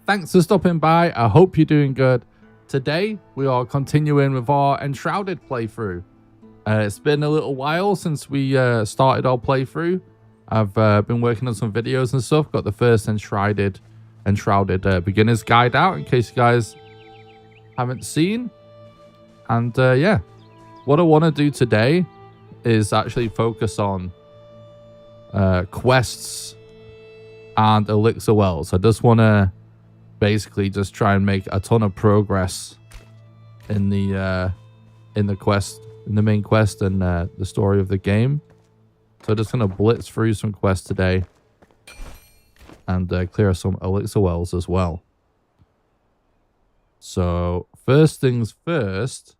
thanks for stopping by. I hope you're doing good. Today, we are continuing with our Enshrouded playthrough. It's been a little while since we started our playthrough. I've been working on some videos and stuff. Got the first Enshrouded beginner's guide out in case you guys haven't seen. And yeah, what I want to do today is actually focus on quests and Elixir wells. I just want to basically just try and make a ton of progress in the quest, in the main quest and the story of the game. So just gonna blitz through some quests today and clear some Elixir wells as well. So first things first,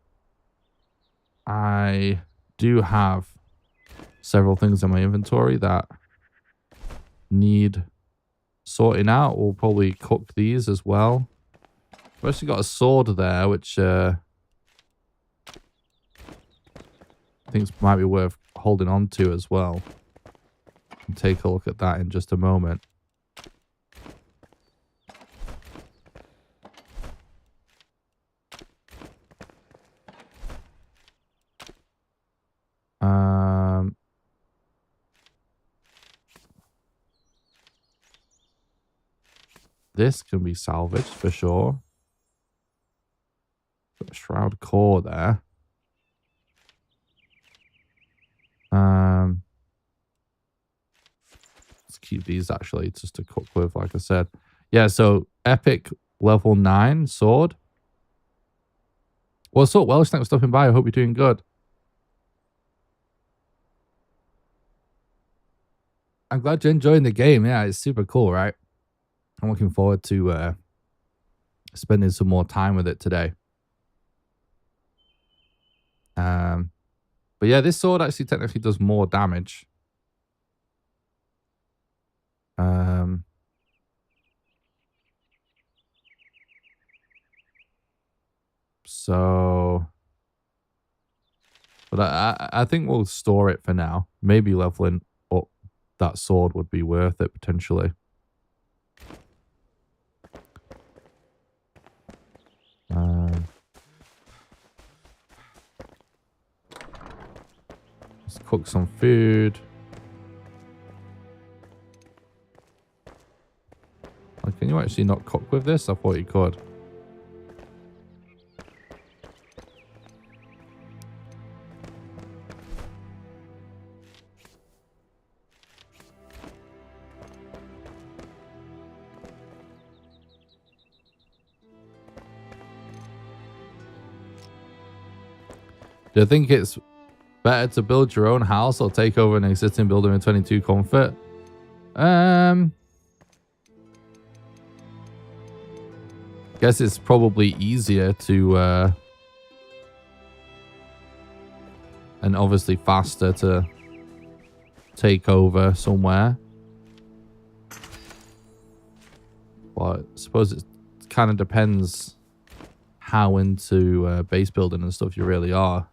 I do have several things in my inventory that need sorting out. We'll probably cook these as well. I've actually got a sword there, which I think might be worth holding on to as well. And take a look at that in just a moment. This can be salvaged for sure. Got a shroud core there. Let's keep these actually just to cook with, like I said. Yeah, so epic level 9 sword. What's up, Welsh? Thanks for stopping by. I hope you're doing good. I'm glad you're enjoying the game. Yeah, it's super cool, right? I'm looking forward to spending some more time with it today. But yeah, this sword actually technically does more damage. So, but I think we'll store it for now. Maybe leveling up that sword would be worth it potentially. Let's cook some food. Oh, can you actually not cook with this? I thought you could. Do you think it's better to build your own house or take over an existing builder in 22 comfort? Guess it's probably easier to and obviously faster to take over somewhere. But I suppose it kind of depends how into base building and stuff you really are.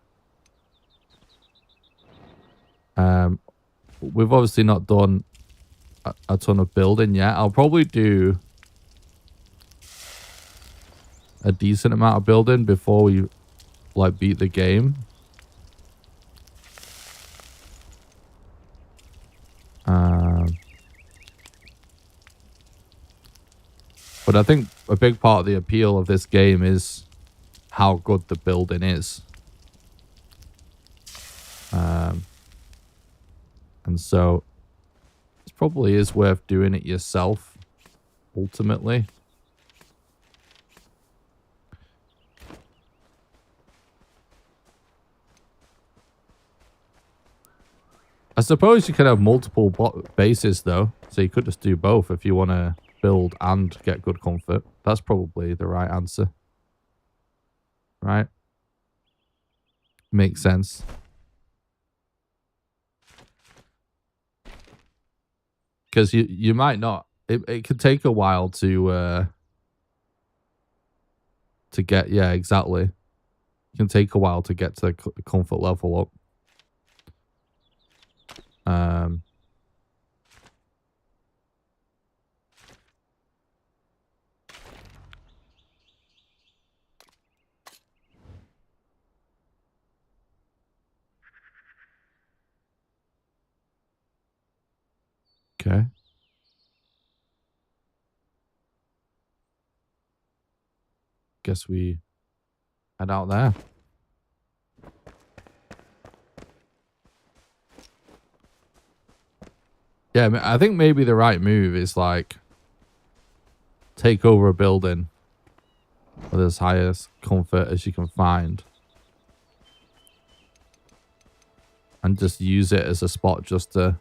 We've obviously not done a ton of building yet. I'll probably do a decent amount of building before we like beat the game. But I think a big part of the appeal of this game is how good the building is. And so it probably is worth doing it yourself, ultimately. I suppose you could have multiple bases, though. So you could just do both if you want to build and get good comfort. That's probably the right answer. Right? Makes sense. Because you might not. It could take a while to get, yeah, exactly. It can take a while to get to the comfort level up. Okay. Guess we head out there. Yeah, I think maybe the right move is like take over a building with as highest comfort as you can find. And just use it as a spot just to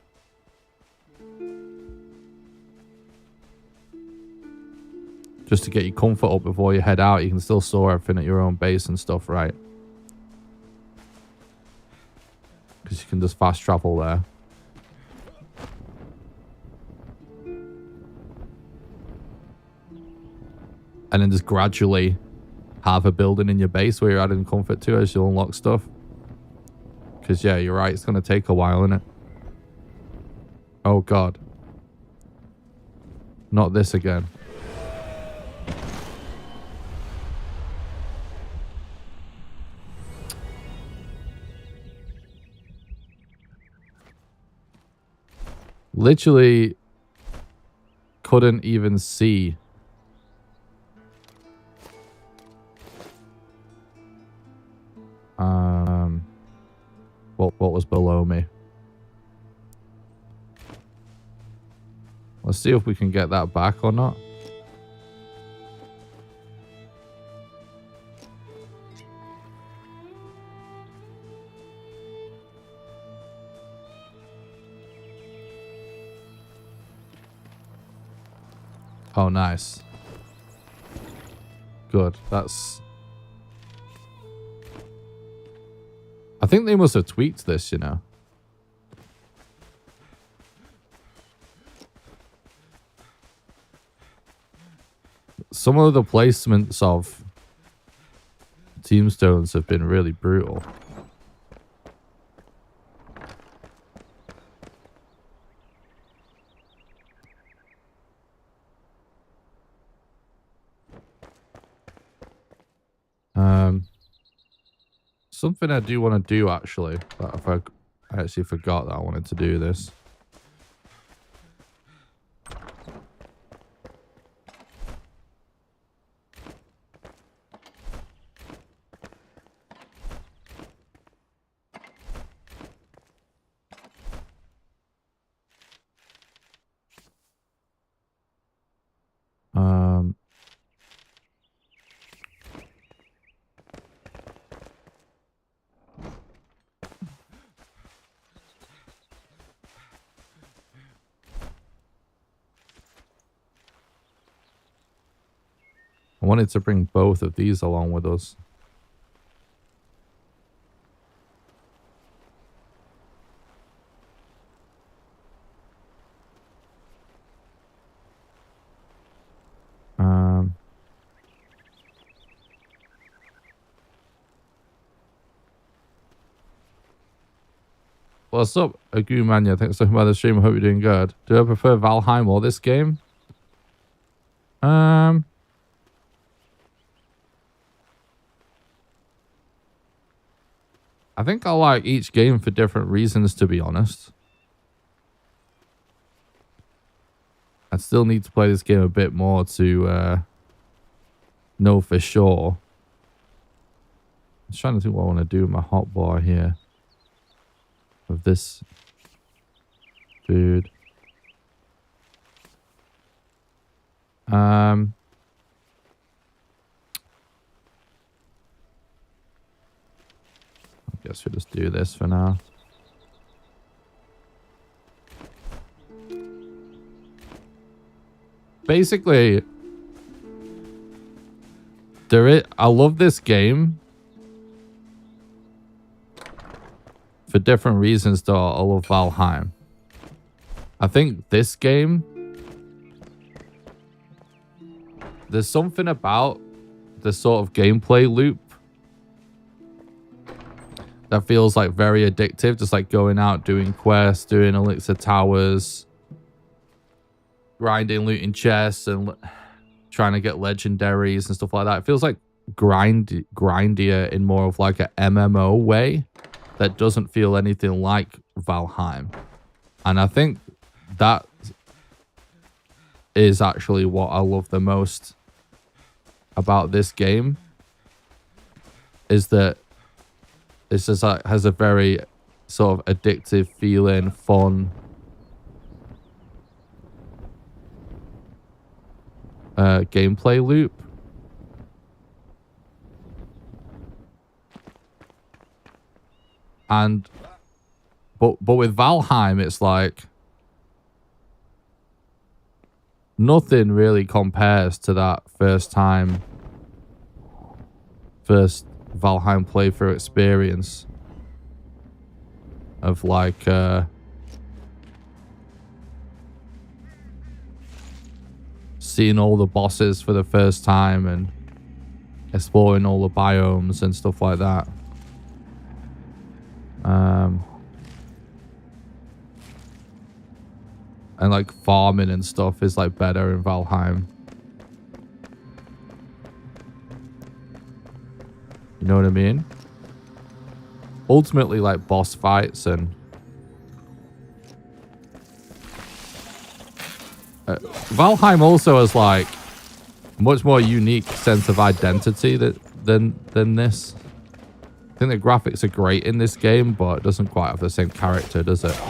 get your comfort up before you head out. You can still store everything at your own base and stuff, right? Because you can just fast travel there. And then just gradually have a building in your base where you're adding comfort to as you unlock stuff. Because, yeah, you're right. It's going to take a while, isn't it? Oh, God. Not this again. Literally couldn't even see. What was below me. Let's see if we can get that back or not. Oh, nice. Good. That's... I think they must have tweaked this, you know. Some of the placements of tombstones have been really brutal. Something I do want to do, actually. But I actually forgot that I wanted to do this. I wanted to bring both of these along with us. What's up, Agumania? Thanks so much for the stream. I hope you're doing good. Do I prefer Valheim or this game? I think I like each game for different reasons, to be honest. I still need to play this game a bit more to know for sure. I'm trying to think what I want to do with my hotbar here. With this food. I guess we'll just do this for now. Basically, I love this game for different reasons though. I love Valheim. I think this game, there's something about the sort of gameplay loop that feels like very addictive. Just like going out, doing quests, doing Elixir towers, grinding, looting chests, and trying to get legendaries and stuff like that. It feels like grindier in more of like a MMO way that doesn't feel anything like Valheim. And I think that is actually what I love the most about this game, is that it's just like has a very sort of addictive feeling, fun gameplay loop. And but with Valheim, it's like nothing really compares to that first Valheim playthrough experience of like seeing all the bosses for the first time and exploring all the biomes and stuff like that. And like farming and stuff is like better in Valheim. You know what I mean? Ultimately, like boss fights and Valheim also has like much more unique sense of identity than this. I think the graphics are great in this game, but it doesn't quite have the same character, does it?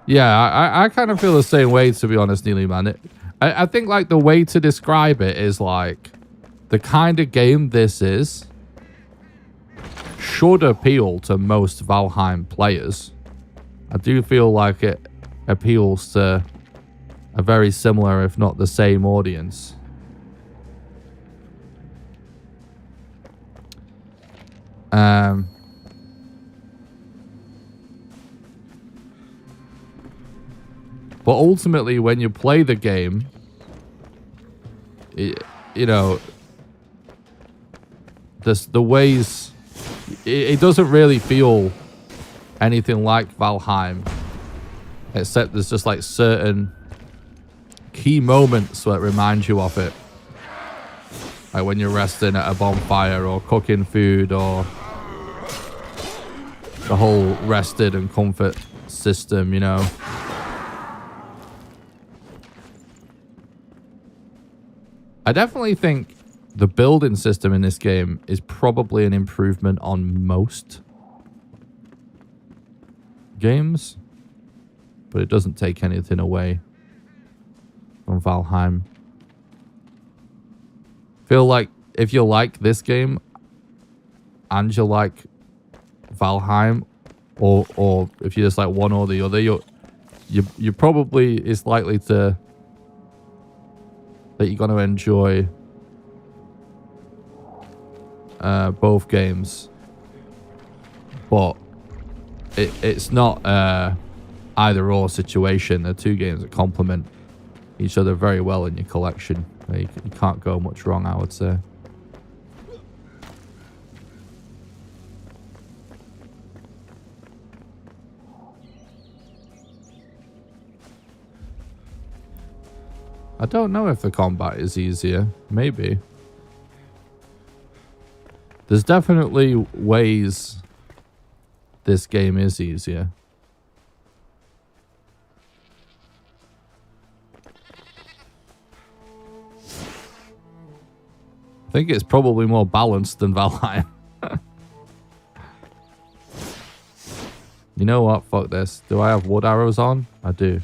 Yeah, I kind of feel the same way, to be honest, Neely, man. I think like the way to describe it is like the kind of game this is should appeal to most Valheim players. I do feel like it appeals to a very similar, if not the same, audience. But ultimately, when you play the game, you know, the ways... It doesn't really feel anything like Valheim. Except there's just like certain key moments that remind you of it. Like when you're resting at a bonfire or cooking food, or the whole rested and comfort system, you know. I definitely think the building system in this game is probably an improvement on most games, but it doesn't take anything away from Valheim. Feel like if you like this game and you like Valheim, or if you just like one or the other, you probably is likely to that you're going to enjoy both games, but it's not either or situation. They're two games that complement each other very well in your collection. You can't go much wrong, I would say. I don't know if the combat is easier. Maybe. There's definitely ways this game is easier. I think it's probably more balanced than Valheim. You know what? Fuck this. Do I have wood arrows on? I do.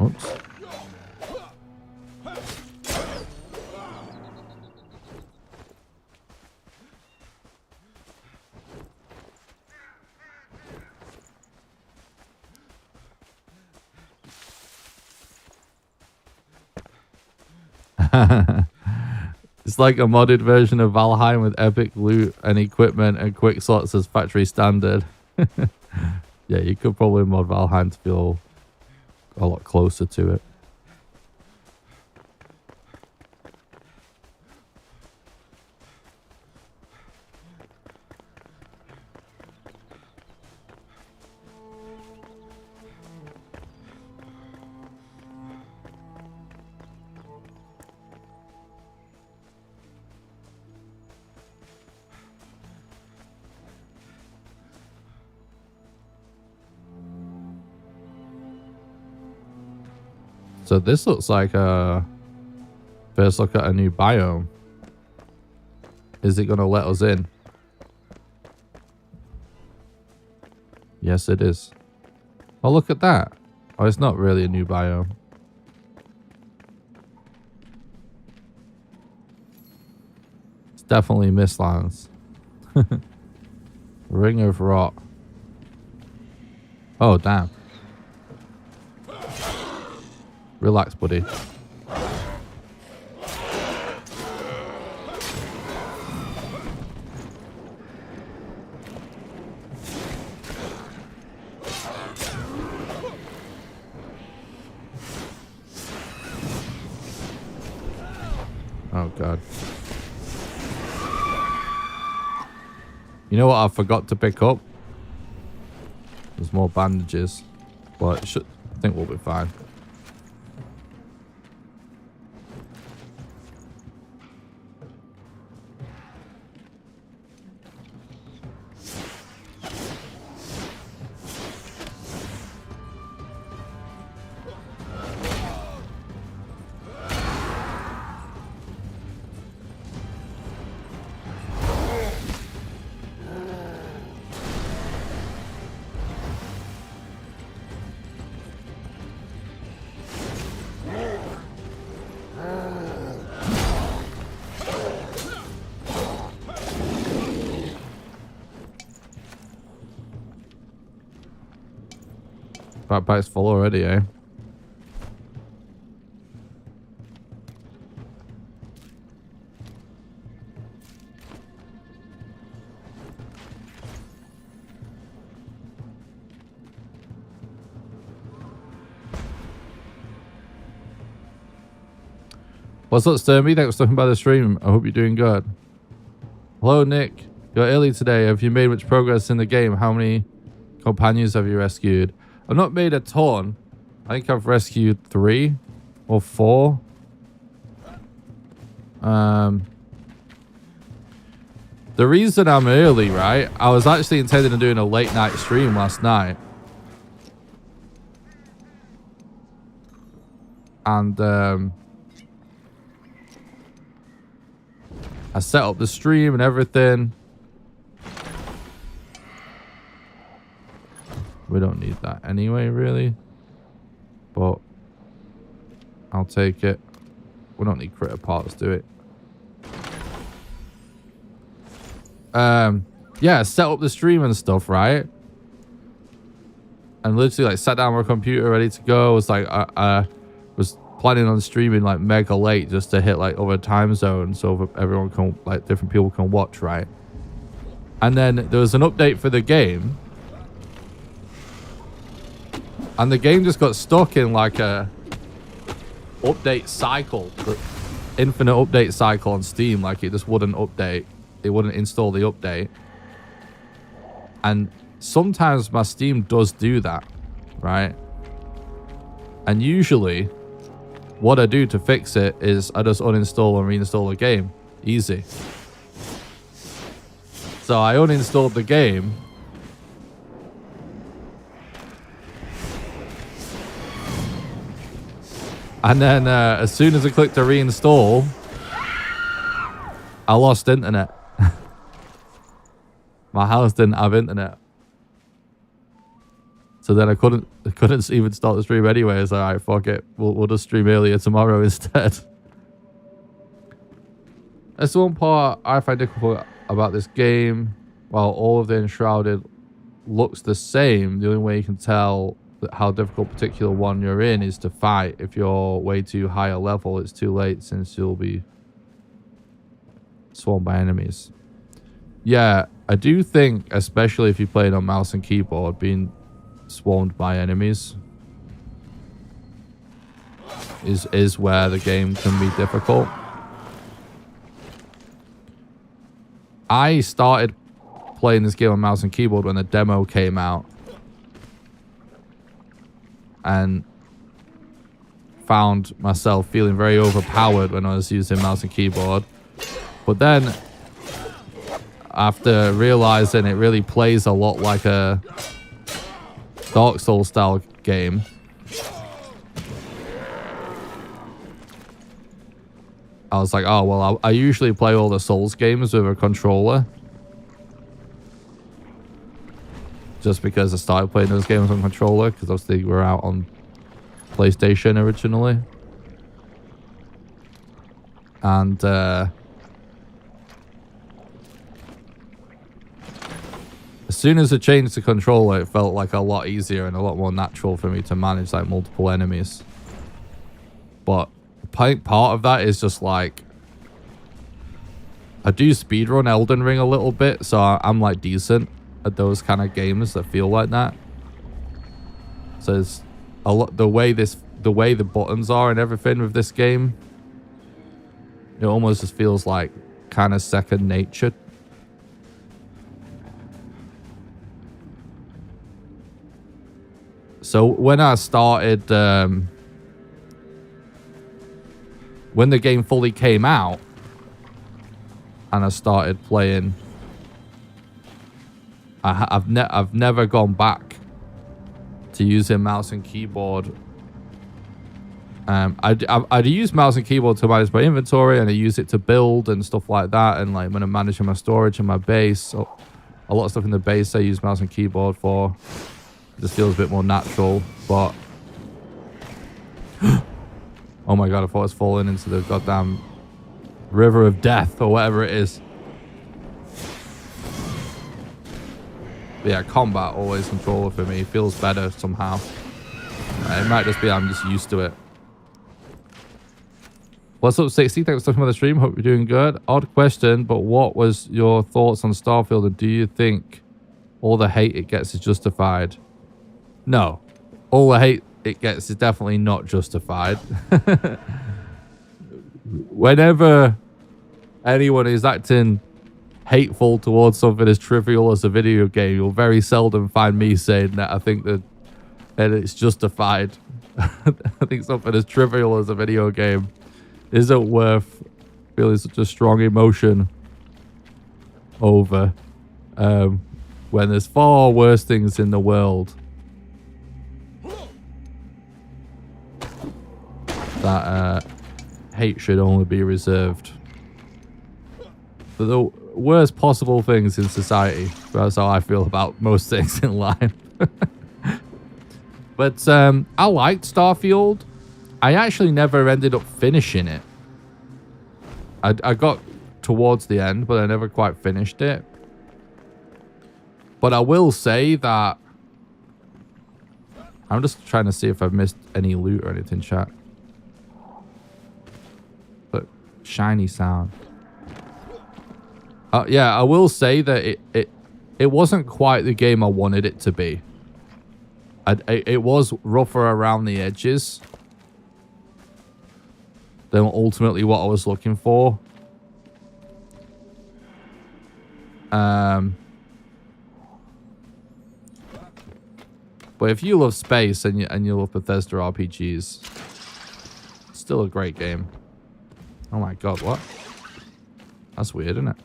Oops. It's like a modded version of Valheim with epic loot and equipment and quick slots as factory standard. Yeah, you could probably mod Valheim to feel a lot closer to it. So this looks like a first look at a new biome. Is it going to let us in? Yes, it is. Oh, look at that. Oh, it's not really a new biome. It's definitely Mistlands. Ring of Rot. Oh, damn. Relax, buddy. Oh, God. You know what I forgot to pick up? There's more bandages. But I think we'll be fine. Backpack's full already, eh? What's up, Sturmy? Thanks for stopping by the stream. I hope you're doing good. Hello, Nick. You're early today. Have you made much progress in the game? How many companions have you rescued? I've not made a ton. I think I've rescued 3 or 4. The reason I'm early, right? I was actually intending on doing a late night stream last night. And I set up the stream and everything. We don't need that anyway, really. But I'll take it. We don't need critter parts, do it. Yeah, set up the stream and stuff, right? And literally, like, sat down on my computer, ready to go. It was like, I was planning on streaming, like, mega late just to hit, like, other time zones so everyone can, like, different people can watch, right? And then there was an update for the game. And the game just got stuck in like a update cycle, infinite update cycle on Steam. Like it just wouldn't update. It wouldn't install the update. And sometimes my Steam does do that, right? And usually what I do to fix it is I just uninstall and reinstall the game. Easy. So I uninstalled the game. And then as soon as I clicked to reinstall, I lost internet. My house didn't have internet. So then I couldn't even start the stream anyway. It's like, all right, fuck it. We'll just stream earlier tomorrow instead. That's the one part I find difficult about this game. While all of the Enshrouded looks the same, the only way you can tell how difficult a particular one you're in is to fight. If you're way too high a level, it's too late since you'll be swarmed by enemies. Yeah, I do think, especially if you play it on mouse and keyboard, being swarmed by enemies is where the game can be difficult. I started playing this game on mouse and keyboard when the demo came out. And found myself feeling very overpowered when I was using mouse and keyboard. But then, after realizing it really plays a lot like a Dark Souls style game, I was like, oh, well, I usually play all the Souls games with a controller. Just because I started playing those games on controller, because obviously we're out on PlayStation originally. And as soon as I changed the controller, it felt like a lot easier and a lot more natural for me to manage like multiple enemies. But part of that is just like, I do speedrun Elden Ring a little bit, so I'm like decent at those kind of games that feel like that. So it's a lot the way the buttons are and everything with this game. It almost just feels like kind of second nature. So when I started, when the game fully came out, and I started playing, I've never gone back to using mouse and keyboard. I'd use mouse and keyboard to manage my inventory, and I use it to build and stuff like that. And like when I'm managing my storage and my base, so a lot of stuff in the base I use mouse and keyboard for. It just feels a bit more natural. But oh my god, I thought I was falling into the goddamn river of death or whatever it is. But yeah, combat always controller for me. Feels better somehow. It might just be I'm just used to it. What's up, 60? Thanks for coming on the stream. Hope you're doing good. Odd question, but what was your thoughts on Starfield, and do you think all the hate it gets is justified? No. All the hate it gets is definitely not justified. Whenever anyone is acting hateful towards something as trivial as a video game, you'll very seldom find me saying that I think that it's justified. I think something as trivial as a video game isn't worth feeling such a strong emotion over, when there's far worse things in the world that hate should only be reserved for the worst possible things in society. That's how I feel about most things in life. But I liked Starfield. I actually never ended up finishing it. I got towards the end, but I never quite finished it. But I will say that I'm just trying to see if I've missed any loot or anything, chat. But shiny sound. Yeah, I will say that it wasn't quite the game I wanted it to be. It was rougher around the edges than ultimately what I was looking for. But if you love space and you love Bethesda RPGs, it's still a great game. Oh my god, what? That's weird, isn't it?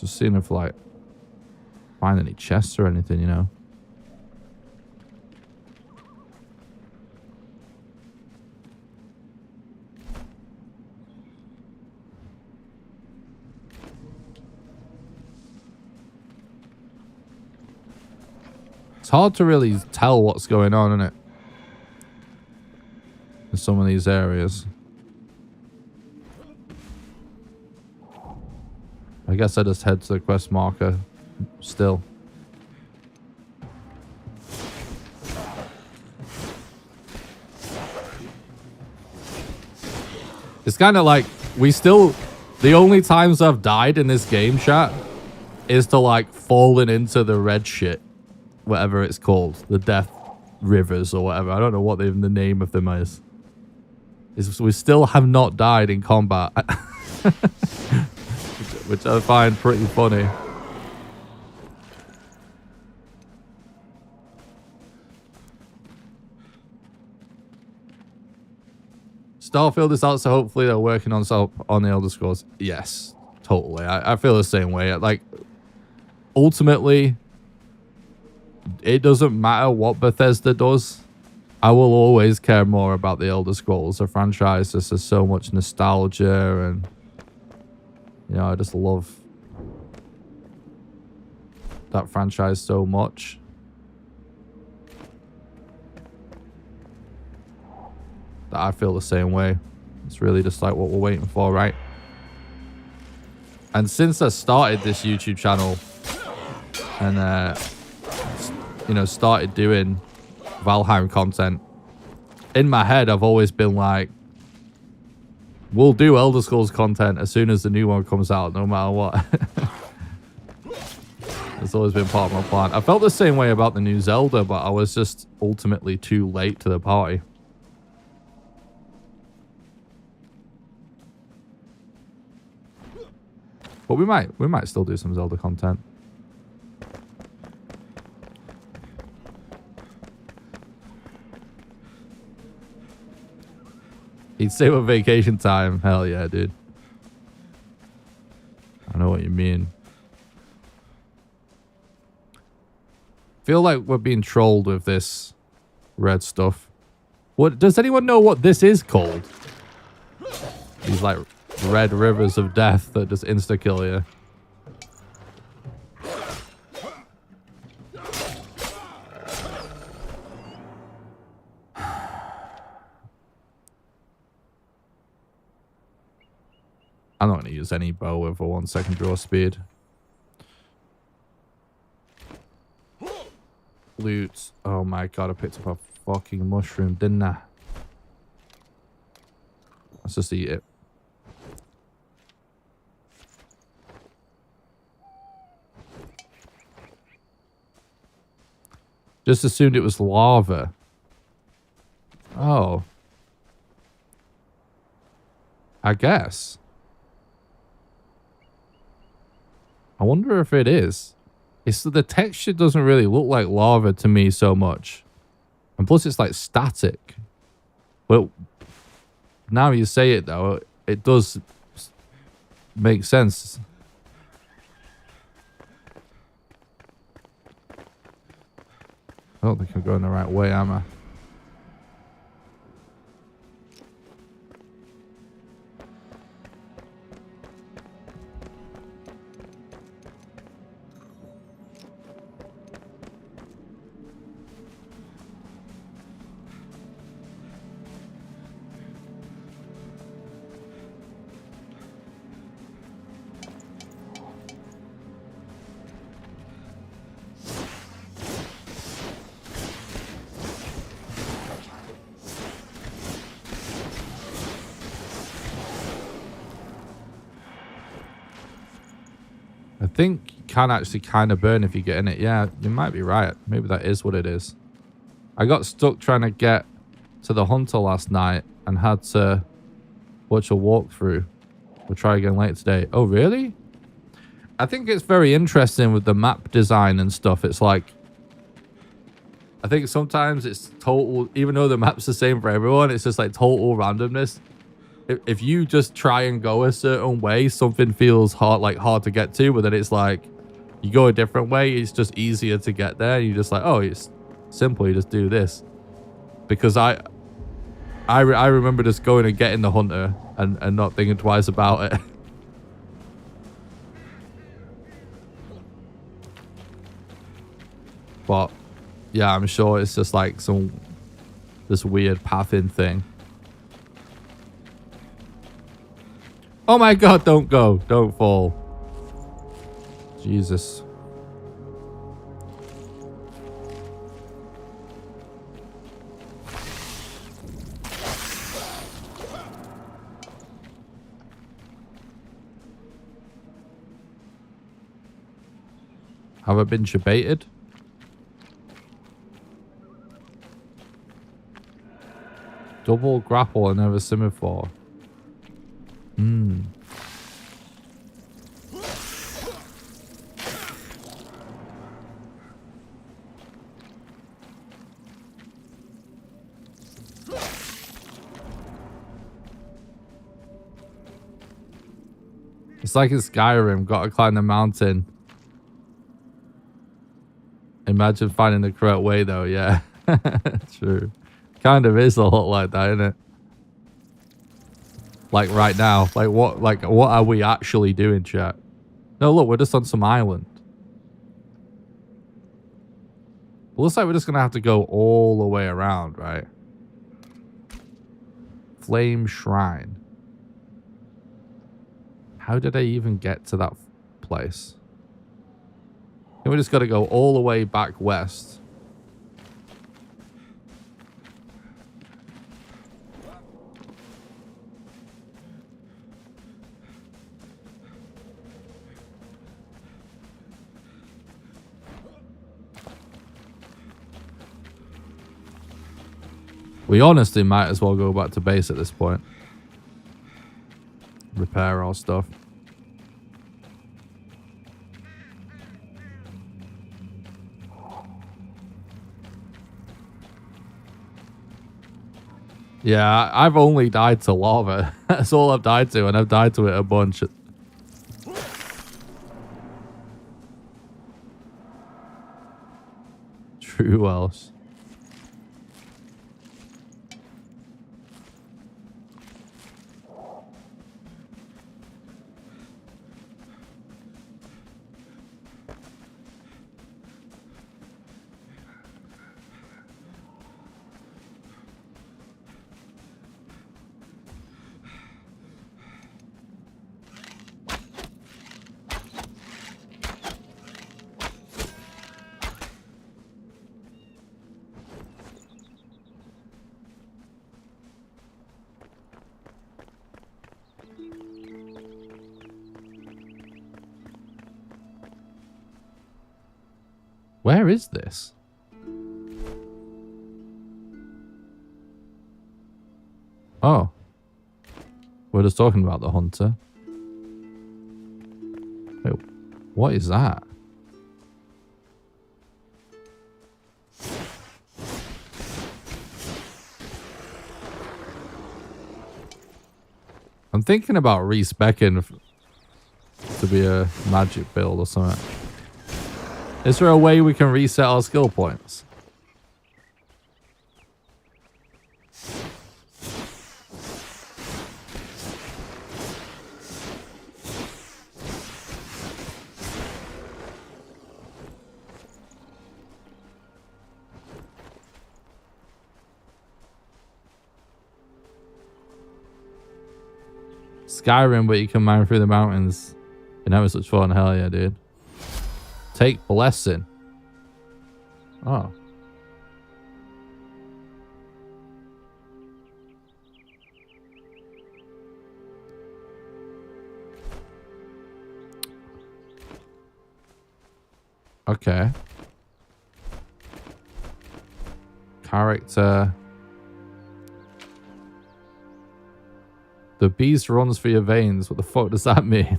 Just seeing if like find any chests or anything, you know. It's hard to really tell what's going on, isn't it? In some of these areas. I guess I just head to the quest marker still. It's kind of like we still... The only times I've died in this game, chat, is to like falling into the red shit. Whatever it's called. The death rivers or whatever. I don't know what even the name of them is. We still have not died in combat. Which I find pretty funny. Starfield is out, so hopefully they're working on the Elder Scrolls. Yes, totally. I feel the same way. Like, ultimately, it doesn't matter what Bethesda does. I will always care more about the Elder Scrolls, a franchise. There's just so much nostalgia, and you know, I just love that franchise so much. That I feel the same way. It's really just like what we're waiting for, right? And since I started this YouTube channel and you know, started doing Valheim content, in my head I've always been like, we'll do Elder Scrolls content as soon as the new one comes out, no matter what. It's always been part of my plan. I felt the same way about the new Zelda, but I was just ultimately too late to the party. But we might still do some Zelda content. He'd say with vacation time. Hell yeah, dude. I know what you mean. Feel like we're being trolled with this red stuff. What does anyone know what this is called? These like red rivers of death that just insta kill you. I'm not going to use any bow with a 1 second draw speed. Loot. Oh my god, I picked up a fucking mushroom, didn't I? Let's just eat it. Just assumed it was lava. Oh. I guess. I wonder if it is. It's the texture doesn't really look like lava to me so much. And plus it's like static. But now you say it though, it does make sense. I don't think I'm going the right way, am I? I think you can actually kind of burn if you get in it. Yeah, you might be right. Maybe that is what it is. I got stuck trying to get to the hunter last night and had to watch a walkthrough. We'll try again later today. Oh, really? I think it's very interesting with the map design and stuff. It's like, I think sometimes it's total, even though the map's the same for everyone, it's just like total randomness. If you just try and go a certain way, something feels hard to get to, but then it's like you go a different way, it's just easier to get there. You're just like, oh, it's simple, you just do this. Because I remember just going and getting the hunter and not thinking twice about it. But yeah, I'm sure it's just like this weird pathing thing. Oh my god, don't go. Don't fall. Jesus. Have I been shabated? Double grapple and never semaphore. It's like in Skyrim, gotta climb the mountain Imagine finding the correct way, though. Yeah, true. Kind of is a lot like that, isn't it? Like right now, like what are we actually doing, chat? No, look, we're just on some island. It looks like we're just gonna have to go all the way around, right? Flame Shrine. How did I even get to that place? And we just got to go all the way back west. We honestly might as well go back to base at this point. Repair our stuff. Yeah, I've only died to lava. That's all I've died to, and I've died to it a bunch. True else. Where is this? Oh. We're just talking about the hunter. Wait, what is that? I'm thinking about respecking to be a magic build or something. Is there a way we can reset our skill points? Skyrim, but you can mine through the mountains. You know, it's such fun. Hell yeah, dude. Take blessing. Oh. Okay. Character. The beast runs through your veins. What the fuck does that mean?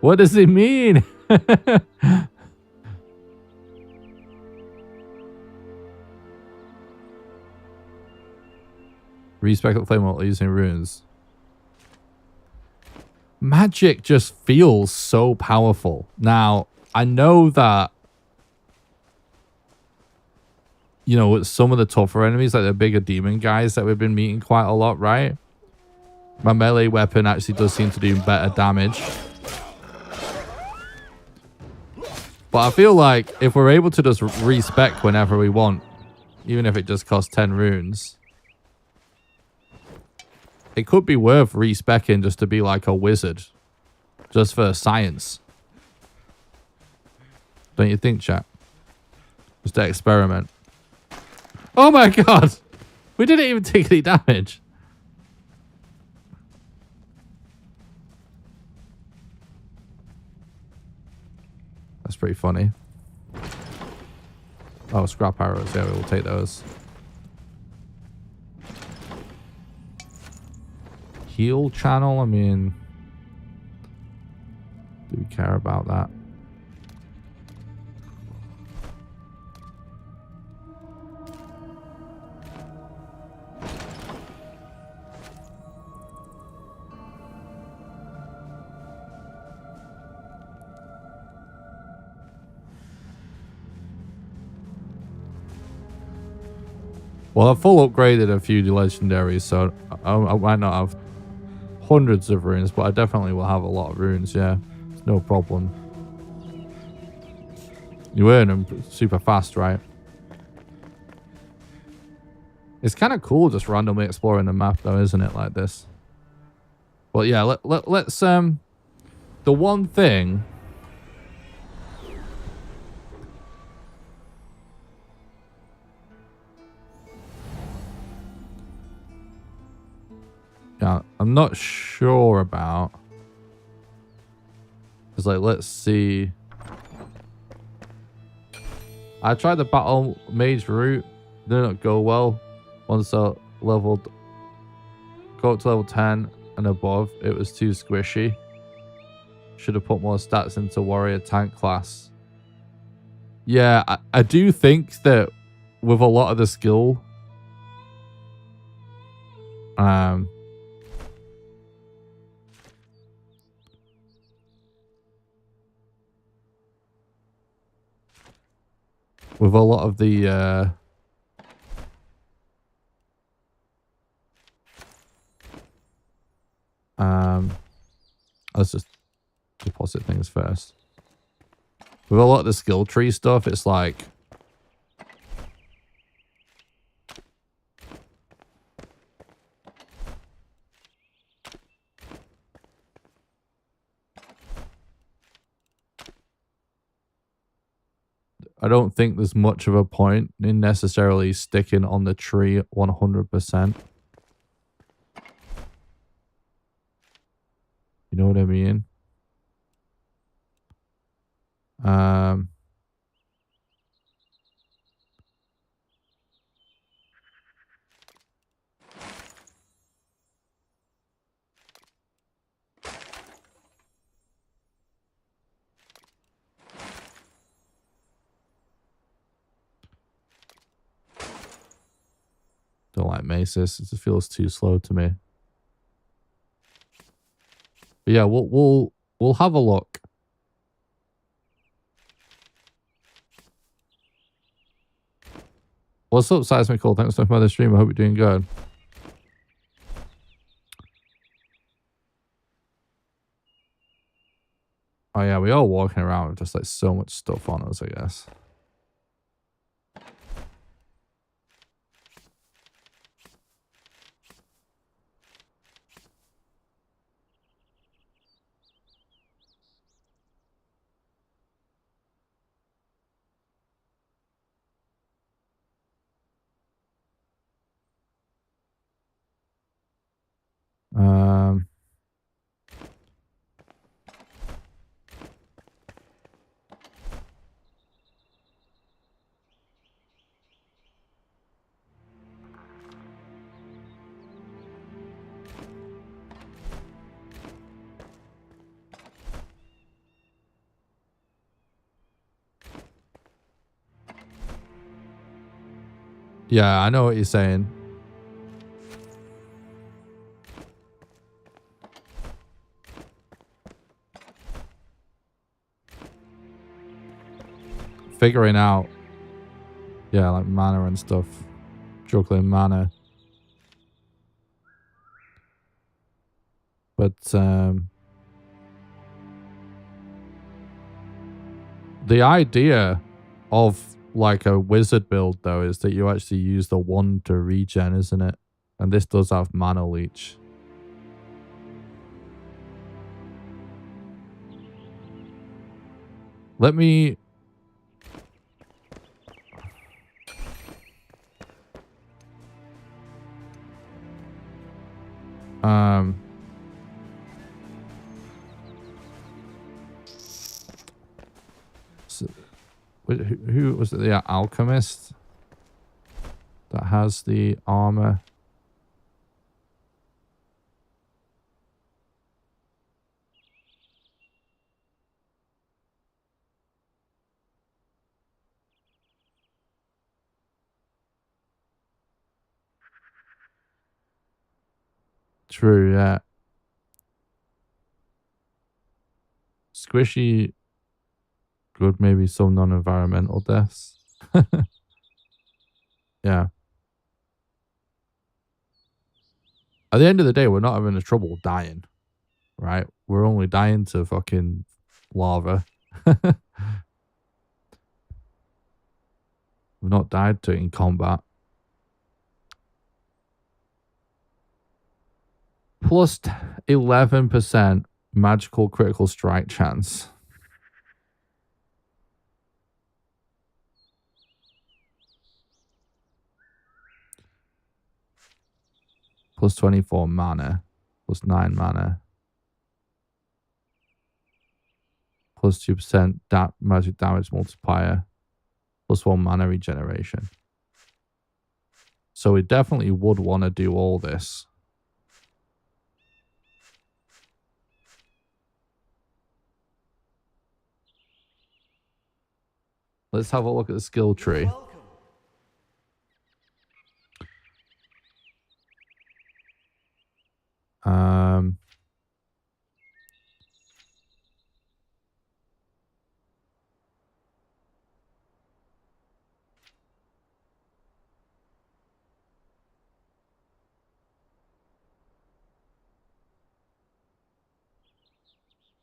What does it mean? Respec the flame while using runes. Magic just feels so powerful. Now, I know that, you know, with some of the tougher enemies, like the bigger demon guys that we've been meeting quite a lot, right? My melee weapon actually does seem to do better damage. But I feel like if we're able to just respec whenever we want, even if it just costs 10 runes, it could be worth respecing just to be like a wizard. Just for science. Don't you think, chat? Just to experiment. Oh my god! We didn't even take any damage. That's pretty funny. Oh, scrap arrows. Yeah, we will take those. Heal channel? I mean, do we care about that? Well, I've full upgraded a few legendaries, so I might not have hundreds of runes, but I definitely will have a lot of runes, yeah. It's no problem. You earn them super fast, right? It's kind of cool just randomly exploring the map, though, isn't it, like this? But yeah, let's, the one thing... Yeah, I'm not sure about... It's like, let's see... I tried the battle mage route. Did not go well. Once I leveled... Go up to level 10 and above, it was too squishy. Should have put more stats into warrior tank class. Yeah, I do think that with a lot of the skill... with a lot of the... let's just deposit things first. With a lot of the skill tree stuff, it's like... I don't think there's much of a point in necessarily sticking on the tree 100%. You know what I mean? Don't like Maces. It just feels too slow to me. But yeah, we'll have a look. What's up, Seismical? Thanks for the stream. I hope you're doing good. Oh yeah, we are walking around with just like so much stuff on us, I guess. Yeah, I know what you're saying. Figuring out, yeah, like mana and stuff. Juggling mana. But the idea of like a wizard build though is that you actually use the wand to regen, isn't it? And this does have mana leech. Let me... So, who was it? The alchemist that has the armor. True, yeah. Squishy, good, maybe some non-environmental deaths. Yeah. At the end of the day, we're not having a trouble dying, right? We're only dying to fucking lava. We've not died to it in combat. Plus 11% magical critical strike chance. Plus 24 mana. Plus 9 mana. Plus 2% magic damage multiplier. Plus 1 mana regeneration. So we definitely would want to do all this. Let's have a look at the skill tree.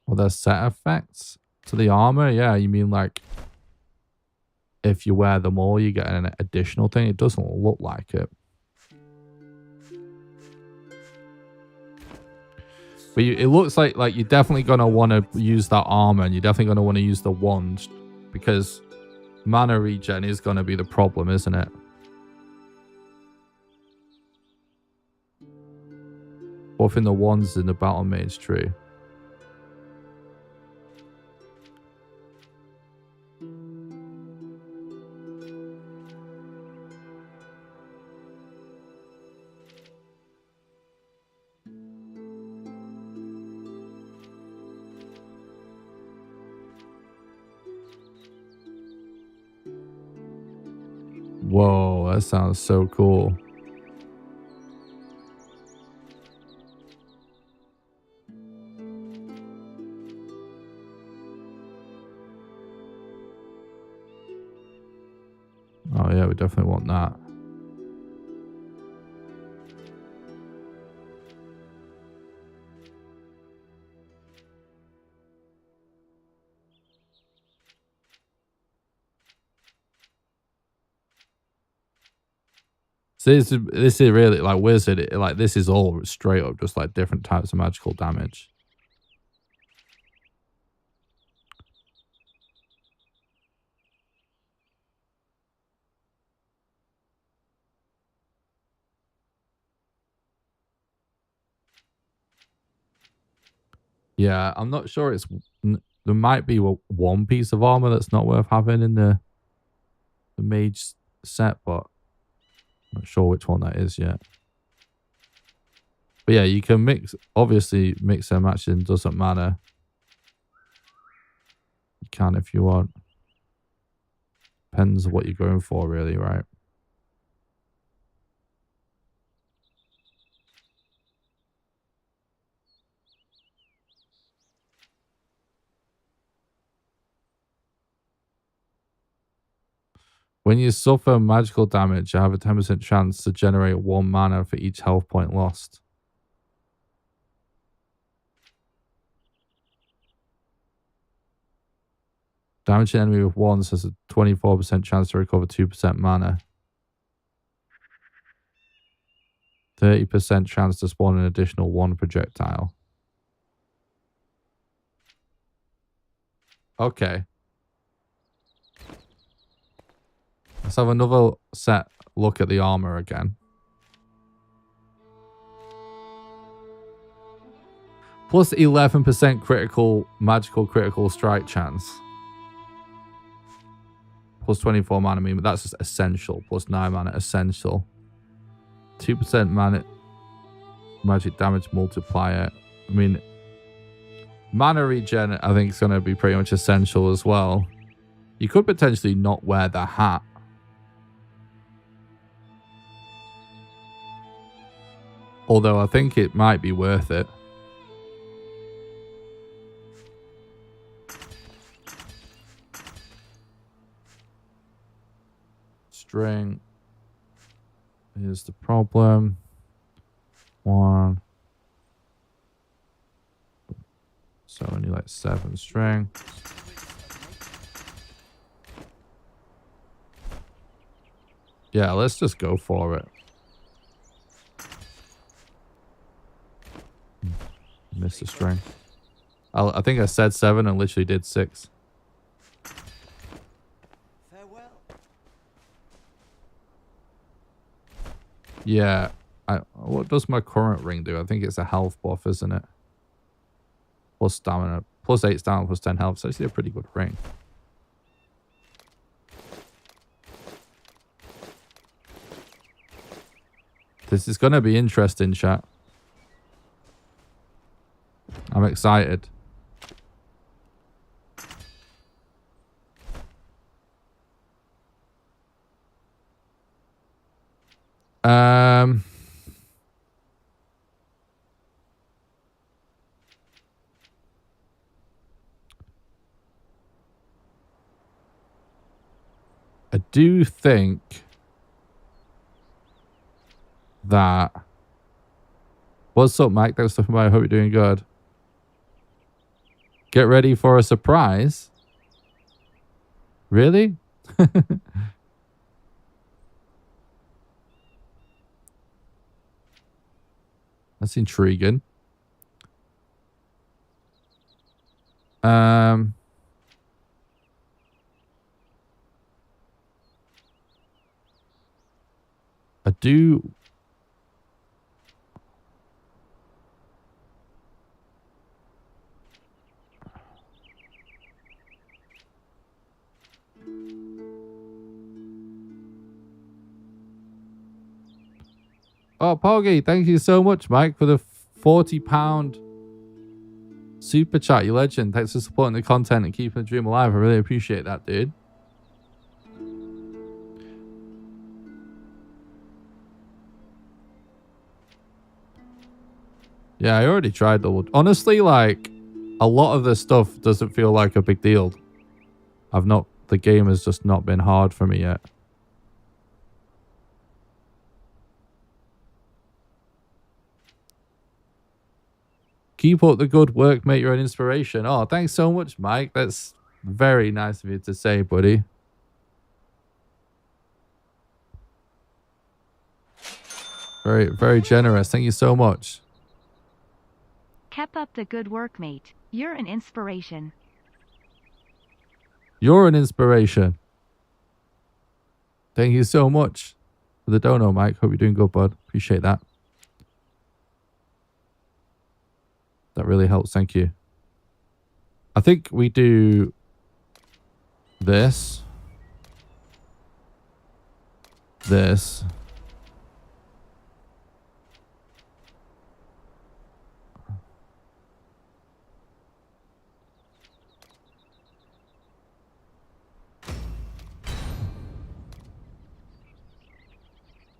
Well, there's set effects to the armor. Yeah, you mean like if you wear them all, you get an additional thing. It doesn't look like it. But it looks like you're definitely going to want to use that armor, and you're definitely going to want to use the wand, because mana regen is going to be the problem, isn't it? Both in the wands in the battle mage tree. Whoa, that sounds so cool. Oh yeah, we definitely want that. So this is really like wizard. Like this is all straight up just like different types of magical damage. Yeah, I'm not sure. There might be one piece of armor that's not worth having in the mage set, but I'm not sure which one that is yet. But yeah, you can obviously mix and match, and doesn't matter. You can if you want. Depends on what you're going for, really, right? When you suffer magical damage, you have a 10% chance to generate 1 mana for each health point lost. Damage an enemy with wands has a 24% chance to recover 2% mana. 30% chance to spawn an additional 1 projectile. Okay. Let's have another look at the armor again. Plus 11% magical critical strike chance. Plus 24 mana, but that's just essential. Plus 9 mana, essential. 2% mana magic damage multiplier. I mean, mana regen, I think, is going to be pretty much essential as well. You could potentially not wear the hat. Although I think it might be worth it. String. Here's the problem. 1. So only like 7 strength. Yeah, let's just go for it. Missed the strength. I think I said 7 and literally did 6. Farewell. Yeah. What does my current ring do? I think it's a health buff, isn't it? Plus stamina. Plus 8 stamina, plus 10 health. So it's a pretty good ring. This is going to be interesting, chat. I'm excited. I do think that... What's up, Mike? Thanks for stopping by. I hope you're doing good. Get ready for a surprise. Really? That's intriguing. I do... Oh, Poggy, thank you so much, Mike, for the £40 super chat. You legend. Thanks for supporting the content and keeping the dream alive. I really appreciate that, dude. Yeah, I already tried the... Honestly, like, a lot of this stuff doesn't feel like a big deal. The game has just not been hard for me yet. Keep up the good work, mate. You're an inspiration. Oh, thanks so much, Mike. That's very nice of you to say, buddy. Very, very generous. Thank you so much. Keep up the good work, mate. You're an inspiration. You're an inspiration. Thank you so much for the dono, Mike. Hope you're doing good, bud. Appreciate that. That really helps. Thank you. I think we do this. This.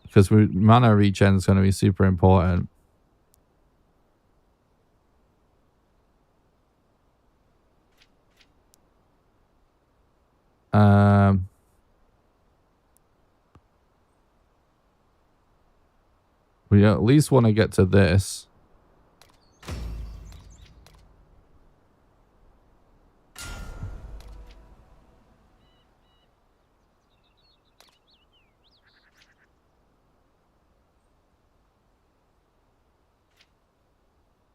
Because mana regen is going to be super important. We at least want to get to this.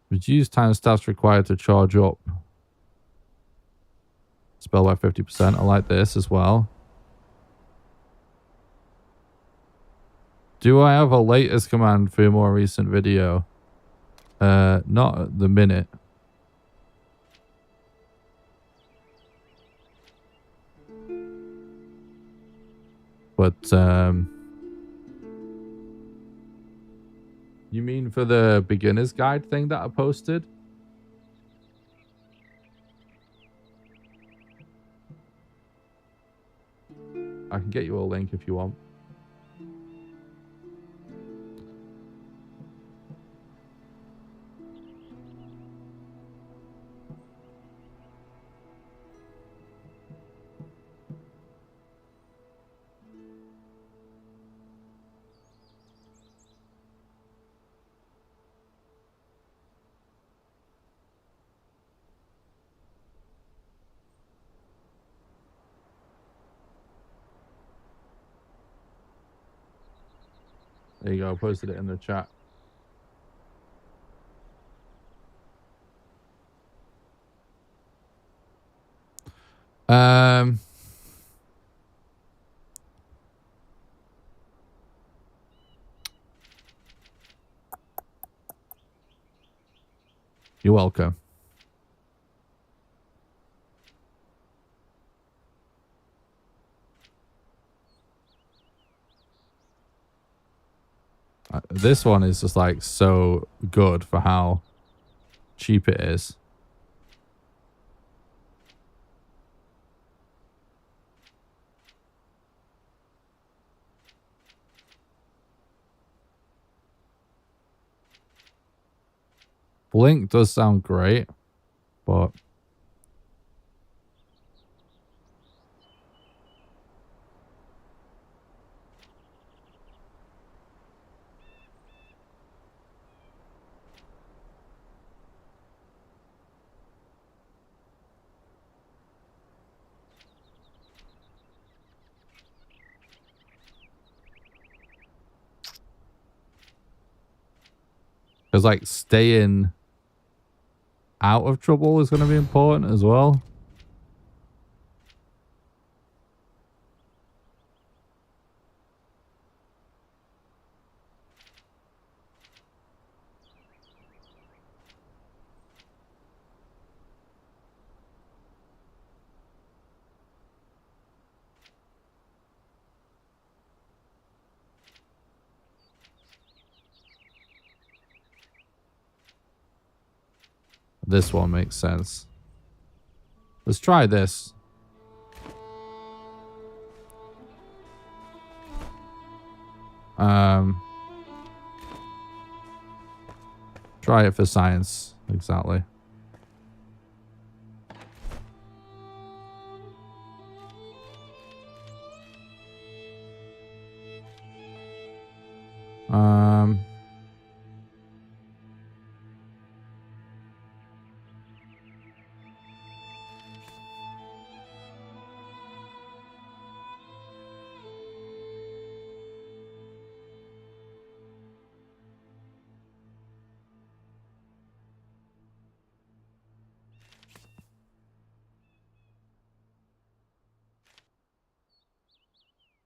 Reduce time stats required to charge up. Spell by 50%. I like this as well. Do I have a latest command for a more recent video? Not at the minute. But, you mean for the beginner's guide thing that I posted? I can get you a link if you want. There you go. I posted it in the chat. You're welcome. This one is just like so good for how cheap it is. Blink does sound great, but because like staying out of trouble is going to be important as well. This one makes sense. Let's try this. Try it for science. Exactly.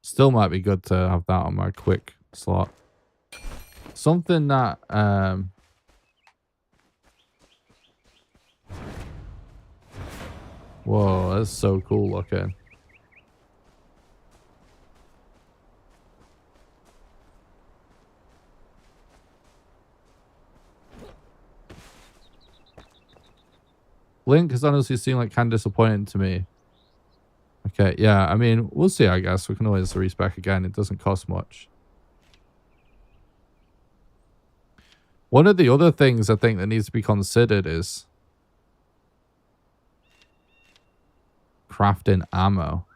Still might be good to have that on my quick slot. Something that whoa, that's so cool looking. Link has honestly seemed like kind of disappointing to me. Okay, yeah, I mean, we'll see, I guess. We can always respec again. It doesn't cost much. One of the other things I think that needs to be considered is crafting ammo.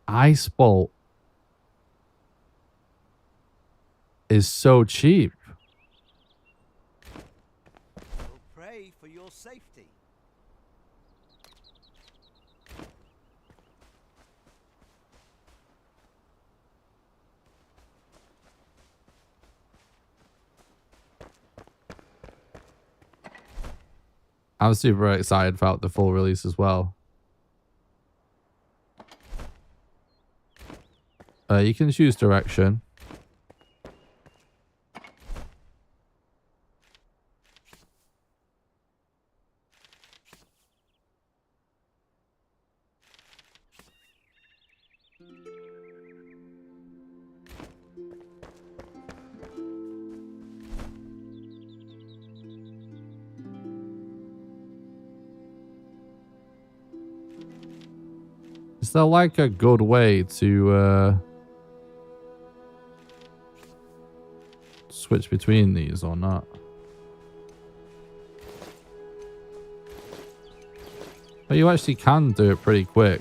Ice Bolt is so cheap. We'll pray for your safety. I'm super excited about the full release as well. You can choose direction. Is there like a good way to switch between these or not? But you actually can do it pretty quick.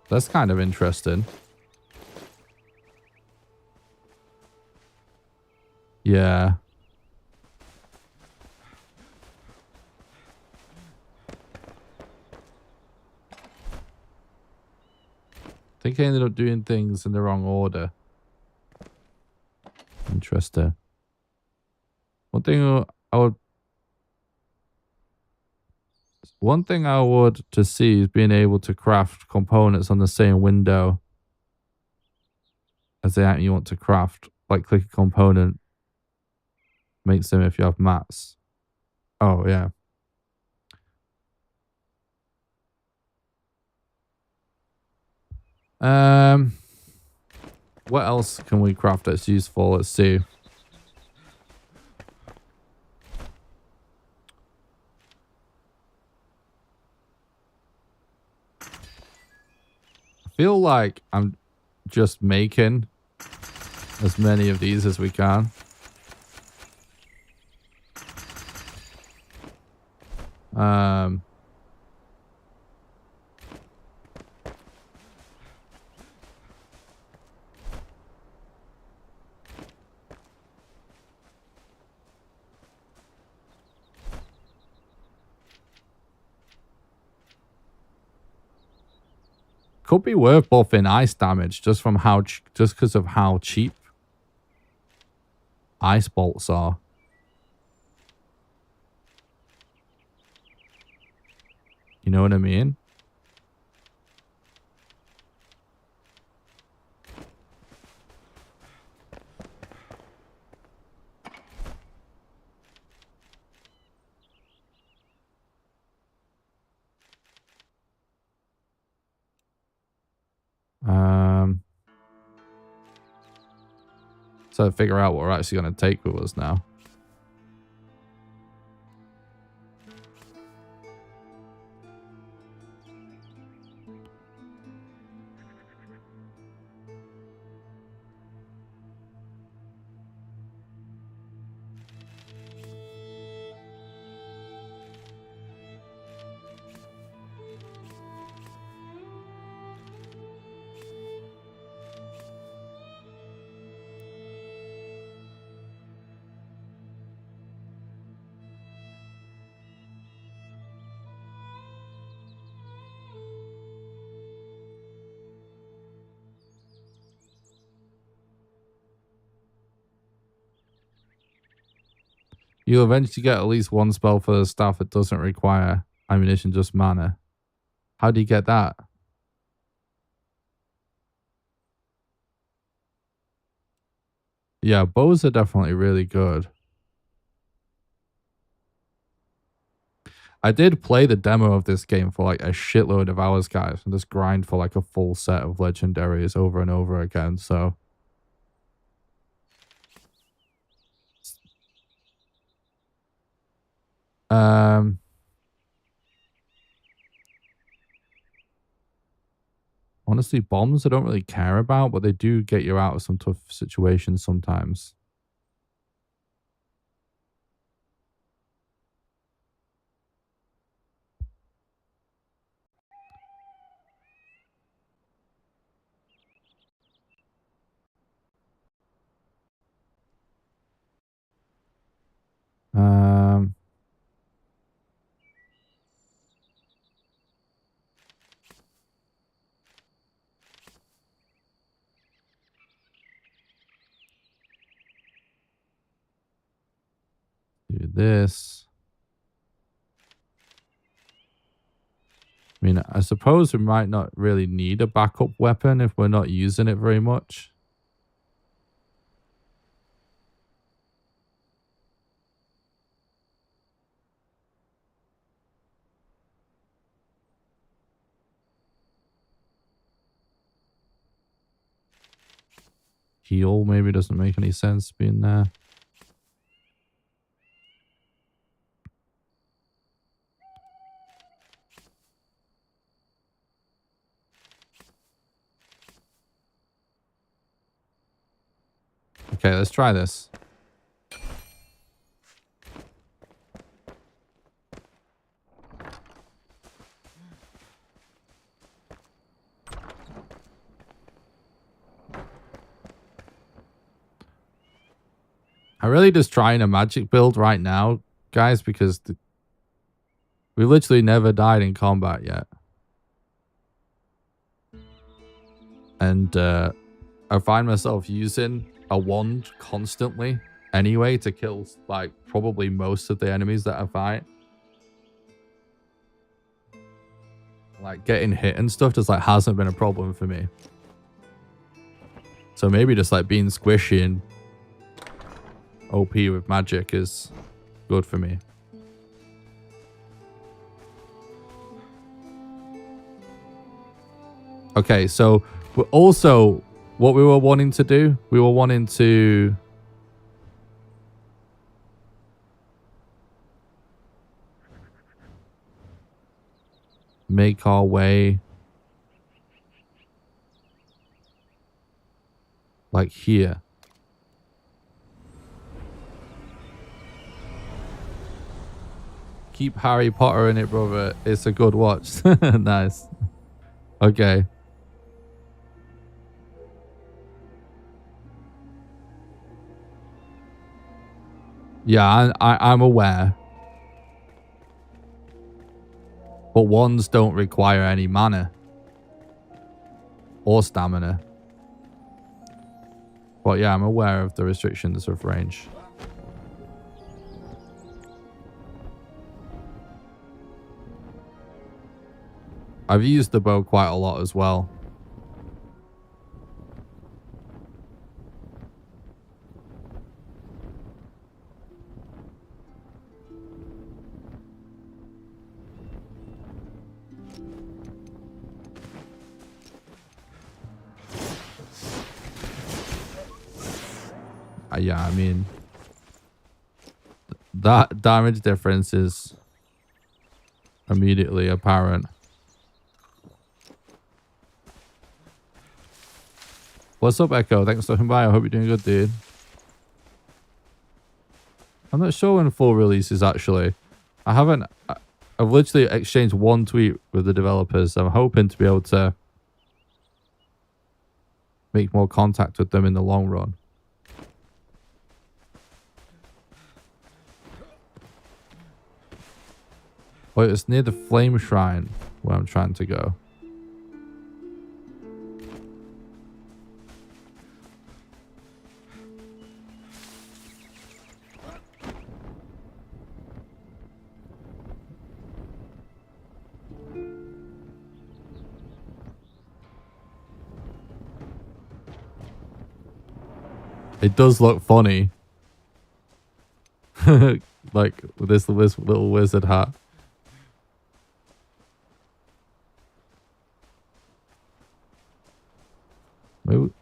That's kind of interesting. Yeah. I think I ended up doing things in the wrong order. Interesting. One thing I would to see is being able to craft components on the same window as the item you want to craft. Like click a component, makes them if you have mats. Oh yeah. What else can we craft that's useful? Let's see. I feel like I'm just making as many of these as we can. Could be worth buffing ice damage just from just because of how cheap ice bolts are. You know what I mean? So figure out what we're actually going to take with us now. You'll eventually get at least one spell for the staff that doesn't require ammunition, just mana. How do you get that? Yeah, bows are definitely really good. I did play the demo of this game for like a shitload of hours, guys, and just grind for like a full set of legendaries over and over again, so... Honestly, bombs I don't really care about, but they do get you out of some tough situations sometimes. Do this. I mean, I suppose we might not really need a backup weapon if we're not using it very much. Heal maybe doesn't make any sense being there. Okay, let's try this. I'm really just trying a magic build right now, guys, because we literally never died in combat yet. And I find myself using a wand constantly anyway to kill like probably most of the enemies that I fight. Like getting hit and stuff just like hasn't been a problem for me. So maybe just like being squishy and OP with magic is good for me. Okay, so also what we were wanting to do, we were wanting to make our way like here. Keep Harry Potter in it, brother. It's a good watch. Nice. Okay. Yeah, I'm aware. But wands don't require any mana. Or stamina. But yeah, I'm aware of the restrictions of range. I've used the bow quite a lot as well. Yeah, I mean, that damage difference is immediately apparent. What's up, Echo? Thanks for stopping by. I hope you're doing good, dude. I'm not sure when full release is actually. I've literally exchanged one tweet with the developers. I'm hoping to be able to make more contact with them in the long run. Wait, it's near the flame shrine where I'm trying to go. It does look funny. Like with this little wizard hat.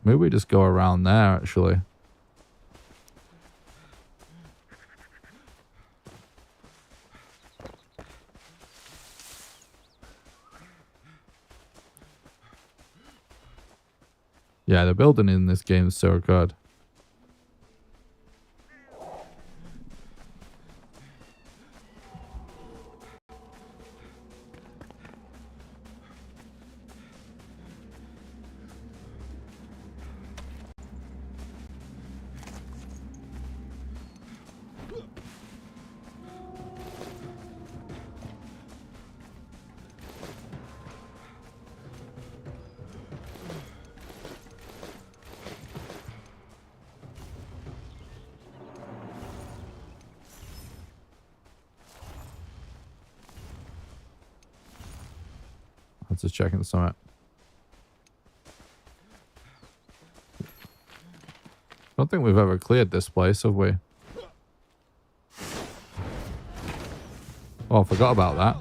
Maybe we just go around there, actually. Yeah, the building in this game is so good. Just checking the summit. I don't think we've ever cleared this place, have we? Oh, I forgot about that.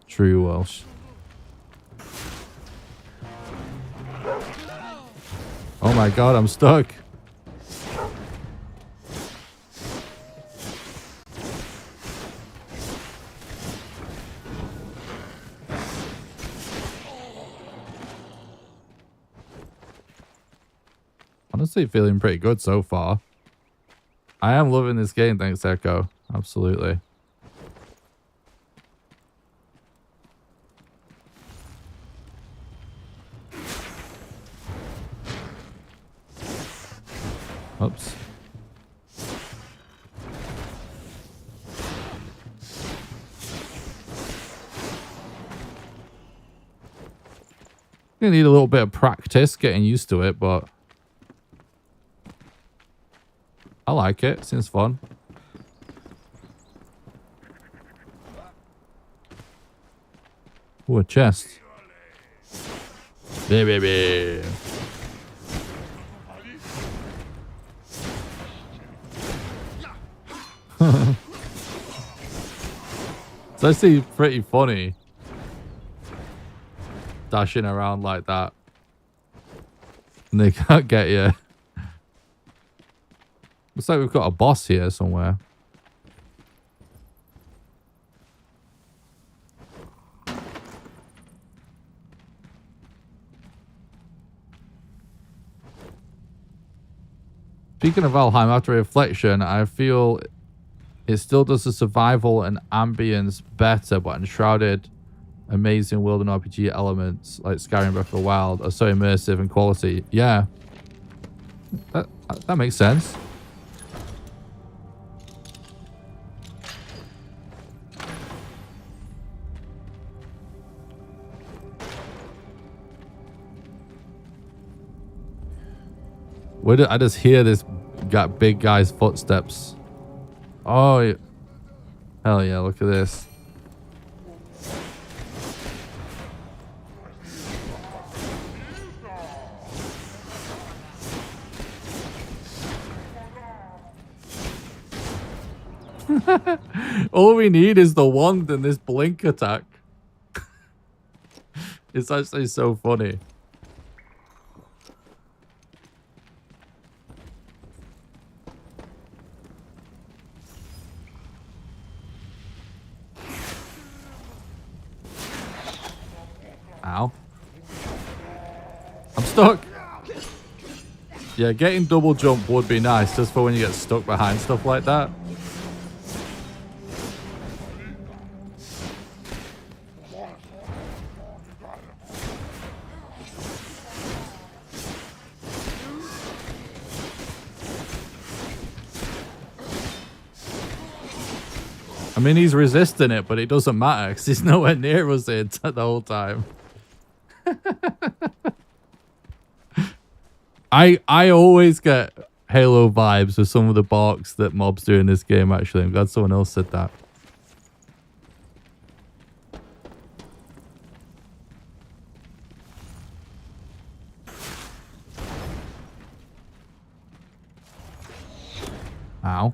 True Welsh. Oh my god, I'm stuck. honestly feeling pretty good so far. I am loving this game, thanks, Echo. Absolutely. Oops. Gonna need a little bit of practice getting used to it, but I like it. Seems fun. Ooh, a chest. Baby. It's actually pretty funny. Dashing around like that. And they can't get you. Looks like we've got a boss here somewhere. Speaking of Valheim, after reflection, I feel it still does the survival and ambience better, but Enshrouded, amazing world and RPG elements like Skyrim Breath of the Wild are so immersive and quality. Yeah, that makes sense. Where did I just hear this big guy's footsteps? Oh, hell yeah, look at this. All we need is the wand and this blink attack. It's actually so funny. Ow. I'm stuck. Yeah, getting double jump would be nice just for when you get stuck behind stuff like that. I mean, he's resisting it, but it doesn't matter because he's nowhere near us the whole time. I always get Halo vibes with some of the barks that mobs do in this game, actually. I'm glad someone else said that. Ow.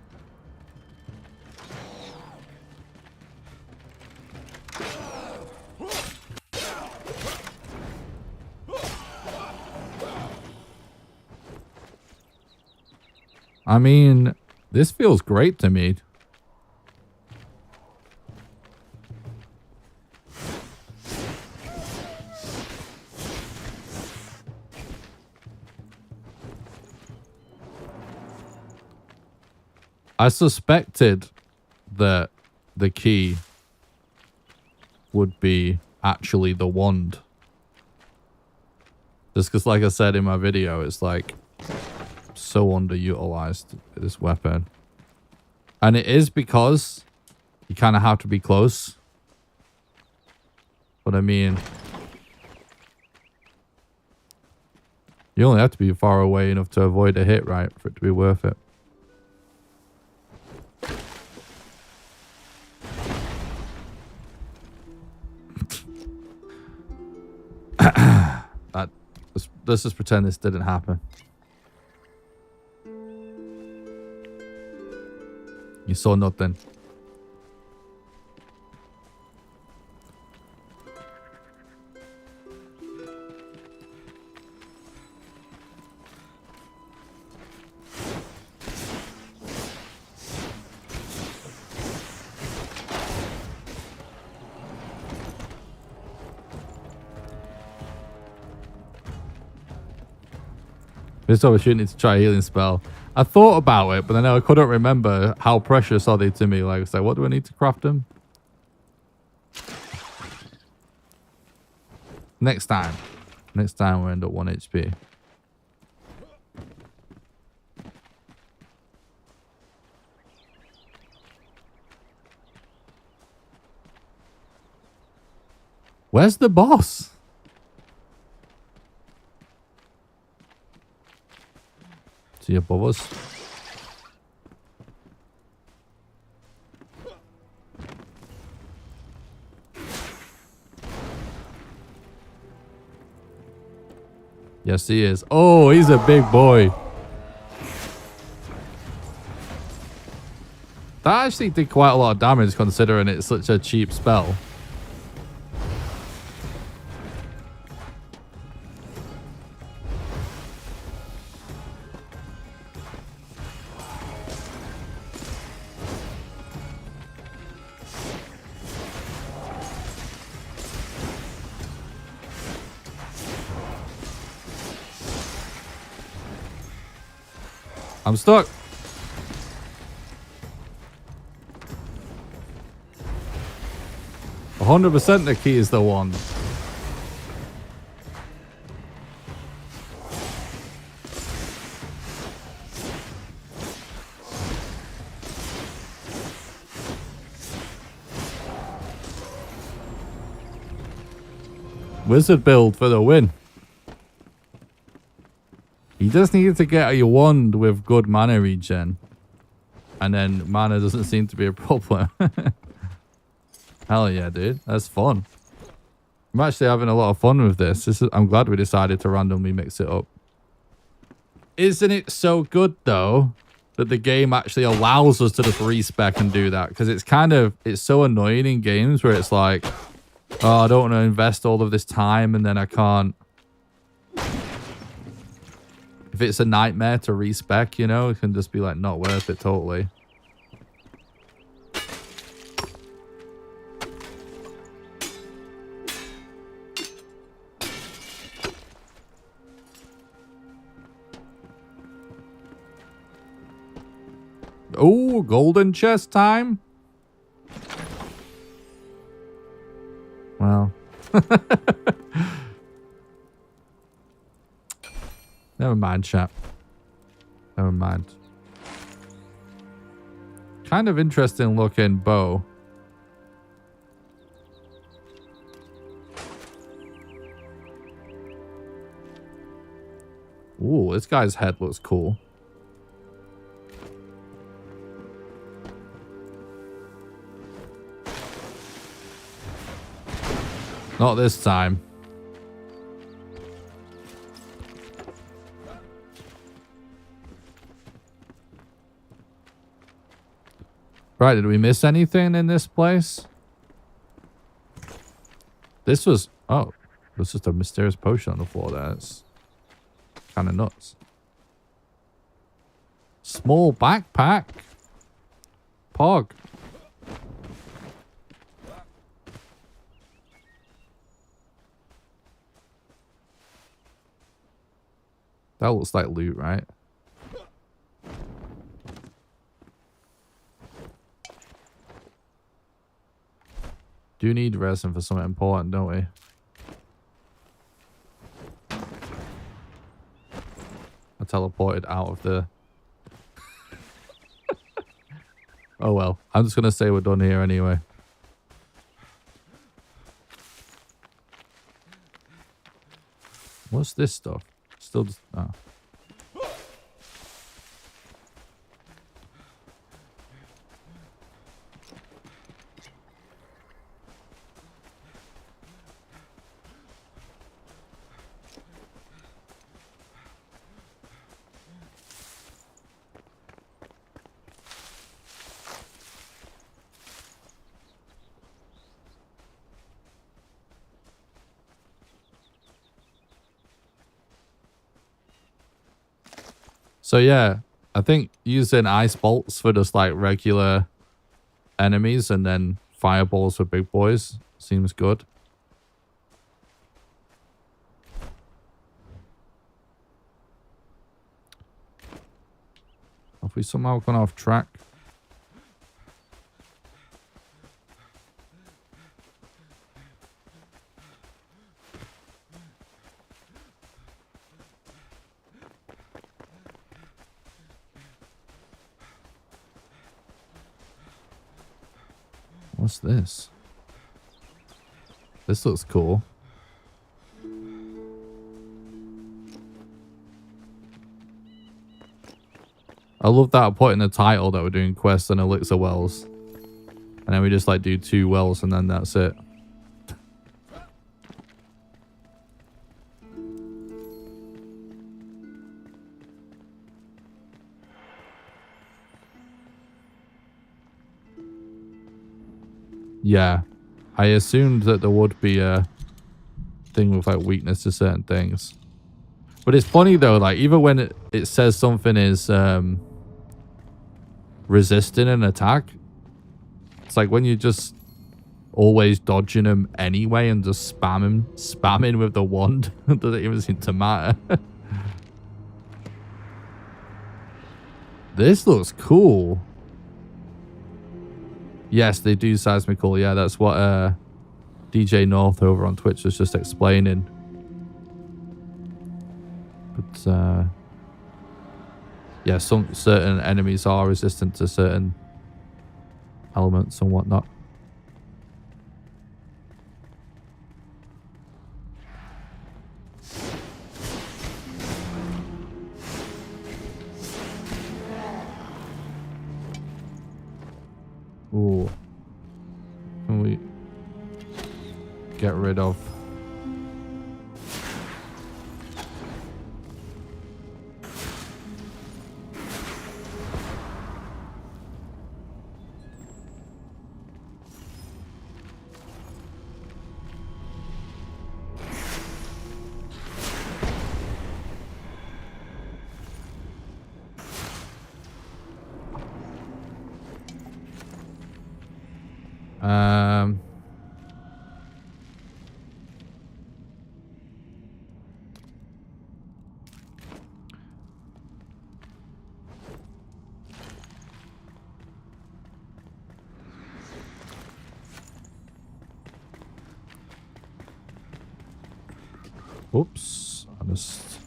I mean, this feels great to me. I suspected that the key would be actually the wand. Just because, like I said in my video, it's like so underutilized, this weapon. And it is because you kind of have to be close. But I mean, you only have to be far away enough to avoid a hit, right, for it to be worth it. Let's just pretend this didn't happen. You saw nothing. This opportunity to try a healing spell. I thought about it, but then I couldn't remember how precious are they to me. Like, what do I need to craft them? Next time. Next time we'll end up 1 HP. Where's the boss? Is he above us? Yes, he is. Oh, he's a big boy. That actually did quite a lot of damage considering it's such a cheap spell. I'm stuck. %, the key is the one. Wizard build for the win. You just need to get a wand with good mana regen. And then mana doesn't seem to be a problem. Hell yeah, dude. That's fun. I'm actually having a lot of fun with this. I'm glad we decided to randomly mix it up. Isn't it so good, though, that the game actually allows us to just respec and do that? Because it's so annoying in games where it's like, oh, I don't want to invest all of this time and then I can't. If it's a nightmare to respec, you know, it can just be like not worth it totally. Oh, golden chest time. Wow. Never mind, chap. Never mind. Kind of interesting looking bow. Ooh, this guy's head looks cool. Not this time. Right, did we miss anything in this place? This was... Oh, there's just a mysterious potion on the floor there. It's kind of nuts. Small backpack. Pog. That looks like loot, right? Do need resin for something important, don't we? I teleported out of the... Oh well, I'm just going to say we're done here anyway. What's this stuff? Still just... Oh. So yeah, I think using ice bolts for just like regular enemies and then fireballs for big boys seems good. Have we somehow gone off track? What's this? This looks cool. I love that I put in the title that we're doing quests on Elixir wells. And then we just like do 2 wells and then that's it. Yeah. I assumed that there would be a thing with like weakness to certain things. But it's funny though, like even when it says something is resisting an attack, it's like when you're just always dodging them anyway and just spamming with the wand. Doesn't even seem to matter. This looks cool. Yes, they do seismical. Yeah, that's what DJ North over on Twitch was just explaining. But yeah, some certain enemies are resistant to certain elements and whatnot. Ooh. Can we get rid of? Oops, I just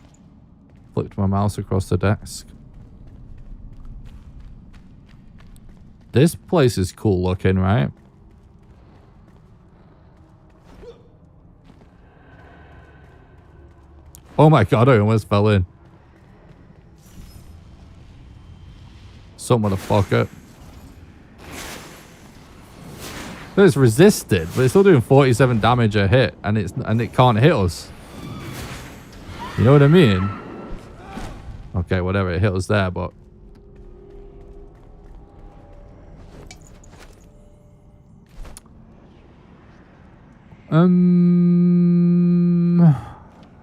flipped my mouse across the desk. This place is cool looking, right? Oh my god, I almost fell in. Some motherfucker. It's resisted, but it's still doing 47 damage a hit, and it can't hit us. You know what I mean? Okay, whatever, it hit us there, but am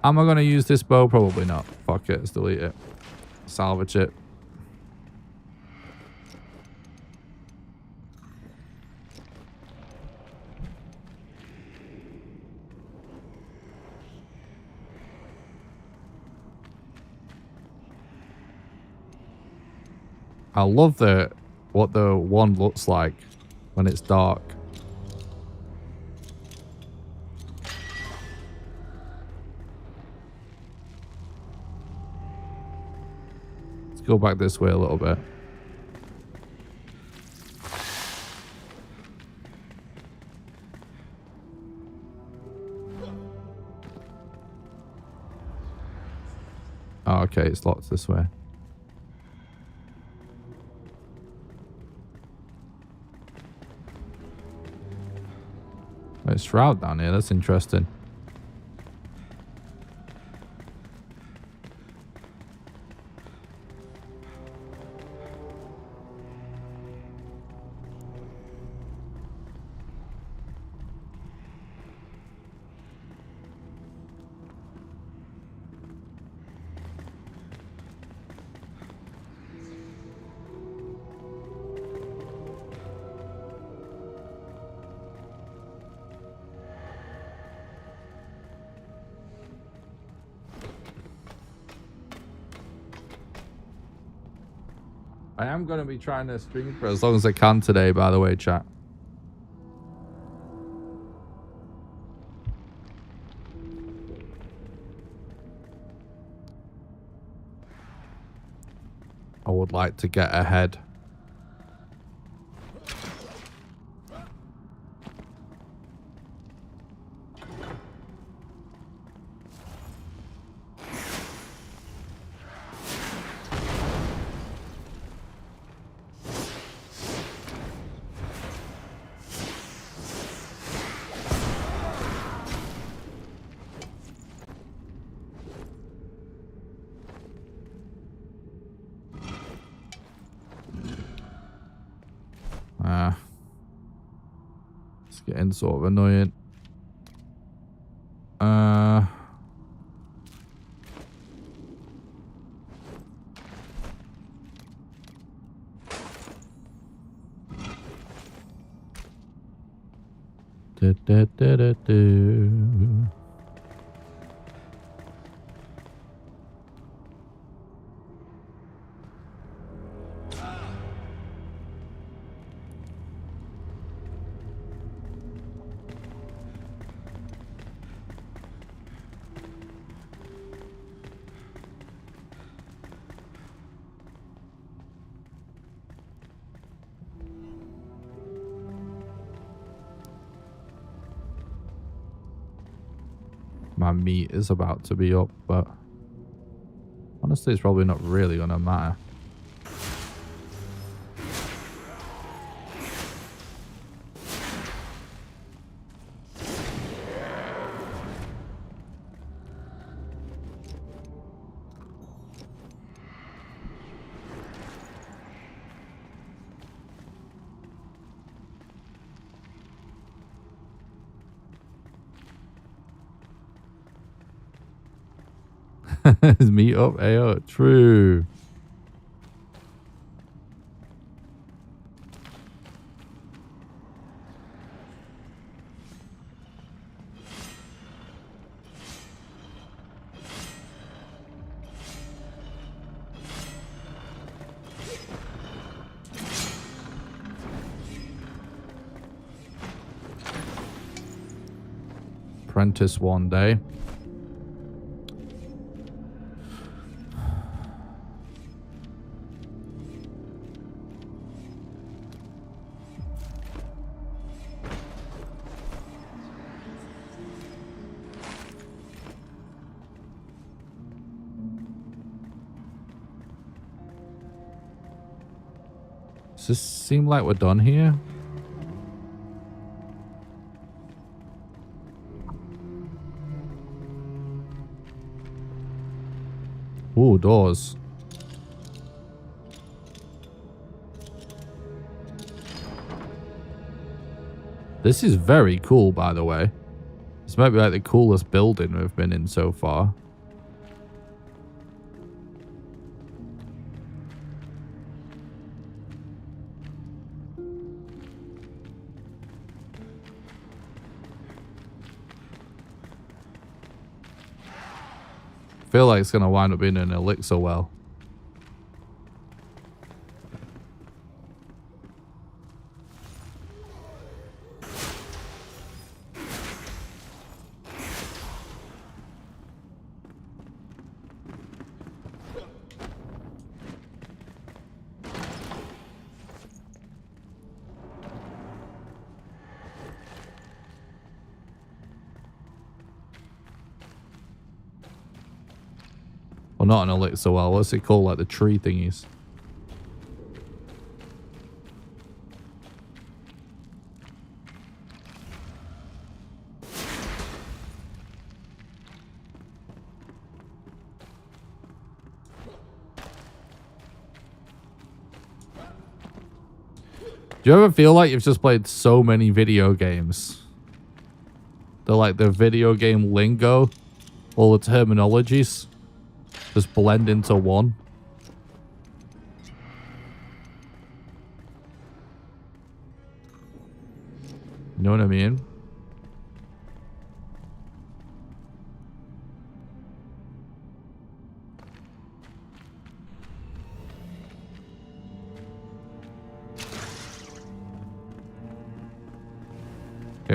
I gonna use this bow? Probably not. Fuck it, let's delete it. Salvage it. I love what the wand looks like when it's dark. Let's go back this way a little bit. Oh, okay, it's locked this way. There's shroud down here. That's interesting. I am going to be trying to stream for as long as I can today, by the way, chat. I would like to get ahead. It's getting sort of annoying. My meat is about to be up, but honestly, it's probably not really gonna matter. Is meat up? Ayo, true. Apprentice one day. Does this seem like we're done here? Ooh, doors. This is very cool, by the way. This might be like the coolest building we've been in so far. I feel like it's going to wind up being an elixir well. Well, not an elixir well. What's it called? Like the tree thingies. Do you ever feel like you've just played so many video games? They're like the video game lingo, all the terminologies just blend into one. You know what I mean?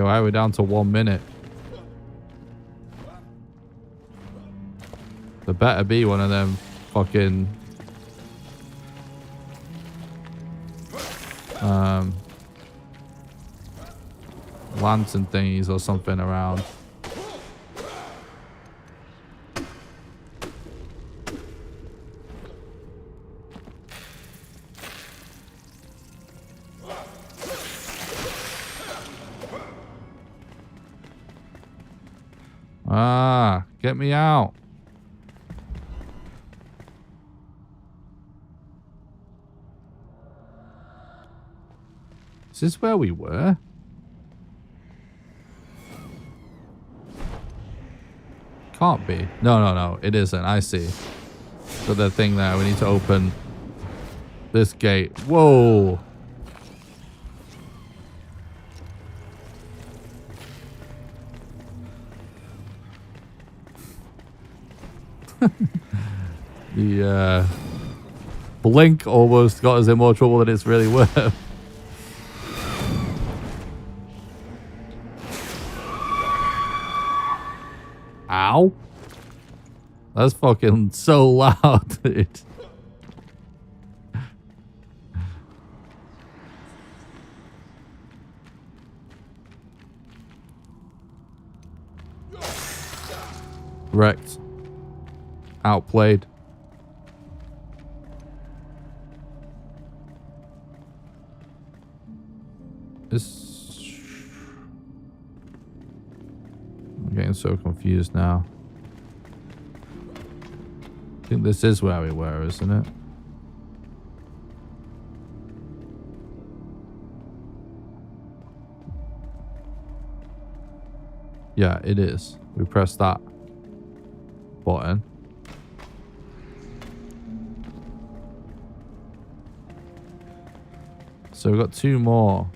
why are we down to 1 minute? There better be one of them fucking... lantern thingies or something around. Ah, get me out. Is this where we were? Can't be. No. It isn't. I see. So the thing there, we need to open this gate. Whoa. The blink almost got us in more trouble than it's really worth. Ow. That's fucking so loud, dude. Wrecked. Outplayed. This... I'm getting so confused now. I think this is where we were, isn't it? Yeah, it is. We press that button. So we've got two more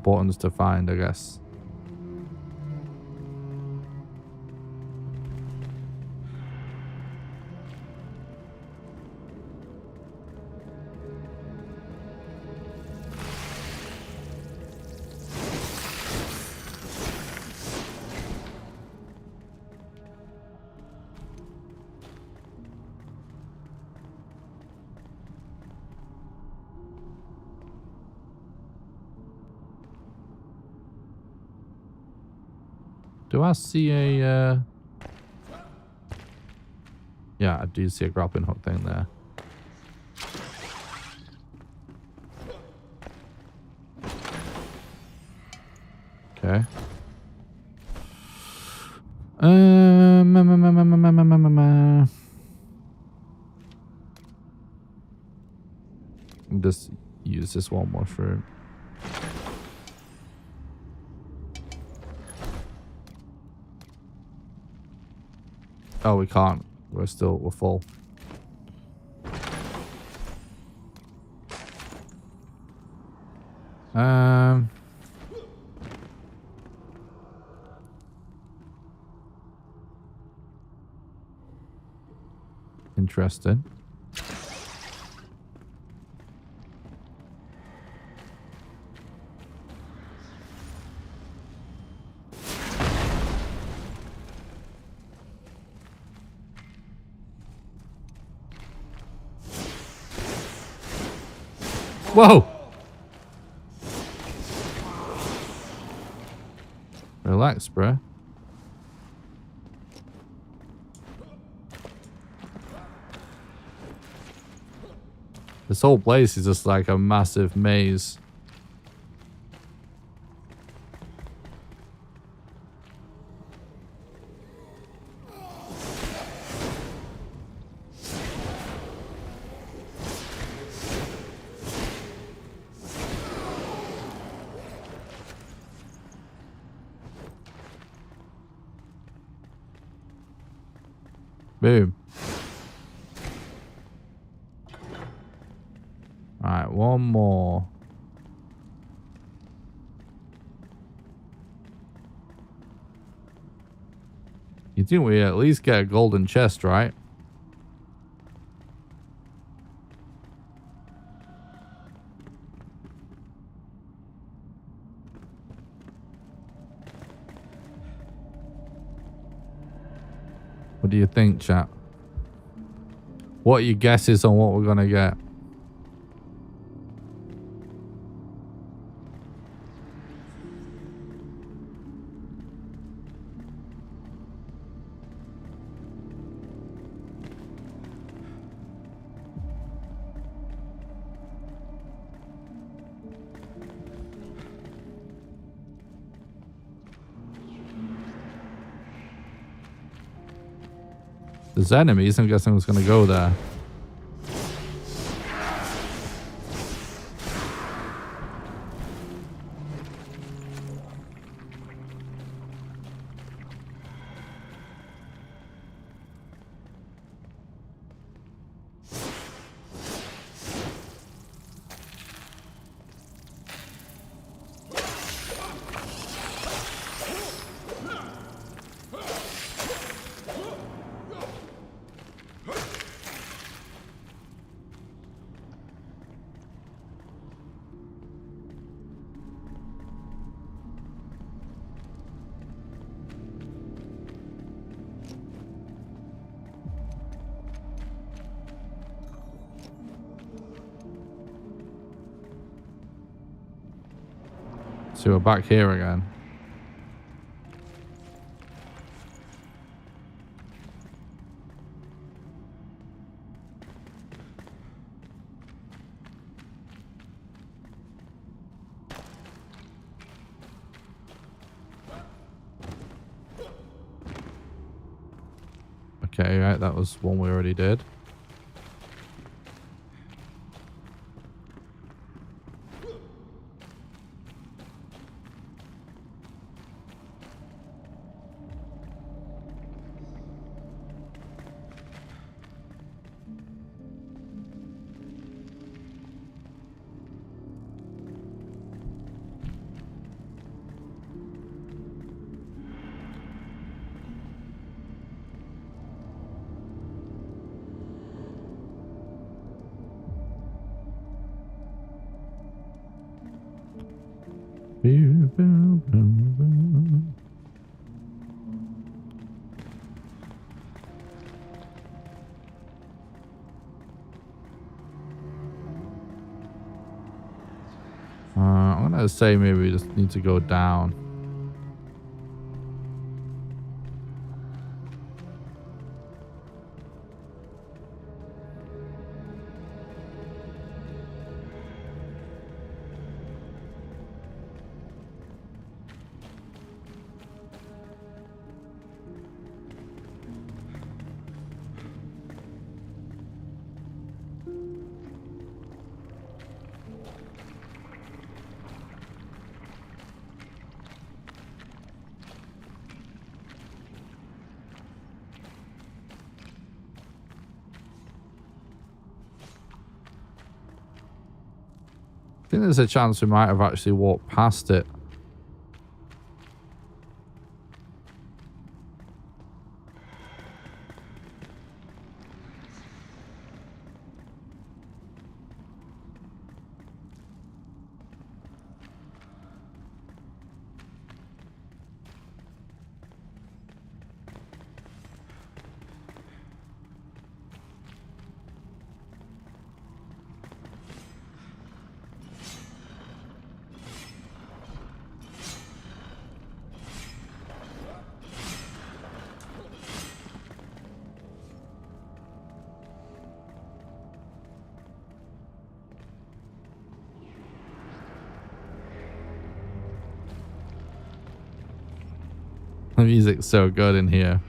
buttons to find, I guess. Do I see a... Yeah, I do see a grappling hook thing there. Okay. Just use this one mushroom. Oh, we can't. We're full. Interesting. Whoa! Relax, bruh. This whole place is just like a massive maze. Boom. Alright, one more. You think we at least get a golden chest, right? What do you think, chat? What are your guesses on what we're gonna get? There's enemies. I'm guessing it's gonna go there. So we're back here again. Okay, right, that was one we already did. I'm gonna say maybe we just need to go down. I think there's a chance we might have actually walked past it. The music's so good in here.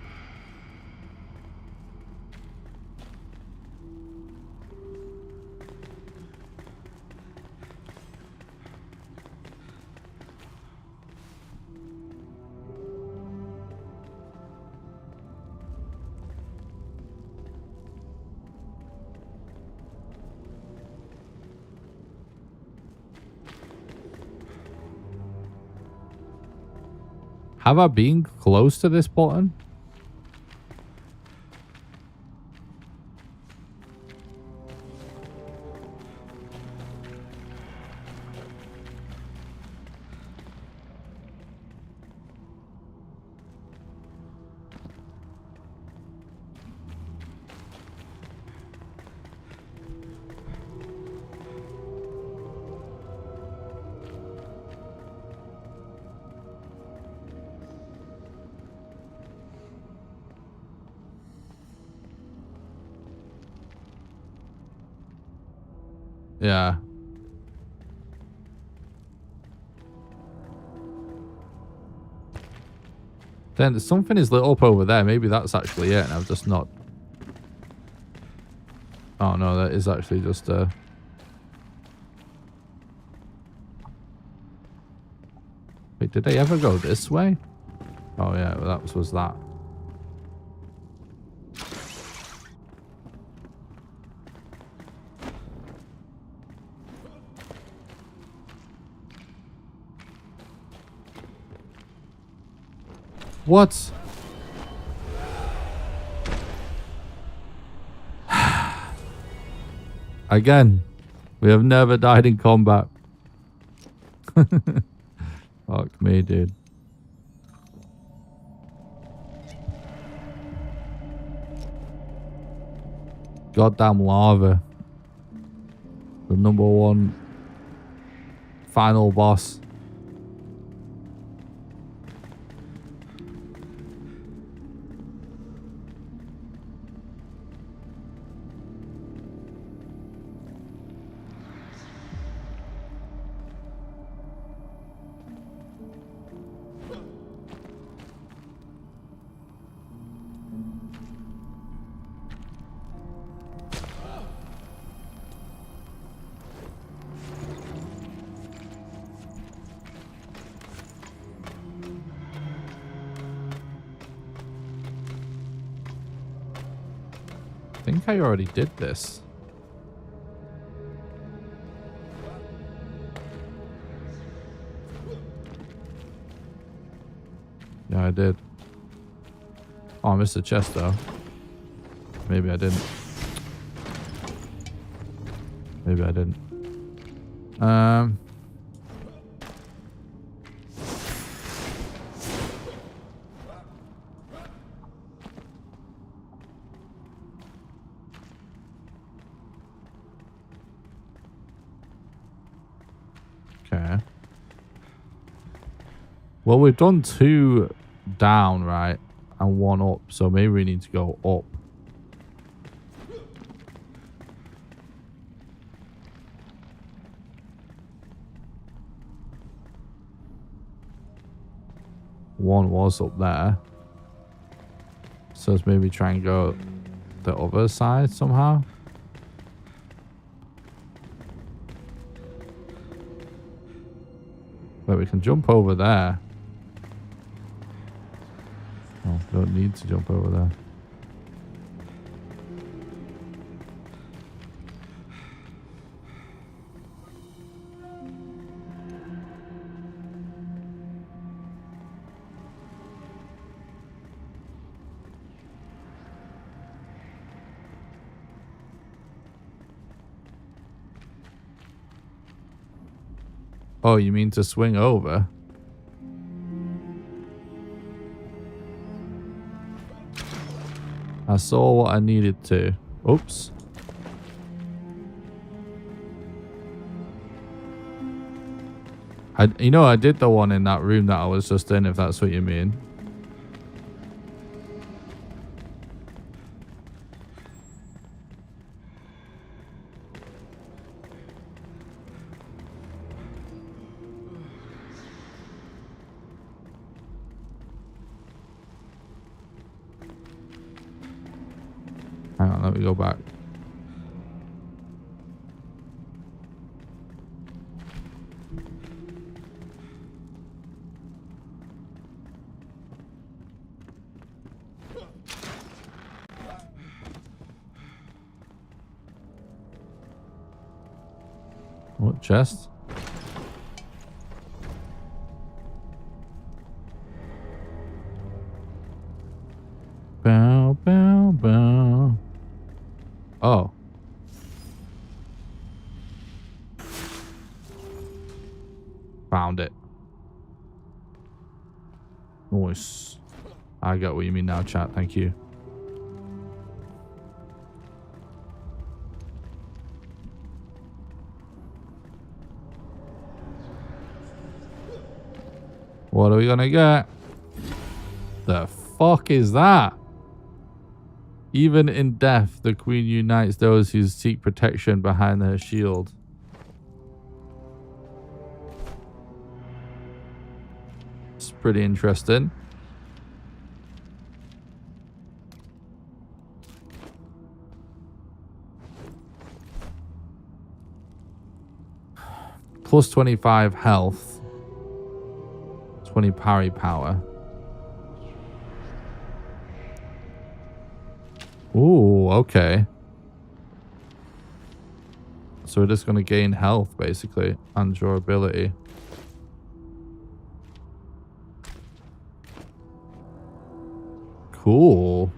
Have I been close to this button? Yeah. Then something is lit up over there. Maybe that's actually it, and I've just not... Oh no, that is actually just Wait, did they ever go this way? Oh yeah, well, that was that. What? Again, we have never died in combat. Fuck me, dude. Goddamn lava. The #1 final boss. I think I already did this. Yeah, I did. Oh, I missed the chest though. Maybe I didn't. Maybe I didn't. Okay. Well, we've done 2 down, right? And 1 up. So maybe we need to go up. One was up there. So let's maybe try and go the other side somehow. But we can jump over there. Oh, don't need to jump over there. Oh, you mean to swing over? I saw what I needed to. Oops. I did the one in that room that I was just in, if that's what you mean. Hang on, let me go back. What chest? Bow, bow, bow. Oh. Found it. Nice. I got what you mean now, chat. Thank you. What are we gonna get? The fuck is that? Even in death, the queen unites those who seek protection behind her shield. pretty interesting. Plus 25 health. 20 parry power. Ooh, okay. So we're just going to gain health, basically, and durability. Cool.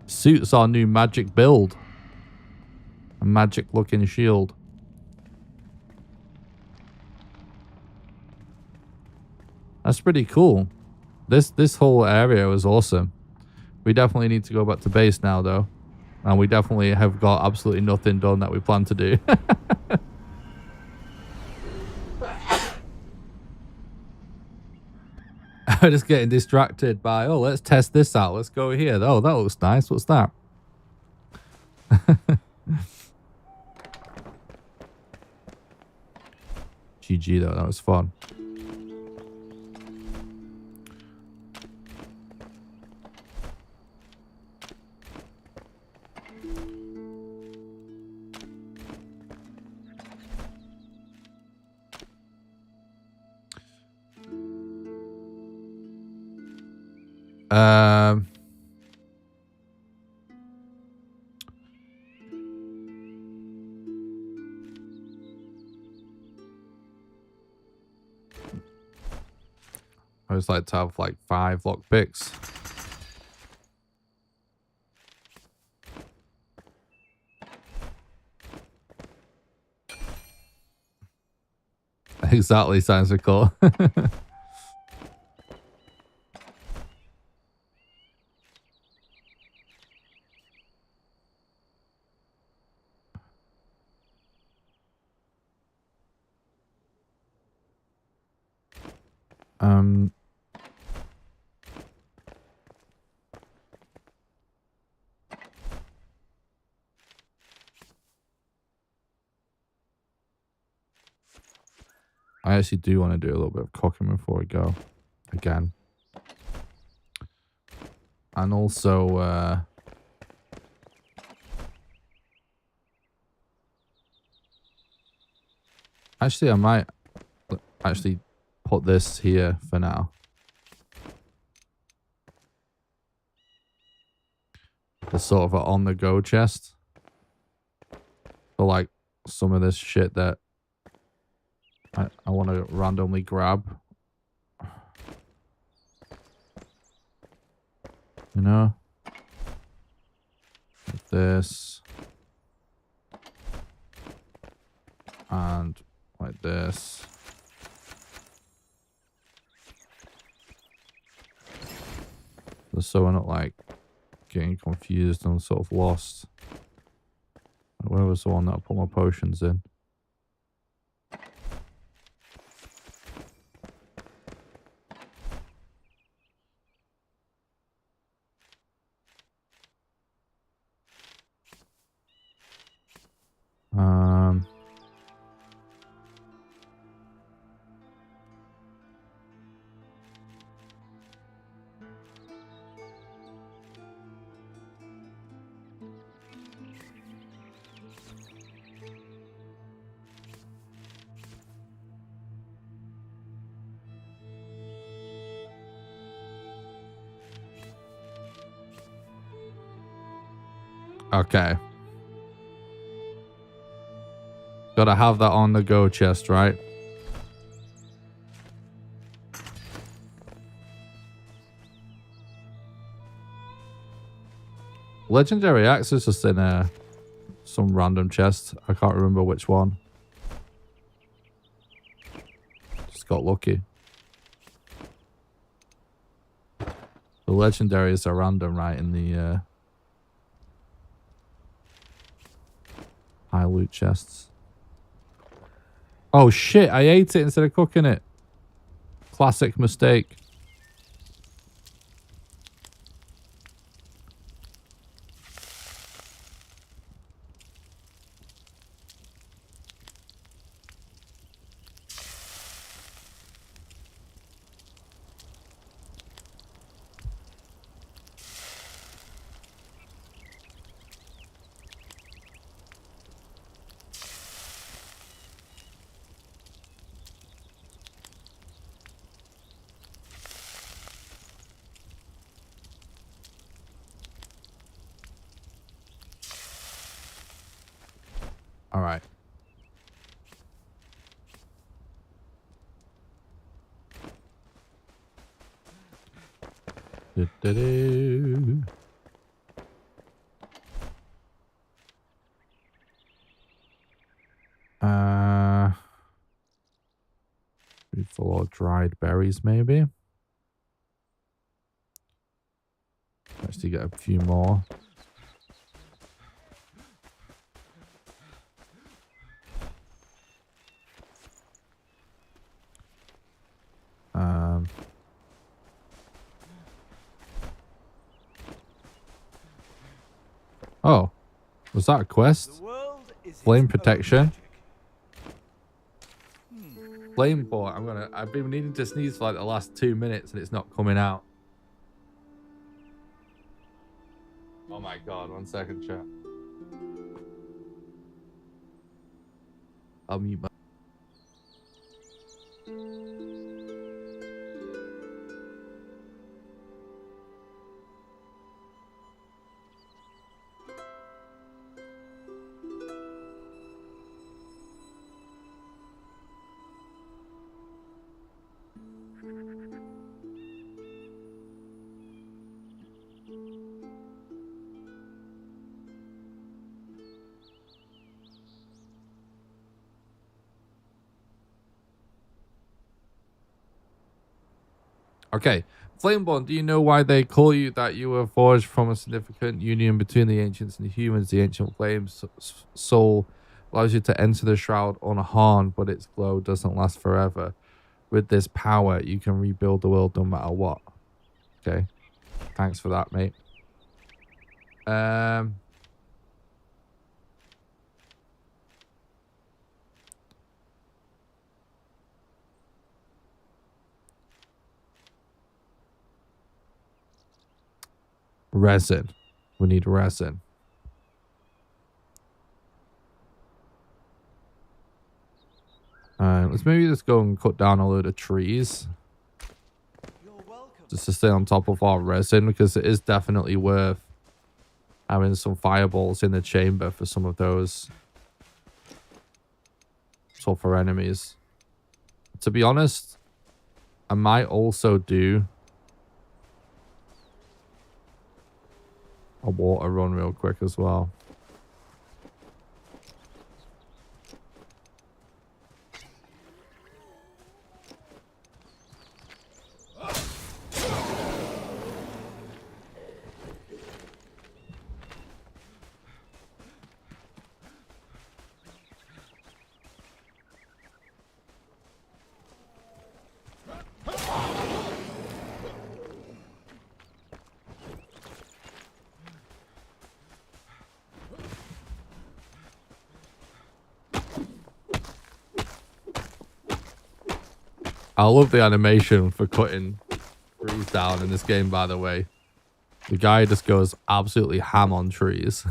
Suits our new magic build. A magic-looking shield. That's pretty cool. This whole area was awesome. We definitely need to go back to base now, though. And we definitely have got absolutely nothing done that we plan to do. I'm just getting distracted by, oh, let's test this out. Let's go here. Oh, that looks nice. What's that? GG, though. That was fun. I always like to have like 5 lockpicks. Exactly, sounds so cool. I actually do want to do a little bit of cooking before we go again. And also, actually, I might actually put this here for now. It's sort of an on-the-go chest for like some of this shit that I want to randomly grab. You know? Like this. And like this. Just so we're not like getting confused and sort of lost. Where was the one that I put my potions in? Okay. Gotta have that on the go chest, right? Legendary axe is just in some random chest. I can't remember which one. Just got lucky. The legendaries are random, right, in the high loot chests. Oh shit, I ate it instead of cooking it. Classic mistake. All right. Do-do-do. Full or dried berries, maybe. Actually, get a few more. Oh, was that a quest? Flame protection. Flame port. I've been needing to sneeze for like the last 2 minutes and it's not coming out. Oh my god, 1 second, chat. I'll mute my. Okay, Flameborn, do you know why they call you that? You were forged from a significant union between the ancients and the humans. The ancient flame's soul allows you to enter the shroud unharmed, but its glow doesn't last forever. With this power, you can rebuild the world no matter what. Okay, thanks for that, mate. Resin. We need resin. Let's maybe just go and cut down a load of trees. Just to stay on top of our resin, because it is definitely worth having some fireballs in the chamber for some of those tougher enemies. To be honest, I might also do a water run real quick as well. I love the animation for cutting trees down in this game, by the way. The guy just goes absolutely ham on trees.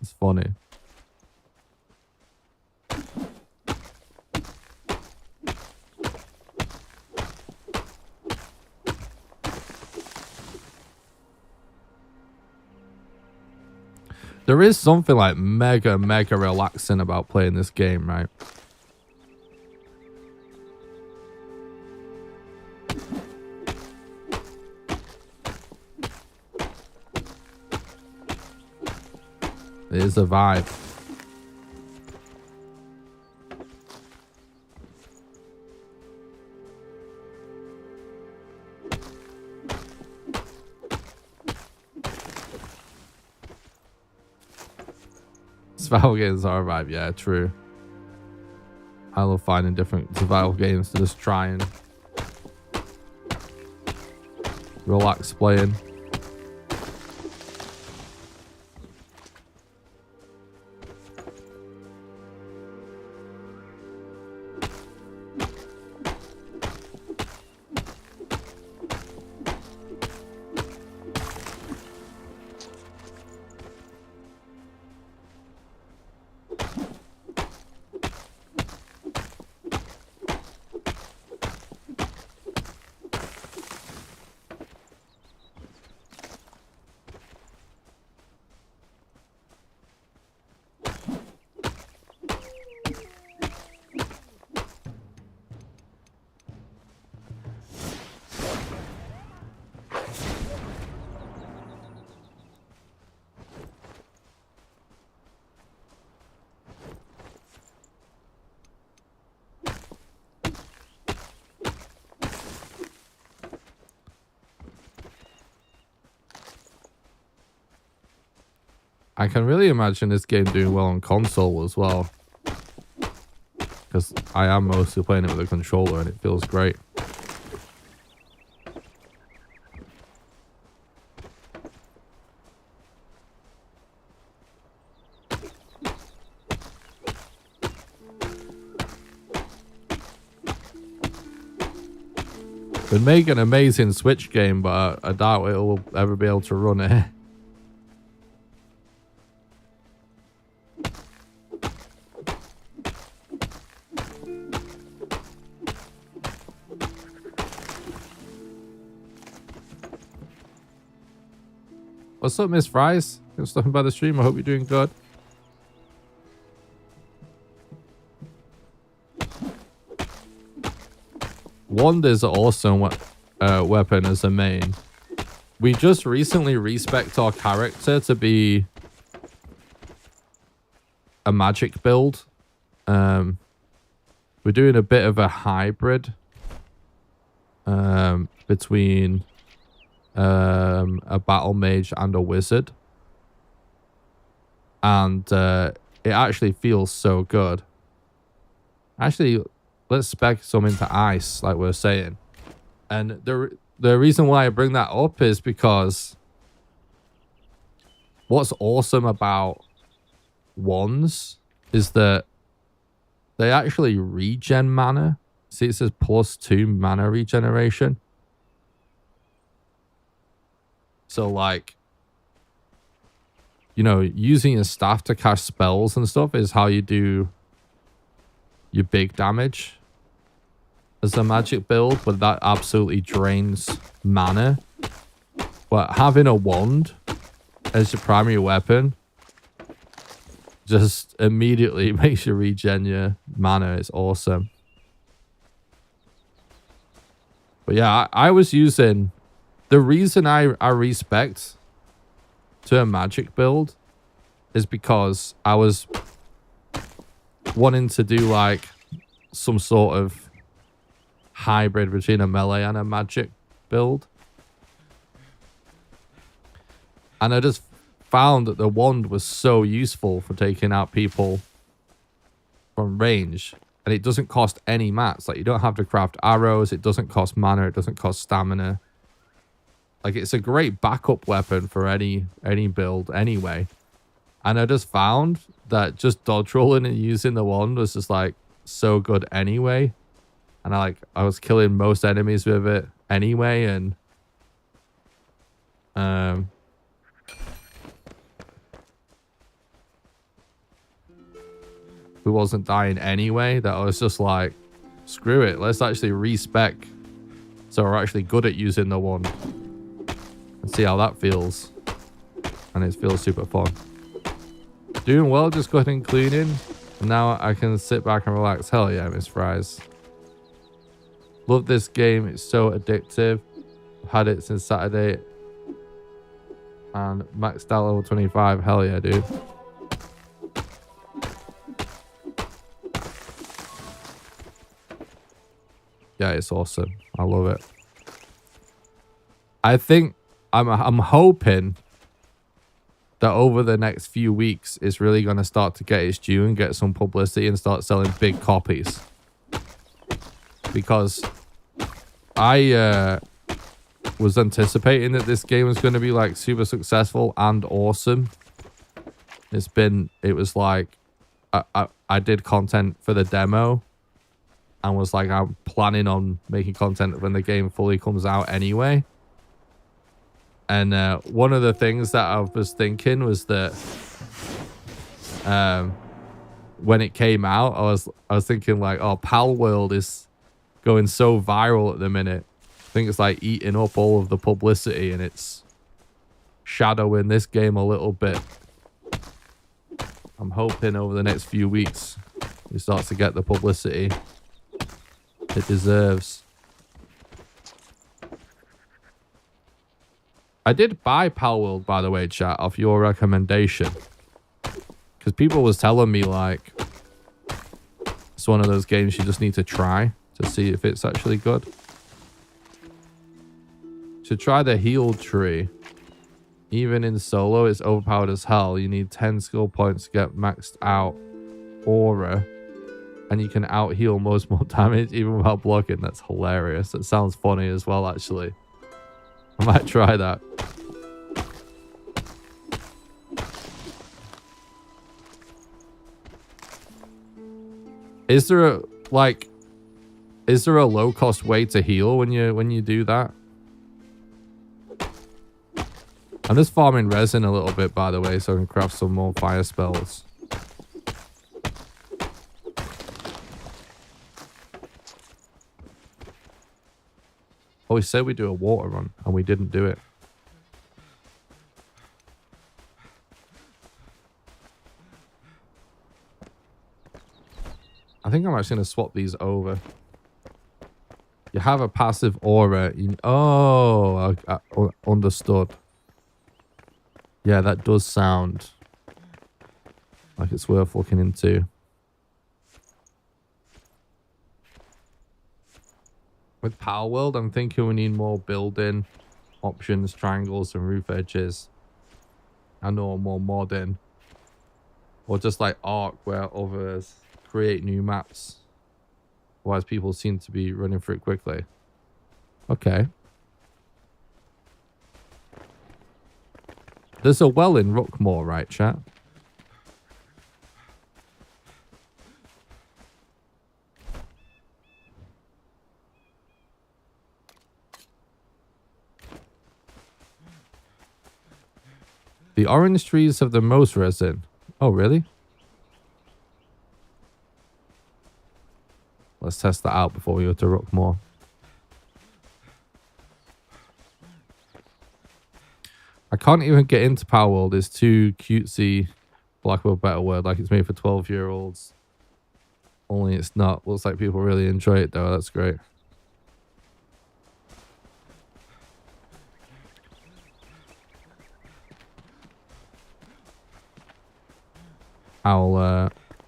It's funny. There is something like mega relaxing about playing this game, right? It is a vibe. Survival games are a vibe, yeah, true. I love finding different survival games to just try and relax playing. I can really imagine this game doing well on console as well. Because I am mostly playing it with a controller and it feels great. Would make an amazing Switch game, but I doubt it will ever be able to run it. What's up, Miss Fries? You're stopping by the stream. I hope you're doing good. Wand is an awesome weapon as a main. We just recently respec'd our character to be a magic build. We're doing a bit of a hybrid between a battle mage and a wizard. And it actually feels so good. Actually, let's spec some into ice, like we were saying. And the reason why I bring that up is because what's awesome about wands is that they actually regen mana. See, it says +2 mana regeneration. So, like, you know, using your staff to cast spells and stuff is how you do your big damage as a magic build, but that absolutely drains mana. But having a wand as your primary weapon just immediately makes you regen your mana. It's awesome. But yeah, I was using... The reason I respect to a magic build is because I was wanting to do like some sort of hybrid between a melee and a magic build. And I just found that the wand was so useful for taking out people from range. And it doesn't cost any mats. Like, you don't have to craft arrows. It doesn't cost mana. It doesn't cost stamina. Like, it's a great backup weapon for any build anyway. And I just found that just dodge rolling and using the wand was just like so good anyway. And I was killing most enemies with it anyway, and who wasn't dying anyway, that I was just like, screw it, let's actually respec so we're actually good at using the wand and see how that feels. And it feels super fun. Doing well, just cutting cleaning. And now I can sit back and relax. Hell yeah, Miss Fries. Love this game. It's so addictive. I've had it since Saturday. And maxed out level 25. Hell yeah, dude. Yeah, it's awesome. I love it. I think I'm hoping that over the next few weeks it's really going to start to get its due and get some publicity and start selling big copies. Because I was anticipating that this game was going to be like super successful and awesome. It was like I did content for the demo and was like, I'm planning on making content when the game fully comes out anyway. And one of the things that I was thinking was that when it came out, I was thinking like, oh, Pal World is going so viral at the minute. I think it's like eating up all of the publicity and it's shadowing this game a little bit. I'm hoping over the next few weeks it starts to get the publicity it deserves. I did buy Palworld, by the way, chat, off your recommendation. Because people was telling me, like, it's one of those games you just need to try to see if it's actually good. Should try the heal tree. Even in solo, it's overpowered as hell. You need 10 skill points to get maxed out aura. And you can out heal most more damage even without blocking. That's hilarious. That sounds funny as well, actually. I might try that. Is there a low cost way to heal when you do that? I'm just farming resin a little bit, by the way, so I can craft some more fire spells. Oh, we said we'd do a water run, and we didn't do it. I think I'm actually going to swap these over. You have a passive aura. Oh, understood. Yeah, that does sound like it's worth looking into. With Power World, I'm thinking we need more building options, triangles, and roof edges. I know more modern. Or just like Ark, where others create new maps. Otherwise, people seem to be running through it quickly. Okay. There's a well in Rookmore, right, chat? The orange trees have the most resin. Oh, really? Let's test that out before we go to Rookmore. I can't even get into Power World. It's too cutesy, for lack of a better word. Like it's made for 12-year-olds. Only it's not. Looks like people really enjoy it though. That's great.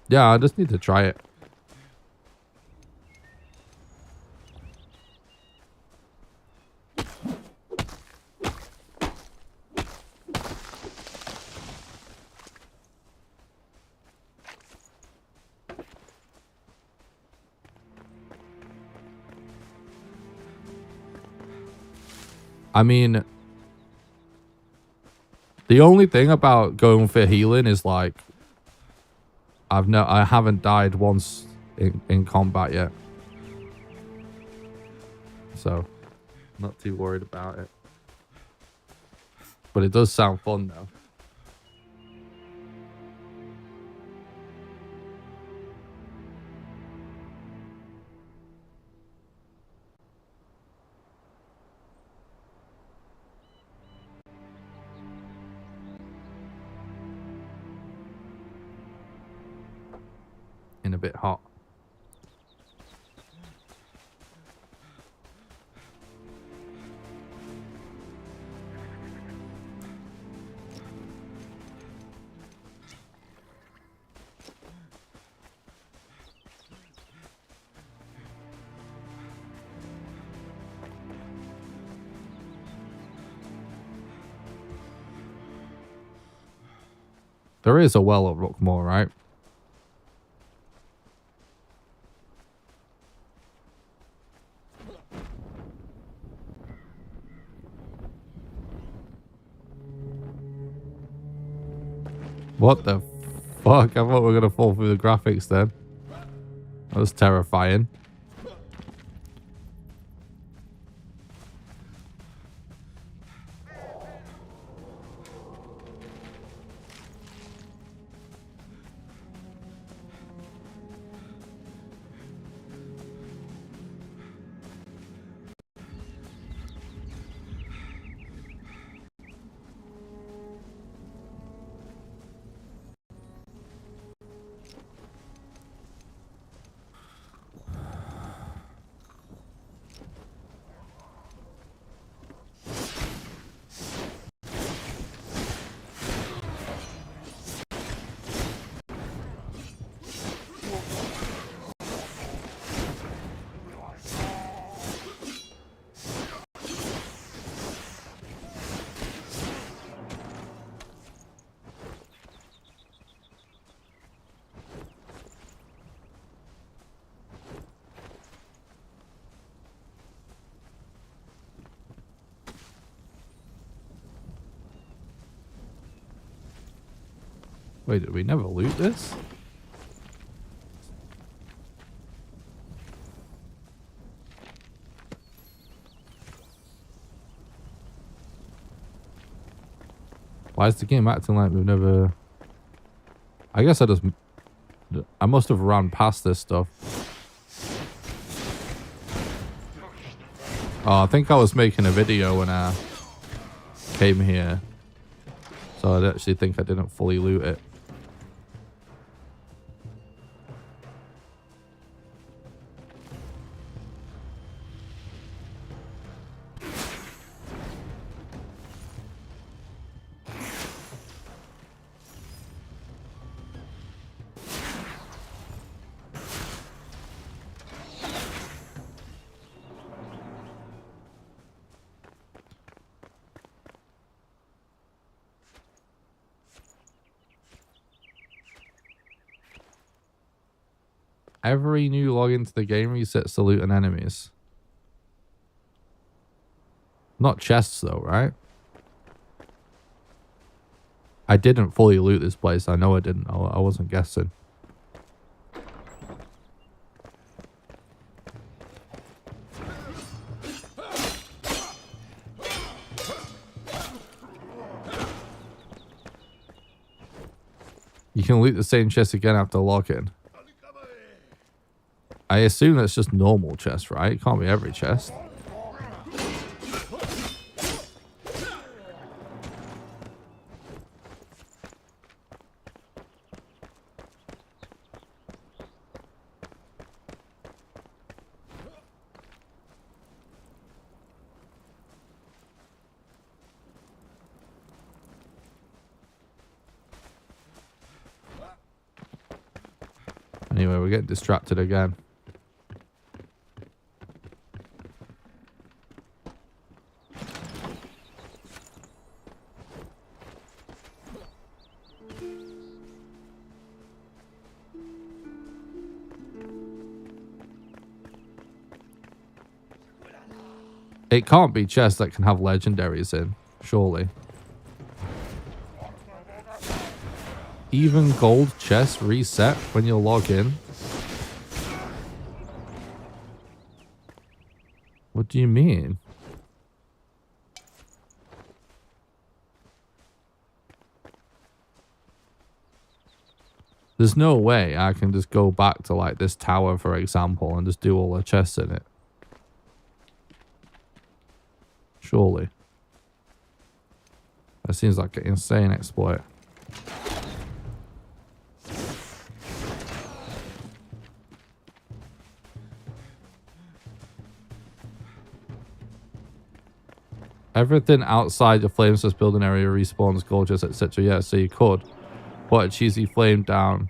Yeah, I just need to try it. I mean, the only thing about going for healing is like I haven't died once in combat yet. So, not too worried about it. But it does sound fun though. A bit hot. There is a well at Rookmore, right? What the fuck? I thought we were going to fall through the graphics then. That was terrifying. Wait, did we never loot this? Why is the game acting like we've never... I guess I must have run past this stuff. Oh, I think I was making a video when I came here. So I actually think I didn't fully loot it. Every new login to the game resets the loot and enemies. Not chests though, right? I didn't fully loot this place. I know I didn't. I wasn't guessing. You can loot the same chest again after login. I assume that's just normal chest, right? It can't be every chest. Anyway, we're getting distracted again. It can't be chests that can have legendaries in, surely. Even gold chests reset when you log in. What do you mean? There's no way I can just go back to like this tower, for example, and just do all the chests in it. Surely. That seems like an insane exploit. Everything outside the flameless building area respawns, gorgeous, etc. Yeah, so you could put a cheesy flame down,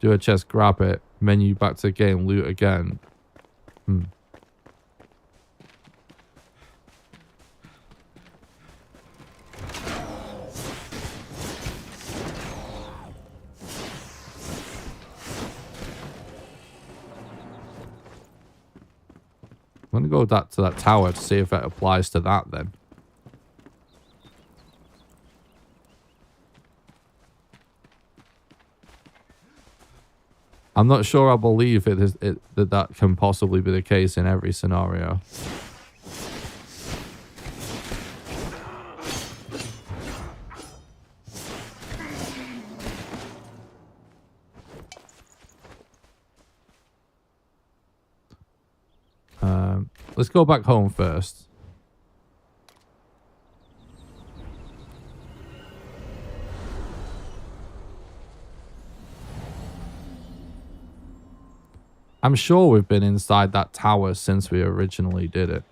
do a chest, grab it, menu back to the game, loot again. I'm going to go to that tower to see if it applies to that then. I'm not sure I believe that can possibly be the case in every scenario. Let's go back home first. I'm sure we've been inside that tower since we originally did it.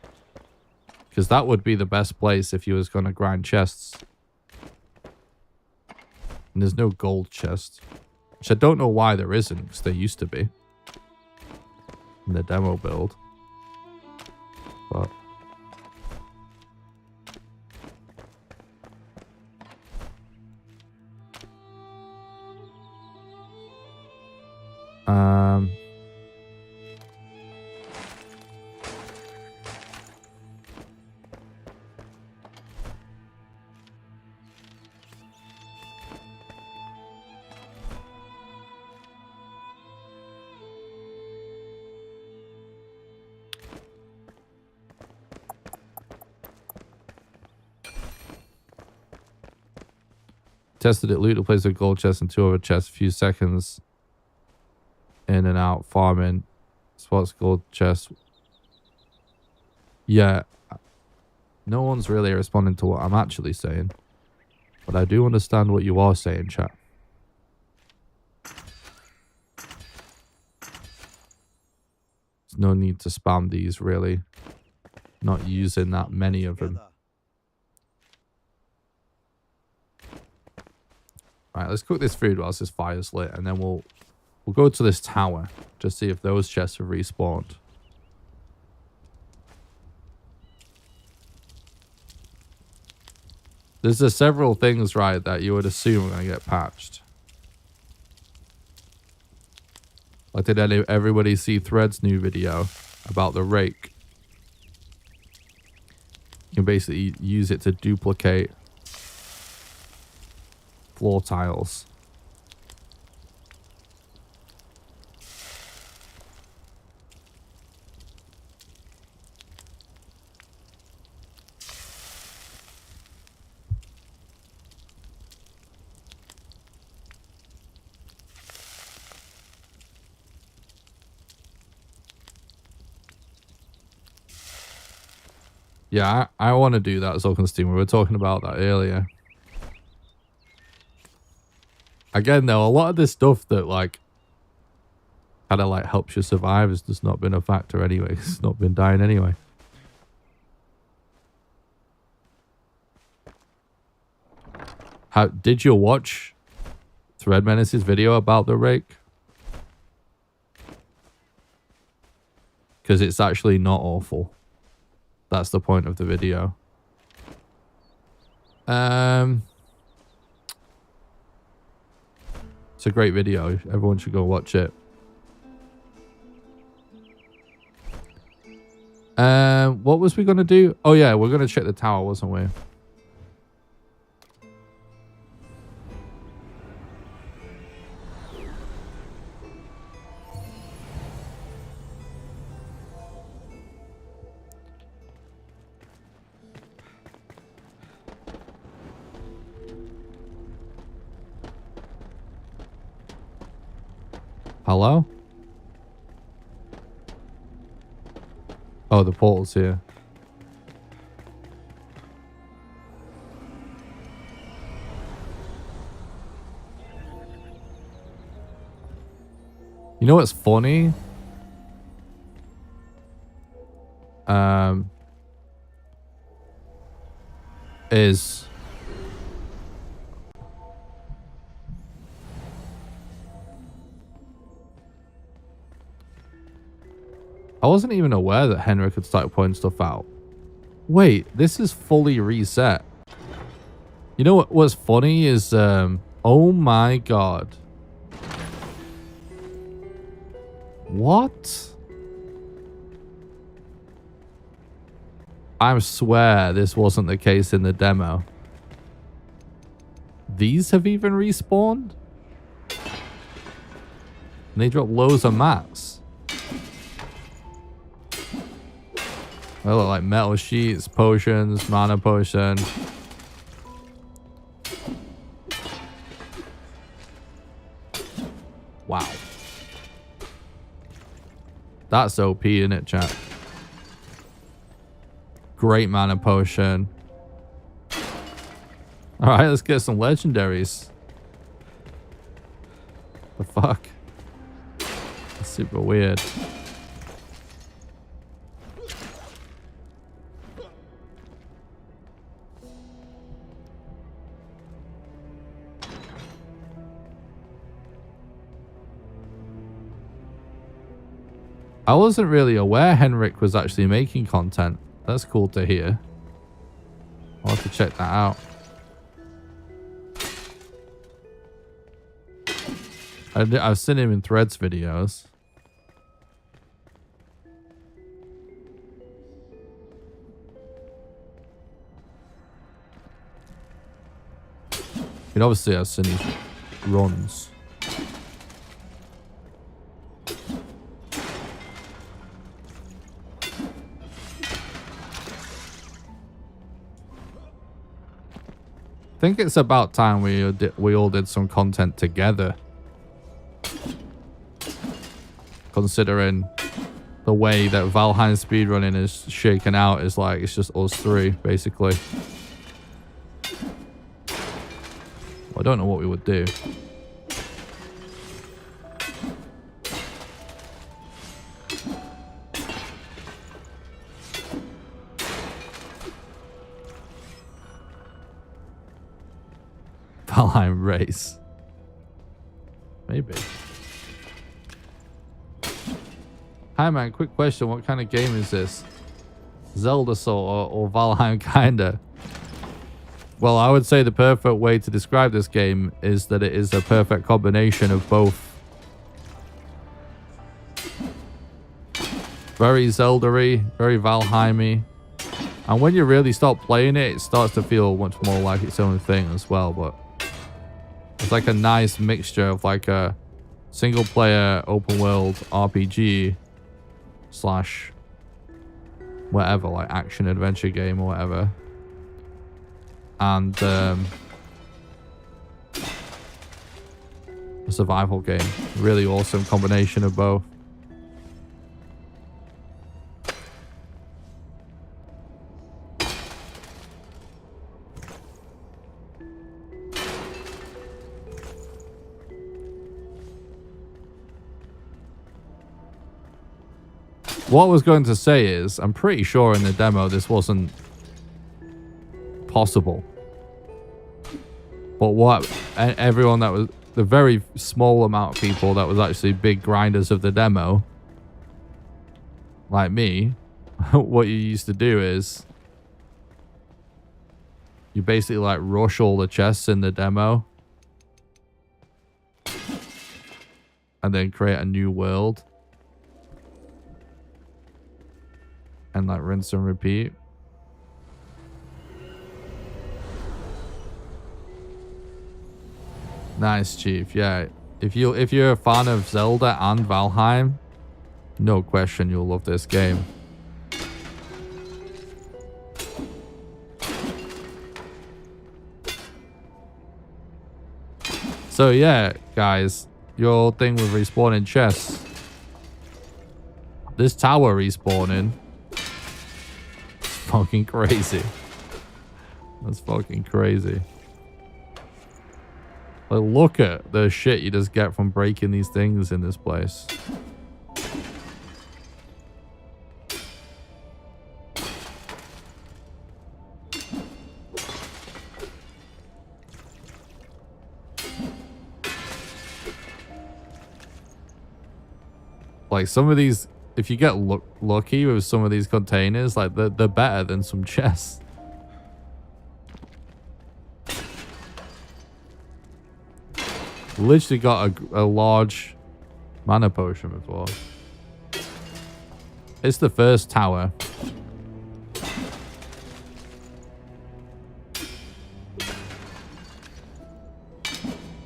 Because that would be the best place if you was going to grind chests. And there's no gold chest. Which I don't know why there isn't, because there used to be. In the demo build. But... Tested it, loot a place of gold chest and 2 other chests, a few seconds in and out, farming. Spots gold chest. Yeah. No one's really responding to what I'm actually saying. But I do understand what you are saying, chat. There's no need to spam these, really. Not using that many of them. Alright, let's cook this food whilst this fire's lit, and then we'll go to this tower. Just see if those chests have respawned. There's several things, right, that you would assume are going to get patched. Like, did everybody see Thread's new video about the rake? You can basically use it to duplicate floor tiles. Yeah, I want to do that, Zolkenstein. We were talking about that earlier. Again, though, a lot of this stuff that, like, kind of, like, helps you survive has just not been a factor anyway. It's not been dying anyway. Did you watch Thread Menace's video about the rake? Because it's actually not awful. That's the point of the video. It's a great video. Everyone should go watch it. What was we going to do? Oh, yeah, we're going to check the tower, wasn't we? Hello? Oh, the portal's here. You know what's funny? Is I wasn't even aware that Henrik had started pointing stuff out. Wait, this is fully reset. You know what's funny is, oh my god. What? I swear this wasn't the case in the demo. These have even respawned? And they drop loads of mats. They look like metal sheets, potions, mana potion. Wow. That's OP, isn't it, chat? Great mana potion. Alright, let's get some legendaries. The fuck? That's super weird. I wasn't really aware Henrik was actually making content. That's cool to hear. I'll have to check that out. I've seen him in Threads videos. And obviously I've seen his runs. I think it's about time we all did some content together. Considering the way that Valheim speedrunning is shaken out is like it's just us three, basically. Well, I don't know what we would do. Valheim race. Maybe. Hi man, quick question. What kind of game is this? Zelda sort or Valheim kinda? Well, I would say the perfect way to describe this game is that it is a perfect combination of both. Very Zelda-y, very Valheim-y. And when you really start playing it, it starts to feel much more like its own thing as well. But it's like a nice mixture of like a single-player open-world RPG slash whatever, like action-adventure game or whatever. And a survival game. Really awesome combination of both. What I was going to say is, I'm pretty sure in the demo this wasn't possible. But what everyone that was, the very small amount of people that was actually big grinders of the demo, like me, what you used to do is you basically like rush all the chests in the demo and then create a new world. And like rinse and repeat. Nice, Chief. Yeah, if you're a fan of Zelda and Valheim, no question you'll love this game. So yeah, guys, your thing with respawning chests. This tower respawning. Fucking crazy. That's fucking crazy. Like, look at the shit you just get from breaking these things in this place. Like some of these, if you get lucky with some of these containers, like they're better than some chests. Literally got a large mana potion before. It's the first tower.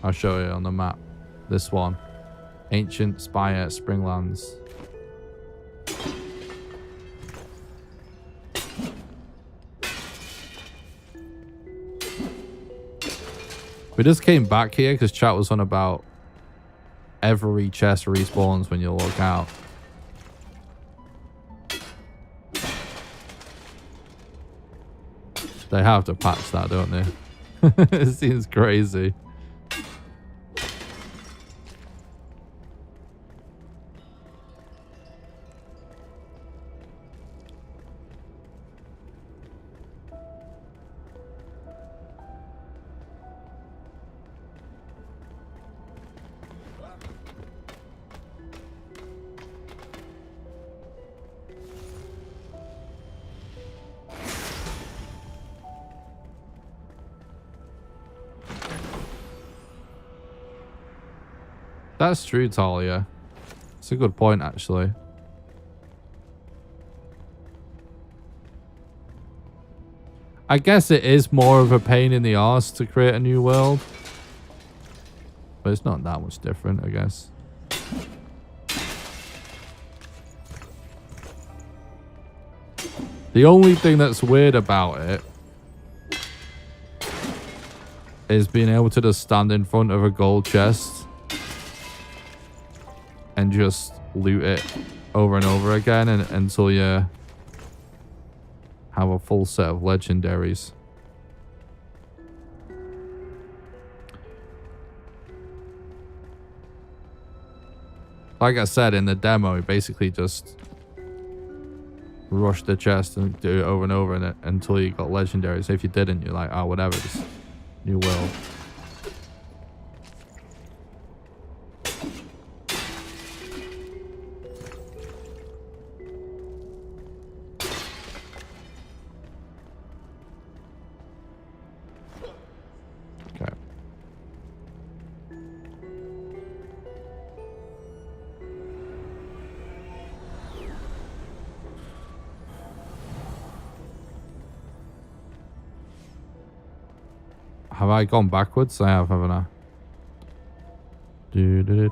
I'll show you on the map. This one. Ancient Spire Springlands. We just came back here because chat was on about every chest respawns when you look out. They have to patch that, don't they? It seems crazy. That's true, Talia. It's a good point, actually. I guess it is more of a pain in the arse to create a new world. But it's not that much different, I guess. The only thing that's weird about it is being able to just stand in front of a gold chest and just loot it over and over again until you have a full set of legendaries. Like I said in the demo, you basically just rush the chest and do it over and over until you got legendaries. If you didn't, you're like, oh, whatever, just new world. Okay. Have I gone backwards? I have, haven't I? Do.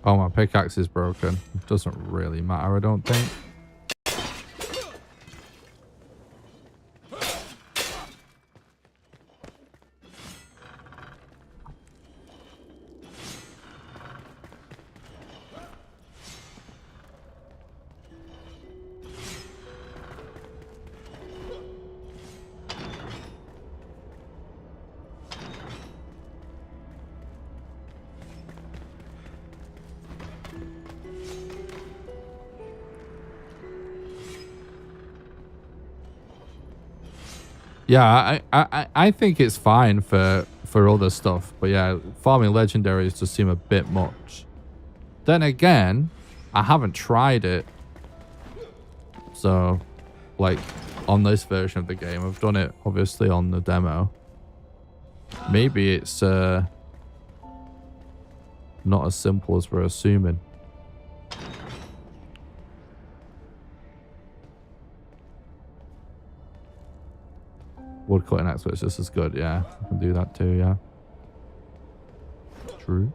Oh, my pickaxe is broken. It doesn't really matter, I don't think. Yeah, I think it's fine for other stuff, but yeah, farming legendaries just seem a bit much. Then again, I haven't tried it, so like on this version of the game, I've done it obviously on the demo. Maybe it's not as simple as we're assuming. Wood cutting axe is just as good, yeah. I can do that too, yeah. True.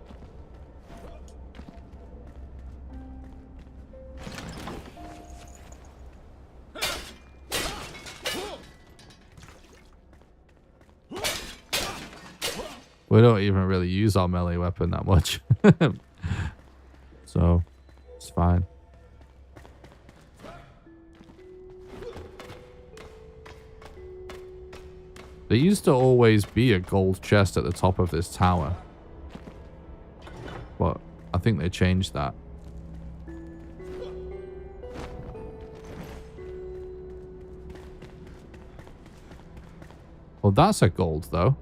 We don't even really use our melee weapon that much. So, it's fine. There used to always be a gold chest at the top of this tower. But I think they changed that. Well, that's a gold, though.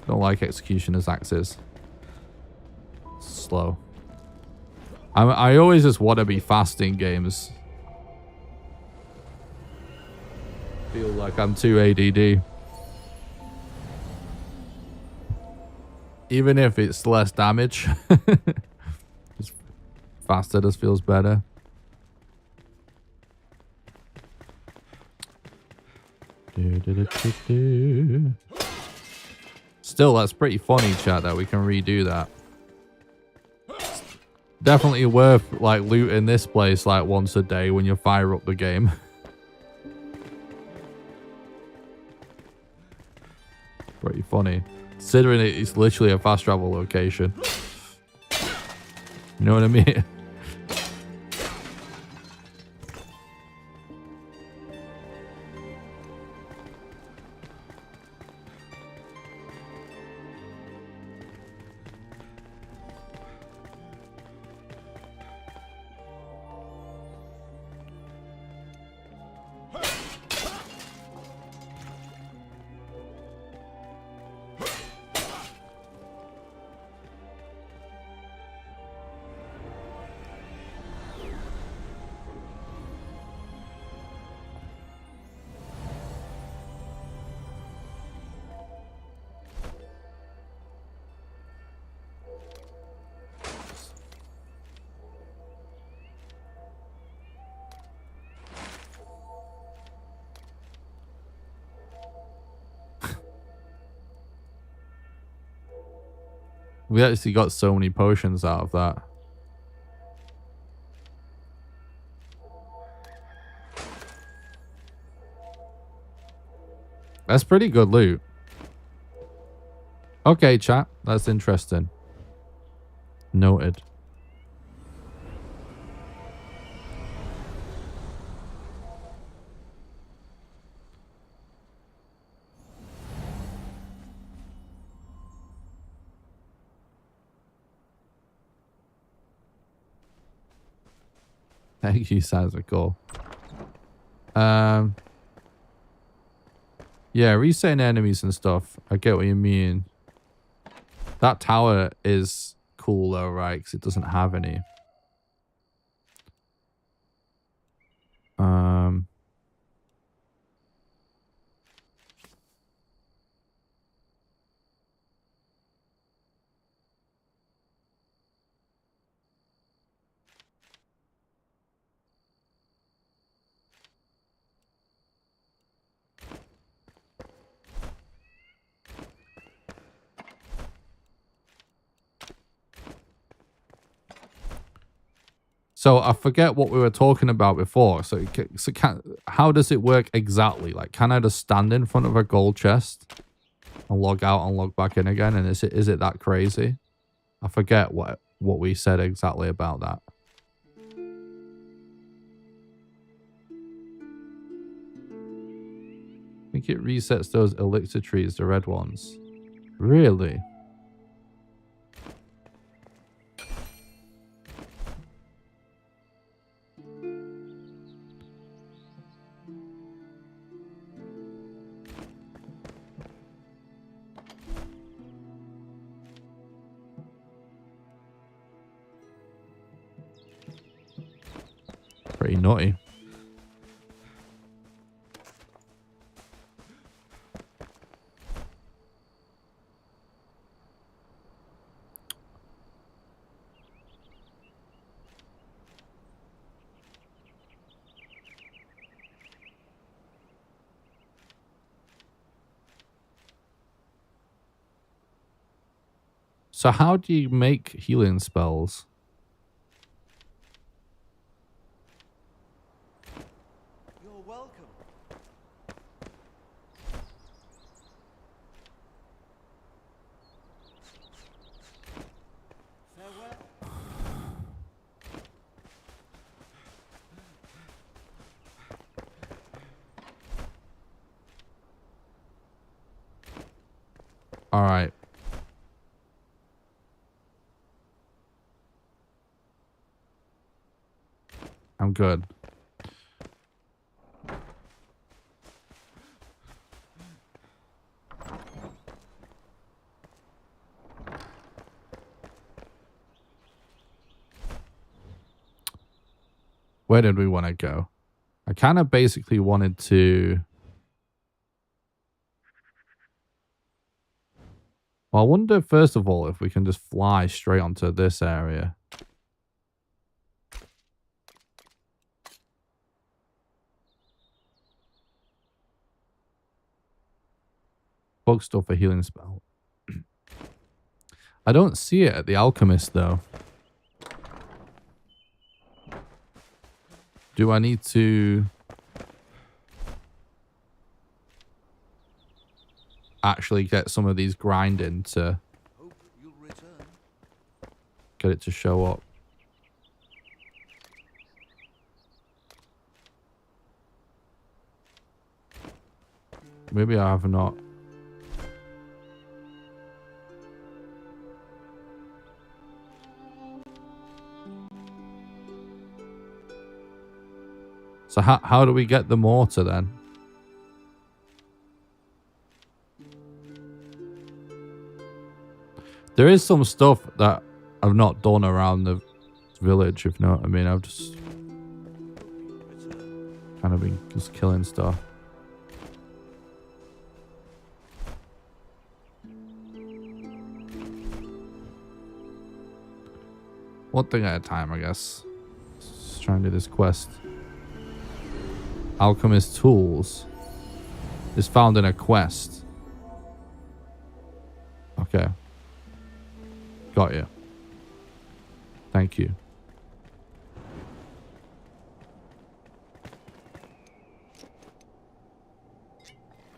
Don't like executioner's axes. Slow. I always just want to be fast in games. Feel like I'm too ADD. Even if it's less damage. Just faster just feels better. Still, that's pretty funny, chat, that we can redo that. Definitely worth like looting this place like once a day when you fire up the game. Pretty funny. Considering it's literally a fast travel location. You know what I mean? We actually got so many potions out of that. That's pretty good loot. Okay, chat. That's interesting. Noted. Thank you, sounds cool. Yeah, resetting enemies and stuff. I get what you mean. That tower is cool though, right? Because it doesn't have any. So I forget what we were talking about before. So, how does it work exactly? Like, can I just stand in front of a gold chest and log out and log back in again? And is it that crazy? I forget what we said exactly about that. I think it resets those elixir trees, the red ones. Really? Pretty nutty. So how do you make healing spells? You're welcome. Farewell. All right. I'm good. Where did we want to go? I kind of basically wanted to... Well, I wonder, first of all, if we can just fly straight onto this area. Bug stuff for healing spell. I don't see it at the alchemist, though. Do I need to actually get some of these grinding to Hope you'll return. get it to show up? Maybe I have not. So how do we get the mortar then? There is some stuff that I've not done around the village, if you know what I mean. I've just kind of been just killing stuff. One thing at a time, I guess. Just trying to do this quest. Alchemist tools is found in a quest. Okay. Got you. Thank you.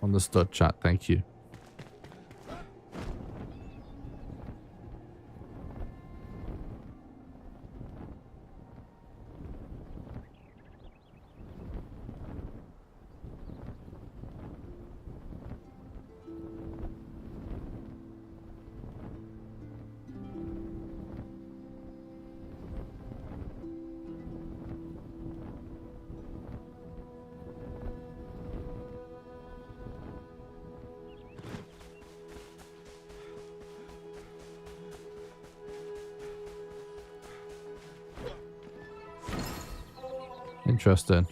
Understood, chat. Thank you. Interesting.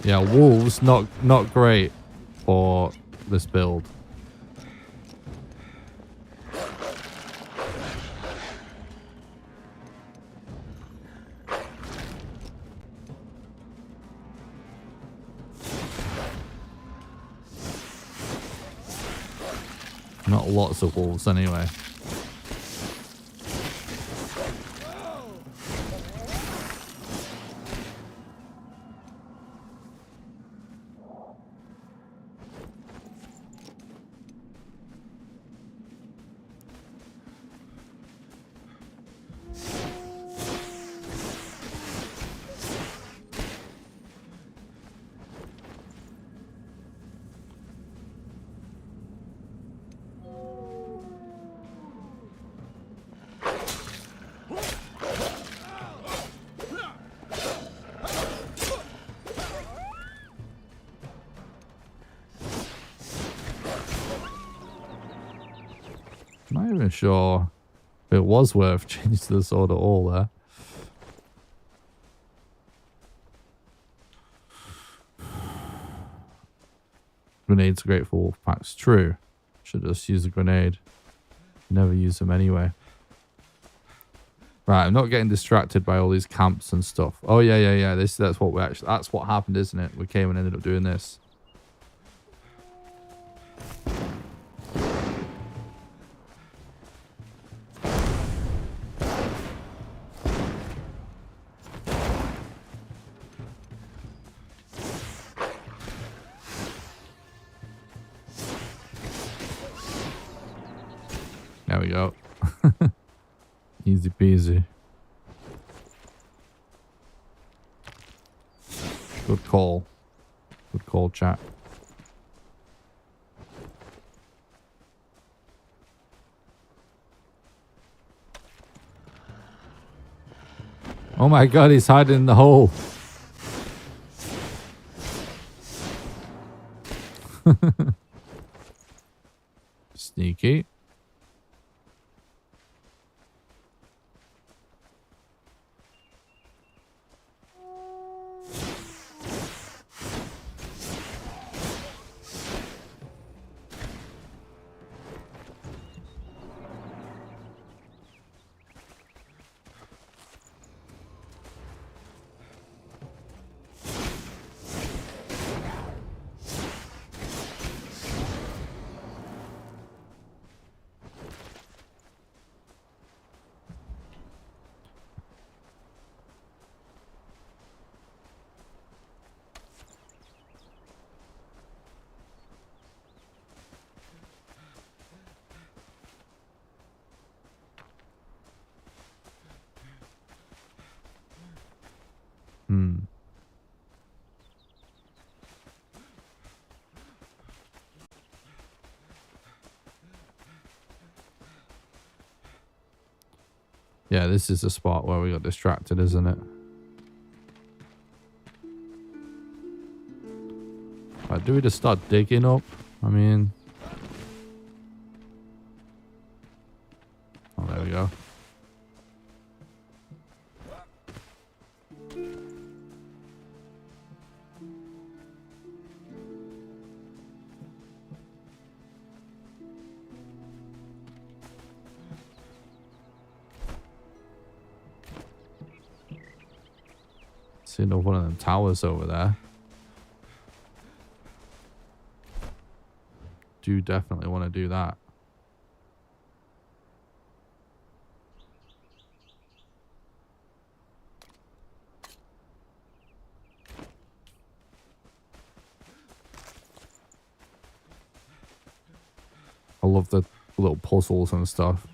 Yeah, wolves not great for this build. Not lots of wolves anyway. Not even sure if it was worth changing the sword at all there. Grenades are great for wolf packs. True. Should just use a grenade. Never use them anyway. Right, I'm not getting distracted by all these camps and stuff. Oh yeah. That's what happened, isn't it? We came and ended up doing this. There we go. Easy peasy. Good call. Good call, chat. Oh my god, he's hiding in the hole. Sneaky. Yeah, this is the spot where we got distracted, isn't it? Do we just start digging up? I mean... Oh, there we go. See another one of them towers over there. Do definitely want to do that. I love the little puzzles and stuff.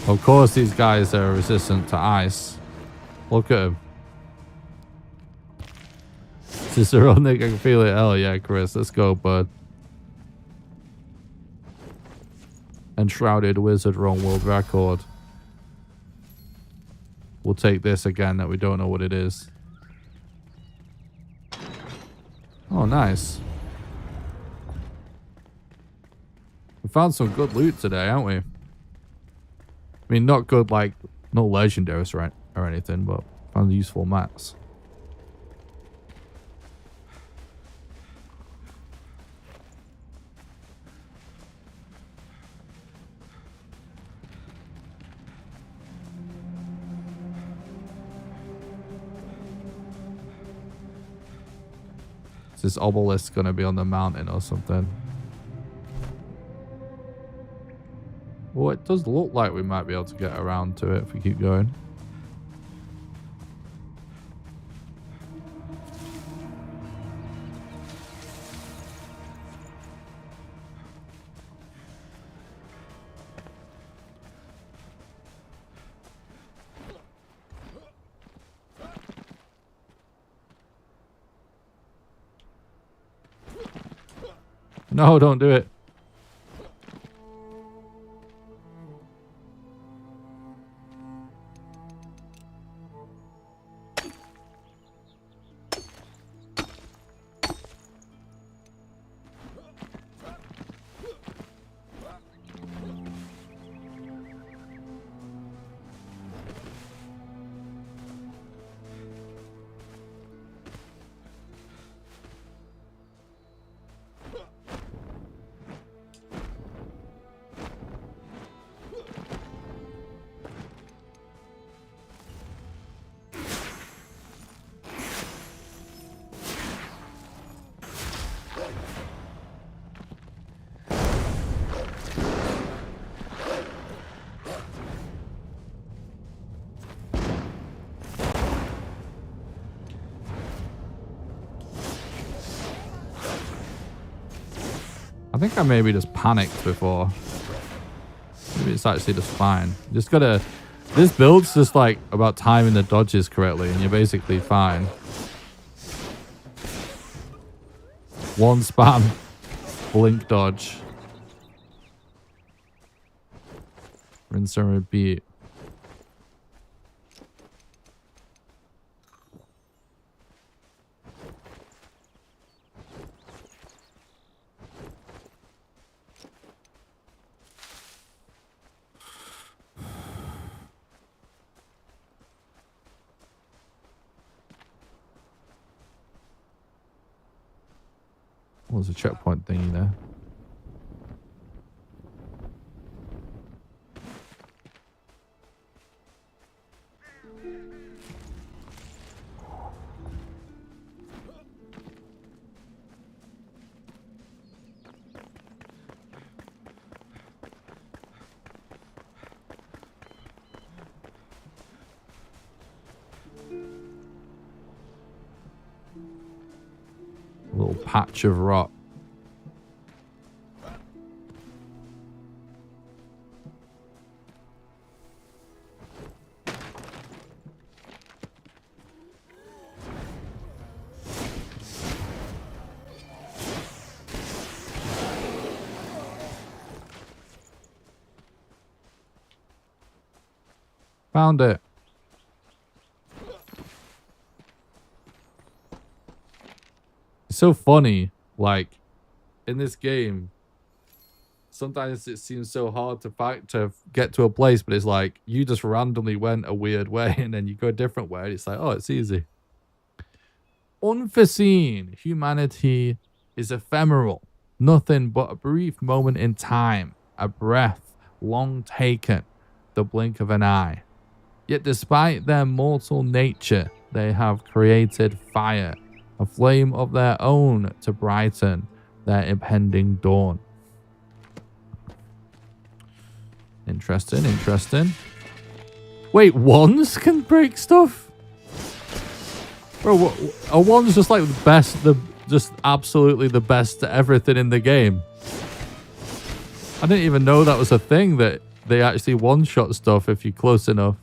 Of course, these guys are resistant to ice. Look at him. Ciceronic, I can feel it. Hell yeah, Chris. Let's go, bud. Enshrouded wizard run world record. We'll take this again that we don't know what it is. Oh, nice. We found some good loot today, haven't we? I mean, not good, like, not legendaries or anything, but found useful mats. Is this obelisk going to be on the mountain or something? Well, it does look like we might be able to get around to it if we keep going. No, don't do it. I think I maybe just panicked before. Maybe it's actually just fine. Just gotta... This build's just like about timing the dodges correctly and you're basically fine. One spam. Blink dodge. Rinse and repeat. What was a checkpoint thingy there? patch of rock. Found it. It's so funny, like, in this game, sometimes it seems so hard to get to a place, but it's like, you just randomly went a weird way, and then you go a different way, and it's like, oh, it's easy. Unforeseen. Humanity is ephemeral. Nothing but a brief moment in time. A breath long taken. The blink of an eye. Yet despite their mortal nature, they have created fire, a flame of their own to brighten their impending dawn. Interesting, interesting. Wait, wands can break stuff? Bro, a wand's just like the best, just absolutely the best at everything in the game. I didn't even know that was a thing, that they actually one-shot stuff if you're close enough.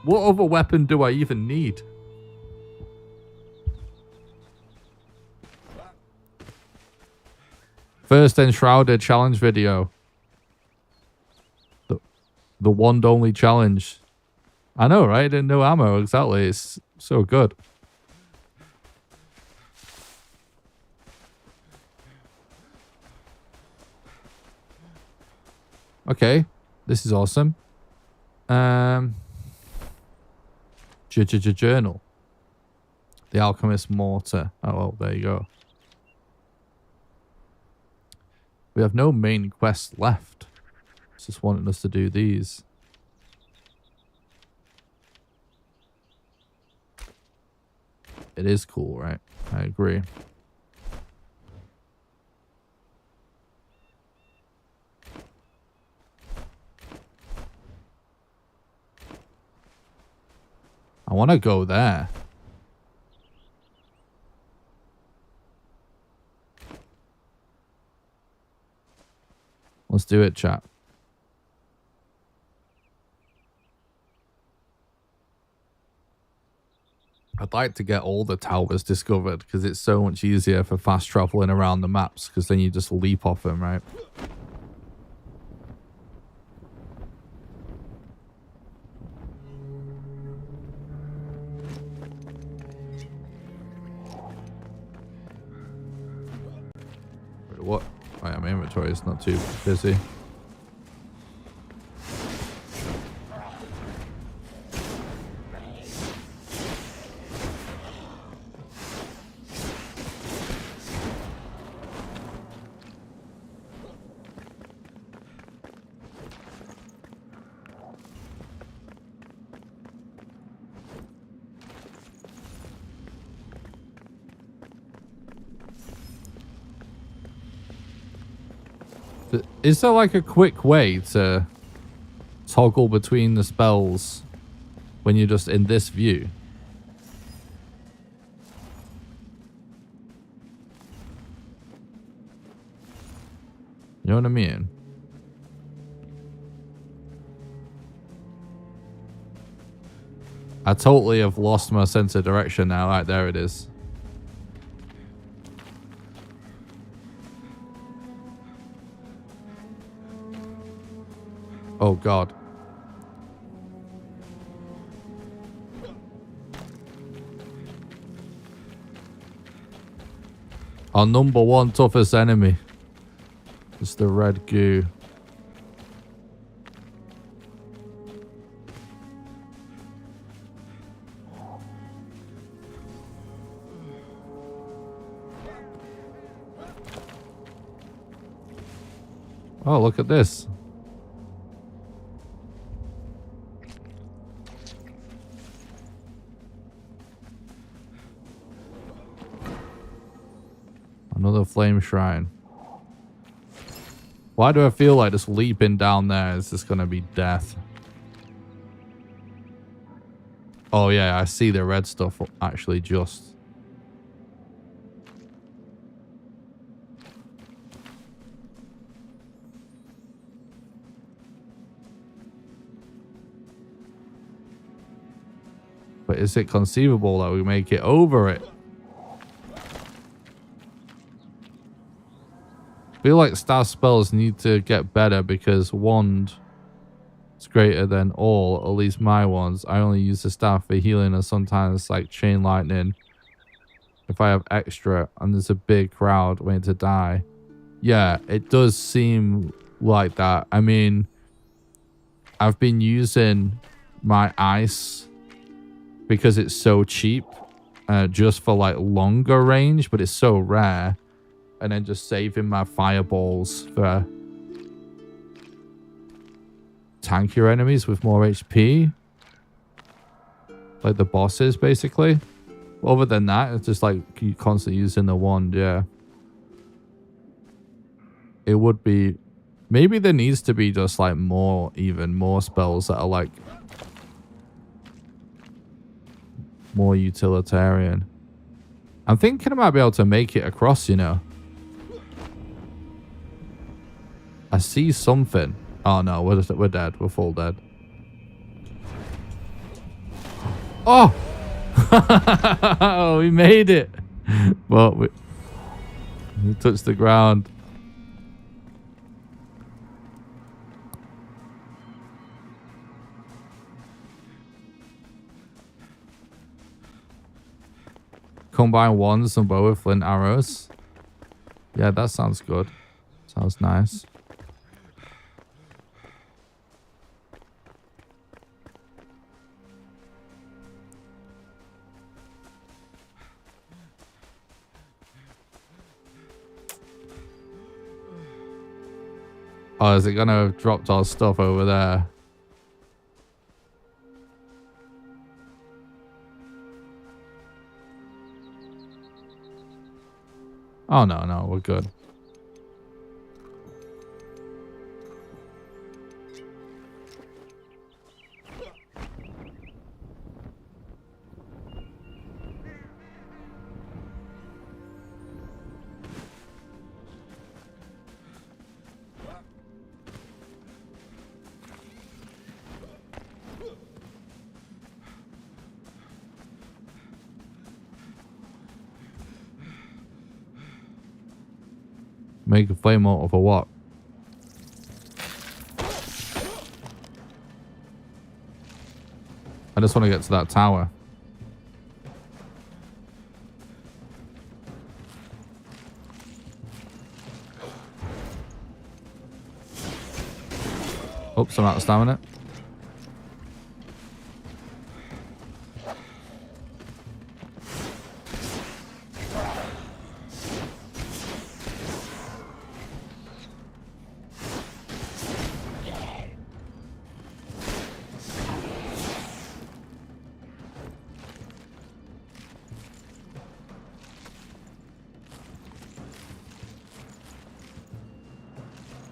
What other weapon do I even need? First Enshrouded challenge video. The wand only challenge. I know, right? I didn't know ammo, exactly. It's so good. Okay, this is awesome. Journal. The Alchemist Mortar. Oh, well, there you go. We have no main quest left. It's just wanting us to do these. It is cool, right? I agree. I want to go there. Let's do it, chat. I'd like to get all the towers discovered because it's so much easier for fast traveling around the maps, because then you just leap off them, right? What? Oh, yeah, my inventory is not too busy. Is there like a quick way to toggle between the spells when you're just in this view? You know what I mean? I totally have lost my sense of direction now. Right, there it is. Oh, God. Our number one toughest enemy is the red goo. Oh, look at this. Another flame shrine. Why do I feel like just leaping down there is just going to be death? Oh, yeah, I see the red stuff actually just. But is it conceivable that we make it over it? I feel like staff spells need to get better because wand is greater than all, at least my ones. I only use the staff for healing and sometimes like chain lightning. If I have extra and there's a big crowd waiting to die. Yeah, it does seem like that. I mean, I've been using my ice because it's so cheap, just for like longer range, but it's so rare. And then just saving my fireballs for tankier enemies with more HP. Like the bosses, basically. Other than that, it's just like you constantly using the wand, yeah. It would be... Maybe there needs to be just like even more spells that are like more utilitarian. I'm thinking I might be able to make it across, you know. I see something. Oh no, we're dead. We're full dead. Oh! We made it. Well, we touched the ground. Combine wands and bow with flint arrows. Yeah, that sounds good. Sounds nice. Oh, is it gonna have dropped our stuff over there? Oh, no, we're good. Make a flame out of a what? I just want to get to that tower. Oops, I'm out of stamina.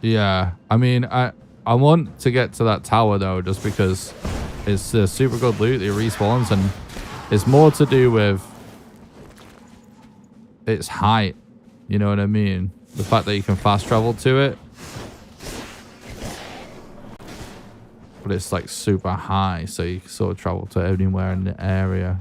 Yeah, I mean, I want to get to that tower though, just because it's super good loot. It respawns, and it's more to do with its height. You know what I mean? The fact that you can fast travel to it, but it's like super high, so you can sort of travel to anywhere in the area.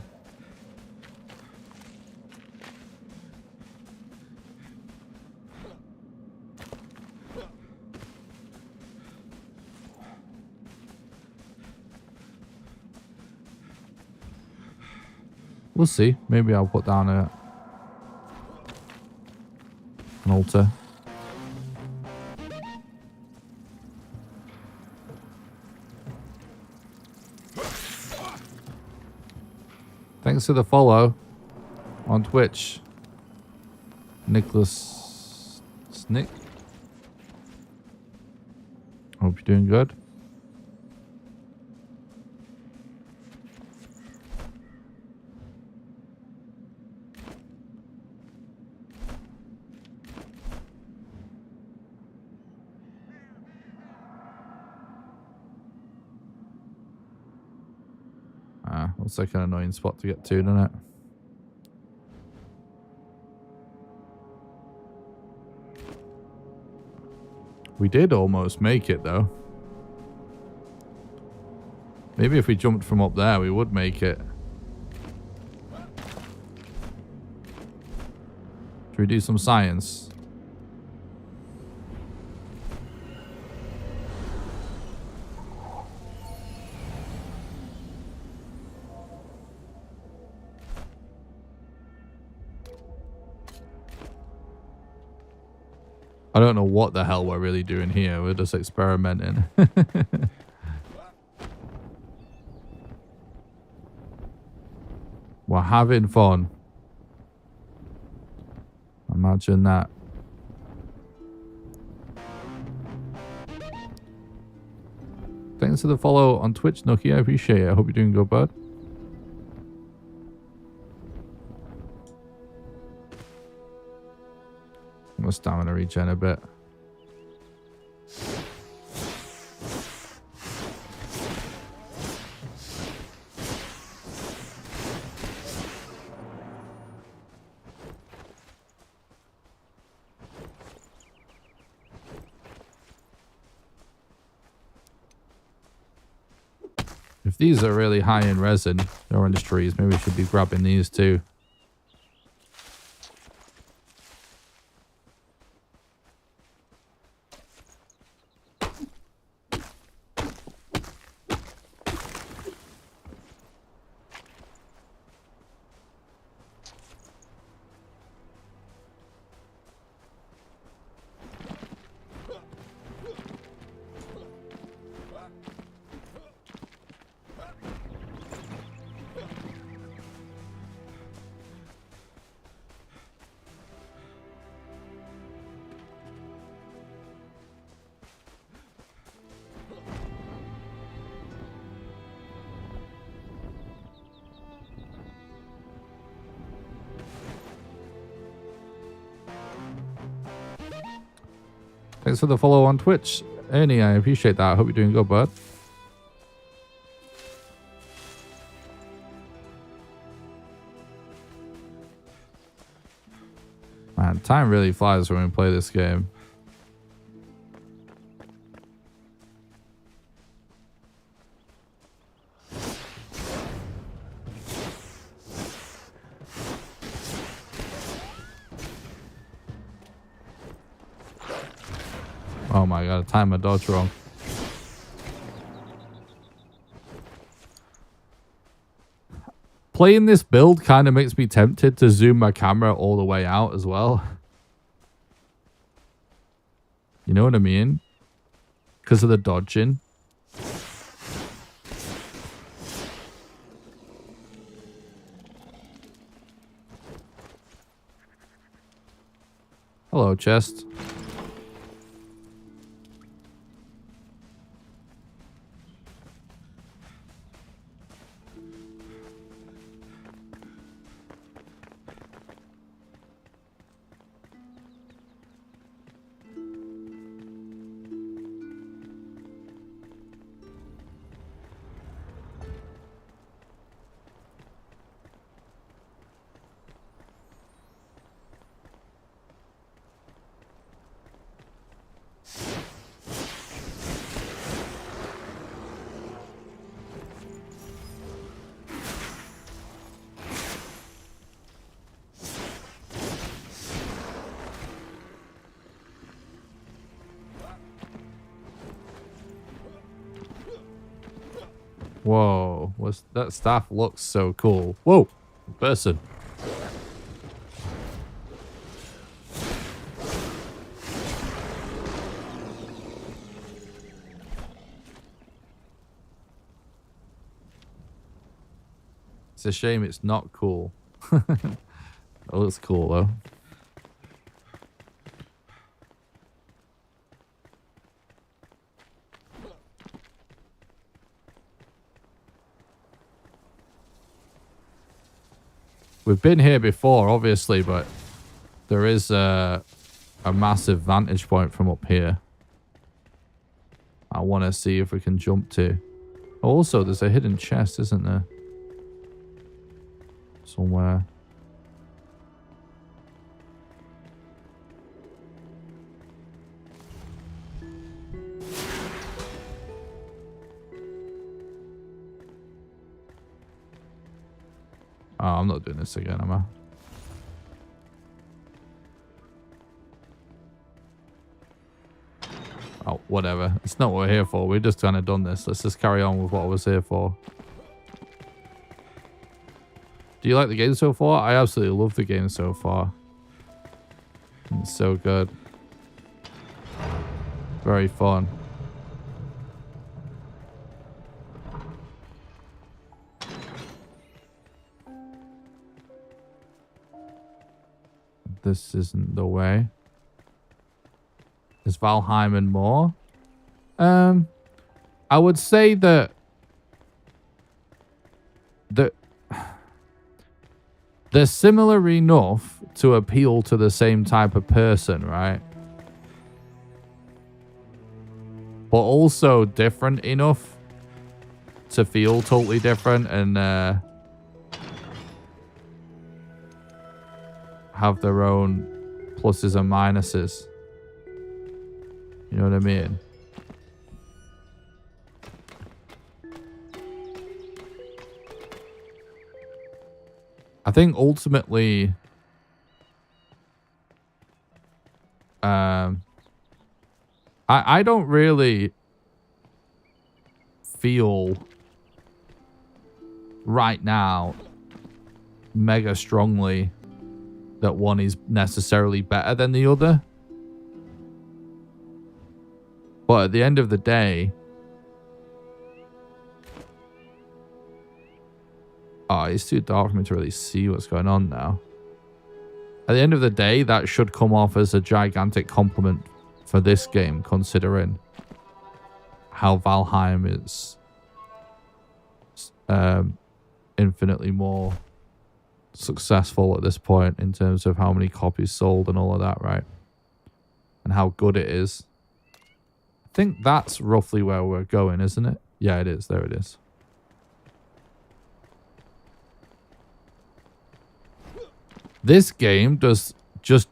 We'll see. Maybe I'll put down an altar. Thanks for the follow on Twitch, Nicholas Snick. Hope you're doing good. Looks like an annoying spot to get to, doesn't it? We did almost make it, though. Maybe if we jumped from up there, we would make it. Should we do some science? I don't know what the hell we're really doing here. We're just experimenting. We're having fun. Imagine that. Thanks for the follow on Twitch, Nookie. I appreciate it. I hope you're doing good, bud. My stamina regen a bit. If these are really high in resin, the orange trees, maybe we should be grabbing these too. Thanks for the follow on Twitch. Ernie, I appreciate that. I hope you're doing good, bud. Man, time really flies when we play this game. Oh my god, I timed my dodge wrong. Playing this build kind of makes me tempted to zoom my camera all the way out as well. You know what I mean? Because of the dodging. Hello, chest. Whoa, that staff looks so cool. Whoa, person. It's a shame it's not cool. It looks cool though. We've been here before, obviously, but there is a massive vantage point from up here. I want to see if we can jump to. Also, there's a hidden chest, isn't there? somewhere. Oh, I'm not doing this again, am I? Oh, whatever. It's not what we're here for. We're just kind of done this. Let's just carry on with what I was here for. Do you like the game so far? I absolutely love the game so far. It's so good. Very fun. This isn't the way. Is Valheim and more? I would say that they're similar enough to appeal to the same type of person, right? But also different enough to feel totally different and have their own pluses and minuses. You know what I mean? I think ultimately, I don't really feel right now mega strongly that one is necessarily better than the other. But at the end of the day, oh, it's too dark for me to really see what's going on now. At the end of the day, that should come off as a gigantic compliment for this game, considering how Valheim is infinitely more successful at this point in terms of how many copies sold and all of that, right? And how good it is. I think that's roughly where we're going, isn't it? Yeah, it is. There it is. This game just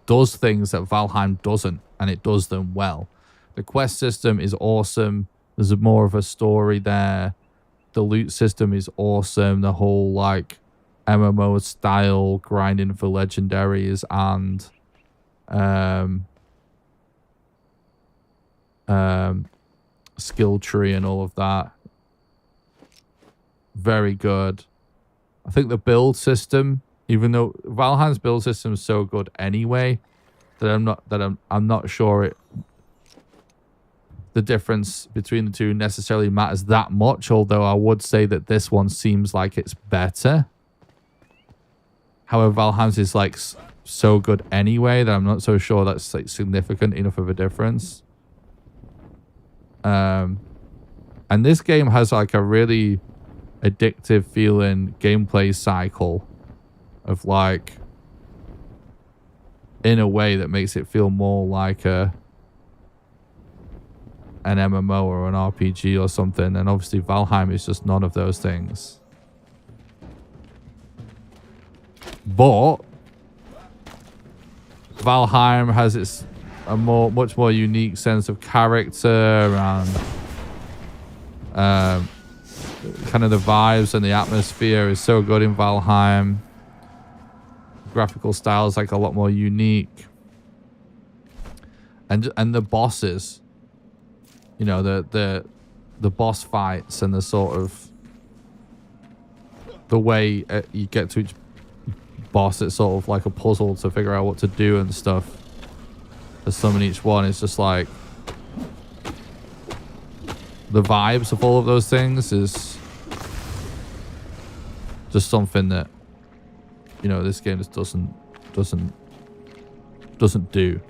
does things that Valheim doesn't, and it does them well. The quest system is awesome. There's more of a story there. The loot system is awesome. The whole like MMO style grinding for legendaries and skill tree and all of that. Very good. I think the build system, even though Valheim's build system is so good anyway, that I'm not sure the difference between the two necessarily matters that much, although I would say that this one seems like it's better. However, Valheim's is like so good anyway that I'm not so sure that's like significant enough of a difference. And this game has like a really addictive feeling gameplay cycle of like, in a way that makes it feel more like an MMO or an RPG or something. And obviously Valheim is just none of those things. But Valheim has much more unique sense of character and kind of the vibes and the atmosphere is so good in Valheim. Graphical style is like a lot more unique, and the bosses, you know, the boss fights and the sort of the way you get to each boss, it's sort of like a puzzle to figure out what to do and stuff. To summon each one is just like the vibes of all of those things is just something that, you know, this game just doesn't do.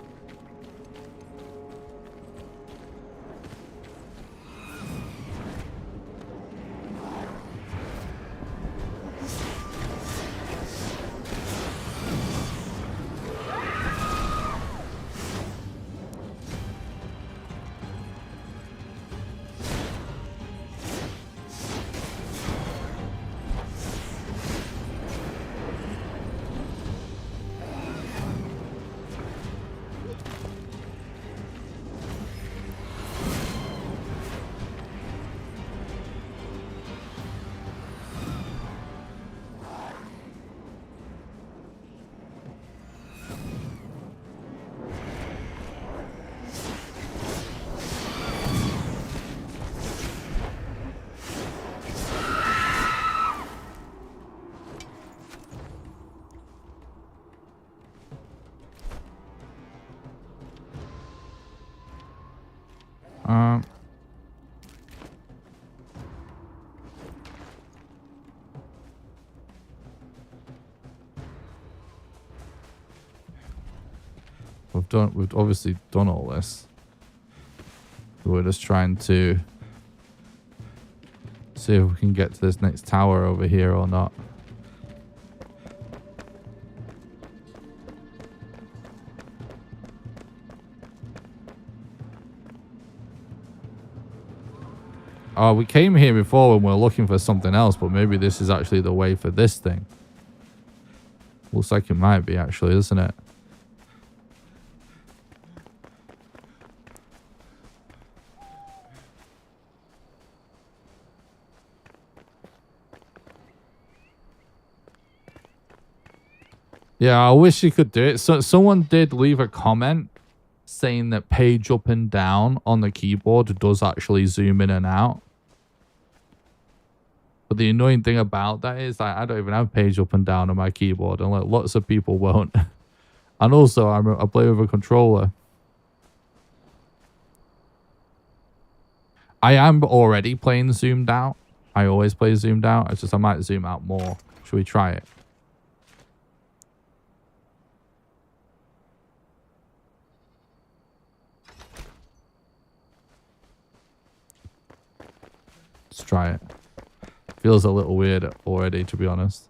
we've obviously done all this. We're just trying to see if we can get to this next tower over here or not. Oh, we came here before when we were looking for something else, but maybe this is actually the way for this thing. Looks like it might be, actually, isn't it? Yeah, I wish you could do it. So someone did leave a comment saying that page up and down on the keyboard does actually zoom in and out. But the annoying thing about that is I don't even have page up and down on my keyboard, and like lots of people won't. And also, I play with a controller. I am already playing zoomed out. I always play zoomed out. It's just I might zoom out more. Should we try it? Let's try it. Feels a little weird already, to be honest.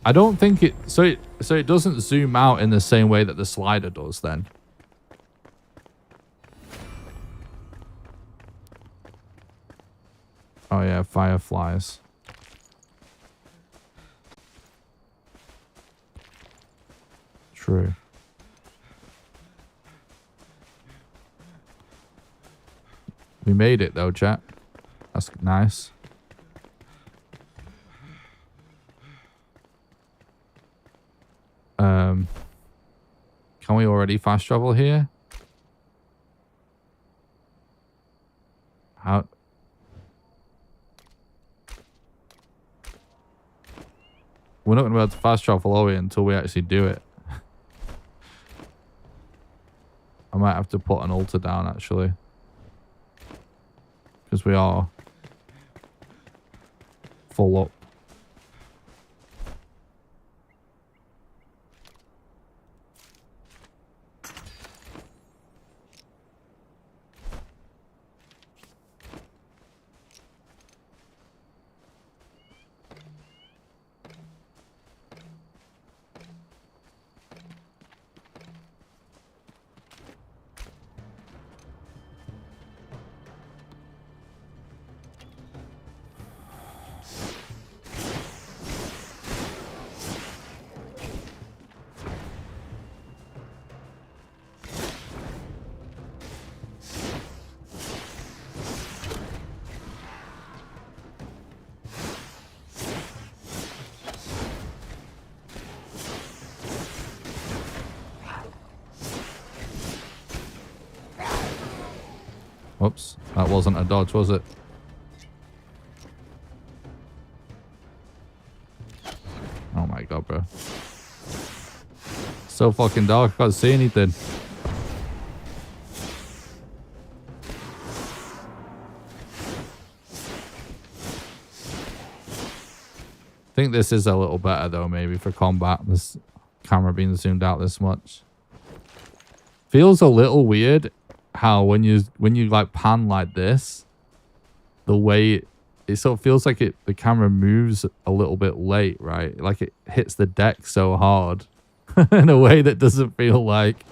I don't think it so it doesn't zoom out in the same way that the slider does then. Oh yeah, fireflies. True. We made it though, chat. That's nice. Can we already fast travel here? How? We're not going to be able to fast travel, are we, until we actually do it? I might have to put an altar down, actually. Because we are full up. Whoops, that wasn't a dodge, was it? Oh my god, bro. So fucking dark, I can't see anything. I think this is a little better though, maybe for combat. This camera being zoomed out this much. Feels a little weird how when you like pan like this, the way it sort of feels like the camera moves a little bit late, right? Like it hits the deck so hard in a way that doesn't feel like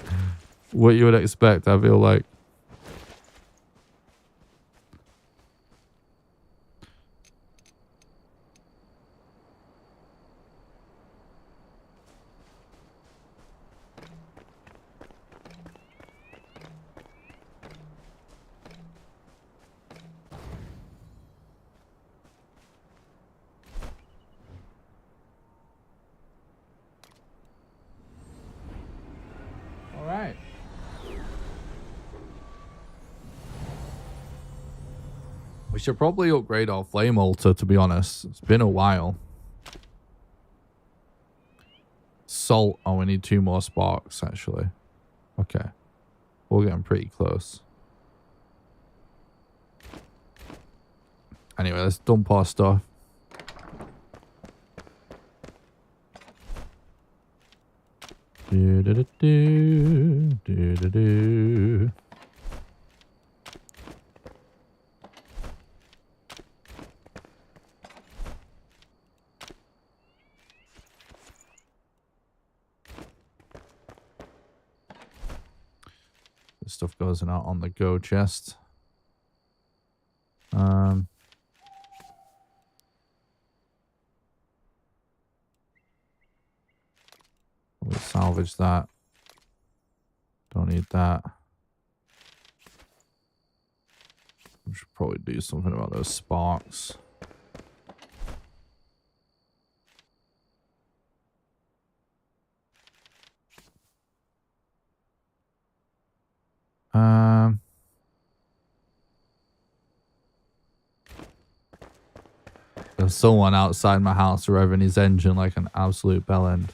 what you would expect, I feel like. We should probably upgrade our flame altar, to be honest. It's been a while. Salt. Oh, we need 2 more sparks, actually. Okay. We're getting pretty close. Anyway, let's dump our stuff. Do-do-do-do, do-do-do. This stuff goes in our on the go chest. We'll salvage that. Don't need that. We should probably do something about those sparks. There's someone outside my house revving his engine like an absolute bellend.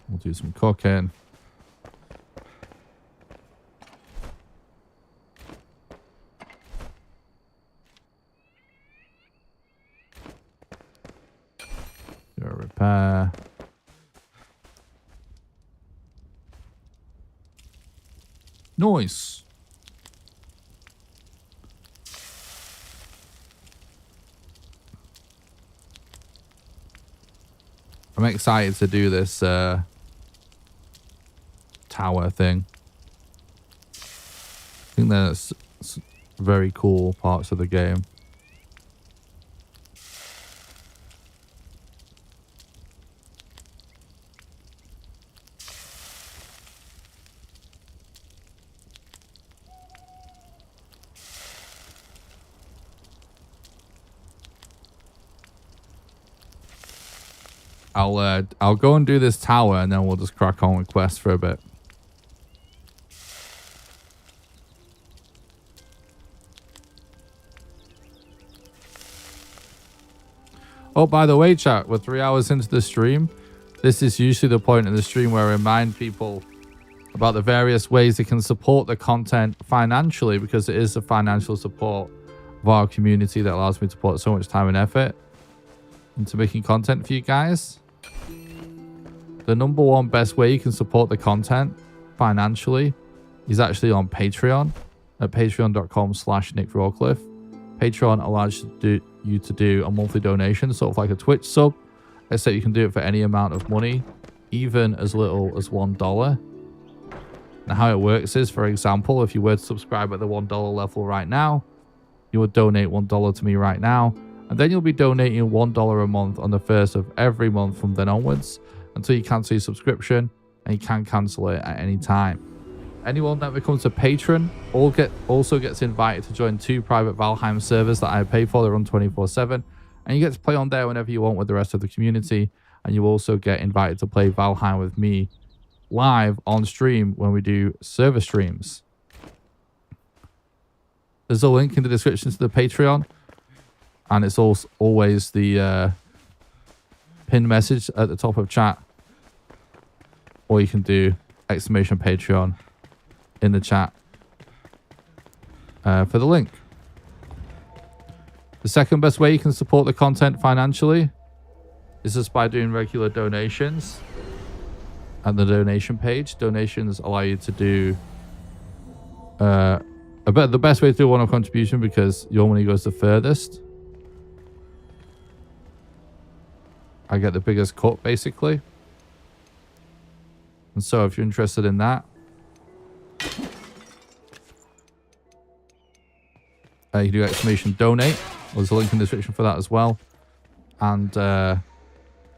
We'll do some cooking. Do a repair. Nice. I'm excited to do this tower thing. I think there's very cool parts of the game. I'll go and do this tower and then we'll just crack on with quests for a bit. Oh, by the way, chat, we're 3 hours into the stream. This is usually the point in the stream where I remind people about the various ways they can support the content financially, because it is the financial support of our community that allows me to put so much time and effort into making content for you guys. The number one best way you can support the content financially is actually on Patreon at patreon.com/NickRawcliffe. Patreon allows you to do a monthly donation, sort of like a Twitch sub, except you can do it for any amount of money, even as little as $1. Now, how it works is, for example, if you were to subscribe at the $1 level right now, you would donate $1 to me right now, and then you'll be donating $1 a month on the first of every month from then onwards, until you cancel your subscription, and you can cancel it at any time. Anyone that becomes a patron also gets invited to join 2 private Valheim servers that I pay for. They run 24/7, and you get to play on there whenever you want with the rest of the community. And you also get invited to play Valheim with me live on stream when we do server streams. There's a link in the description to the Patreon, and it's also always the pinned message at the top of chat, or you can do !Patreon in the chat for the link. The second best way you can support the content financially is just by doing regular donations at the donation page. Donations allow you to do the best way to do one-off contribution, because your money goes the furthest. I get the biggest cut, basically. And so if you're interested in that, you can do !Donate. There's a link in the description for that as well. And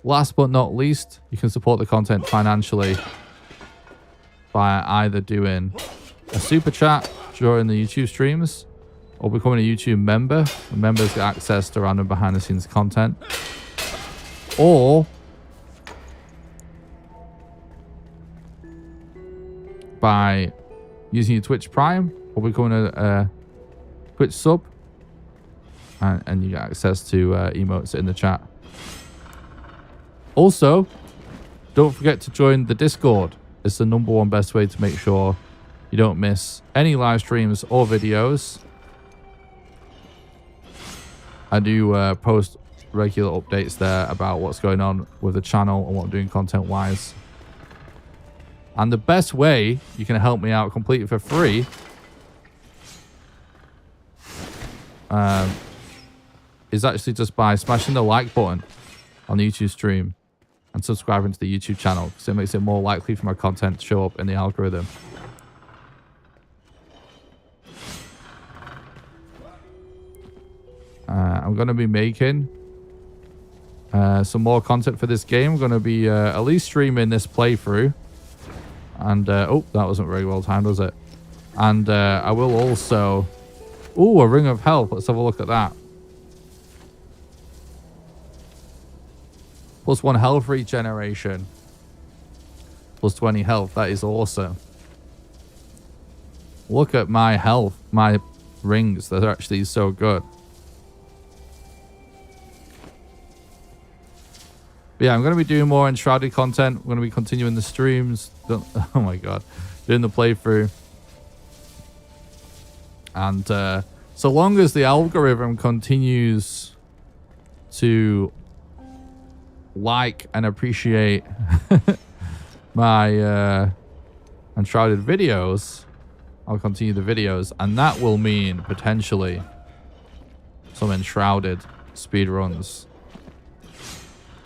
last but not least, you can support the content financially by either doing a super chat during the YouTube streams or becoming a YouTube member. The members get access to random behind the scenes content. or by using your Twitch Prime or becoming a Twitch sub, and you get access to emotes in the chat. Also, don't forget to join the Discord. It's the #1 best way to make sure you don't miss any live streams or videos. I do post regular updates there about what's going on with the channel and what I'm doing content-wise. And the best way you can help me out completely for free is actually just by smashing the like button on the YouTube stream and subscribing to the YouTube channel, because it makes it more likely for my content to show up in the algorithm. I'm going to be making some more content for this game. I'm going to be at least streaming this playthrough. And, oh, that wasn't very well timed, was it? And I will also... Ooh, a ring of health. Let's have a look at that. +1 health regeneration. +20 health. That is awesome. Look at my health. My rings. They're actually so good. But yeah, I'm going to be doing more Enshrouded content. I'm going to be continuing the streams. Oh my god. Doing the playthrough. And so long as the algorithm continues to like and appreciate my Enshrouded videos, I'll continue the videos. And that will mean potentially some Enshrouded speedruns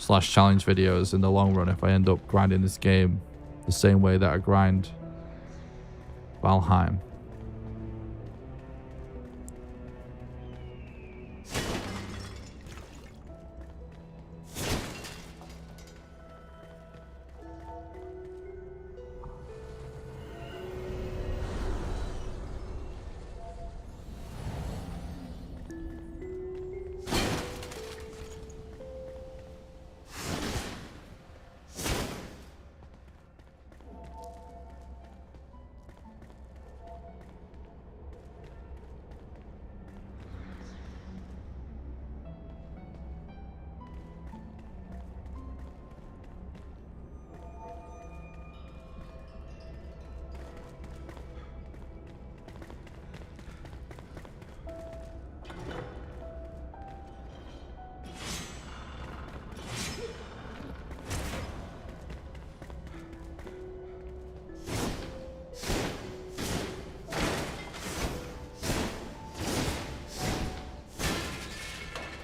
/ challenge videos in the long run if I end up grinding this game the same way that I grind Valheim.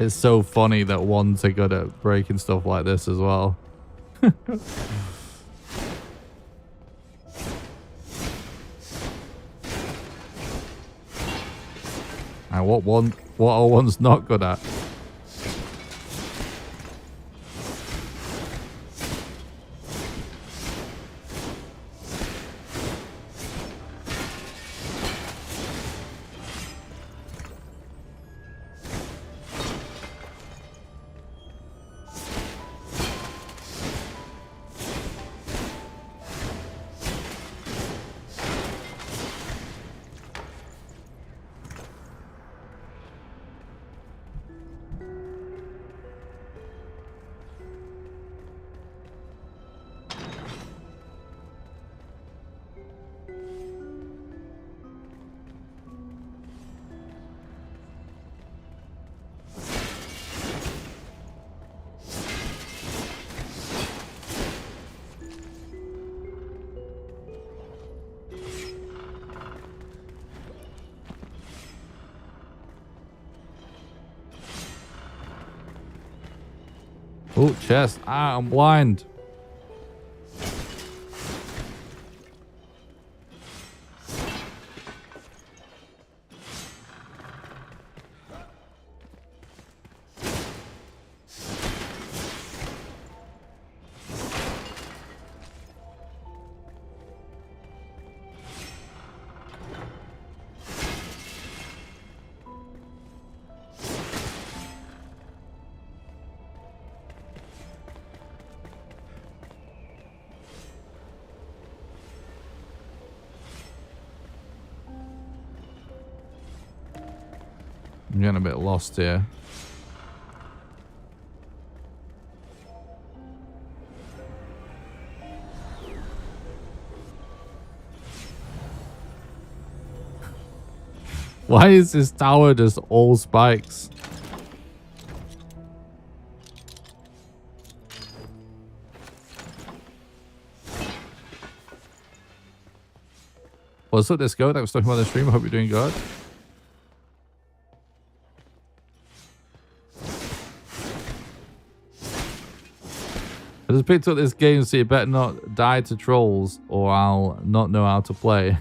It's so funny that ones are good at breaking stuff like this as well. And what are ones not good at? Oh, chest. Ah, I'm blind. I'm getting a bit lost here. Why is this tower just all spikes? What's up, Disco? Thanks for talking about the stream. I hope you're doing good. I just picked up this game, so you better not die to trolls or I'll not know how to play.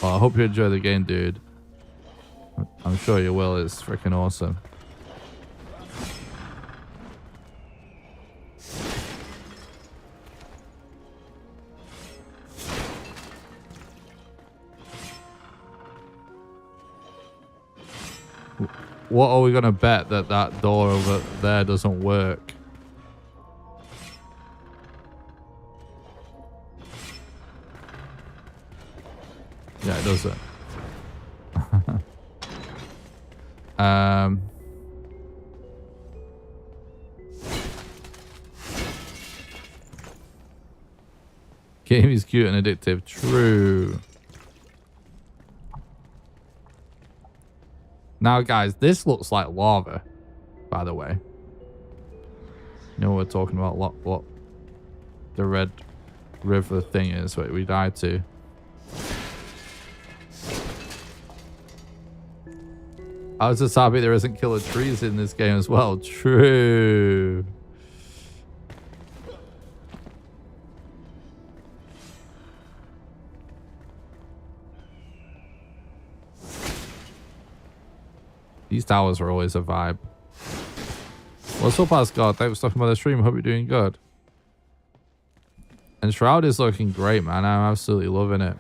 Well, I hope you enjoy the game, dude. I'm sure you will. It's freaking awesome. What are we going to bet that that door over there doesn't work? Yeah, it doesn't. Game is cute and addictive. True. Now, guys, this looks like lava, by the way. You know what we're talking about? What the red river thing is, what we died to. I was just happy there isn't killer trees in this game as well. True. These towers are always a vibe. What's up, Asgard? Thanks for talking about the stream. Hope you're doing good. And Shroud is looking great, man. I'm absolutely loving it.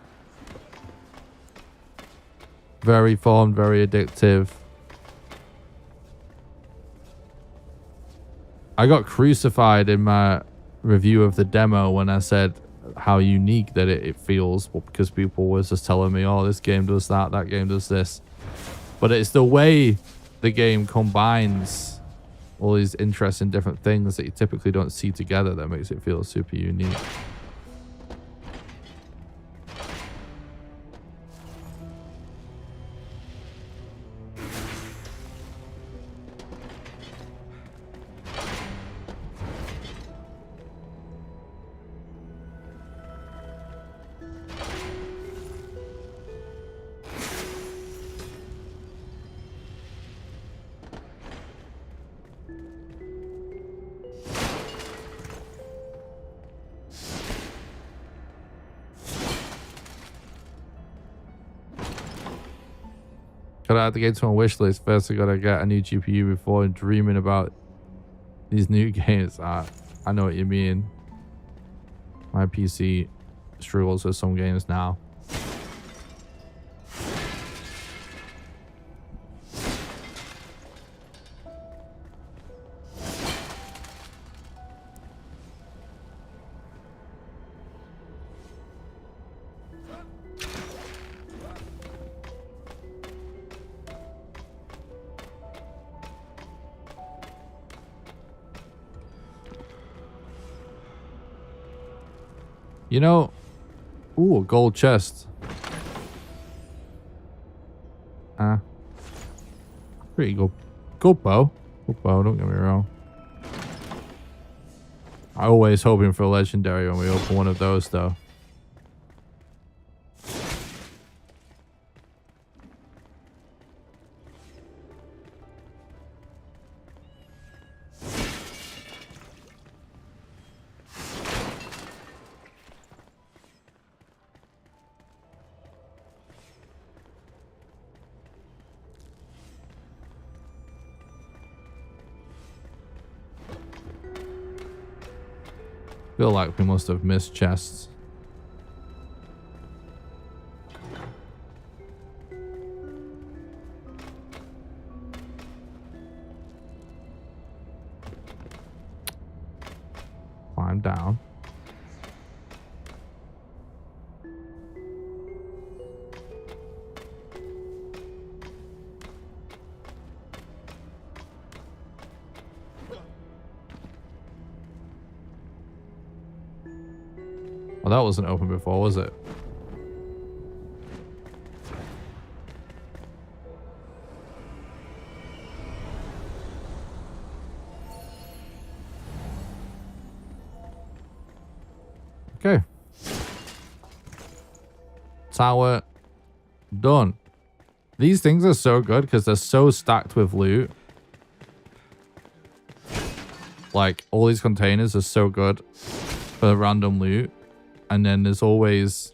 Very fun, very addictive. I got crucified in my review of the demo when I said how unique that it feels, because people were just telling me, oh, this game does that, that game does this. But it's the way the game combines all these interesting different things that you typically don't see together that makes it feel super unique. Gotta add the game to my wish list. First, I gotta get a new GPU before dreaming about these new games. I know what you mean. My PC struggles with some games now. You know, ooh, a gold chest. Pretty good. Good bow. Good bow, don't get me wrong. I'm always hoping for a legendary when we open one of those, though. Feel like we must have missed chests. Climb down. Well, that wasn't open before, was it? Okay. Tower done. These things are so good because they're so stacked with loot. Like, all these containers are so good for the random loot. And then there's always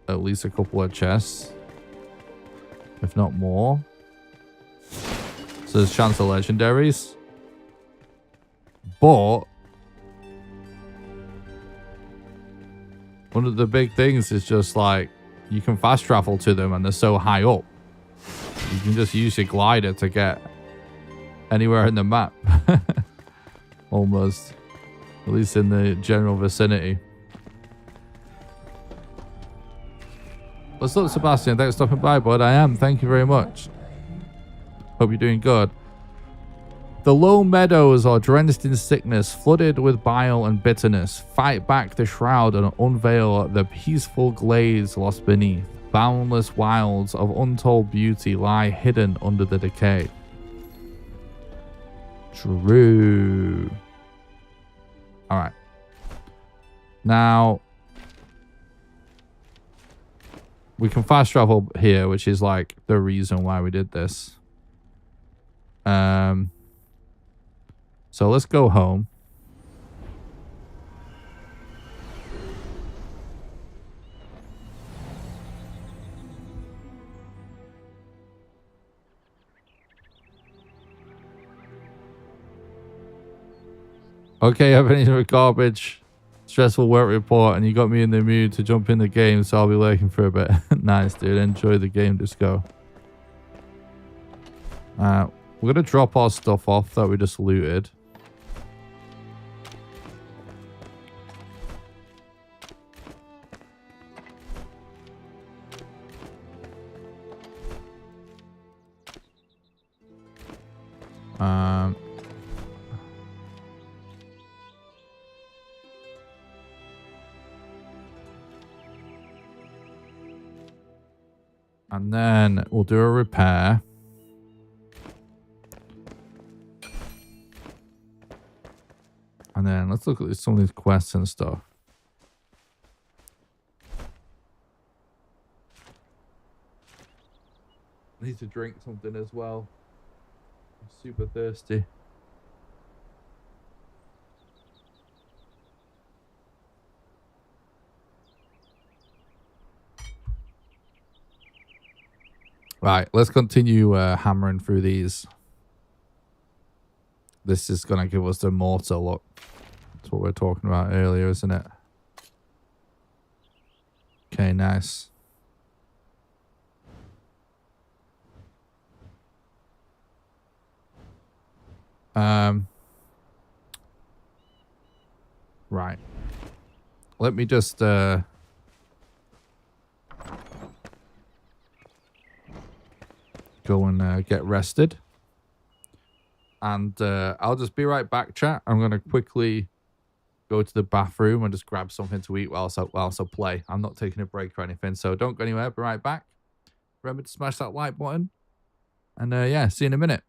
at least a couple of chests, if not more. So there's chance of legendaries. But one of the big things is just like you can fast travel to them and they're so high up. You can just use your glider to get anywhere in the map. Almost. At least in the general vicinity. What's up, Sebastian? Thanks for stopping by, bud. I am. Thank you very much. Hope you're doing good. The low meadows are drenched in sickness, flooded with bile and bitterness. Fight back the shroud and unveil the peaceful glades lost beneath. Boundless wilds of untold beauty lie hidden under the decay. True. All right. Now, we can fast travel here, which is like the reason why we did this. So let's go home. Okay, I've finished with garbage. Stressful work report, and you got me in the mood to jump in the game, so I'll be lurking for a bit. Nice, dude. Enjoy the game. Just go. We're going to drop our stuff off that we just looted. And then we'll do a repair. And then let's look at some of these quests and stuff. I need to drink something as well. I'm super thirsty. Right, let's continue hammering through these. This is going to give us the mortar look. That's what we were talking about earlier, isn't it? Okay, nice. Right. Let me just go and get rested. And I'll just be right back, chat. I'm going to quickly go to the bathroom and just grab something to eat whilst I play. I'm not taking a break or anything, so don't go anywhere. Be right back. Remember to smash that like button. And yeah, see you in a minute.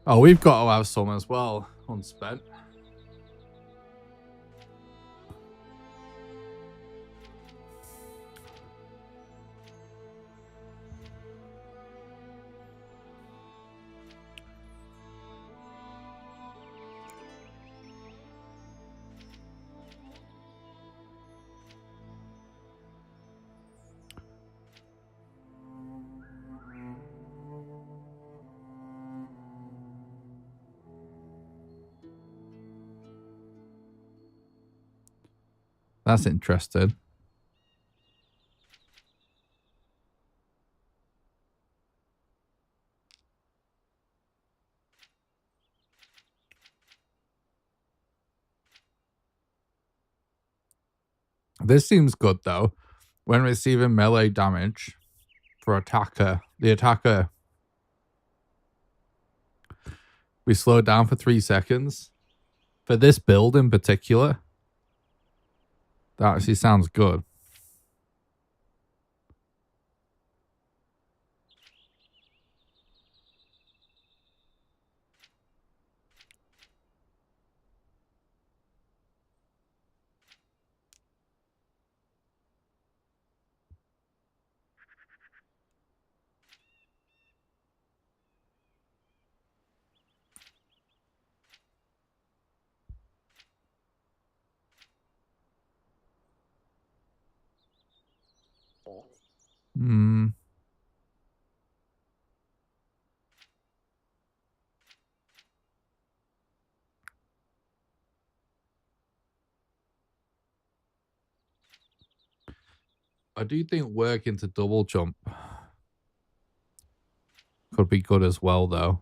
Oh, we've got to have some as well, unspent. That's interesting. This seems good though. When receiving melee damage for the attacker, we slow down for 3 seconds. For this build in particular, that actually sounds good. Hmm. I do think working to double jump could be good as well, though.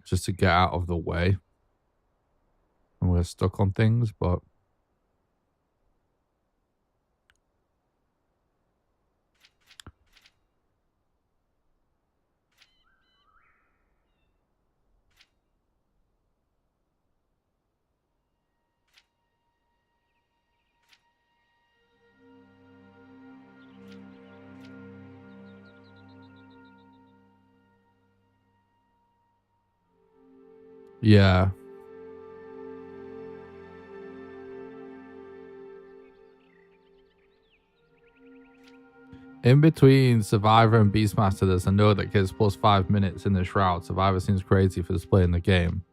Just to get out of the way. And we're stuck on things, but... Yeah. In between Survivor and Beastmaster, there's a node that gives plus 5 minutes in the Shroud. Survivor seems crazy for displaying the game.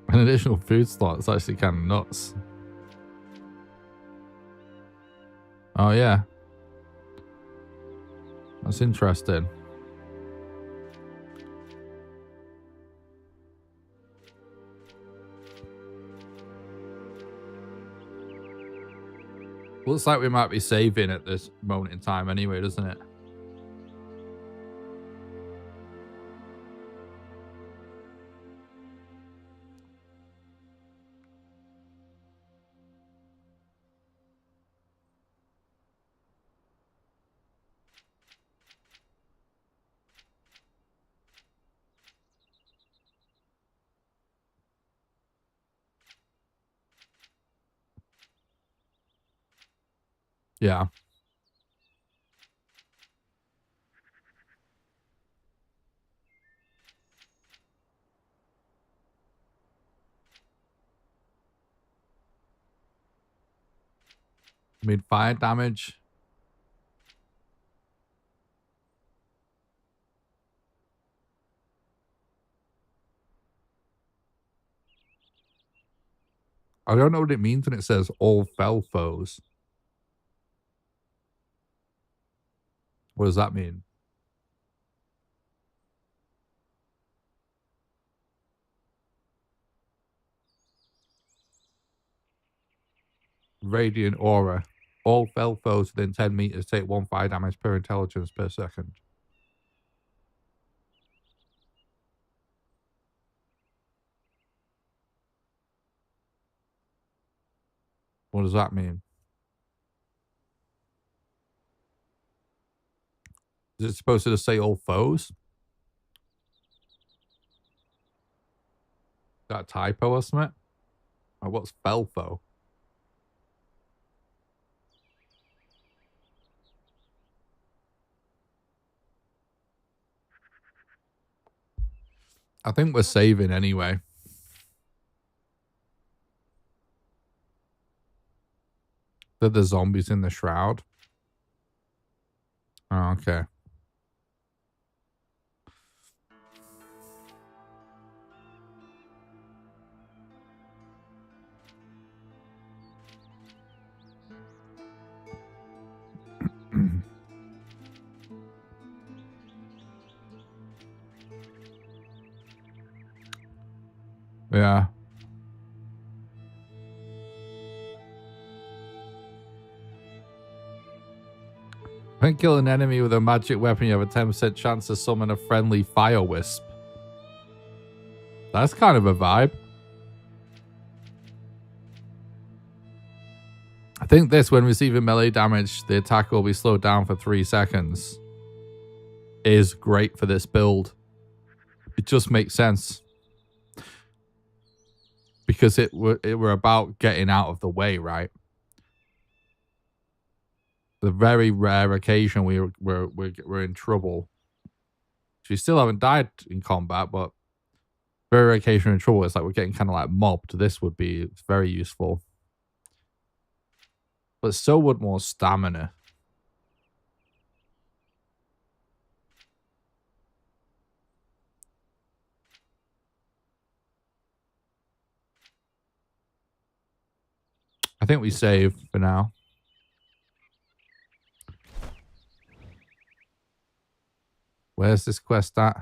An additional food slot is actually kind of nuts. Oh, yeah. That's interesting. Looks like we might be saving at this moment in time anyway, doesn't it? Yeah. I mean, fire damage. I don't know what it means when it says all fell foes. What does that mean? Radiant aura. All fell foes within 10 meters take 1 fire damage per intelligence per second. What does that mean? Is it supposed to just say all foes? Got a typo or something? Oh, what's Felfo? I think we're saving anyway. They're the zombies in the shroud. Oh, okay. Yeah. When kill an enemy with a magic weapon, you have a 10% chance to summon a friendly fire wisp. That's kind of a vibe. I think this, when receiving melee damage, the attack will be slowed down for 3 seconds. Is great for this build. It just makes sense. Because it were about getting out of the way, right? The very rare occasion we're in trouble. We still haven't died in combat, but very rare occasion in trouble. It's like we're getting kind of like mobbed. This would be very useful. But so would more stamina. I think we save for now. Where's this quest at?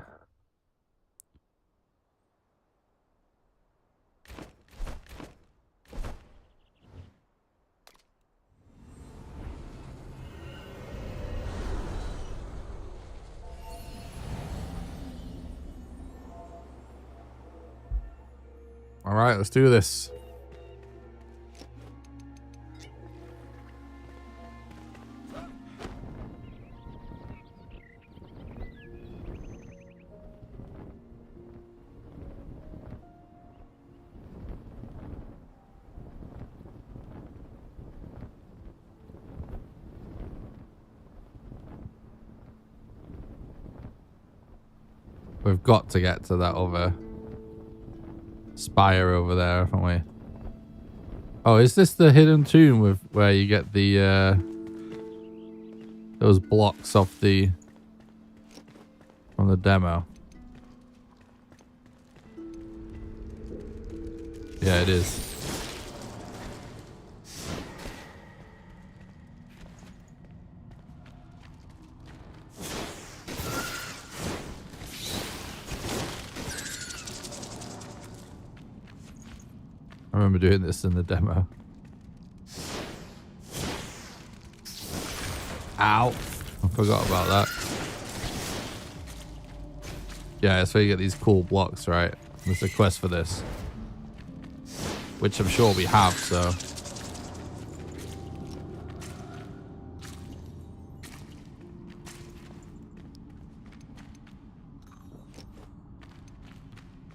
All right, let's do this. We've got to get to that other spire over there, haven't we? Oh, is this the hidden tomb with where you get the those blocks off the from the demo? Yeah, it is. I remember doing this in the demo. Ow! I forgot about that. Yeah, so you get these cool blocks, right? There's a quest for this. Which I'm sure we have, so...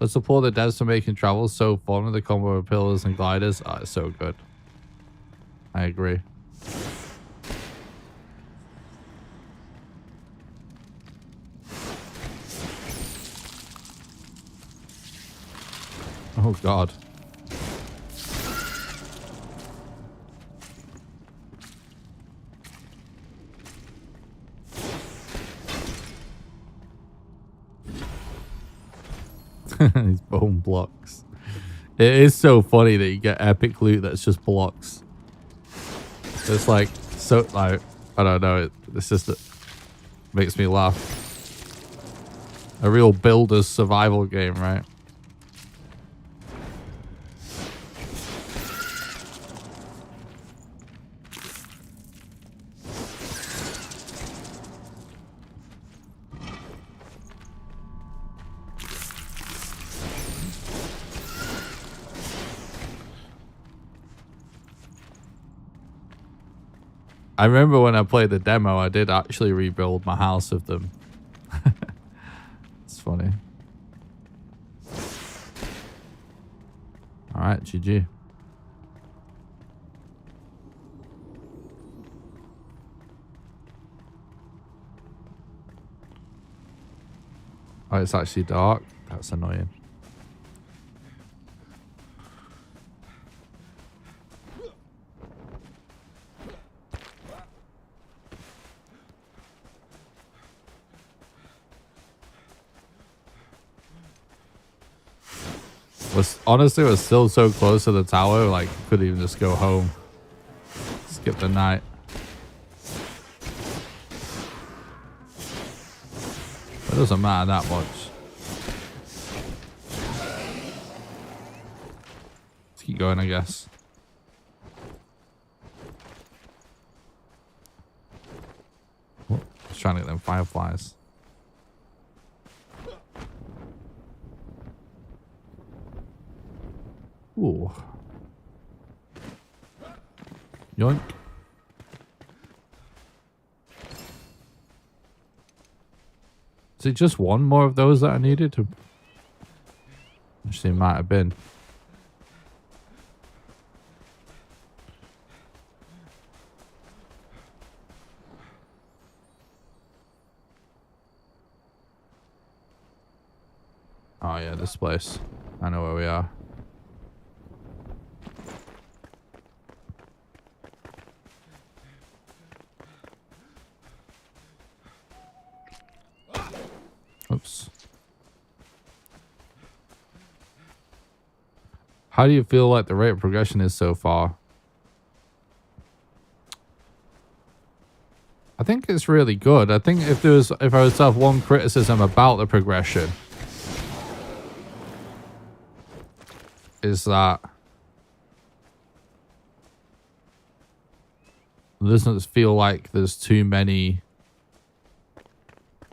Let's support the devs for making travel so fun with the combo of pillars and gliders. Oh, it's so good. I agree. Oh, God. These bone blocks. It is so funny that you get epic loot that's just blocks. It's like, so, like, I don't know. It's just, it makes me laugh. A real builder's survival game, right? I remember when I played the demo, I did actually rebuild my house with them. It's funny. Alright, GG. Oh, it's actually dark. That's annoying. Honestly, we're still so close to the tower, like, could even just go home. Skip the night. It doesn't matter that much. Let's keep going, I guess. Oh, just trying to get them fireflies. Ooh. Yoink. Is it just one more of those that I needed to? Actually, it might have been. Oh yeah, this place. I know where we are. Oops. How do you feel like the rate of progression is so far? I think it's really good. I think if I was to have one criticism about the progression, is that it doesn't feel like there's too many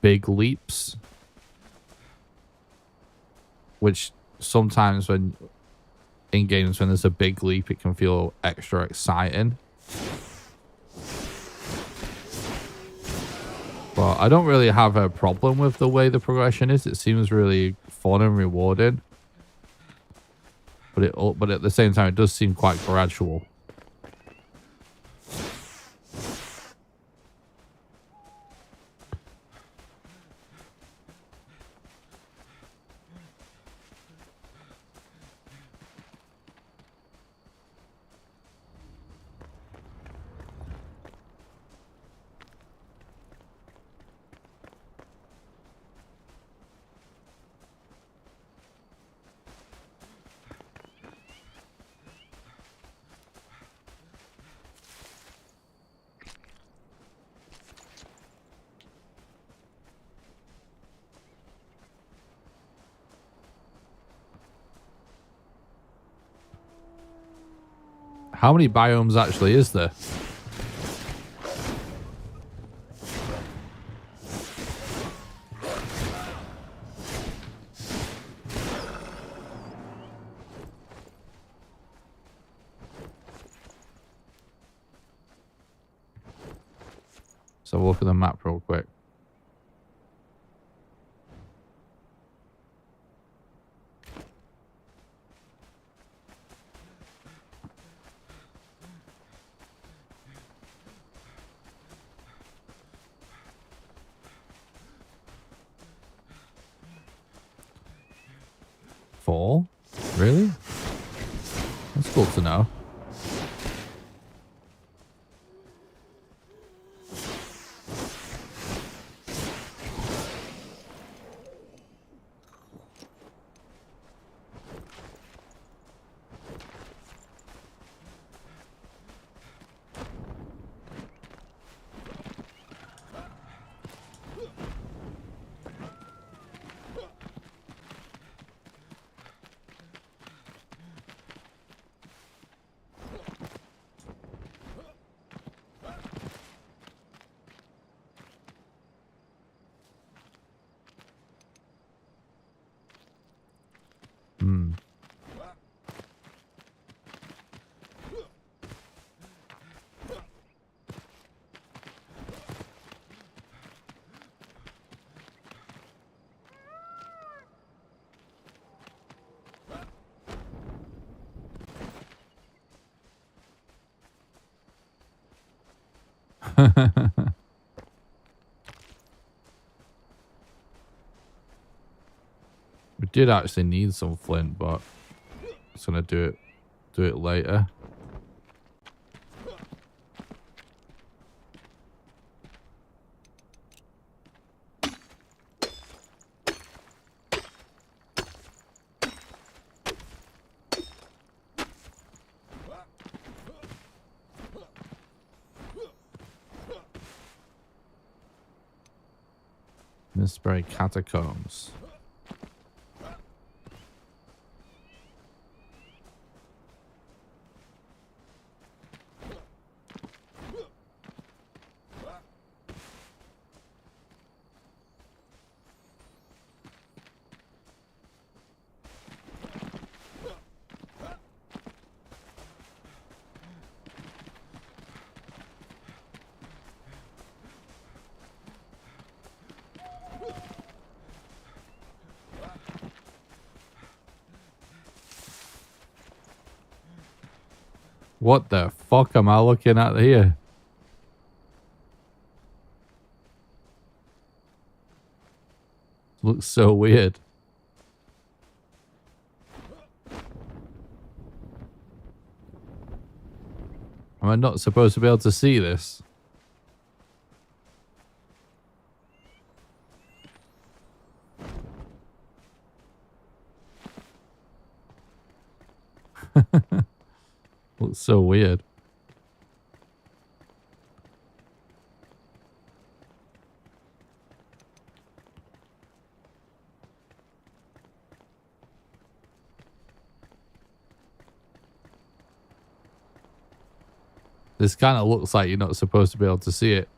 big leaps, which sometimes when in games when there's a big leap it can feel extra exciting, but I don't really have a problem with the way the progression is. It seems really fun and rewarding, but at the same time it does seem quite gradual. How many biomes actually is there? So we'll look at the map real quick. Fall? Really? That's cool to know. We did actually need some flint, but I'm just gonna do it later. Mistbury Catacombs. What the fuck am I looking at here? Looks so weird. Am I not supposed to be able to see this? Looks so weird. This kind of looks like you're not supposed to be able to see it.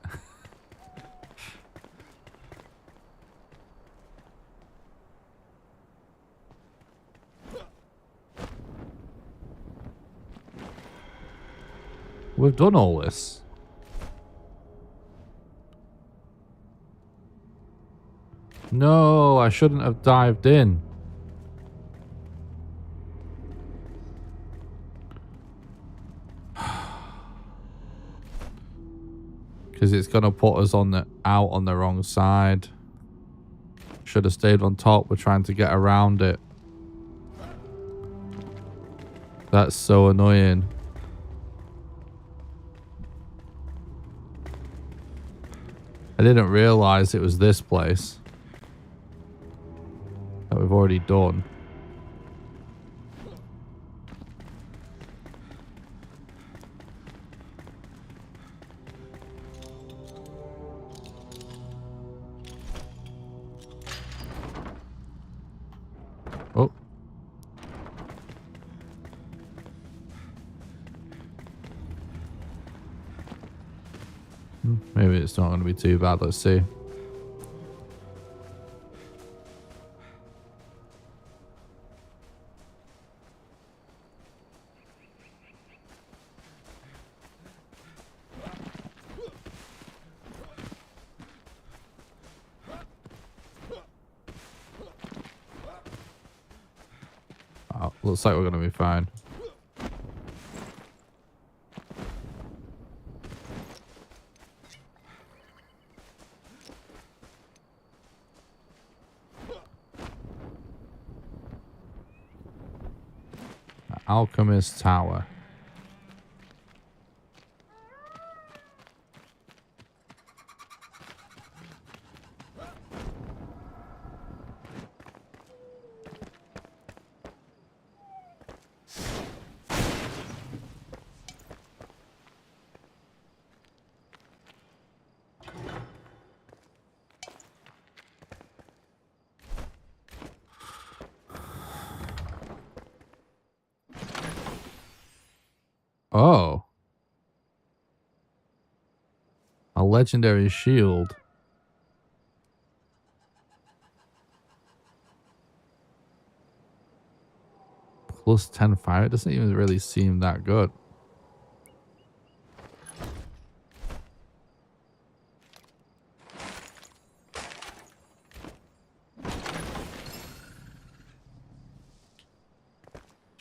We've done all this. No, I shouldn't have dived in. Because it's going to put us on out on the wrong side. Should have stayed on top. We're trying to get around it. That's so annoying. I didn't realize it was this place that we've already done. Oh. Maybe it's not going to be too bad. Let's see. Oh, looks like we're going to be fine. Alchemist Tower. Oh. A legendary shield. Plus 10 fire. It doesn't even really seem that good.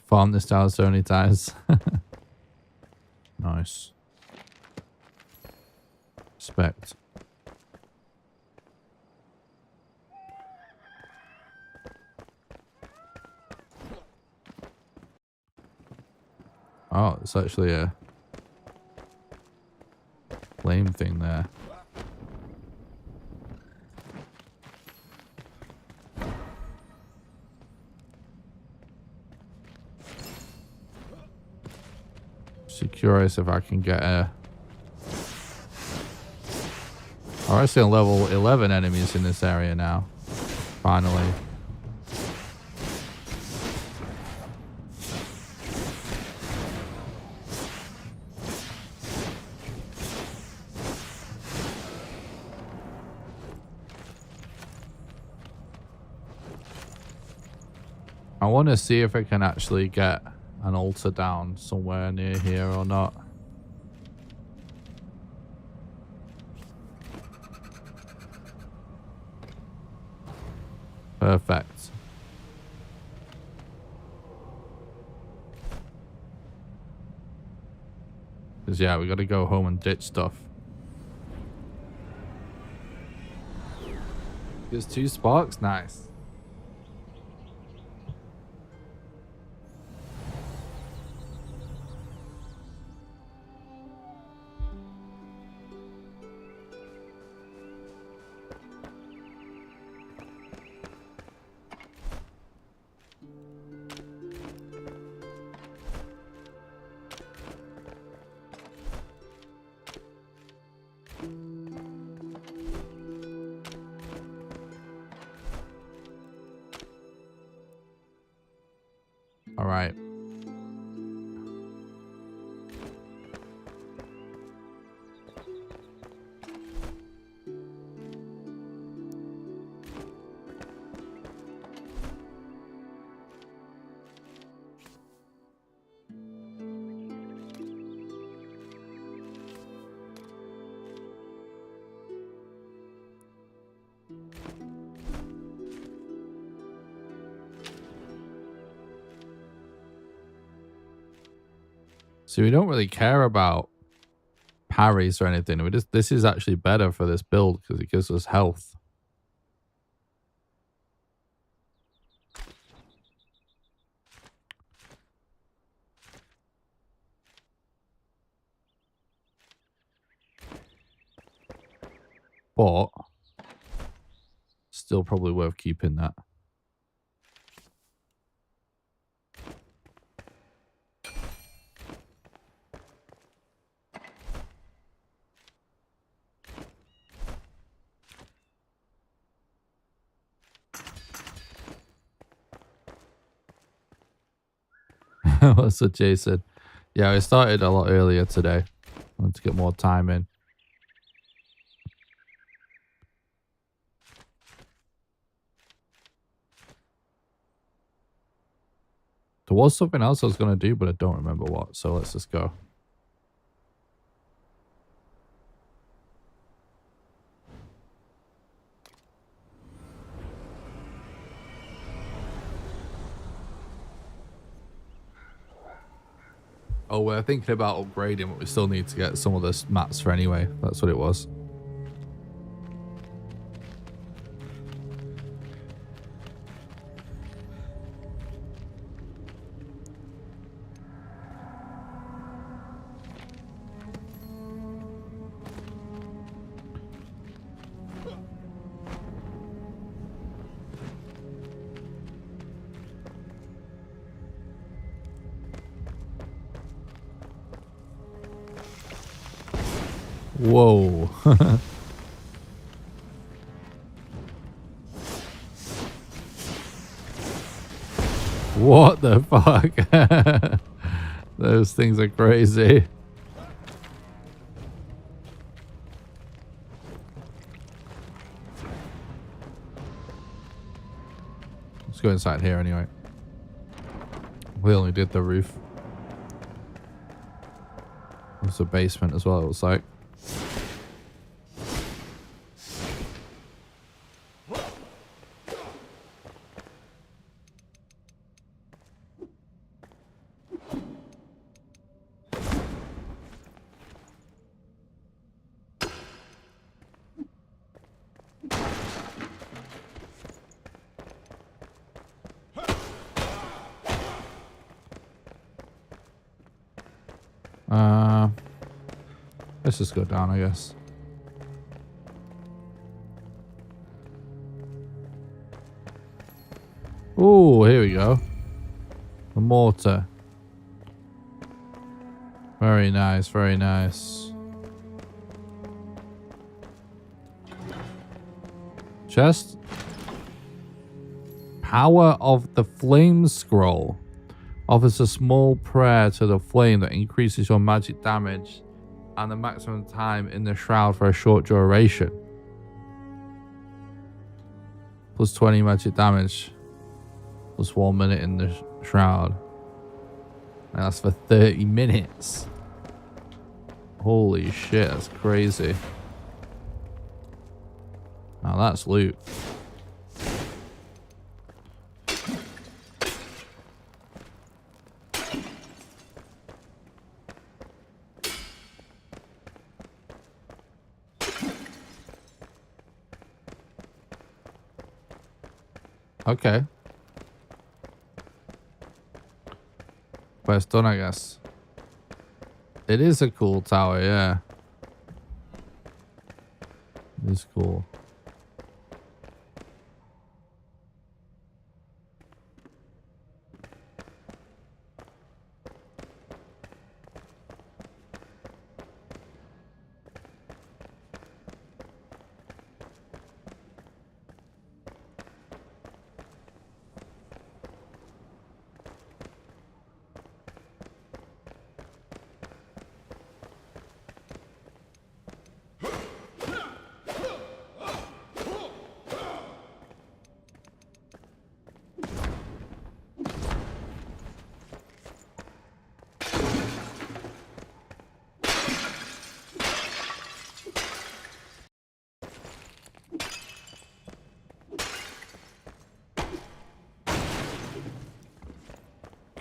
Farm this down so many times. Nice. expect. Oh, it's actually a flame thing there. Just curious if I can get a... Oh, I see level 11 enemies in this area now. Finally. I want to see if I can actually get an altar down somewhere near here or not. Perfect. Because yeah, we got to go home and ditch stuff. There's 2 sparks? Nice. All right. So we don't really care about parries or anything. We just, this is actually better for this build because it gives us health. But still probably worth keeping that. What's what Jay said? Yeah, I started a lot earlier today. I wanted to get more time in. There was something else I was going to do, but I don't remember what. So let's just go. Oh, we're thinking about upgrading, but we still need to get some of the mats for anyway. That's what it was. Whoa. What the fuck? Those things are crazy. Let's go inside here anyway. We only did the roof. There's a basement as well, it looks like. Let's just go down, I guess. Oh, here we go. The mortar. Very nice, very nice. Chest. Power of the Flame Scroll. Offers a small prayer to the flame that increases your magic damage and the maximum time in the shroud for a short duration. Plus 20 magic damage. Plus 1 minute in the shroud. And that's for 30 minutes. Holy shit, that's crazy. Now that's loot. Okay. Quest done, I guess. It is a cool tower, yeah. It is cool.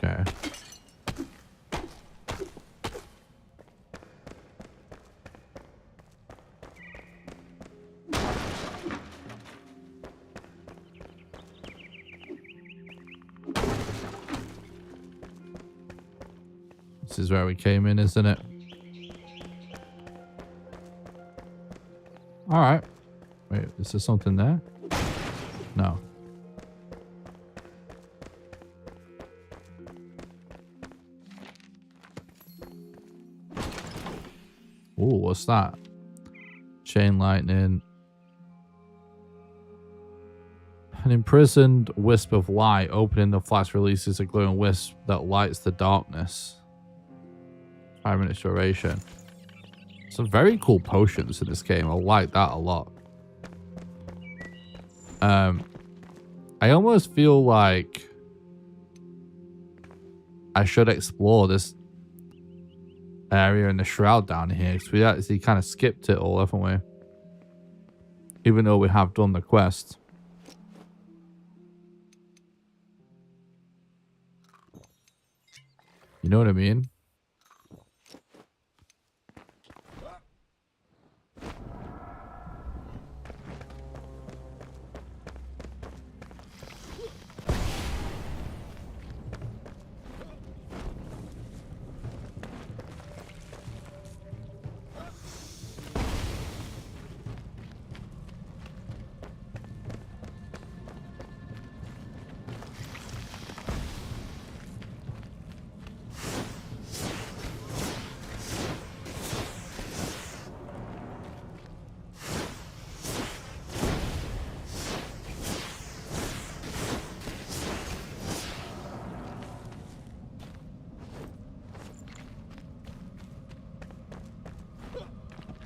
Okay. This is where we came in, isn't it? All right. Wait, is there something there? No. Ooh, what's that? Chain lightning. An imprisoned wisp of light. Opening the flash releases a glowing wisp that lights the darkness. 5 minutes duration. Some very cool potions in this game. I like that a lot. I almost feel like I should explore this area in the shroud down here, because we actually kind of skipped it all, haven't we? Even though we have done the quest. You know what I mean?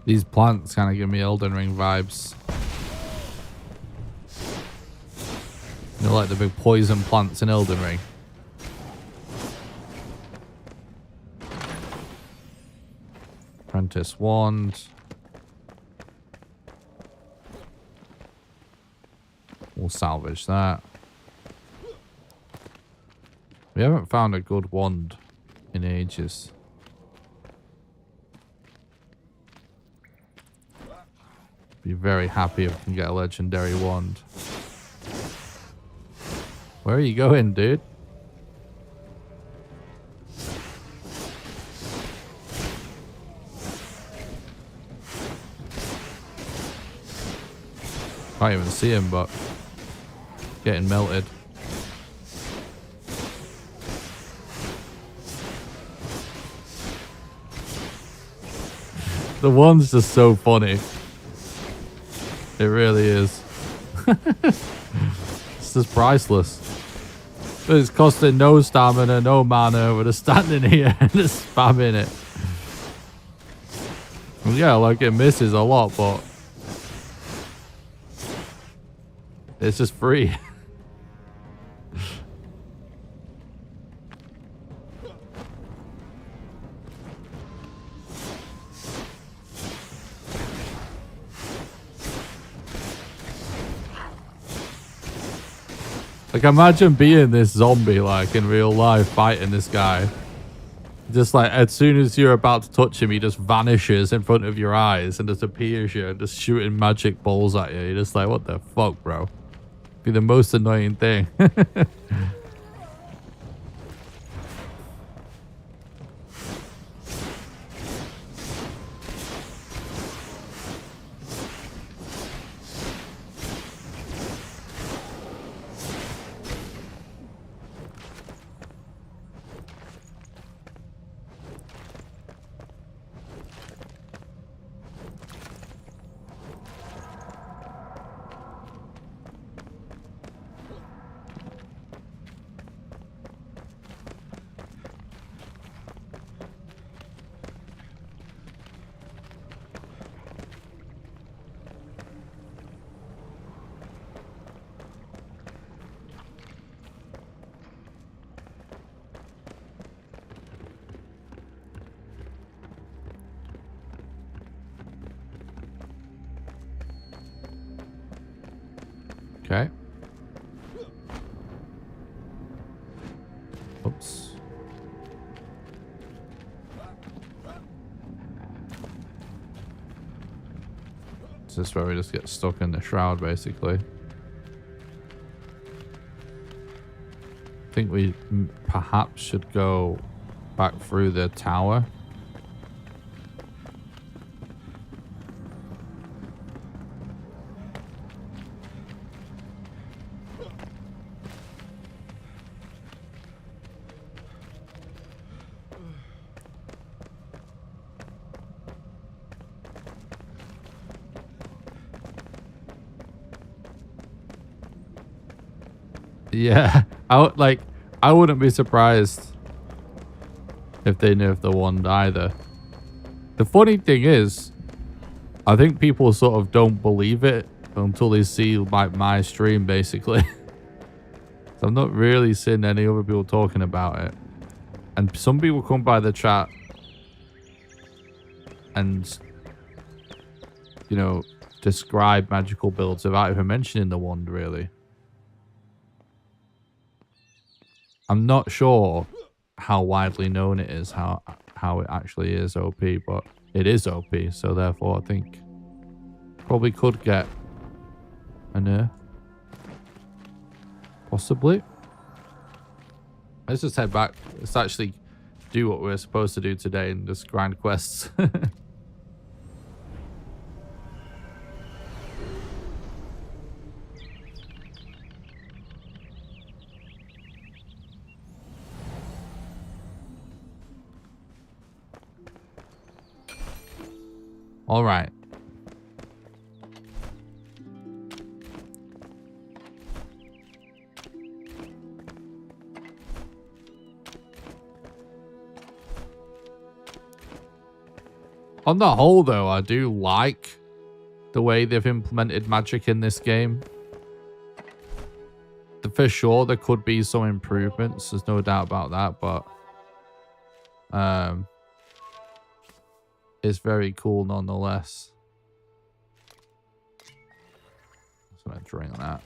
These plants kind of give me Elden Ring vibes. You know, like the big poison plants in Elden Ring. Apprentice wand. We'll salvage that. We haven't found a good wand in ages. Be very happy if we can get a legendary wand. Where are you going, dude? Can't even see him, but getting melted. The one's just so funny. It really is. It's just priceless. But it's costing no stamina, no mana. We're just standing here and just spamming it. And yeah, like it misses a lot, but it's just free. Like, imagine being this zombie, like, in real life, fighting this guy. Just, like, as soon as you're about to touch him, he just vanishes in front of your eyes and just appears you and just shooting magic balls at you. You're just like, what the fuck, bro? Be the most annoying thing. Okay. Oops. Is this where we just get stuck in the shroud, basically? I think we perhaps should go back through the tower. Yeah, I wouldn't be surprised if they nerfed the wand either. The funny thing is, I think people sort of don't believe it until they see like my stream, basically. So I'm not really seeing any other people talking about it. And some people come by the chat and, you know, describe magical builds without even mentioning the wand, really. I'm not sure how widely known it is, how it actually is OP, but it is OP, so therefore I think probably could get a nerf. Possibly. Let's just head back. Let's actually do what we're supposed to do today and just grind quests. All right. On the whole, though, I do like the way they've implemented magic in this game. For sure, there could be some improvements. There's no doubt about that, but it's very cool nonetheless. So I'm gonna drink that.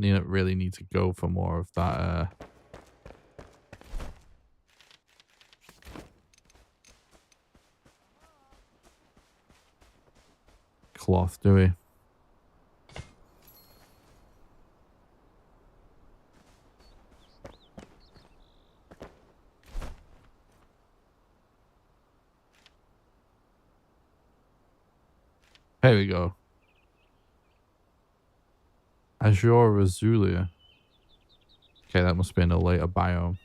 Don't really need to go for more of that. Cloth, do we? There we go. Azure Azulia. Okay, that must be in a later biome.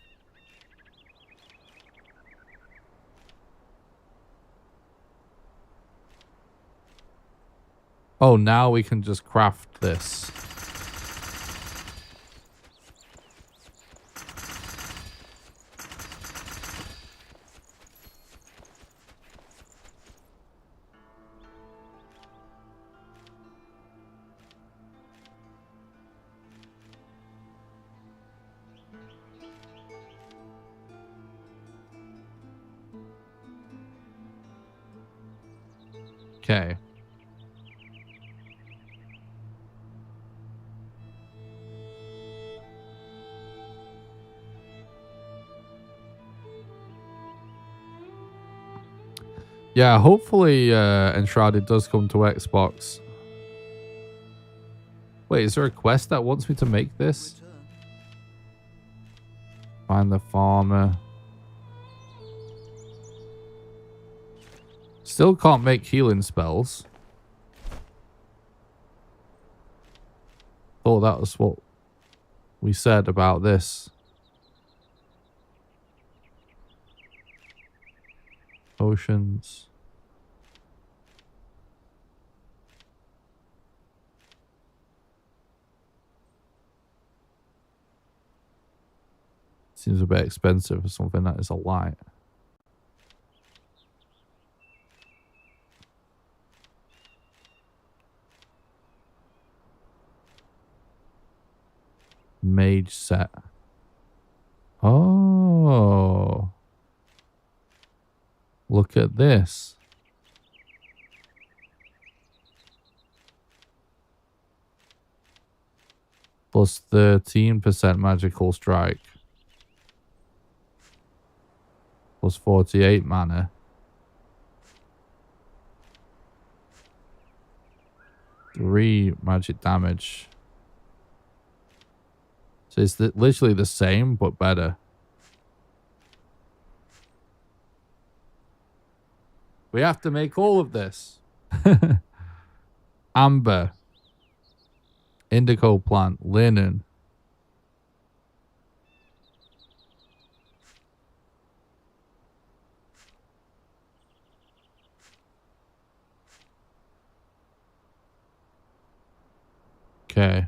Oh, now we can just craft this. Okay. Yeah, hopefully Enshrouded does come to Xbox. Wait, is there a quest that wants me to make this? Return. Find the farmer. Still can't make healing spells. Thought that was what we said about this. Potions. Seems a bit expensive for something that is a light. Mage set. Oh. Look at this. Plus 13% magical strike. Plus 48 mana. 3 magic damage. So it's literally the same, but better. We have to make all of this. Amber. Indigo plant. Linen. Okay.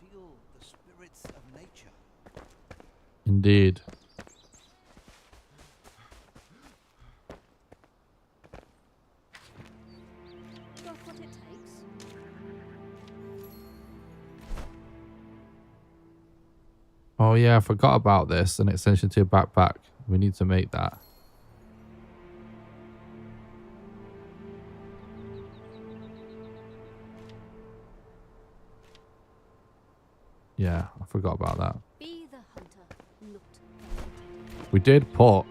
Feel the spirits of nature. Indeed. Got what it takes. Oh yeah, I forgot about this. An extension to your backpack. We need to make that. Yeah, I forgot about that. Be the hunter, not the hunted. We did put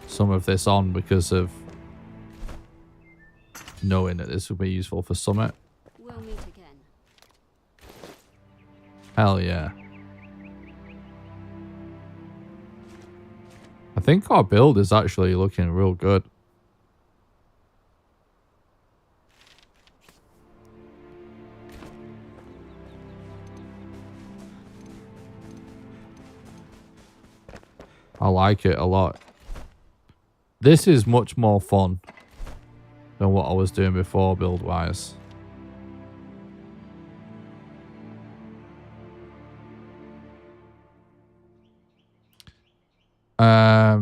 some of this on because of knowing that this would be useful for Summit. We'll meet again. Hell yeah. I think our build is actually looking real good. I like it a lot. This is much more fun than what I was doing before build-wise. I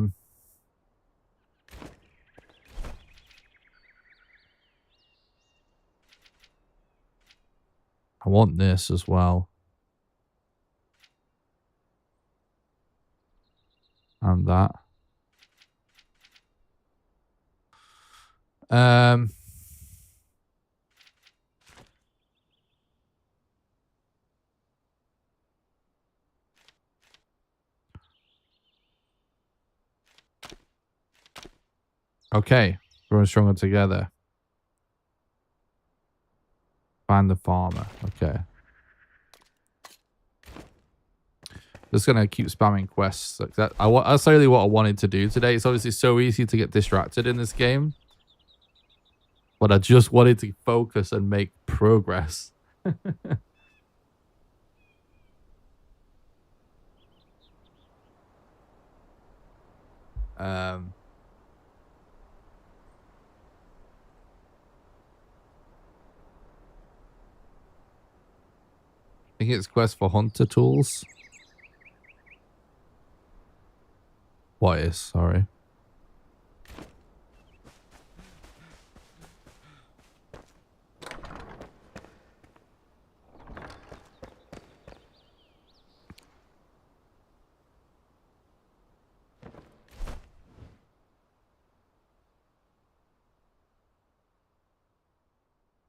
want this as well. And that. Okay, growing stronger together. Find the farmer. Okay. Just gonna keep spamming quests like that. That's really what I wanted to do today. It's obviously so easy to get distracted in this game, but I just wanted to focus and make progress. um. I think it's quest for hunter tools. What is? Sorry.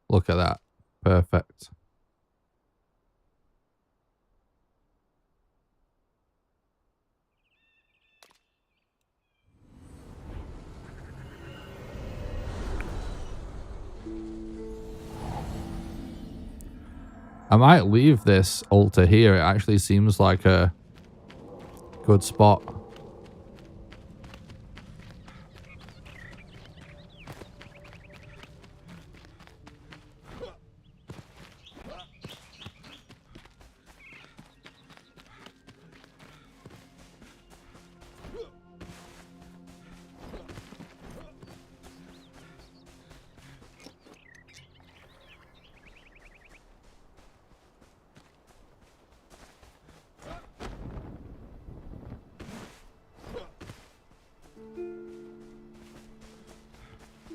Look at that. Perfect. I might leave this altar here. It actually seems like a good spot.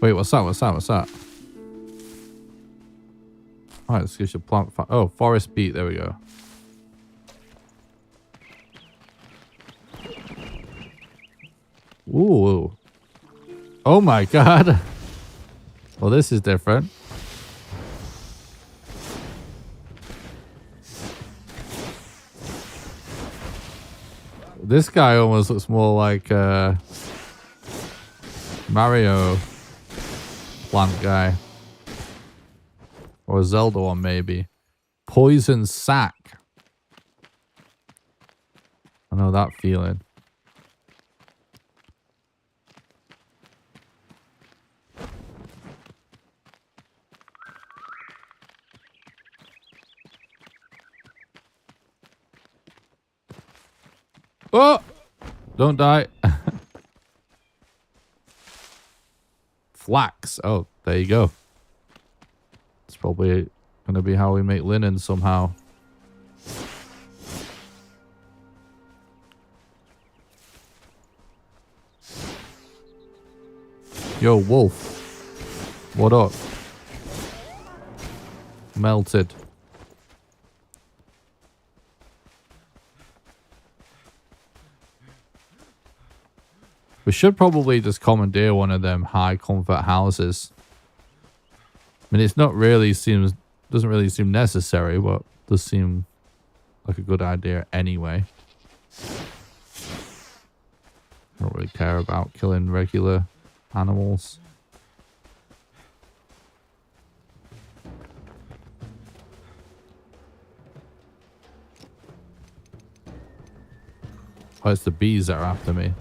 Wait, what's that? What's that? What's that? All right, let's get your plant. Oh, forest beet. There we go. Ooh. Oh my god. Well, this is different. This guy almost looks more like Mario plant guy. Or a Zelda one, maybe. Poison sack. I know that feeling. Oh! Don't die. Flax. Oh, there you go. It's probably going to be how we make linen somehow. Yo, wolf. What up? Melted. We should probably just commandeer one of them high comfort houses. I mean, it's not really doesn't really seem necessary, but does seem like a good idea anyway. I don't really care about killing regular animals. Oh, it's the bees that are after me.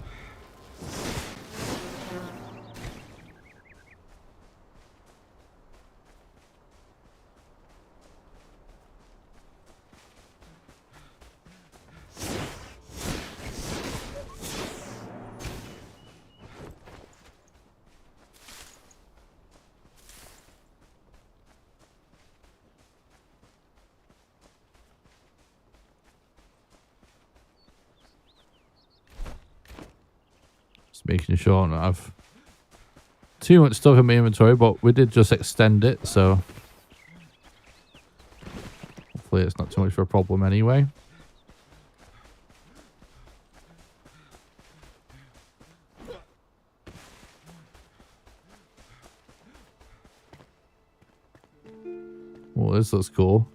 Making sure I don't have too much stuff in my inventory, but we did just extend it, so hopefully it's not too much of a problem anyway. Well, this looks cool.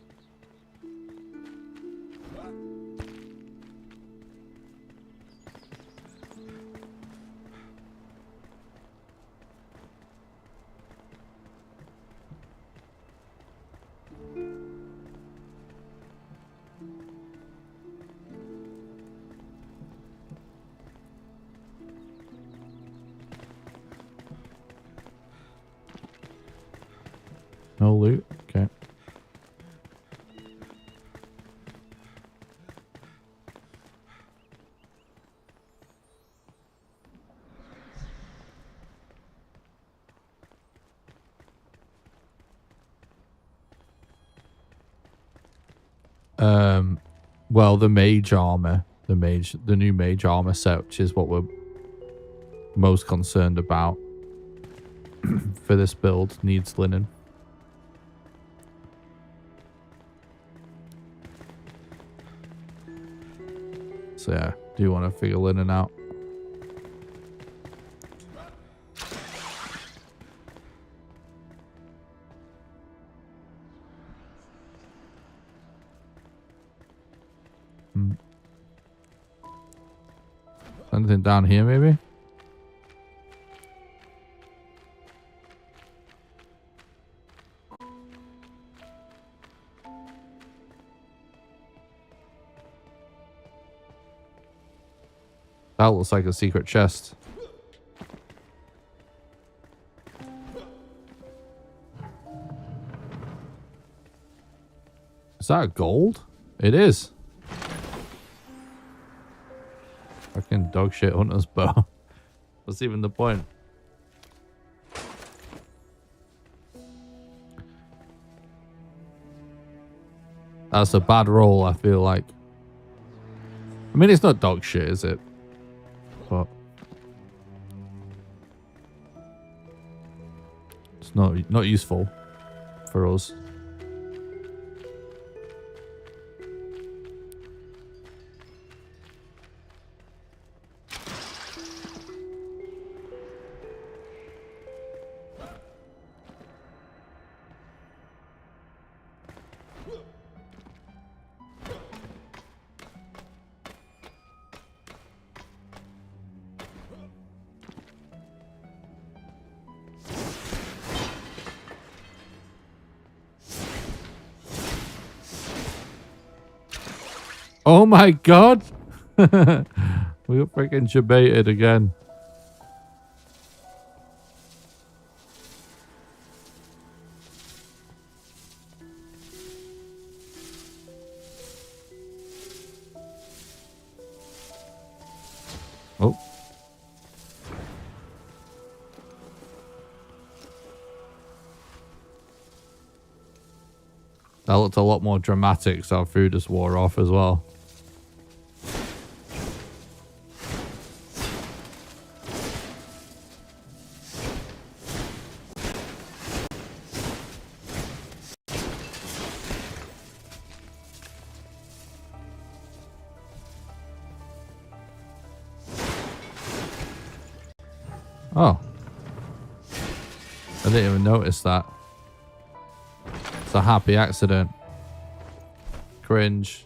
No loot? Okay. Well, the mage armor, the new mage armor set, which is what we're most concerned about for this build, needs linen. So yeah, do you want to figure linen out? Anything down here, maybe? That looks like a secret chest. Is that gold? It is. Fucking dog shit hunter's bow. What's even the point? That's a bad roll, I feel like. I mean, it's not dog shit, is it? But it's not useful for us. Oh my god! We got freaking debated again. Oh. That looked a lot more dramatic, so our food just wore off as well. Oh. I didn't even notice that. It's a happy accident. Cringe.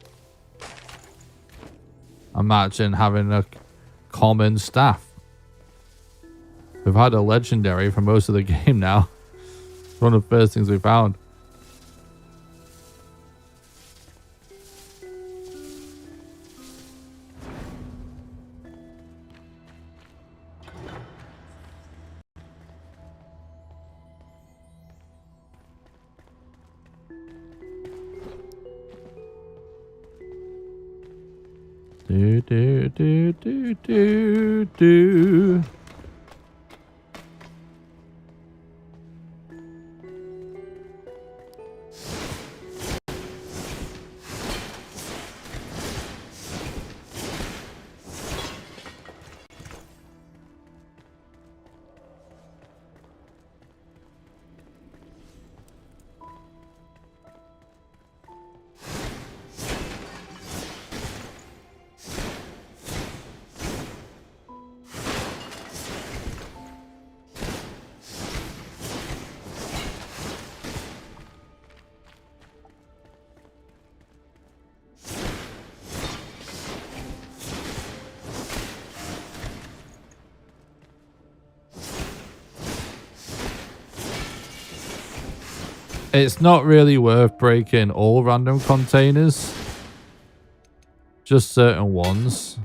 Imagine having a common staff. We've had a legendary for most of the game now. It's one of the first things we found. Do. It's not really worth breaking all random containers. Just certain ones.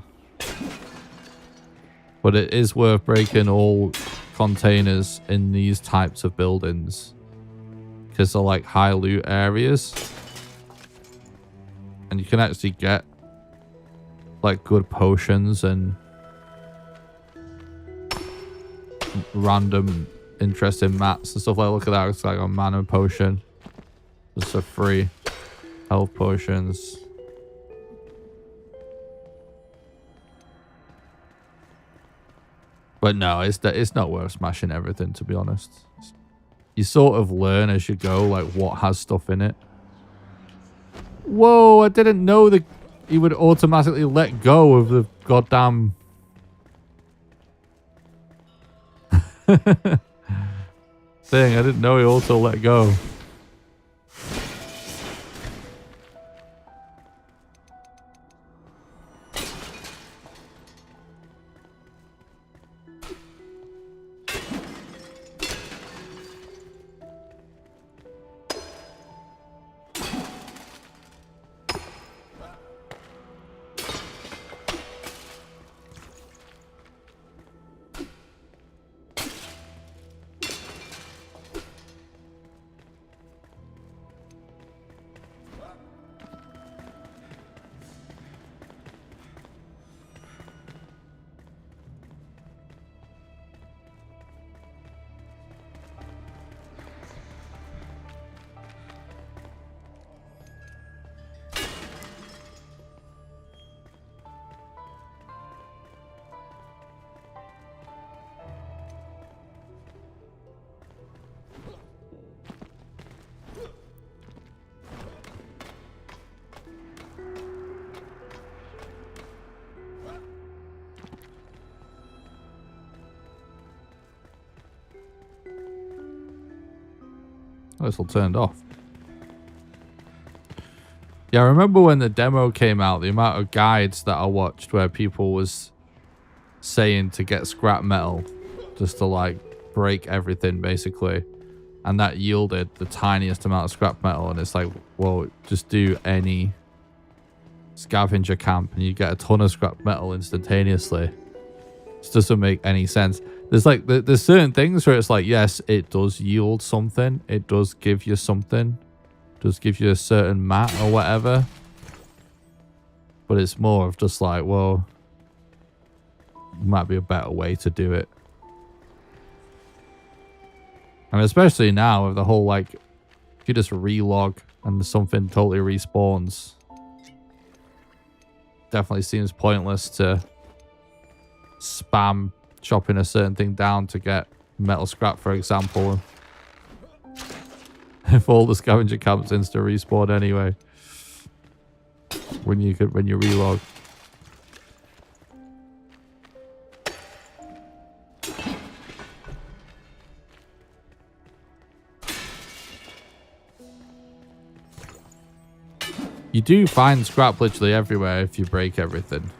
But it is worth breaking all containers in these types of buildings. because they're like high loot areas. And you can actually get like good potions and random interesting mats and stuff. Like, look at that, it's like a mana potion. Just for free. Health potions. But no, it's not worth smashing everything, to be honest. You sort of learn as you go, like what has stuff in it. Whoa, I didn't know that he would automatically let go of the goddamn... thing. I didn't know he also let go. This all turned off. Yeah, I remember when the demo came out, the amount of guides that I watched where people was saying to get scrap metal just to like break everything basically, and that yielded the tiniest amount of scrap metal. And it's like, well, just do any scavenger camp and you get a ton of scrap metal instantaneously. This doesn't make any sense. There's like there's certain things where it's like, yes, it does yield something, it does give you something, it does give you a certain mat or whatever, but it's more of just like, well, might be a better way to do it. And especially now with the whole like, if you just relog and something totally respawns, definitely seems pointless to spam chopping a certain thing down to get metal scrap, for example. If all the scavenger camps insta respawn anyway, when you relog. You do find scrap literally everywhere if you break everything.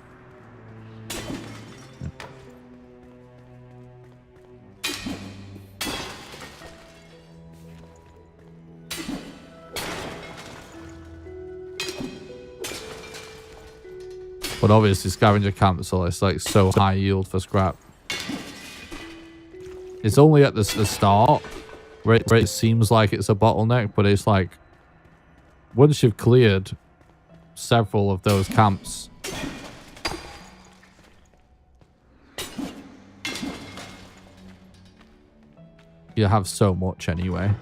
But obviously scavenger camps are like so high yield for scrap. It's only at the start where it seems like it's a bottleneck, but it's like once you've cleared several of those camps, you have so much anyway.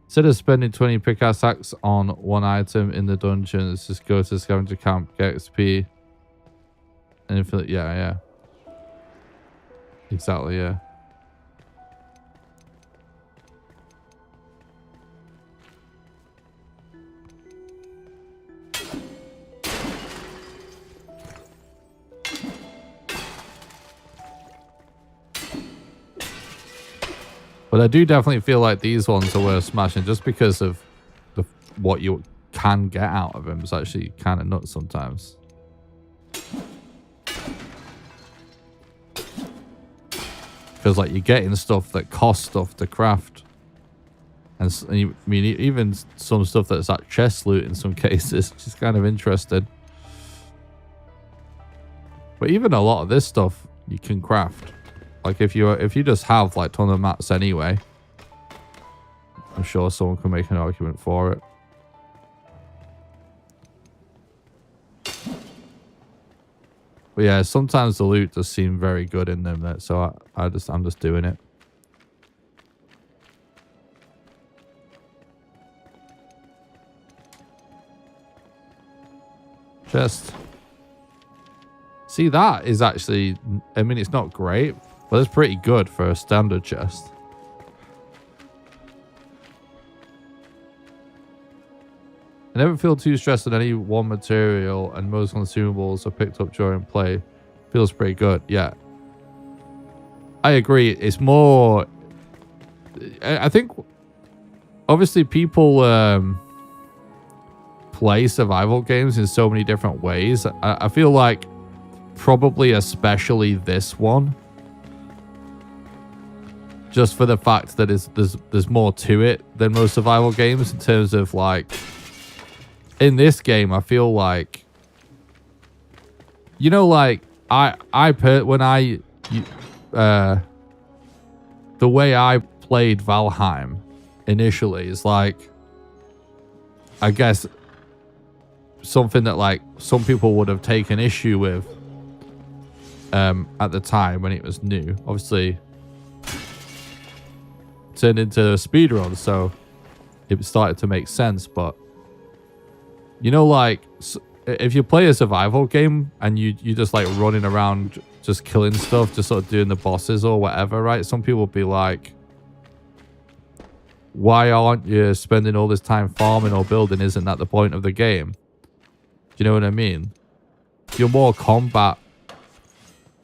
Instead of spending 20 pickaxe on one item in the dungeons, just go to the scavenger camp, get XP, and infinite. Yeah. Exactly, yeah. But I do definitely feel like these ones are worth smashing just because of what you can get out of them. It's actually kind of nuts sometimes. Because like you're getting stuff that costs stuff to craft. And I mean, even some stuff that's like chest loot in some cases, which is kind of interesting. But even a lot of this stuff you can craft. Like if you just have like ton of mats anyway, I'm sure someone can make an argument for it. But yeah, sometimes the loot does seem very good in them, so I'm just doing it. Chest. See, that is actually, I mean, it's not great, but it's pretty good for a standard chest. I never feel too stressed on any one material, and most consumables are picked up during play. Feels pretty good, yeah. I agree. It's more... I think... Obviously, people play survival games in so many different ways. I feel like probably especially this one. Just for the fact that there's more to it than most survival games in terms of like... In this game, I feel like, you know, like the way I played Valheim initially is like, I guess something that like some people would have taken issue with at the time when it was new. Obviously, turned into a speedrun, so it started to make sense, but. You know, like, if you play a survival game and you just, like, running around just killing stuff, just sort of doing the bosses or whatever, right? Some people will be like, why aren't you spending all this time farming or building? Isn't that the point of the game? Do you know what I mean? You're more combat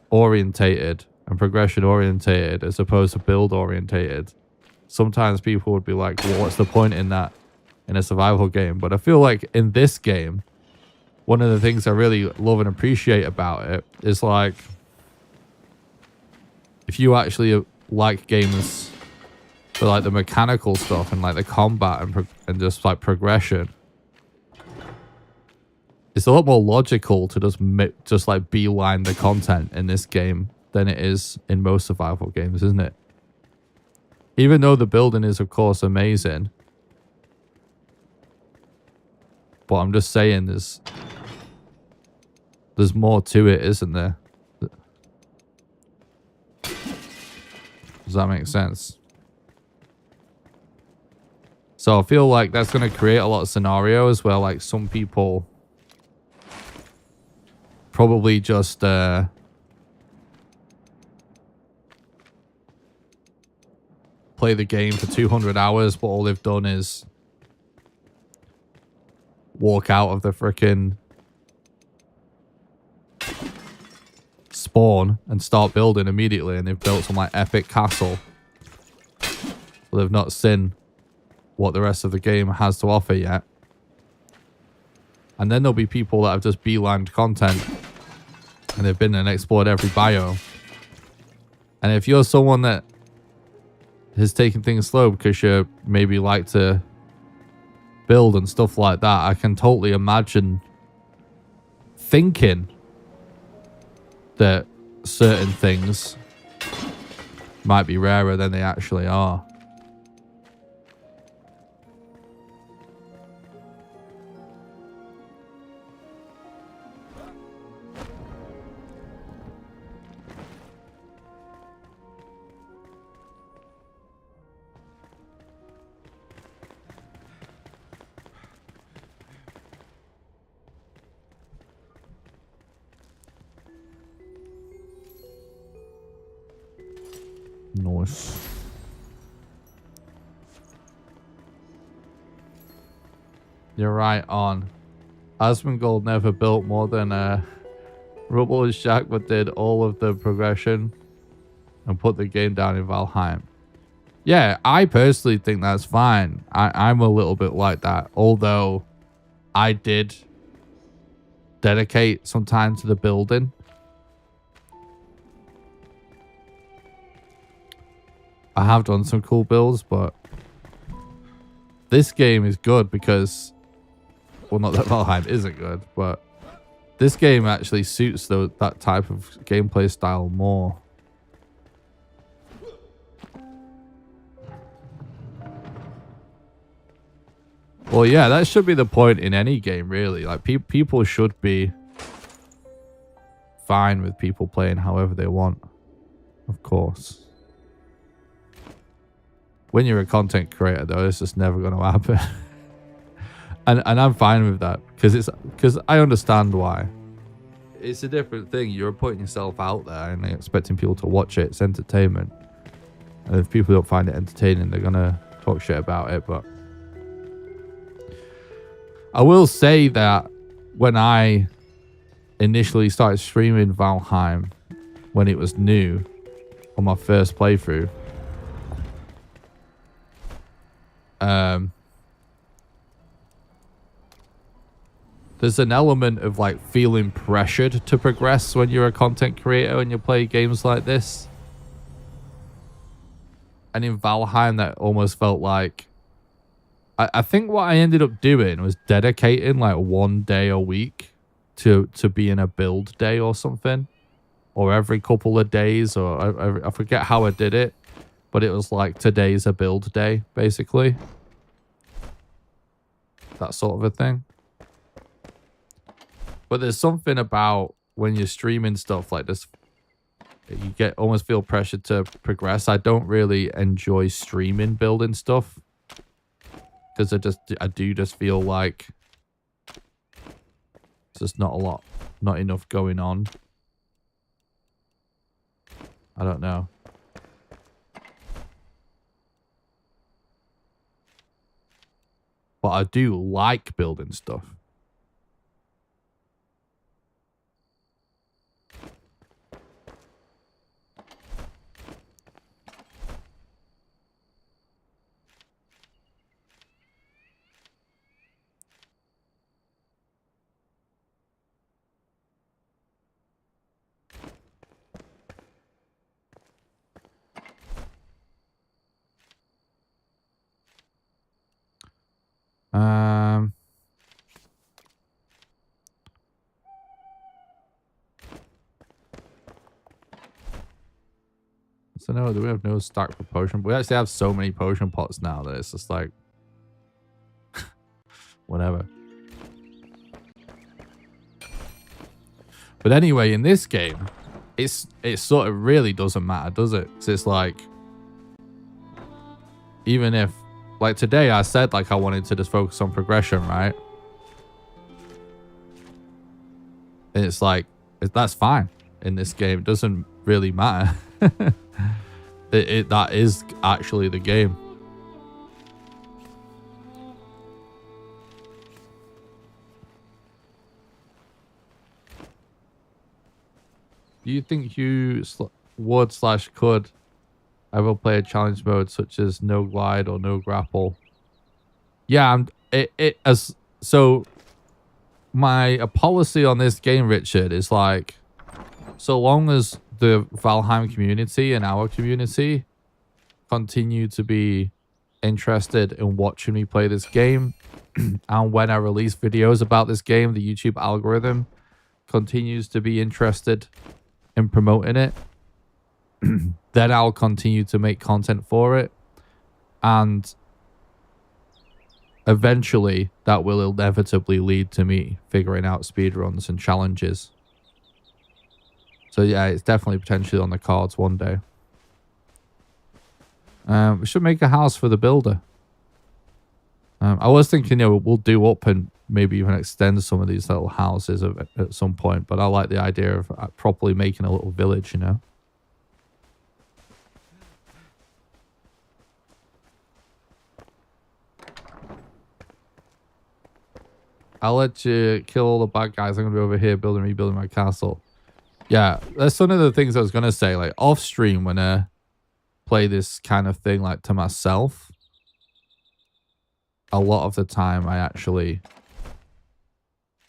orientated and progression orientated as opposed to build orientated. Sometimes people would be like, well, what's the point in that? In a survival game. But I feel like in this game, one of the things I really love and appreciate about it is like, if you actually like games for like the mechanical stuff and like the combat and just like progression, it's a lot more logical to just like beeline the content in this game than it is in most survival games, isn't it? Even though the building is of course amazing. But I'm just saying there's more to it, isn't there? Does that make sense? So I feel like that's going to create a lot of scenarios where like some people probably just play the game for 200 hours, but all they've done is walk out of the frickin' spawn and start building immediately, and they've built some like epic castle. But they've not seen what the rest of the game has to offer yet. And then there'll be people that have just beelined content and they've been and explored every biome. And if you're someone that has taken things slow because you maybe like to build and stuff like that, I can totally imagine thinking that certain things might be rarer than they actually are. Nice. You're right on. Asmongold never built more than Rubble and Shack, but did all of the progression and put the game down in Valheim. Yeah, I personally think that's fine. I'm a little bit like that. Although I did dedicate some time to the building. I have done some cool builds, but this game is good because, well, not that Valheim isn't good, but this game actually suits that type of gameplay style more. Well, yeah, that should be the point in any game, really. Like, people should be fine with people playing however they want, of course. When you're a content creator, though, it's just never going to happen. and I'm fine with that because I understand why. It's a different thing. You're putting yourself out there and expecting people to watch it. It's entertainment. And if people don't find it entertaining, they're going to talk shit about it. But I will say that when I initially started streaming Valheim, when it was new on my first playthrough, there's an element of like feeling pressured to progress when you're a content creator and you play games like this. And in Valheim, that almost felt like... I think what I ended up doing was dedicating like 1 day a week to being a build day or something. Or every couple of days, or I forget how I did it. But it was like, today's a build day, basically. That sort of a thing. But there's something about when you're streaming stuff like this, you almost feel pressured to progress. I don't really enjoy streaming building stuff because I do just feel like there's just not enough going on. I don't know. But I do like building stuff. So no, we have no stock for potion. We actually have so many potion pots now that it's just like whatever. But anyway, in this game, it sort of really doesn't matter, does it? So it's like, even if, like today I said like I wanted to just focus on progression, right? And it's like, that's fine in this game. It doesn't really matter. That is actually the game. Do you think you would/could ever play a challenge mode such as no glide or no grapple? Yeah, so my policy on this game, Richard, is like, so long as the Valheim community and our community continue to be interested in watching me play this game, and when I release videos about this game, the YouTube algorithm continues to be interested in promoting it, then I'll continue to make content for it. And eventually that will inevitably lead to me figuring out speedruns and challenges. So yeah, it's definitely potentially on the cards one day. We should make a house for the builder. I was thinking, we'll do up and maybe even extend some of these little houses at some point. But I like the idea of properly making a little village, I'll let you kill all the bad guys. I'm going to be over here rebuilding my castle. Yeah, that's one of the things I was going to say. Like, off stream, when I play this kind of thing, like, to myself, a lot of the time I actually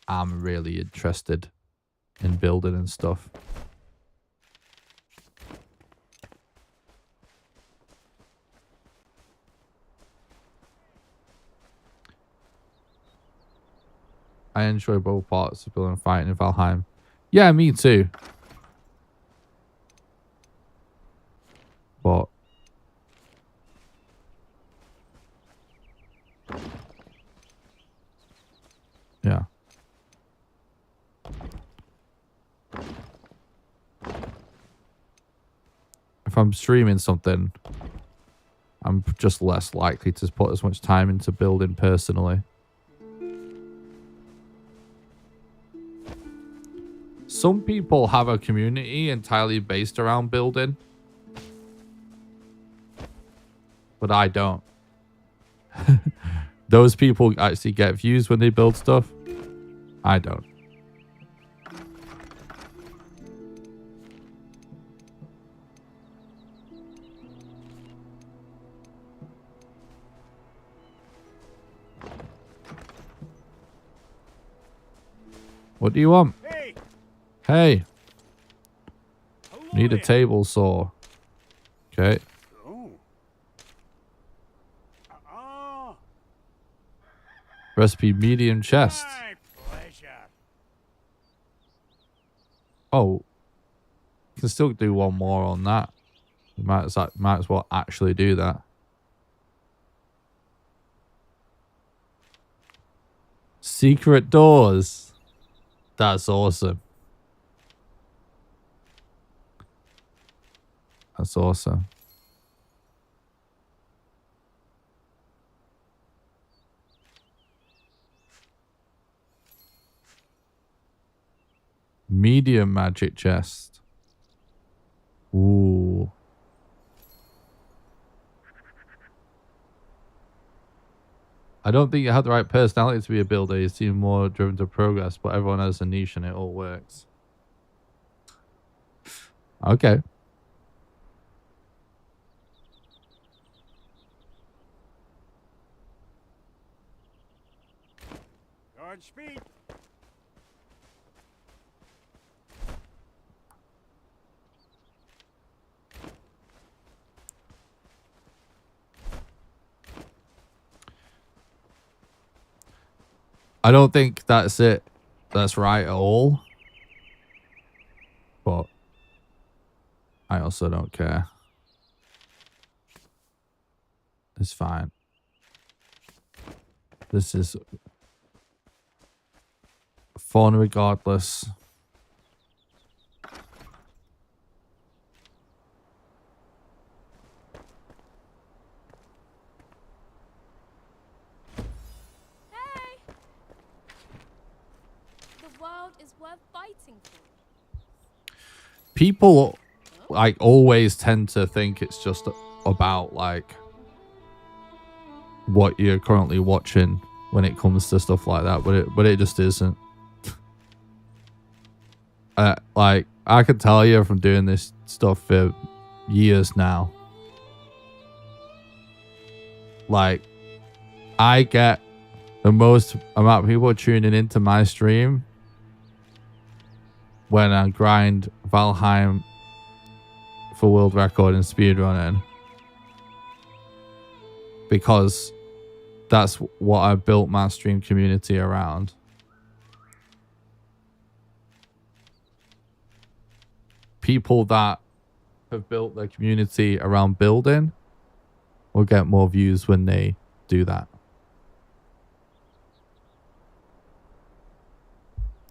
am really interested in building and stuff. I enjoy both parts of building and fighting in Valheim. Yeah, me too. But I'm streaming something, I'm just less likely to put as much time into building personally. Some people have a community entirely based around building, but I don't. Those people actually get views when they build stuff. I don't. What do you want? Hey! Hey, Hello need a there. table saw. Okay. Oh. Ah, Recipe medium chest. my pleasure. Oh, you can still do one more on that. You might as well actually do that. Secret doors. That's awesome. That's awesome. Medium magic chest. Ooh. I don't think you have the right personality to be a builder. You seem more driven to progress, but everyone has a niche and it all works. Okay. Godspeed. I don't think that's it. That's right at all. But I also don't care. It's fine. This is fun regardless. Hey! The world is worth fighting for. People like always tend to think it's just about like what you're currently watching when it comes to stuff like that, but it just isn't. Like I can tell you from doing this stuff for years now, like I get the most amount of people tuning into my stream when I grind Valheim for world record in speedrunning, because that's what I built my stream community around. People that have built their community around building will get more views when they do that.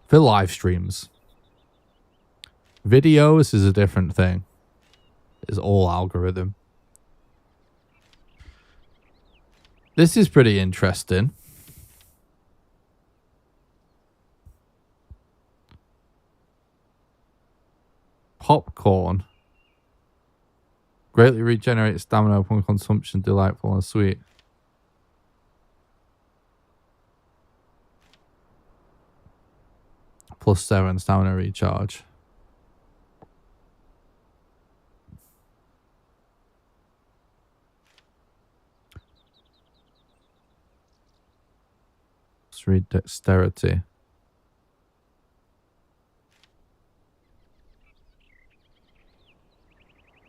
For live streams. Videos is a different thing. It's all algorithm. This is pretty interesting. Popcorn. Greatly regenerates stamina upon consumption. Delightful and sweet. +7 stamina recharge. +3 dexterity.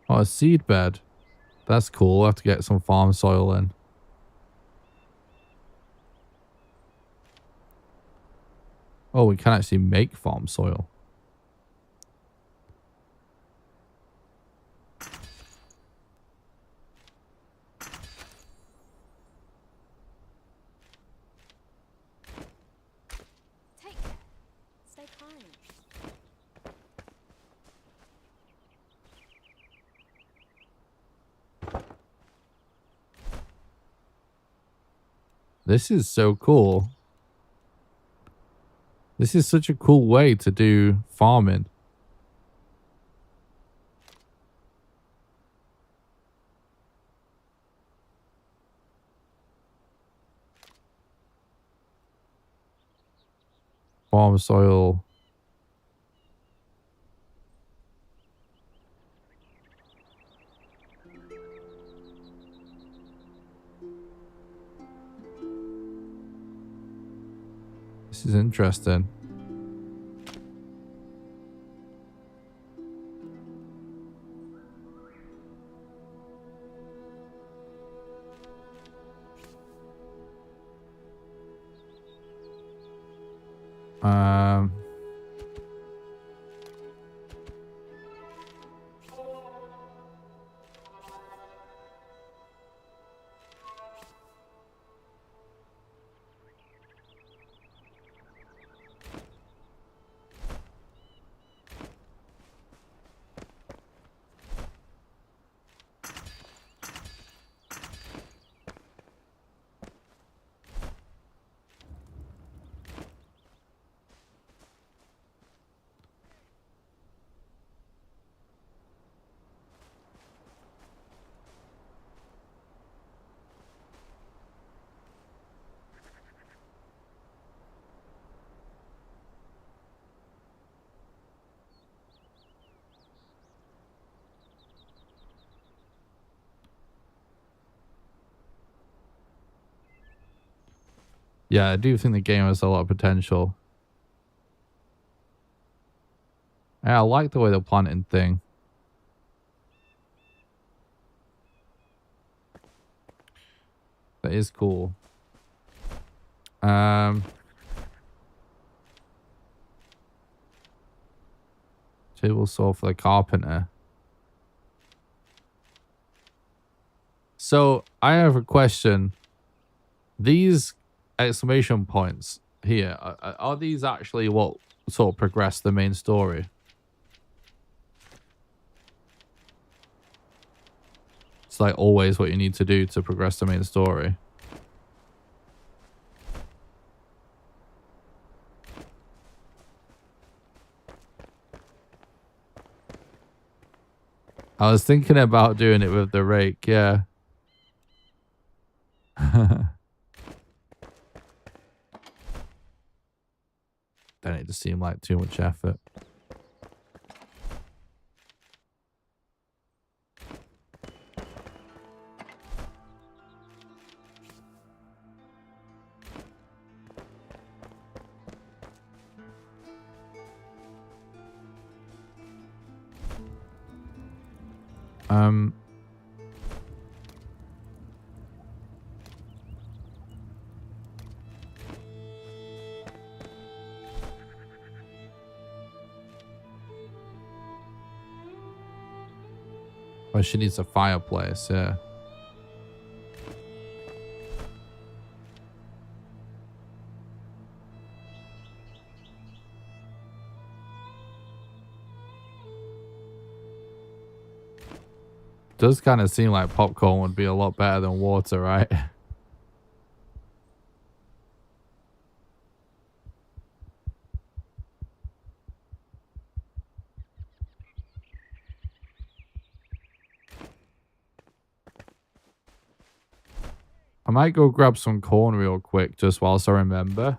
Oh, a seed bed. That's cool. I have to get some farm soil in. Oh, we can actually make farm soil. Take care. Stay kind. This is so cool. This is such a cool way to do farming. Farm soil. This is interesting. Um, yeah, I do think the game has a lot of potential. Yeah, I like the way the planting thing. That is cool. Table saw for the carpenter. So I have a question. These exclamation points here, are these actually what sort of progress the main story? It's like always what you need to do to progress the main story. I was thinking about doing it with the rake, yeah. Don't need to seem like too much effort. Oh, she needs a fireplace, yeah. Does kind of seem like popcorn would be a lot better than water, right? I might go grab some corn real quick just whilst I remember.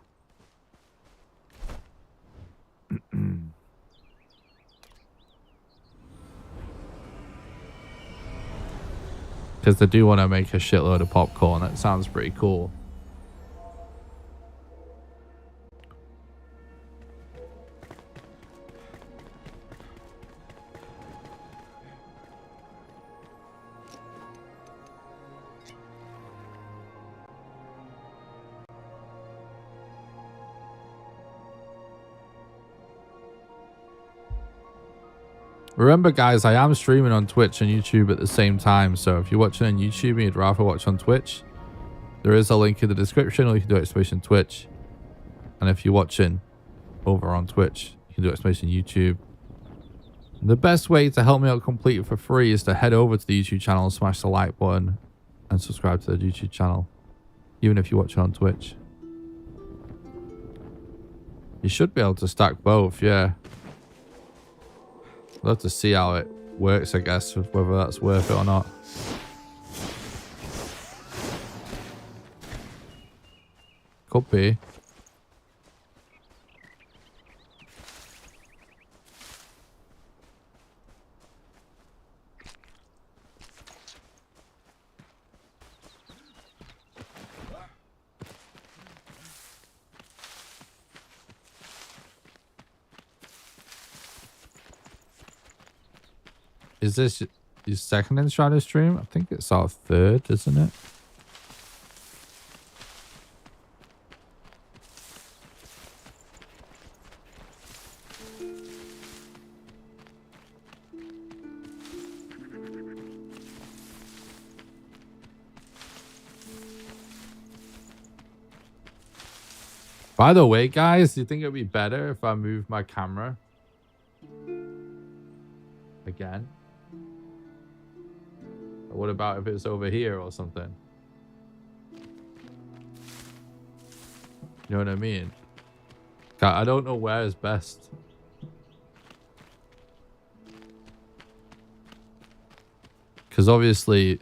Because I do want to make a shitload of popcorn. That sounds pretty cool. Remember, guys, I am streaming on Twitch and YouTube at the same time. So if you're watching on YouTube and you'd rather watch on Twitch, there is a link in the description, or you can do exclamation Twitch. And if you're watching over on Twitch, you can do exclamation YouTube. The best way to help me out completely for free is to head over to the YouTube channel, smash the like button, and subscribe to the YouTube channel. Even if you watch it on Twitch. You should be able to stack both, yeah. We'll have to see how it works, I guess, whether that's worth it or not. Could be. Is this your second Enshrouded stream? I think it's our third, isn't it? By the way, guys, do you think it'd be better if I move my camera again? Or what about if it's over here or something? You know what I mean? I don't know where is best. Because obviously,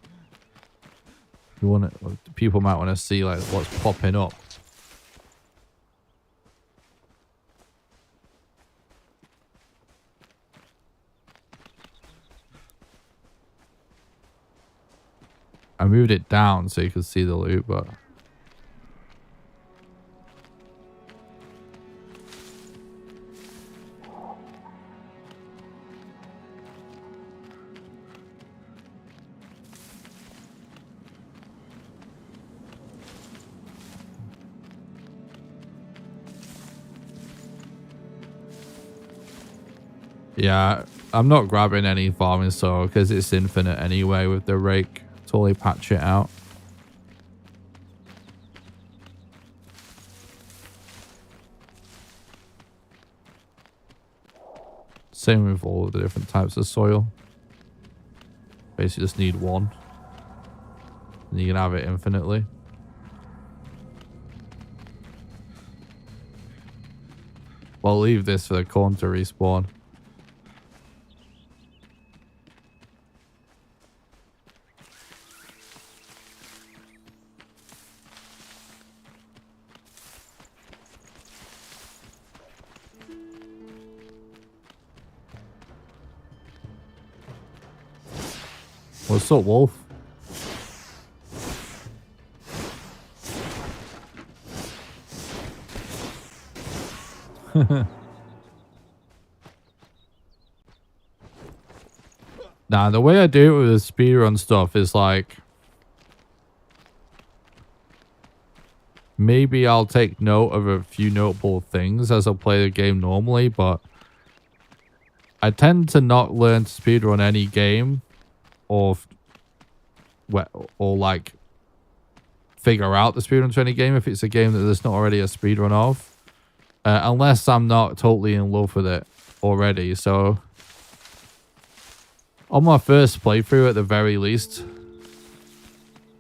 you want to, people might want to see like what's popping up. I moved it down so you could see the loot, but yeah, I'm not grabbing any farming soil because it's infinite anyway with the rake. Totally patch it out. Same with all of the different types of soil. Basically just need one. And you can have it infinitely. Well, I'll leave this for the corn to respawn. What's up, Wolf? Nah, the way I do it with the speedrun stuff is like, maybe I'll take note of a few notable things as I play the game normally, but I tend to not learn to speedrun any game or like figure out the speedrun to any game if it's a game that there's not already a speedrun of, unless I'm not totally in love with it already. So on my first playthrough at the very least,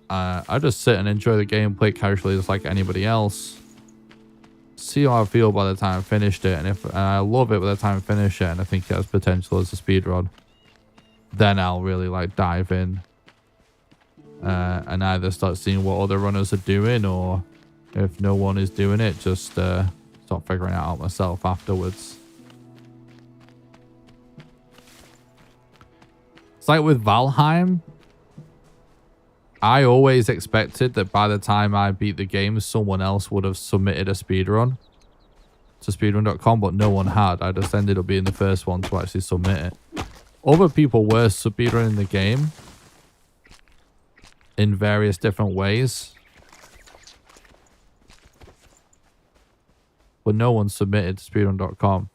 I just sit and enjoy the game, play casually just like anybody else, see how I feel by the time I finished it, and if I love it by the time I finish it and I think it has potential as a speedrun, then I'll really like dive in and either start seeing what other runners are doing, or if no one is doing it, just start figuring it out myself afterwards. It's like with Valheim, I always expected that by the time I beat the game, someone else would have submitted a speedrun to speedrun.com, but no one had. I just ended up being the first one to actually submit it. Other people were speedrunning the game in various different ways, but no one submitted to speedrun.com,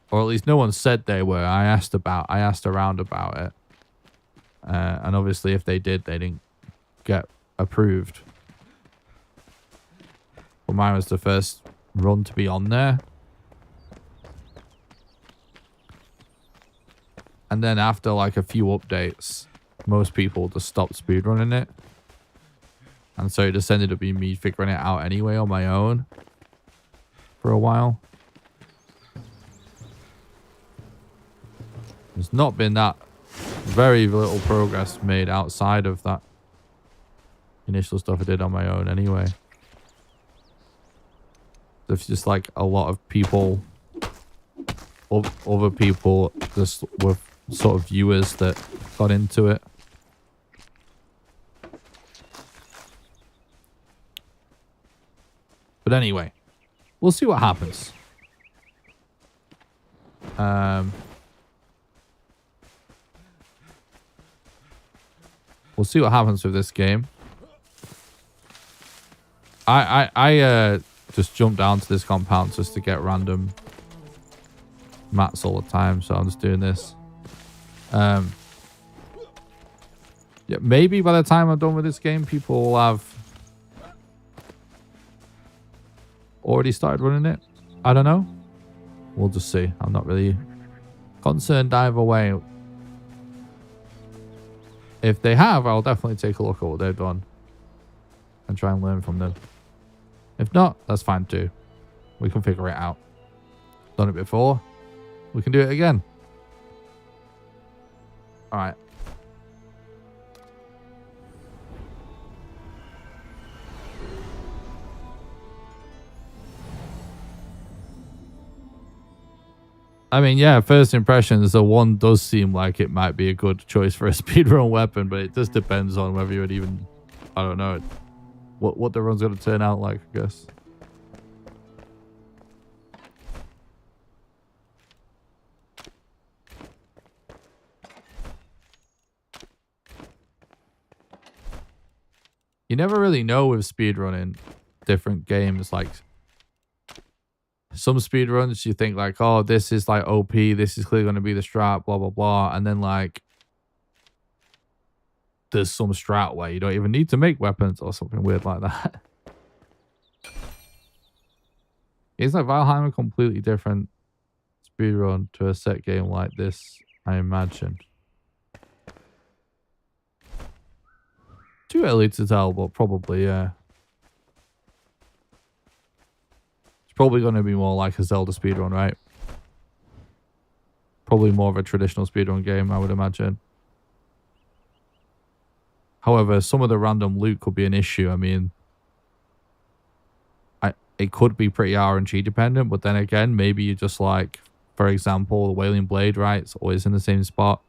or at least no one said they were. I asked around about it, and obviously if they did, they didn't get approved. But mine was the first run to be on there. And then after like a few updates, most people just stopped speedrunning it. And so it just ended up being me figuring it out anyway on my own for a while. There's not been that very little progress made outside of that initial stuff I did on my own anyway. There's just like a lot of people, other people just with sort of viewers that got into it. But anyway, we'll see what happens. We'll see what happens with this game. I just jumped down to this compound just to get random mats all the time, so I'm just doing this. Yeah, maybe by the time I'm done with this game, people will have already started running it. I don't know. We'll just see. I'm not really concerned either way. If they have, I'll definitely take a look at what they've done and try and learn from them. If not, that's fine too. We can figure it out. Done it before. We can do it again. All right. I mean, yeah, first impressions, the one does seem like it might be a good choice for a speedrun weapon, but it just depends on whether you would even, I don't know, what the run's going to turn out like, I guess. You never really know with speedrunning different games. Like, some speedruns, you think like, oh, this is like OP, this is clearly going to be the strat, blah, blah, blah. And then like, there's some strat where you don't even need to make weapons or something weird like that. It's like Valheim a completely different speedrun to a set game like this, I imagine. Too early to tell, but probably, yeah. It's probably going to be more like a Zelda speedrun, right? Probably more of a traditional speedrun game, I would imagine. However, some of the random loot could be an issue. I mean, it could be pretty RNG dependent, but then again, maybe you just like, for example, the Wailing Blade, right? It's always in the same spot.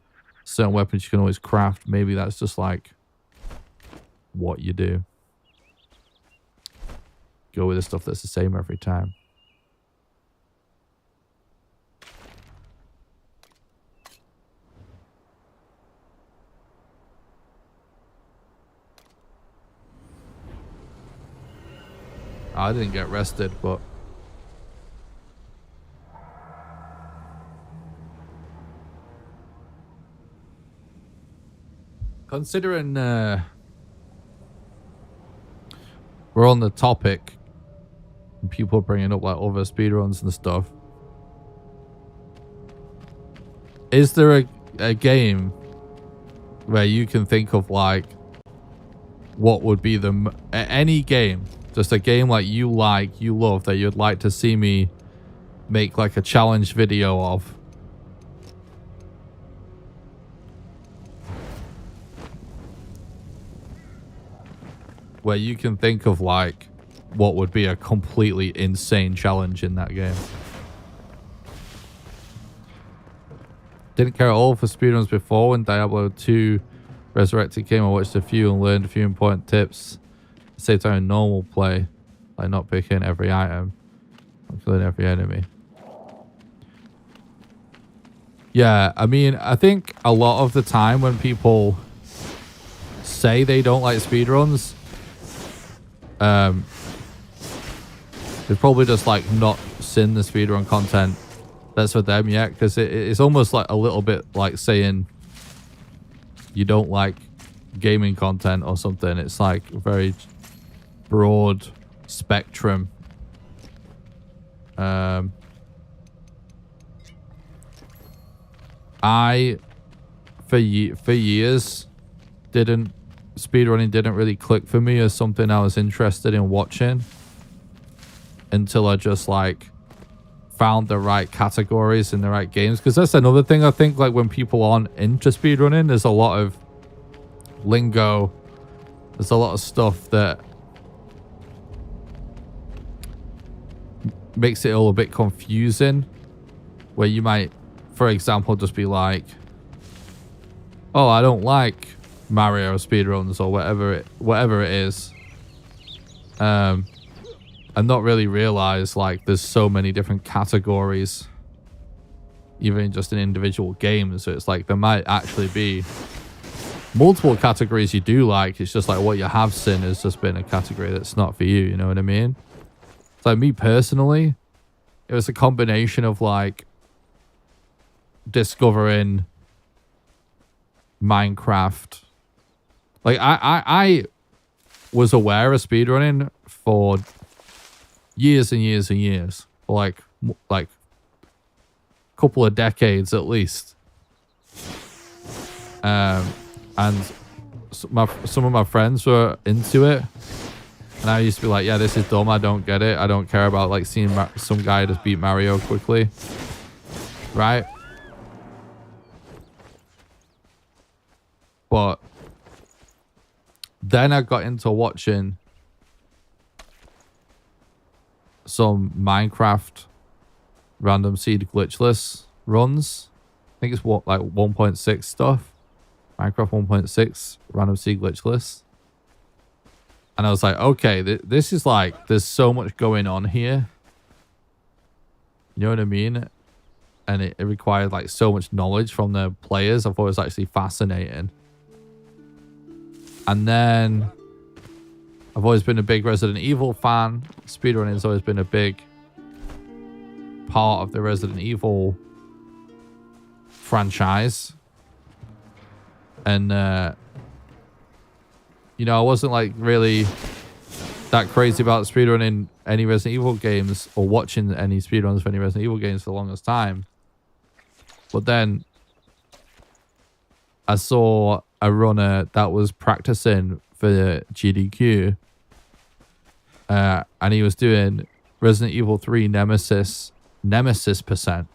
Certain weapons you can always craft. Maybe that's just like what you do. Go with the stuff that's the same every time. I didn't get rested, but considering we're on the topic and people bringing up like other speedruns and stuff, is there a game where you can think of like what would be any game, just a game like you love, that you'd like to see me make like a challenge video of? Where you can think of like what would be a completely insane challenge in that game. Didn't care at all for speedruns before. When Diablo 2 Resurrected came, I watched a few and learned a few important tips. Save time in normal play, like not picking every item, not killing every enemy. Yeah, I mean, I think a lot of the time when people say they don't like speedruns, they've probably just like not seen the speedrun content that's for them yet, because it's almost like a little bit like saying you don't like gaming content or something. It's like very broad spectrum. I for years didn't speedrunning didn't really click for me as something I was interested in watching until I just like found the right categories in the right games. Because that's another thing I think, like when people aren't into speedrunning, there's a lot of lingo, there's a lot of stuff that makes it all a bit confusing, where you might, for example, just be like, oh, I don't like Mario speedruns or whatever it is, and not really realize like there's so many different categories even just in individual games. So it's like there might actually be multiple categories you do like. It's just like what you have seen has just been a category that's not for you, you know what I mean? So me personally, it was a combination of like discovering Minecraft. Like I was aware of speedrunning for years and years and years, for like a couple of decades at least. And some of my friends were into it, and I used to be like, yeah, this is dumb, I don't get it, I don't care about like seeing some guy just beat Mario quickly, right? But then I got into watching some Minecraft random seed glitchless runs. I think it's what, like 1.6 stuff. Minecraft 1.6 random seed glitchless. And I was like, okay, this is like, there's so much going on here. You know what I mean? And it required like so much knowledge from the players. I thought it was actually fascinating. And then I've always been a big Resident Evil fan. Speedrunning has always been a big part of the Resident Evil franchise. And, you know, I wasn't like really that crazy about speedrunning any Resident Evil games or watching any speedruns for any Resident Evil games for the longest time. But then I saw a runner that was practicing for the GDQ, and he was doing Resident Evil 3 Nemesis percent,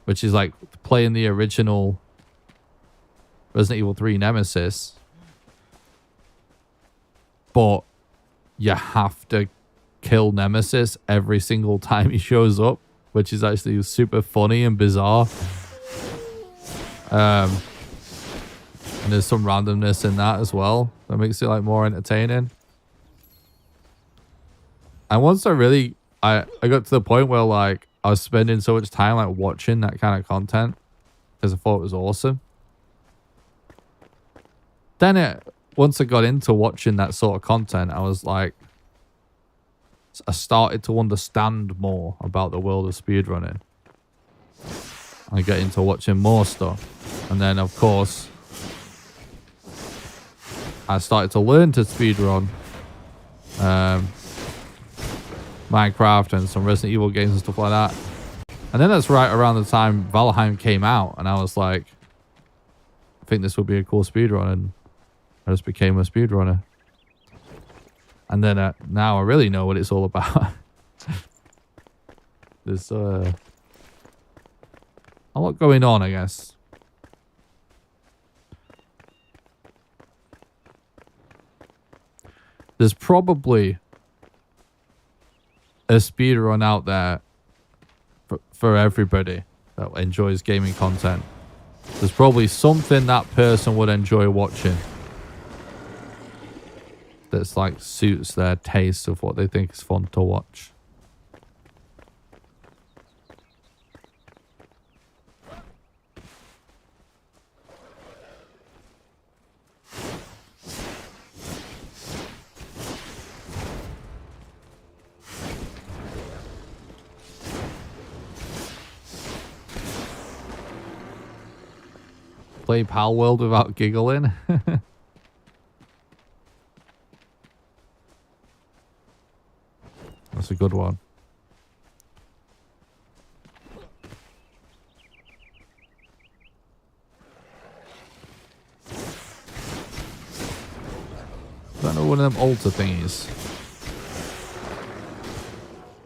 which is like playing the original Resident Evil 3 Nemesis, but you have to kill Nemesis every single time he shows up, which is actually super funny and bizarre. And there's some randomness in that as well that makes it like more entertaining. And once I got to the point where like I was spending so much time like watching that kind of content because I thought it was awesome. Then once I got into watching that sort of content, I was like, I started to understand more about the world of speedrunning. I get into watching more stuff. And then of course, I started to learn to speedrun Minecraft and some Resident Evil games and stuff like that. And then that's right around the time Valheim came out, and I was like, I think this would be a cool speedrun, and I just became a speedrunner. And then now I really know what it's all about. There's a lot going on, I guess. There's probably a speedrun out there for everybody that enjoys gaming content. There's probably something that person would enjoy watching that's like suits their taste of what they think is fun to watch. Play Pal World without giggling. That's a good one. I don't know, one of them altar thingies.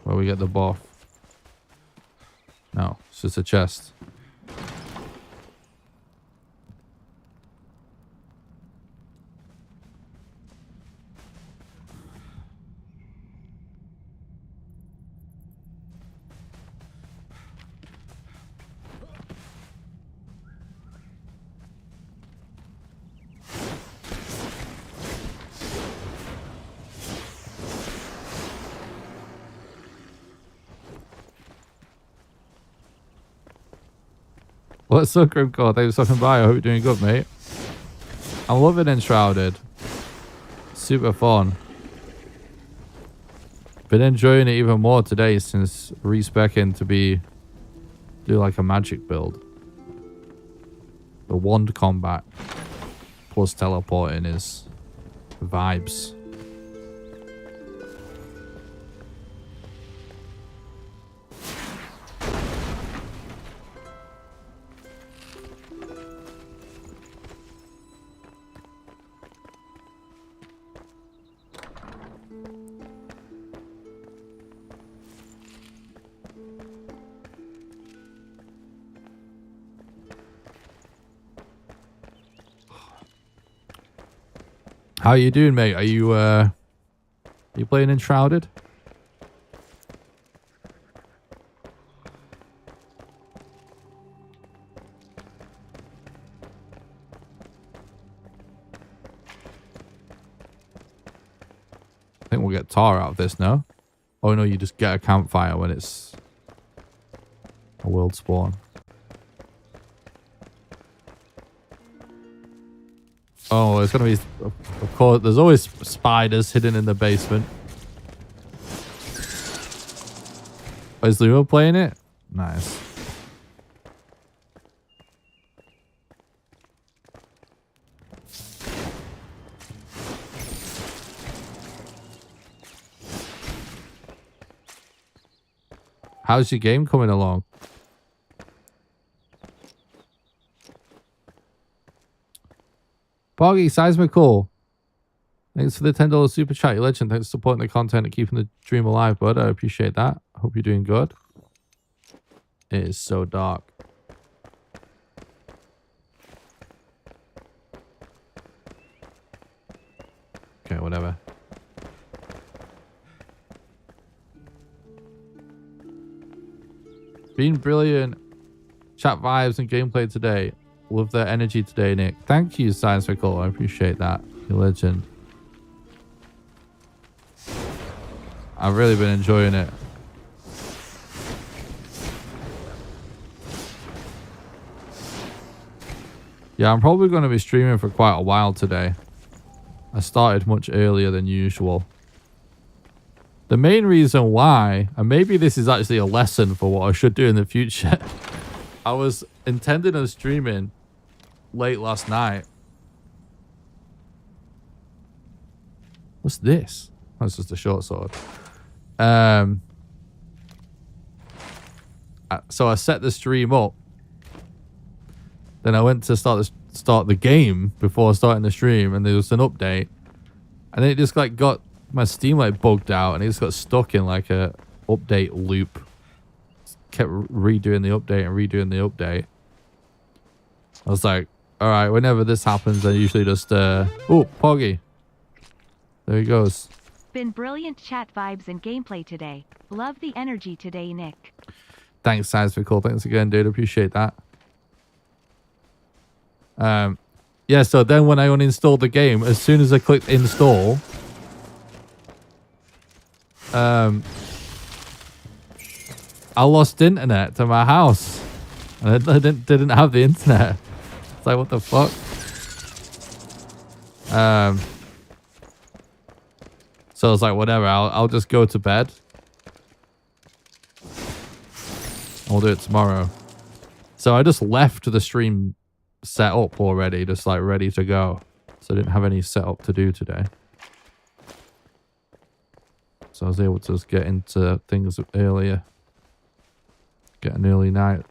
Where we get the buff. No, it's just a chest. What's up, Grimcore? Thanks for stopping by. I hope you're doing good, mate. I'm loving Enshrouded. Super fun. Been enjoying it even more today since respecing to do like a magic build. The wand combat plus teleporting is vibes. How you doing, mate? Are you playing Enshrouded? I think we'll get tar out of this now. Oh no, you just get a campfire when it's a world spawn. Oh, it's gonna be, of course, there's always spiders hidden in the basement. Oh, is Luma playing it? Nice. How's your game coming along? Boggy, Seismical. Thanks for the $10 super chat, you legend. Thanks for supporting the content and keeping the dream alive, bud. I appreciate that. Hope you're doing good. It is so dark. Okay, whatever. Been brilliant. Chat vibes and gameplay today. Love the energy today, Nick. Thank you, Science Recall. I appreciate that. You're a legend. I've really been enjoying it. Yeah, I'm probably going to be streaming for quite a while today. I started much earlier than usual. The main reason why, and maybe this is actually a lesson for what I should do in the future. I was intending on streaming late last night. What's this? Oh, it's just a short sword. So I set the stream up. Then I went to start the game before starting the stream, and there was an update. And then it just like got my Steam like bugged out, and it just got stuck in like a update loop. Kept redoing the update and redoing the update. I was like, all right, whenever this happens, I usually just oh, Poggy. There he goes. Been brilliant chat vibes and gameplay today. Love the energy today, Nick. Thanks, Science for cool. Thanks again, dude. Appreciate that. Yeah, so then when I uninstalled the game, as soon as I clicked install, I lost internet to my house. And I didn't have the internet. It's like, what the fuck? So I was like, whatever, I'll just go to bed. I'll do it tomorrow. So I just left the stream set up already, just like ready to go. So I didn't have any setup to do today. So I was able to just get into things earlier. Get an early night.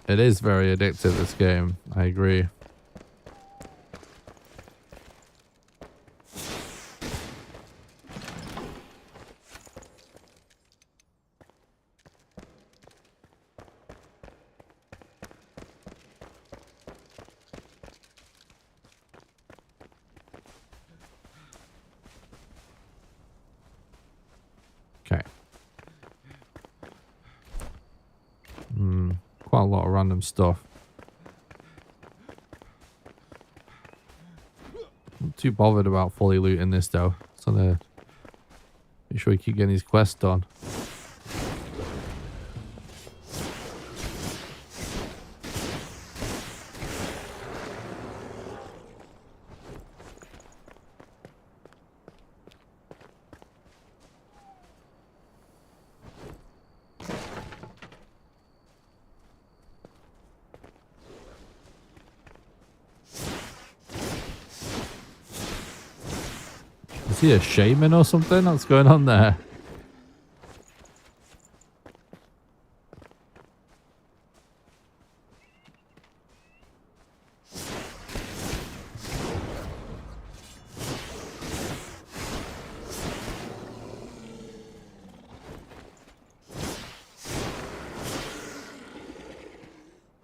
It is very addictive, this game. I agree. Okay. Quite a lot of random stuff. Not too bothered about fully looting this though. So make sure we keep getting these quests done. Is he a shaman or something? What's going on there?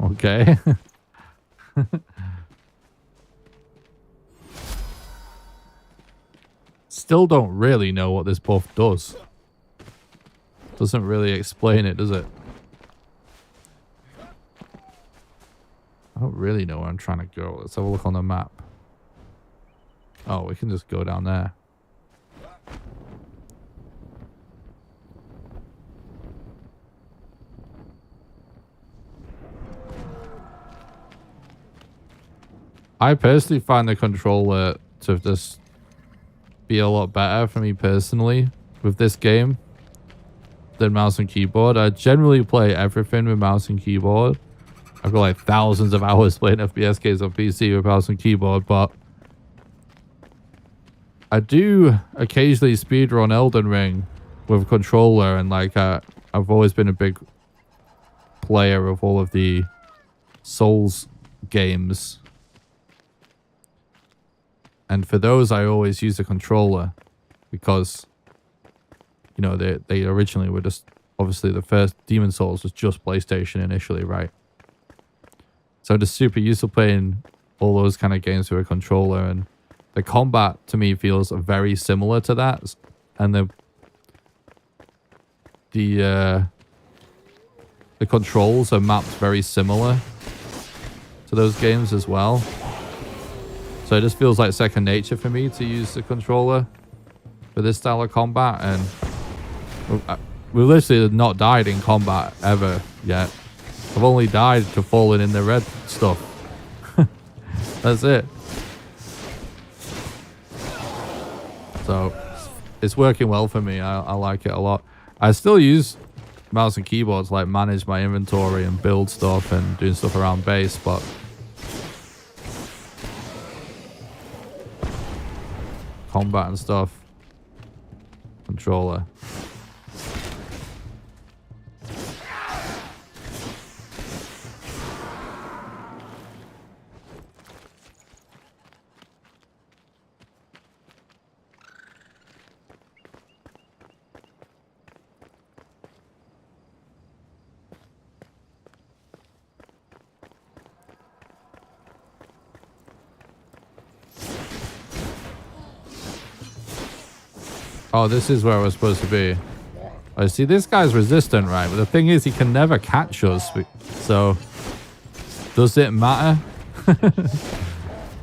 Okay. Still don't really know what this buff does. Doesn't really explain it, does it? I don't really know where I'm trying to go. Let's have a look on the map. Oh, we can just go down there. I personally find the controller to just be a lot better for me personally with this game than mouse and keyboard. I generally play everything with mouse and keyboard. I've got like thousands of hours playing FPS games on PC with mouse and keyboard, but I do occasionally speedrun Elden Ring with a controller, and like I've always been a big player of all of the Souls games. And for those, I always use a controller because, you know, they originally were just, obviously the first Demon Souls was just PlayStation initially, right? So I'm just super used to playing all those kind of games with a controller, and the combat to me feels very similar to that. And the controls are mapped very similar to those games as well. So it just feels like second nature for me to use the controller for this style of combat. And we literally have not died in combat ever yet. I've only died to falling in the red stuff. That's it. So it's working well for me. I like it a lot. I still use mouse and keyboard to like manage my inventory and build stuff and doing stuff around base, but combat and stuff, controller. Oh, this is where we're supposed to be. I see this guy's resistant, right? But the thing is, he can never catch us. So, does it matter? I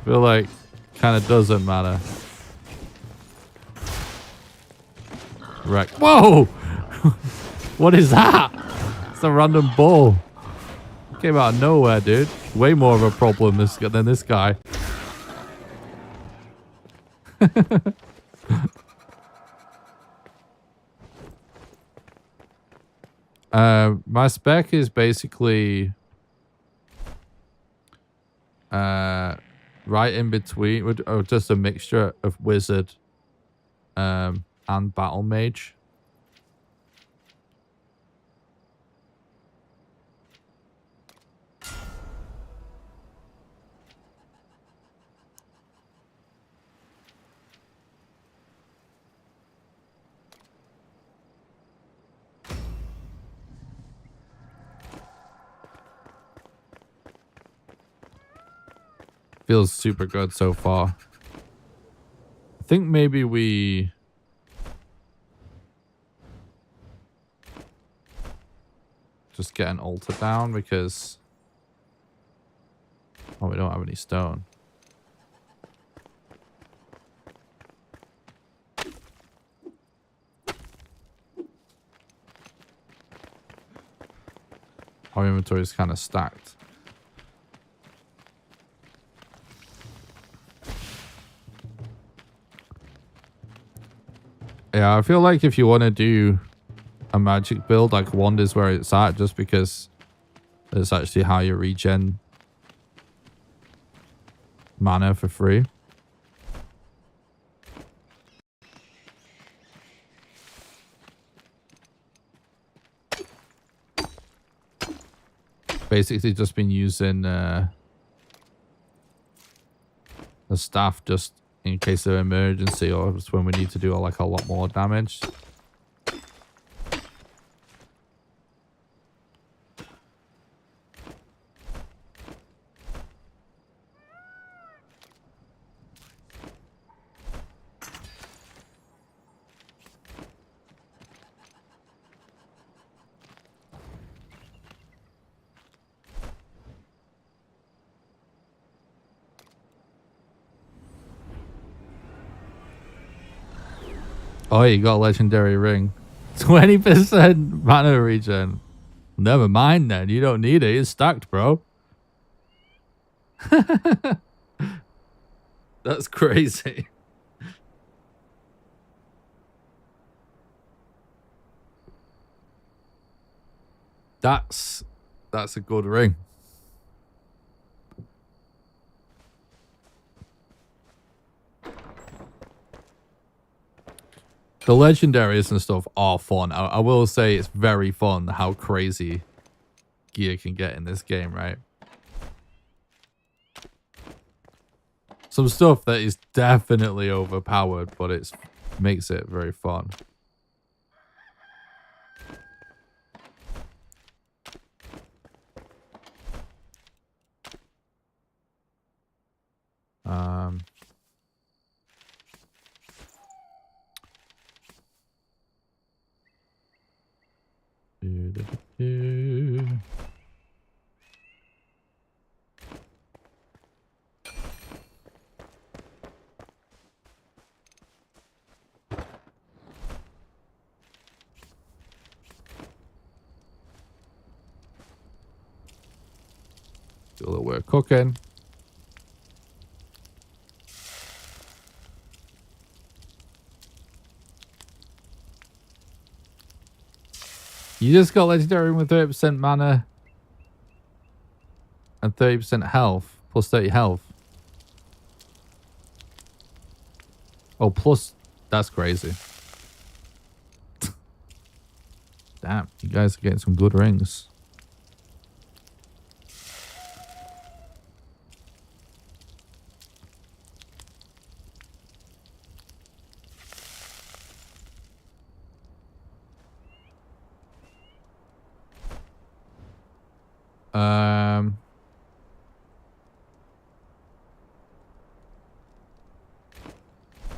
feel like kind of doesn't matter. Right. Whoa! What is that? It's a random ball. Came out of nowhere, dude. Way more of a problem than this guy. My spec is basically right in between, or just a mixture of wizard and battle mage. Feels super good so far. I think maybe we... just get an altar down because... oh, we don't have any stone. Our inventory is kind of stacked. Yeah, I feel like if you want to do a magic build, like wand is where it's at, just because it's actually how you regen mana for free. Basically just been using the staff just in case of emergency or just when we need to do like a lot more damage. Oh, you got a legendary ring. 20% mana regen. Never mind then. You don't need it. It's stacked, bro. That's crazy. That's a good ring. The legendaries and stuff are fun. I will say it's very fun how crazy gear can get in this game, right? Some stuff that is definitely overpowered, but it makes it very fun. Do a little bit of cooking. You just got legendary with 30% mana and 30% health, plus 30 health. Oh, plus, that's crazy. Damn, you guys are getting some good rings.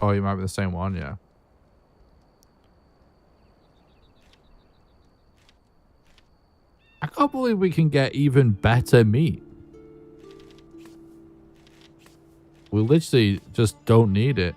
Oh, you might be the same one, yeah. I can't believe we can get even better meat. We literally just don't need it.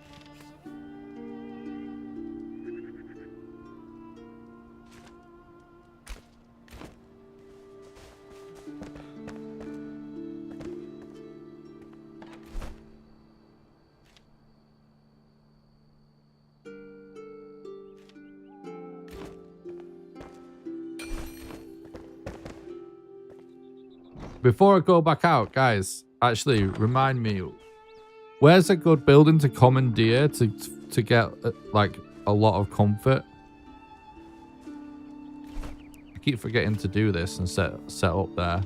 Before I go back out, guys, actually remind me, where's a good building to commandeer to get like a lot of comfort? I keep forgetting to do this and set up there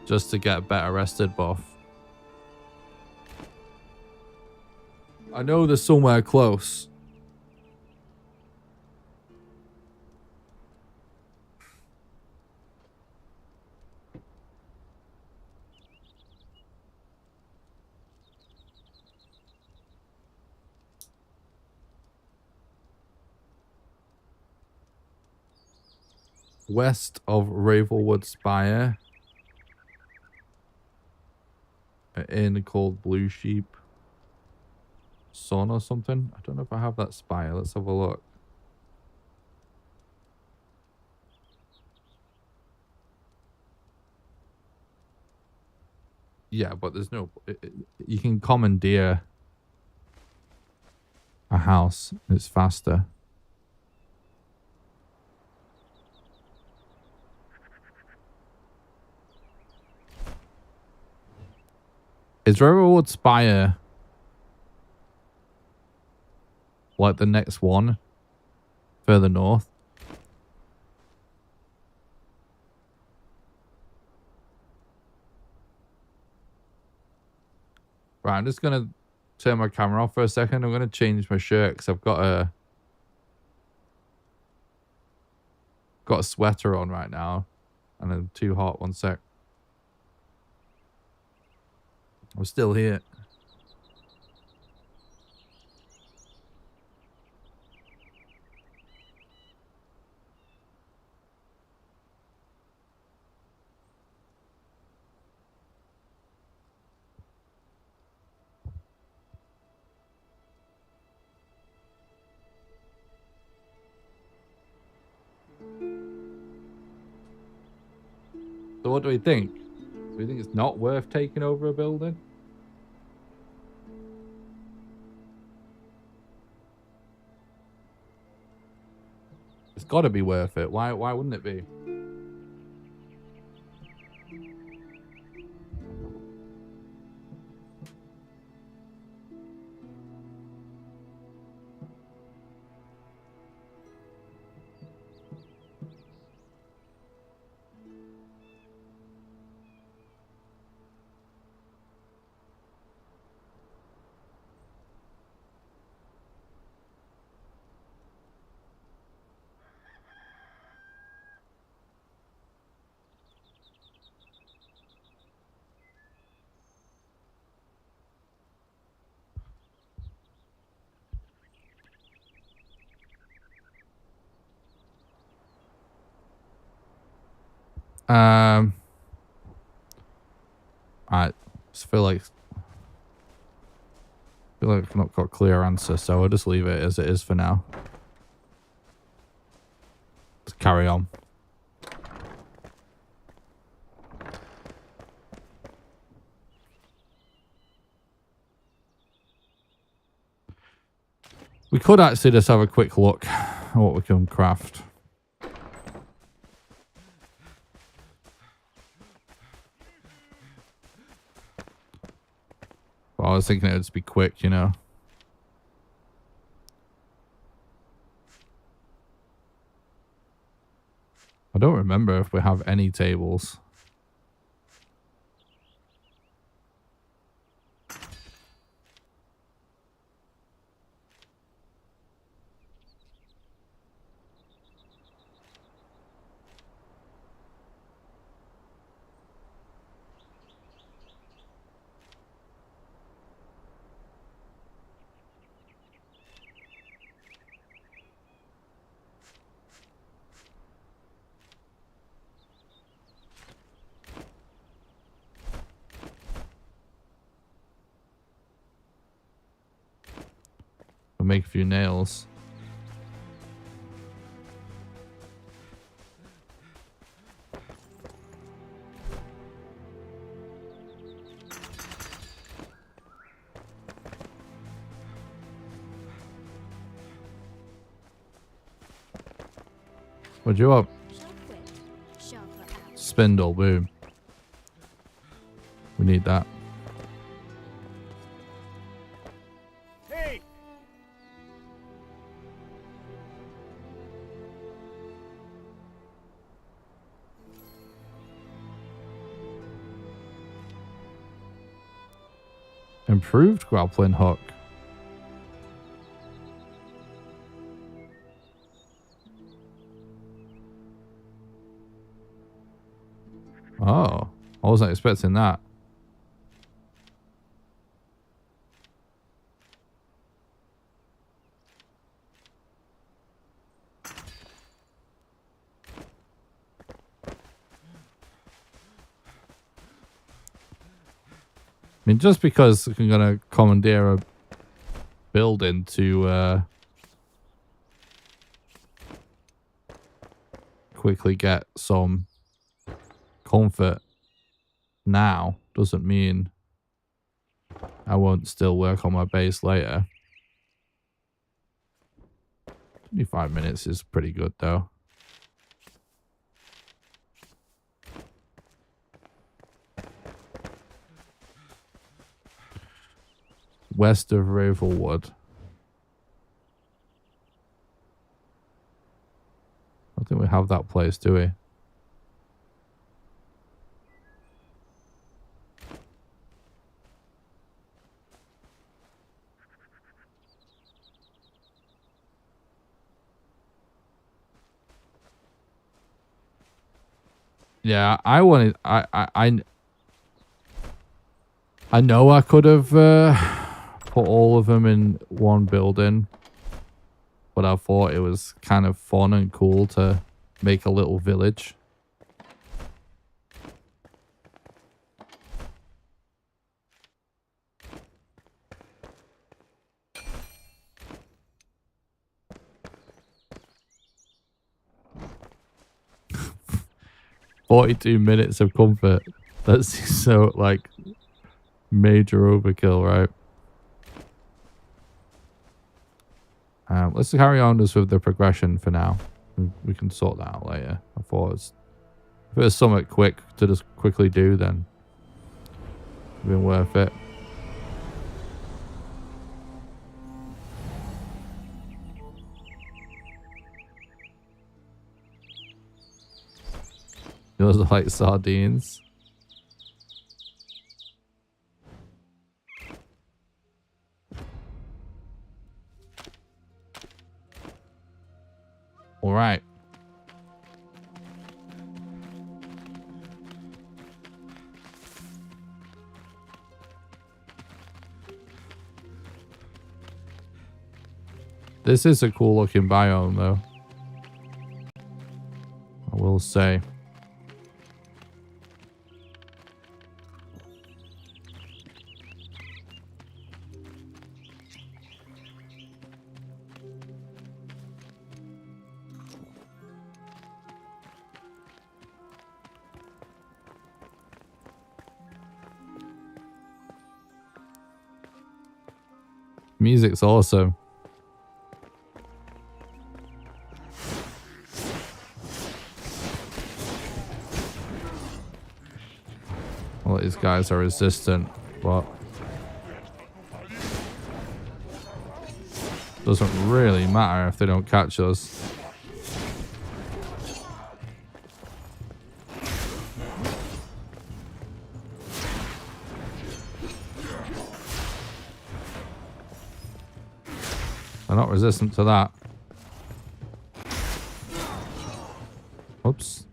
just to get a better rested buff. I know there's somewhere close. west of Ravelwood Spire. An inn called Blue Sheep Sun or something. I don't know if I have that spire. Let's have a look. Yeah, but there's no... you can commandeer a house. It's faster. Is Riverwood Spire like the next one further north? Right, I'm just gonna turn my camera off for a second. I'm gonna change my shirt because I've got a sweater on right now and I'm too hot. One sec. I'm still here. So what do we think? Do we think it's not worth taking over a building? It's got to be worth it. Why wouldn't it be? I just feel like I've not got a clear answer, so I'll just leave it as it is for now. Let's carry on. We could actually just have a quick look at what we can craft. Well, I was thinking it would just be quick, you know. I don't remember if we have any tables. We'll make a few nails. What'd you up? Spindle, boom. We need that. Hey! Improved grappling hook. Oh, I wasn't expecting that. mean, just because I'm gonna commandeer a building to quickly get some comfort now doesn't mean I won't still work on my base later. 25 minutes is pretty good though. West of Ravelwood. I don't think we have that place, do we? Yeah, I wanted. I know I could have put all of them in one building, but I thought it was kind of fun and cool to make a little village. $42 of comfort. That's so like major overkill, right? Let's carry on just with the progression for now. We can sort that out later. I thought if it was something quick to just quickly do, then it'd been worth it. Those are like sardines. All right. This is a cool looking biome though, I will say. Music's awesome. Well, these guys are resistant, but doesn't really matter if they don't catch us. They're not resistant to that. Oops.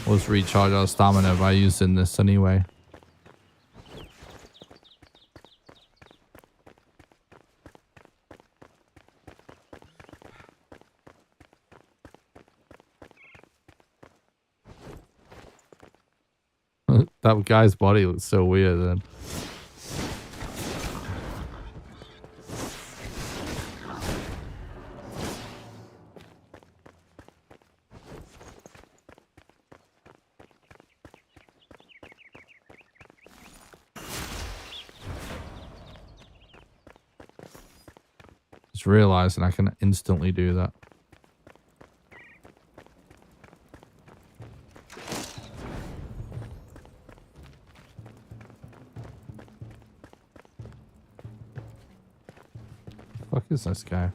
Let's recharge our stamina by using this anyway. That guy's body looks so weird then. Just realizing I can instantly do that. Fuck is this guy?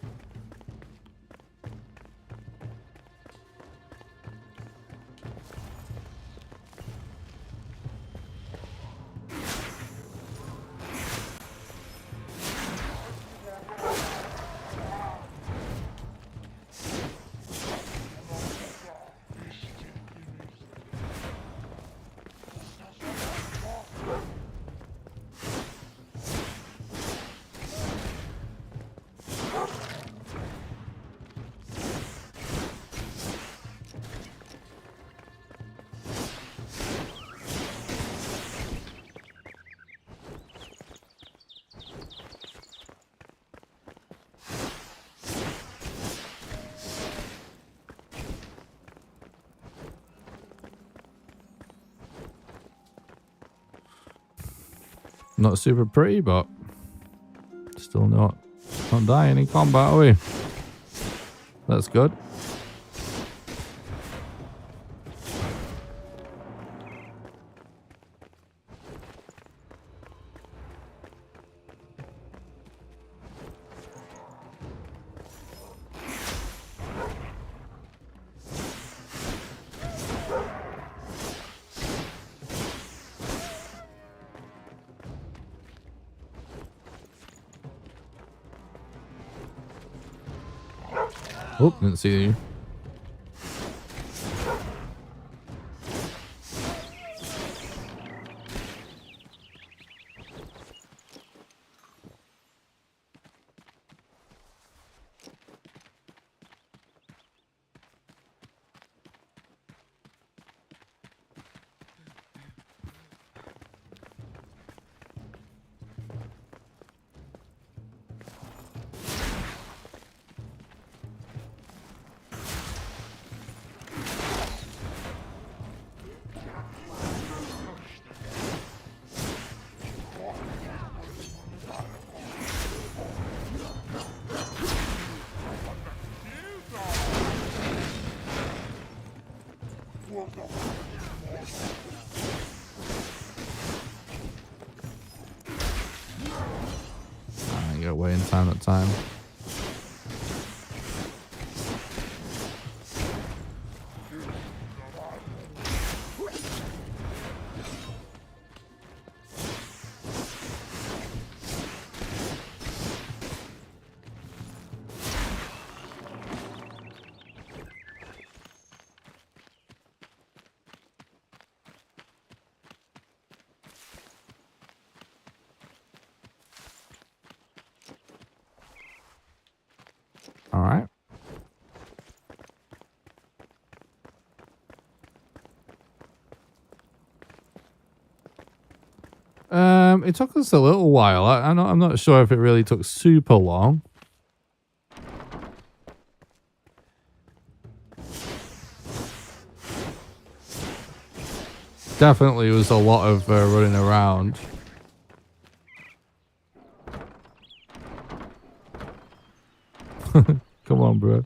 Not super pretty, but still not dying in combat, are we? That's good. Oh, didn't see you. I get away in time at time. All right. It took us a little while. I'm not sure if it really took super long. Definitely was a lot of running around. Come on, bro.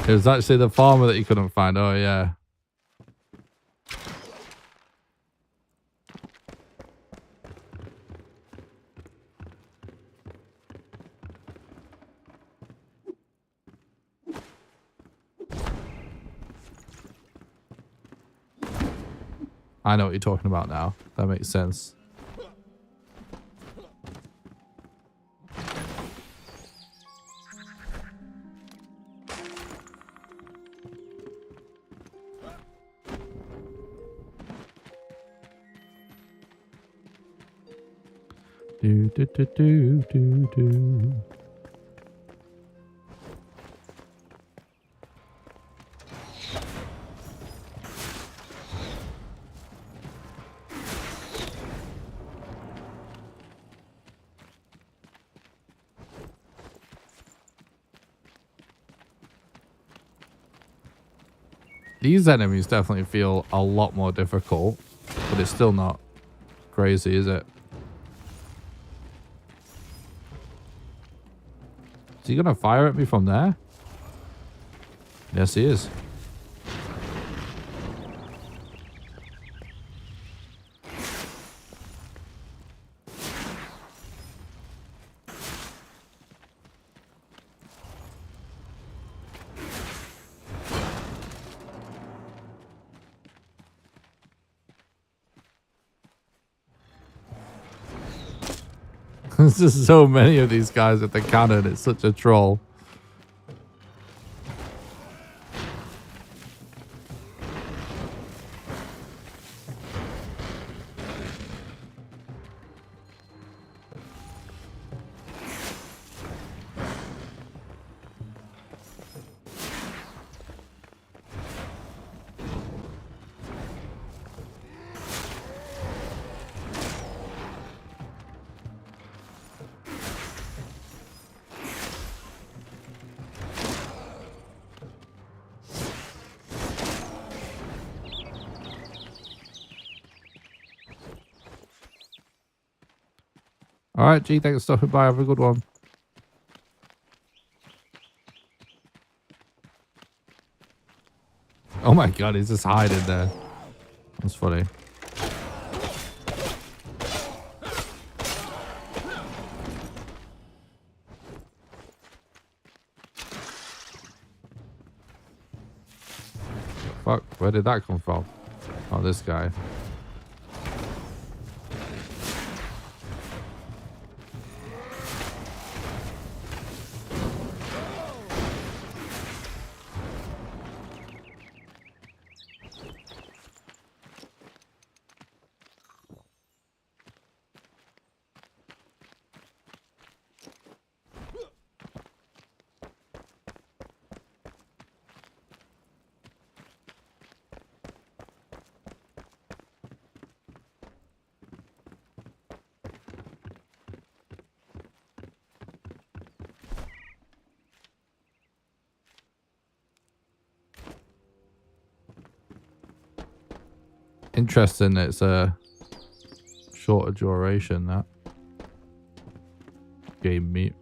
It was actually the farmer that you couldn't find. Oh, yeah. I know what you're talking about now. That makes sense. Do, do, do, do, do, do. These enemies definitely feel a lot more difficult, but it's still not crazy, is it? Is he gonna fire at me from there? Yes, he is. There's just so many of these guys with the cannon. It's such a troll. All right, G, thanks for stopping by. Have a good one. Oh my god, he's just hiding there. That's funny. Fuck, where did that come from? Oh, this guy. Interesting, it's a shorter duration, that game meat.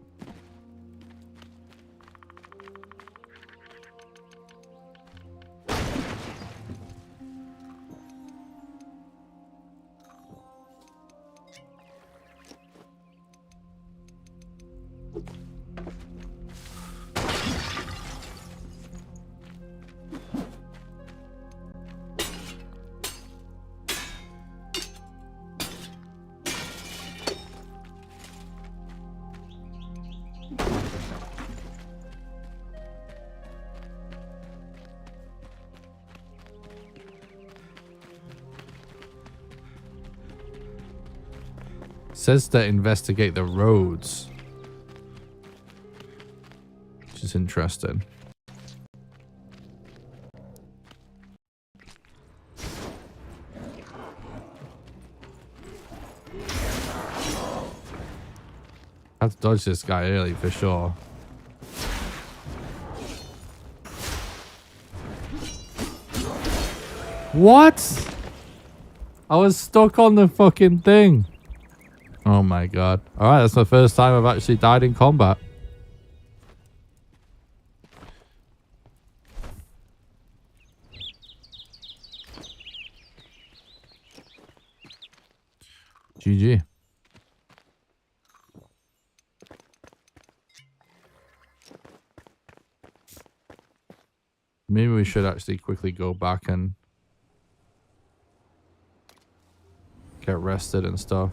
Says to investigate the roads, which is interesting. I have to dodge this guy early for sure. What? I was stuck on the fucking thing. Oh my god. Alright, that's the first time I've actually died in combat. GG. Maybe we should actually quickly go back and get rested and stuff.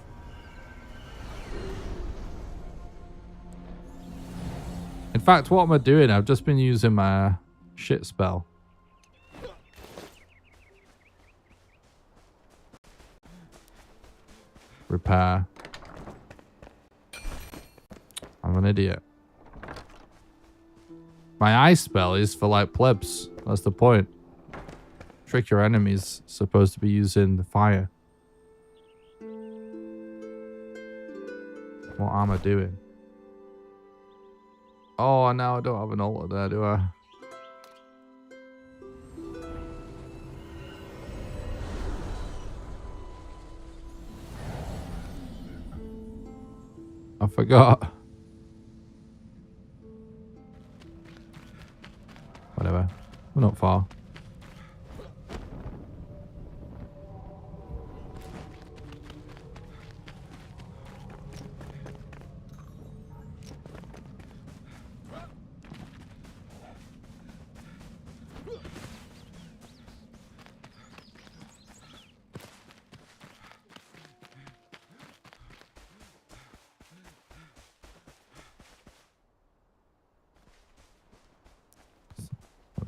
In fact, what am I doing? I've just been using my shit spell. Repair. I'm an idiot. My ice spell is for like plebs. That's the point. Trick your enemies. Supposed to be using the fire. What am I doing? Oh, now I don't have an altar there, do I? I forgot. Whatever. We're not far.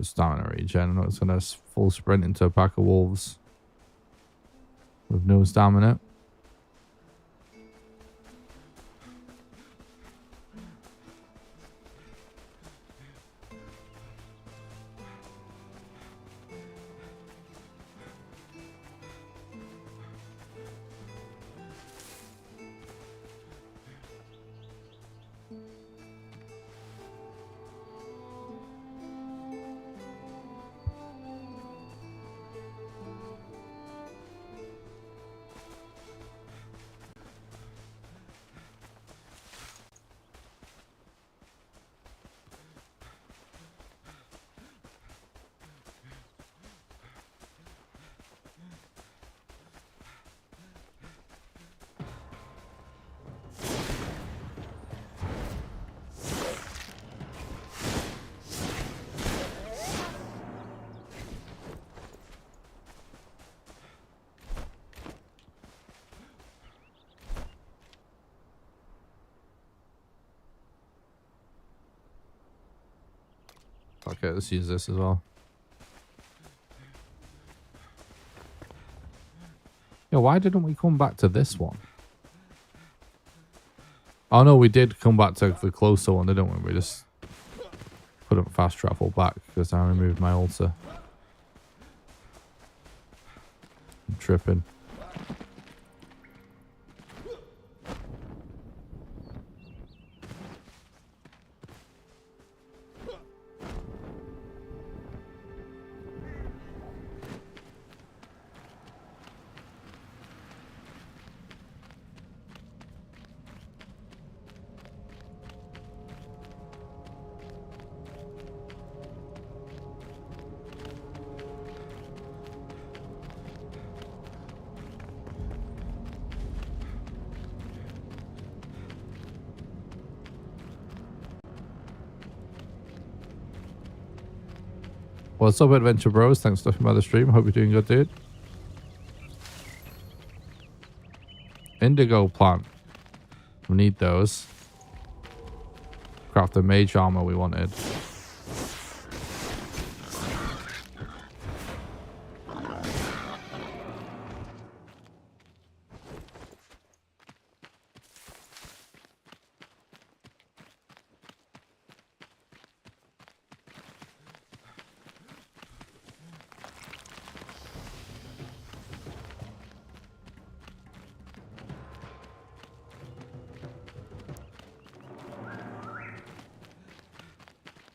Stamina regen. I'm not gonna full sprint into a pack of wolves with no stamina. Okay, let's use this as well. Yeah, why didn't we come back to this one? Oh no, we did come back to the closer one, didn't we? We just couldn't fast travel back because I removed my altar. I'm tripping. What's up, Adventure Bros? Thanks for stopping by the stream. Hope you're doing good, dude. Indigo plant. We need those. Craft the mage armor we wanted.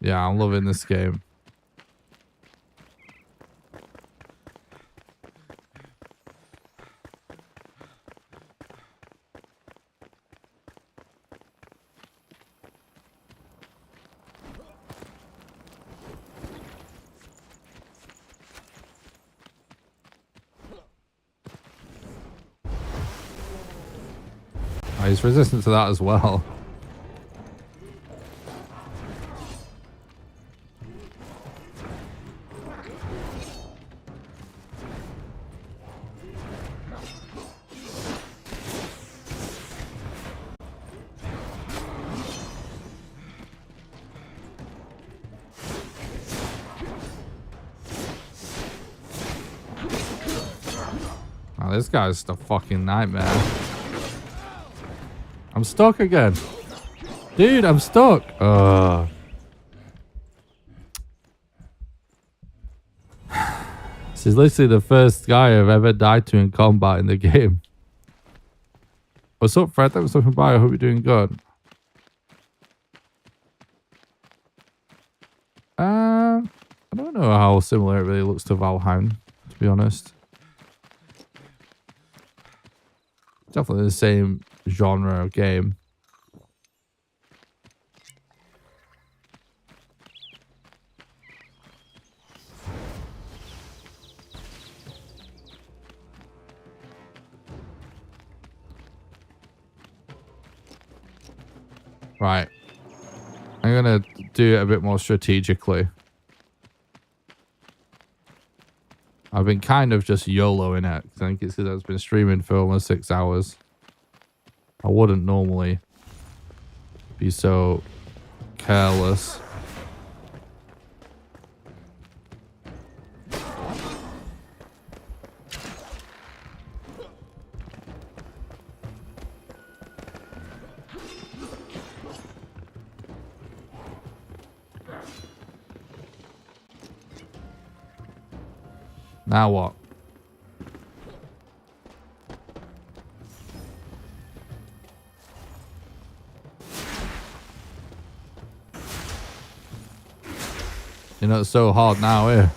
Yeah, I'm loving this game. Oh, he's resistant to that as well. Oh, this guy's a fucking nightmare. I'm stuck again. Dude, I'm stuck. This is literally the first guy I've ever died to in combat in the game. What's up, Fred? Thanks for stopping by. I hope you're doing good. I don't know how similar it really looks to Valheim, to be honest. Definitely the same genre of game. Right. I'm going to do it a bit more strategically. I've been kind of just YOLOing it. I think it's because I've been streaming for almost 6 hours. I wouldn't normally be so careless. Now what? You know, it's so hard now, eh?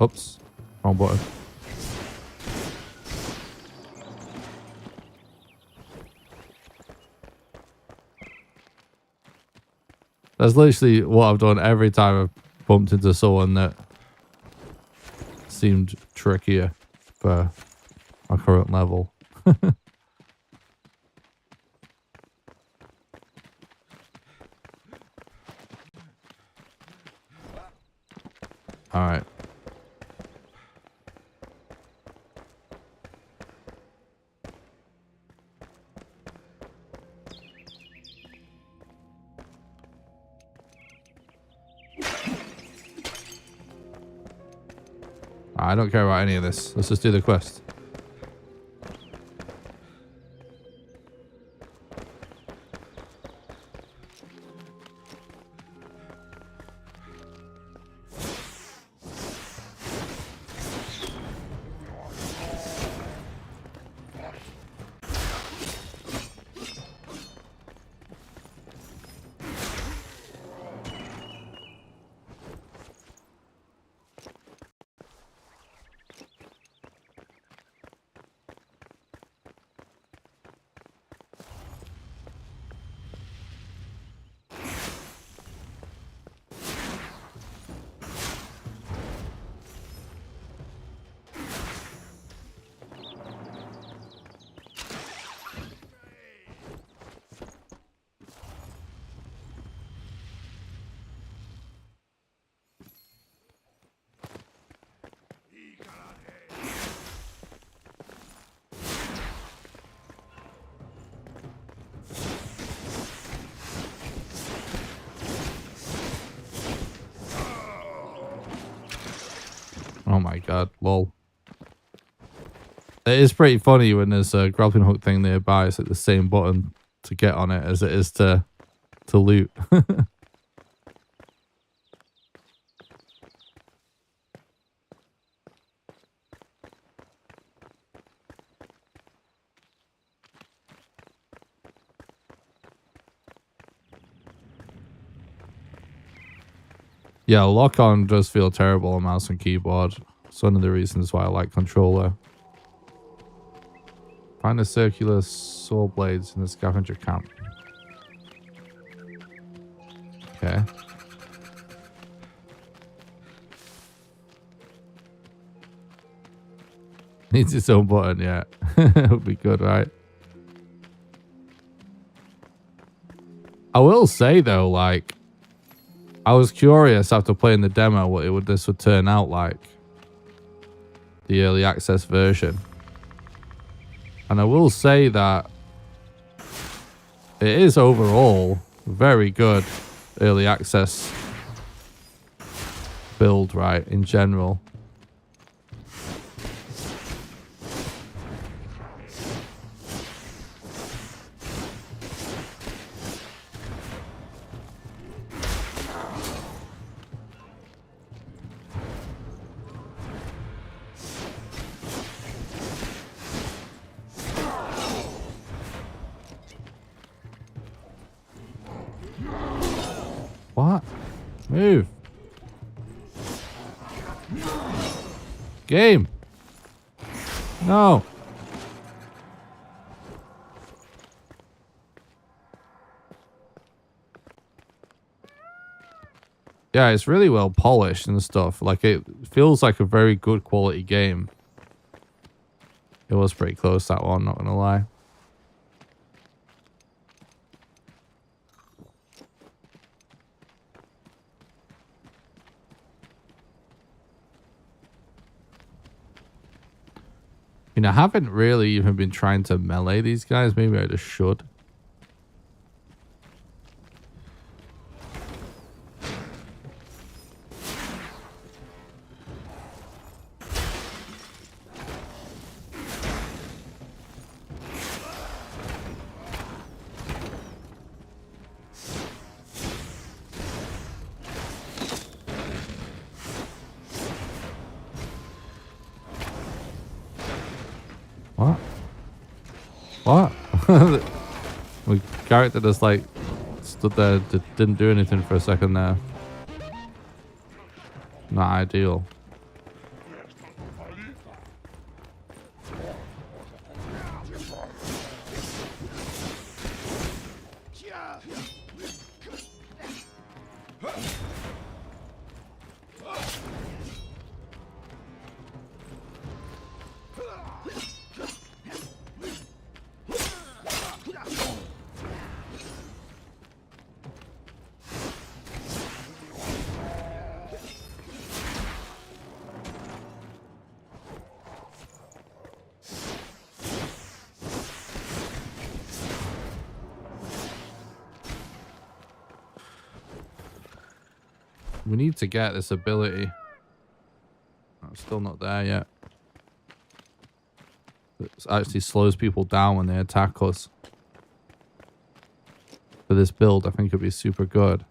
Oops. Wrong button. That's literally what I've done every time I've bumped into someone that seemed trickier for my current level. All right. I don't care about any of this. Let's just do the quest. Oh my god, lol. It is pretty funny when there's a grappling hook thing nearby. It's like the same button to get on it as it is to loot. Yeah, lock-on does feel terrible on mouse and keyboard. It's one of the reasons why I like controller. Find the circular saw blades in the scavenger camp. Okay. Needs its own button, yeah. Would be good, right? I will say though, like, I was curious after playing the demo what this would turn out like. The early access version. And I will say that it is overall very good early access build, right, in general. What? Move. Game. No. Yeah, it's really well polished and stuff. Like, it feels like a very good quality game. It was pretty close, that one, not gonna lie. I mean, I haven't really even been trying to melee these guys. Maybe I just should. What? What? My character just like stood there, didn't do anything for a second there. Not ideal. We need to get this ability. still not there yet. It actually slows people down when they attack us. For this build, I think it'd be super good.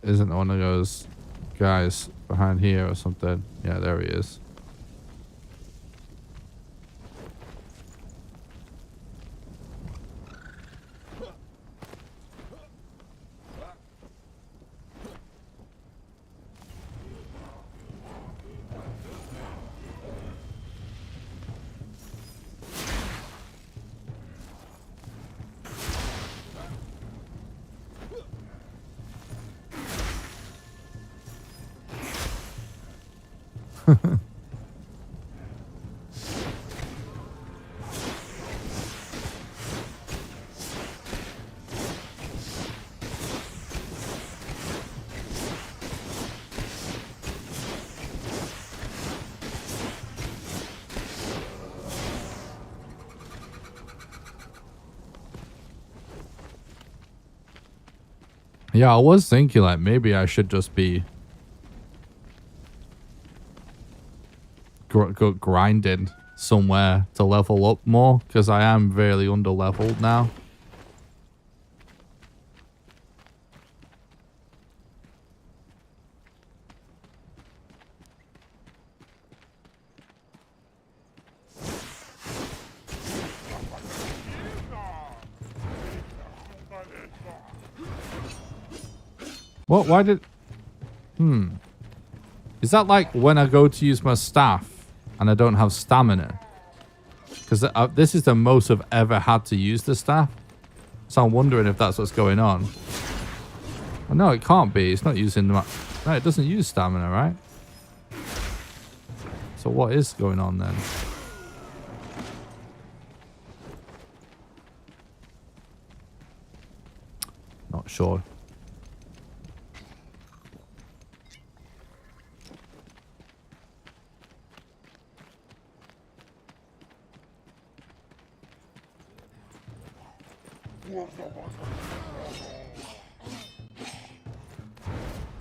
Isn't one of those guys behind here or something? Yeah, there he is. Yeah, I was thinking like maybe I should just be grinding somewhere to level up more, because I am really under leveled now. What? Why did... Is that like when I go to use my staff and I don't have stamina? Because this is the most I've ever had to use the staff. So I'm wondering if that's what's going on. Well, no, it can't be. It's not using... No, it doesn't use stamina, right? So what is going on then? Not sure.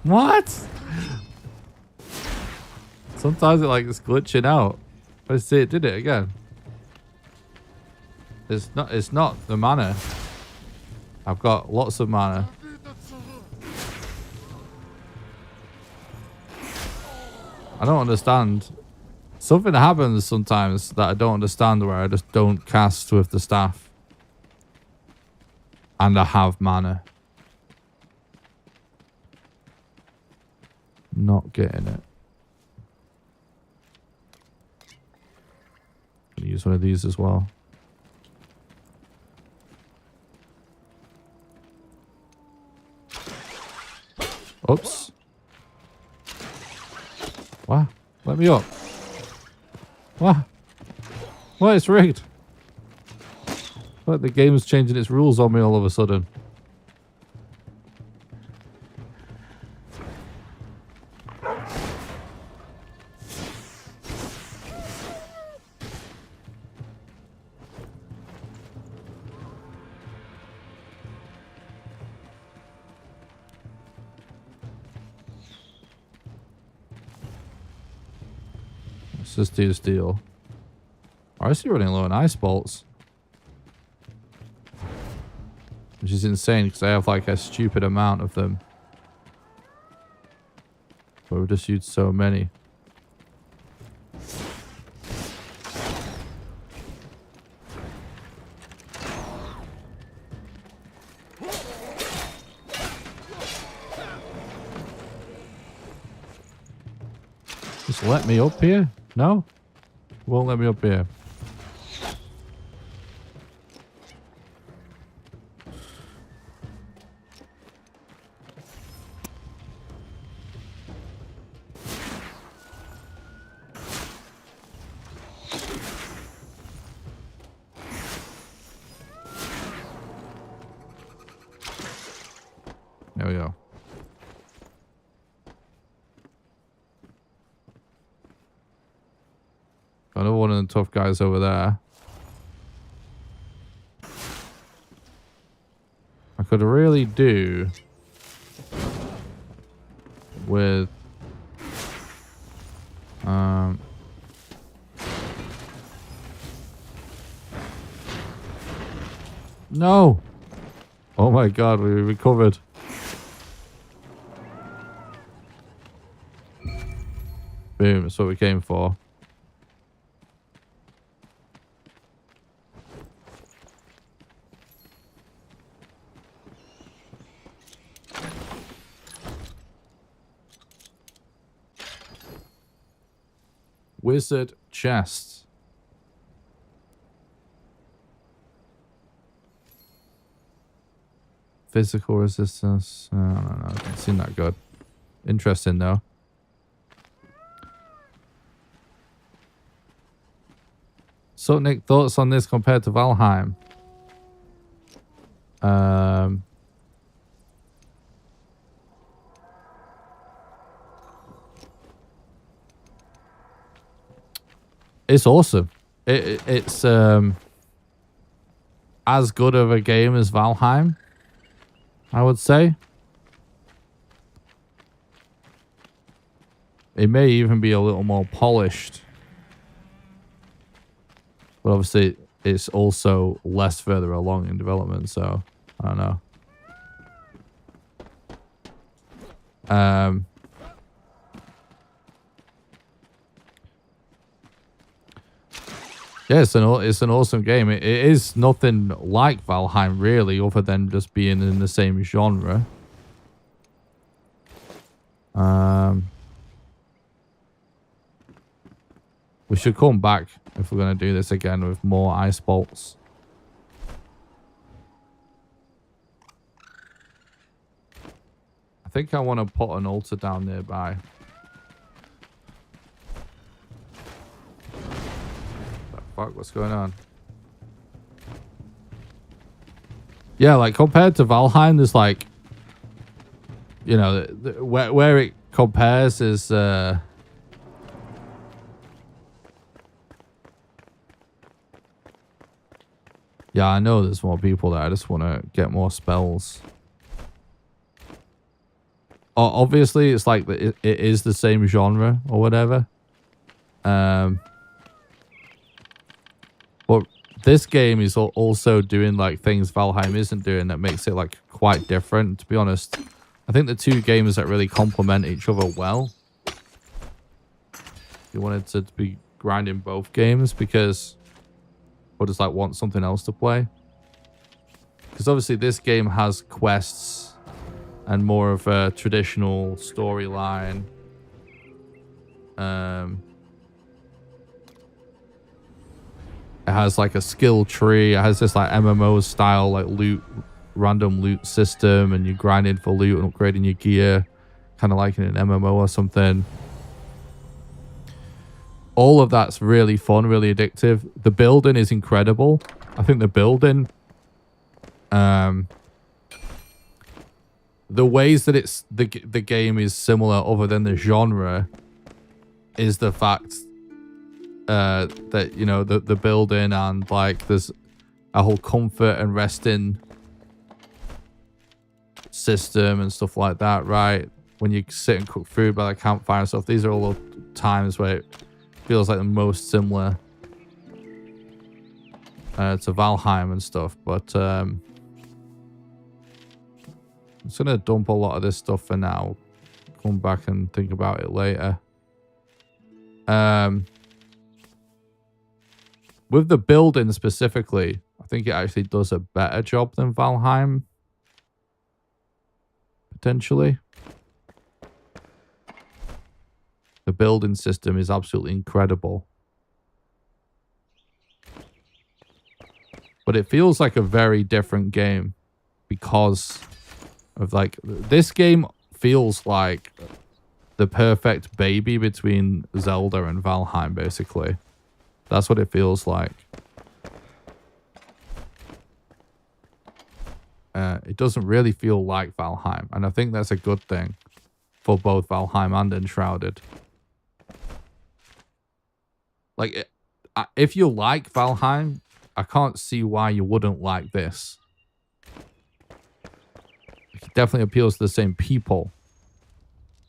What? Sometimes it like it's glitching out. Let's see, it did it again. It's not the mana. I've got lots of mana. I don't understand. Something happens sometimes that I don't understand, where I just don't cast with the staff. And I have mana. Not getting it. Gonna use one of these as well. Oops. What? Let me up. What? What? It's rigged. Like the game's changing its rules on me all of a sudden. Let's just do steel. I see running low on ice bolts. which is insane because I have like a stupid amount of them. But we've just used so many. Just let me up here? No? Won't let me up here. There we go. Another one of the tough guys over there. I could really do with no. Oh my god, we recovered. Boom, that's what we came for. Wizard chest. Physical resistance. I don't know. It doesn't seem that good. Interesting though. So Nick, thoughts on this compared to Valheim? It's awesome. It's as good of a game as Valheim, I would say. It may even be a little more polished. But obviously, it's also less further along in development, so I don't know. Yeah, it's an awesome game. It is nothing like Valheim, really, other than just being in the same genre. We should come back if we're going to do this again with more ice bolts. I think I want to put an altar down nearby. Fuck, what's going on? Yeah, like compared to Valheim, there's like, you know, where it compares is yeah, I know there's more people there. I just want to get more spells. Obviously, it's like it is the same genre or whatever. But this game is also doing like things Valheim isn't doing that makes it like quite different. To be honest, I think the two games that really complement each other well. You wanted to be grinding both games because, or just like want something else to play. Because obviously this game has quests and more of a traditional storyline. It has like a skill tree. It has this like MMO style like random loot system, and you're grinding for loot and upgrading your gear, kind of like in an MMO or something. All of that's really fun, really addictive. The building is incredible. I think the building, the ways that it's the game is similar other than the genre is the fact that, you know, the building and like there's a whole comfort and resting system and stuff like that, right? When you sit and cook food by the campfire and stuff, these are all the times where it feels like the most similar to Valheim and stuff. But just gonna dump a lot of this stuff for now. Come back and think about it later. With the building specifically, I think it actually does a better job than Valheim. Potentially. The building system is absolutely incredible. But it feels like a very different game because of like this game feels like the perfect baby between Zelda and Valheim, basically. That's what it feels like. It doesn't really feel like Valheim, and I think that's a good thing for both Valheim and Enshrouded. Like, if you like Valheim, I can't see why you wouldn't like this. It definitely appeals to the same people,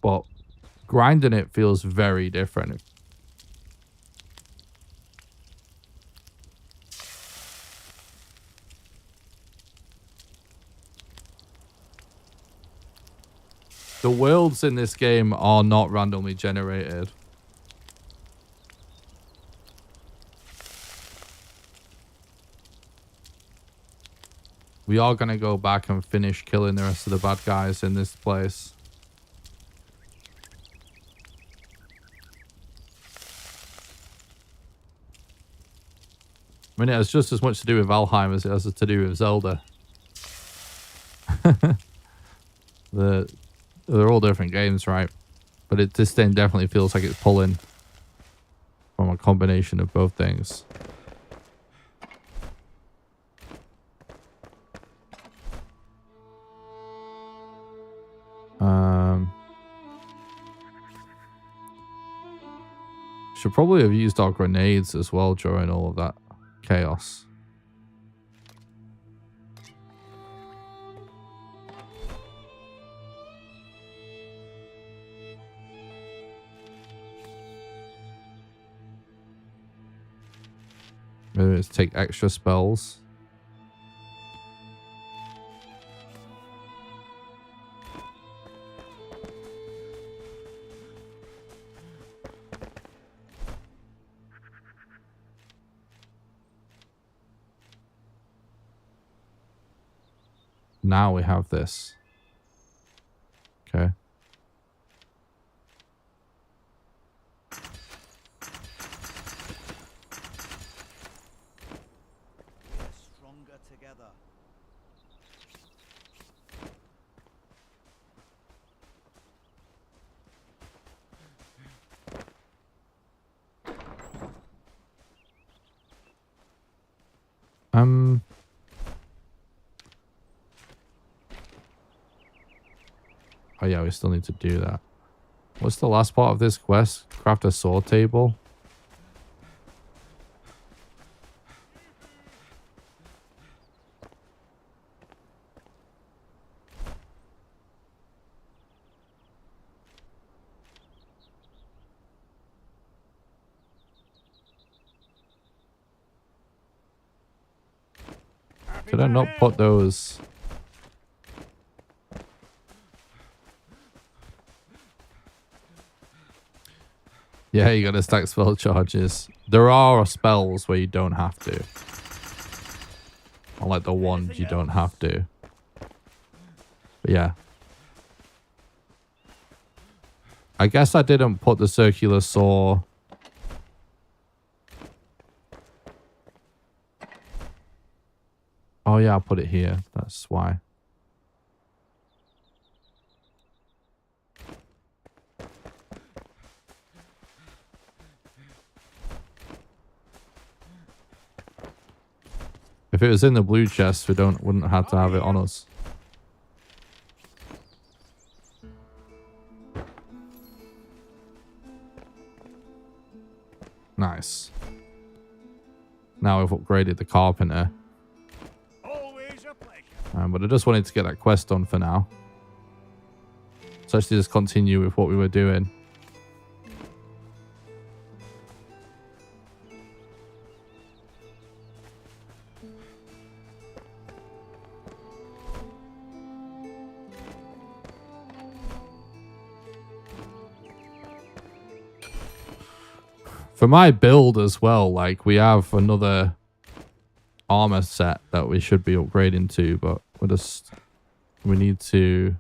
but grinding it feels very different. The worlds in this game are not randomly generated. We are going to go back and finish killing the rest of the bad guys in this place. I mean, it has just as much to do with Valheim as it has to do with Zelda. They're all different games, right? But this thing definitely feels like it's pulling from a combination of both things. Should probably have used our grenades as well during all of that chaos. Maybe let's take extra spells. Now we have this. Okay. Stronger together. Oh yeah, we still need to do that. What's the last part of this quest? Craft a sword table. Did I not put those? Yeah, you gotta stack spell charges. There are spells where you don't have to. Unlike the wand, you don't have to. But yeah. I guess I didn't put the circular saw. Oh yeah, I'll put it here. That's why. If it was in the blue chest, we wouldn't have to have it on us. Nice. Now we've upgraded the carpenter. Always a pleasure. But I just wanted to get that quest done for now. So actually just continue with what we were doing. For my build as well, like we have another armor set that we should be upgrading to, but we need to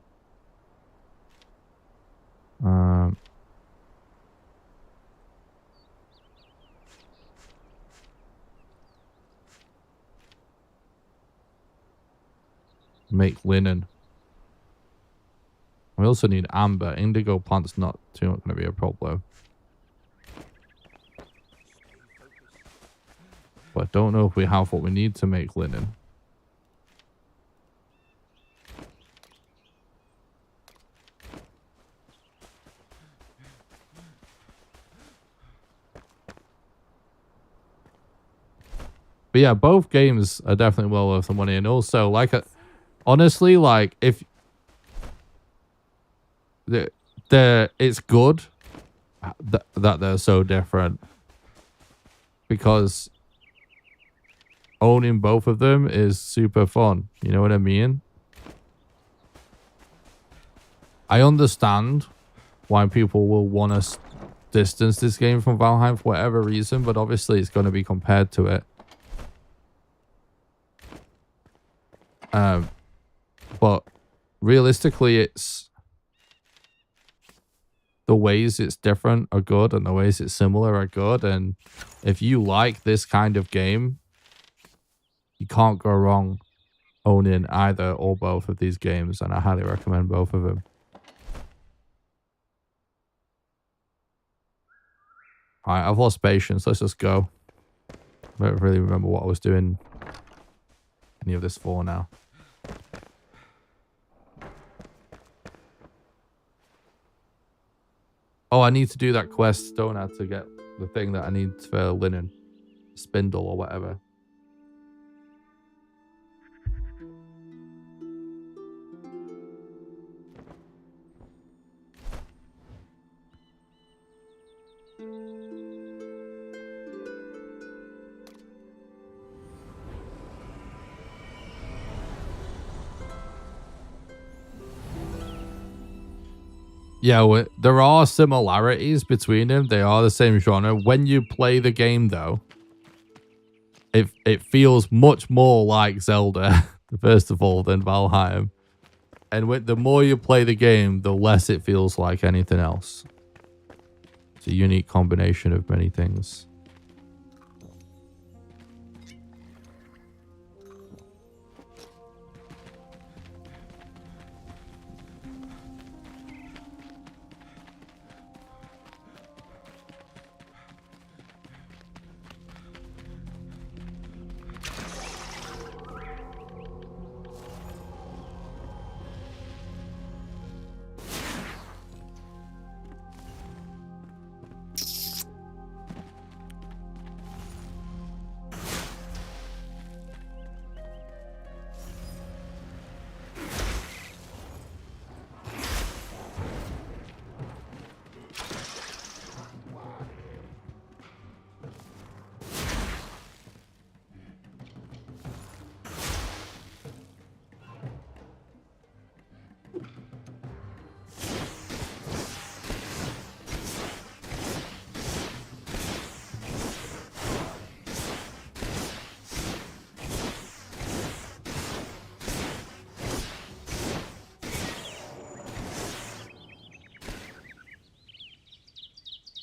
make linen. We also need amber. Indigo plant's not going to be a problem. But I don't know if we have what we need to make linen. But yeah, both games are definitely well worth the money. And also, like, honestly, like, if it's good that they're so different, because owning both of them is super fun. You know what I mean? I understand why people will want to distance this game from Valheim for whatever reason, but obviously it's going to be compared to it. But realistically, it's the ways it's different are good and the ways it's similar are good. And if you like this kind of game, you can't go wrong owning either or both of these games. And I highly recommend both of them. All right, I've lost patience. Let's just go. I don't really remember what I was doing any of this for now. Oh, I need to do that quest, don't I, to get the thing that I need for linen. Spindle or whatever. Yeah, there are similarities between them. They are the same genre. When you play the game, though, it feels much more like Zelda, first of all, than Valheim. And the more you play the game, the less it feels like anything else. It's a unique combination of many things.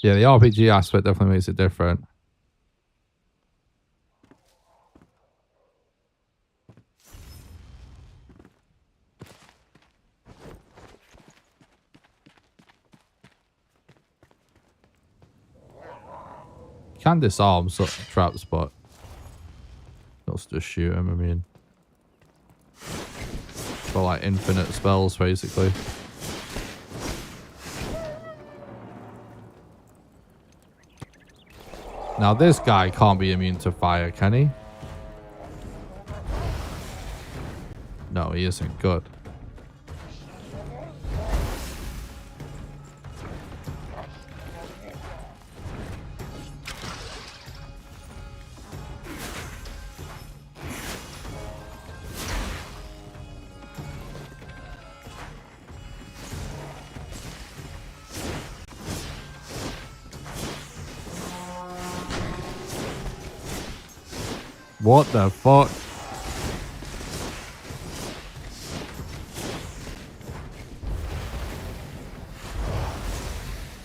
Yeah, the RPG aspect definitely makes it different. You can disarm traps, but let's just shoot him. I mean, got like infinite spells basically. Now this guy can't be immune to fire, can he? No, he isn't. Good. What the fuck?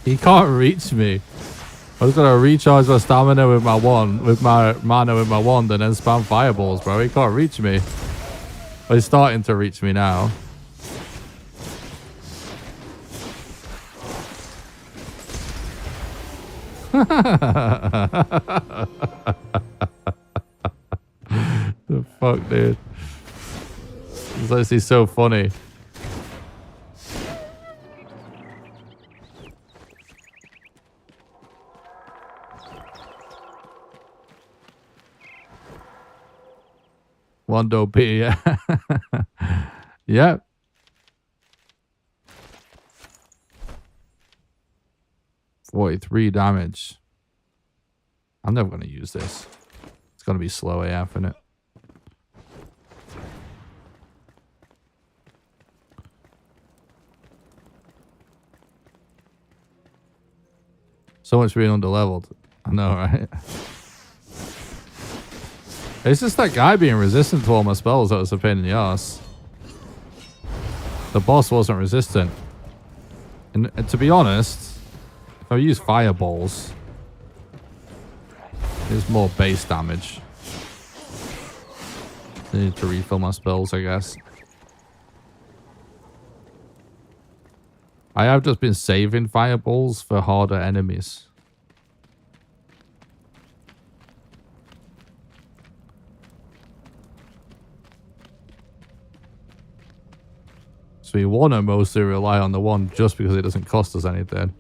He can't reach me. I was gonna recharge my stamina with my wand, with my mana with my wand, and then spam fireballs, bro. He can't reach me. Well, he's starting to reach me now. The fuck, dude? It's actually so funny. Wando P, yeah. Yep. $43 damage. I'm never going to use this. It's going to be slow AF, isn't it? So much being underleveled. I know, right? It's just that guy being resistant to all my spells that was a pain in the ass. The boss wasn't resistant. And to be honest, if I use fireballs, there's more base damage. I need to refill my spells, I guess. I have just been saving fireballs for harder enemies. So we want to mostly rely on the one just because it doesn't cost us anything.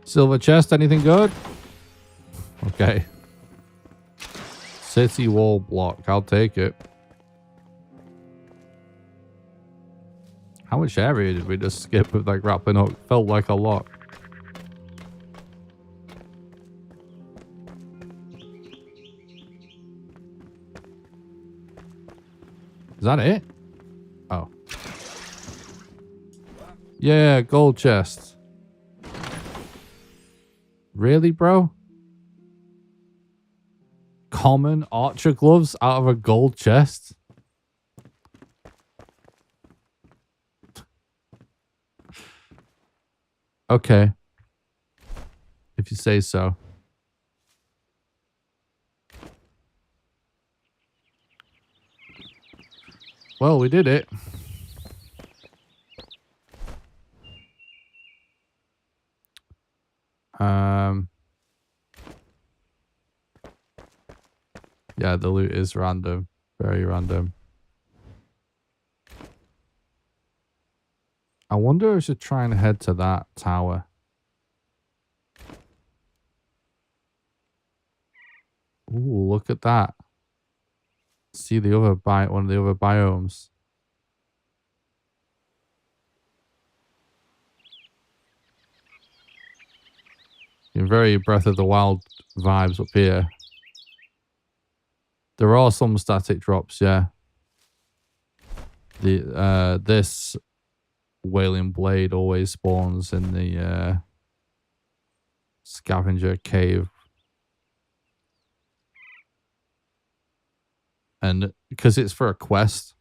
Silver chest, anything good? Okay. City wall block, I'll take it. How much area did we just skip with that grappling hook? Felt like a lot. Is that it? Oh. Yeah, gold chest. Really, bro? Common archer gloves out of a gold chest? Okay. If you say so. Well, we did it. Yeah, the loot is random. Very random. I wonder if I should try and head to that tower. Ooh, look at that. See the other one of the other biomes. In very Breath of the Wild vibes up here. There are some static drops, yeah. This Wailing Blade always spawns in the scavenger cave. And because it's for a quest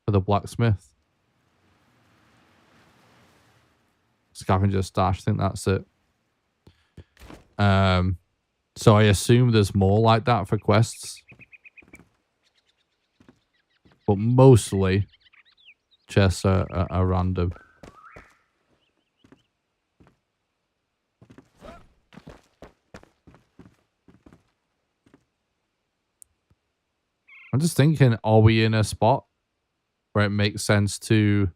for the blacksmith. Scavenger stash, I think that's it. So I assume there's more like that for quests. But mostly chests are random. I'm just thinking, are we in a spot where it makes sense to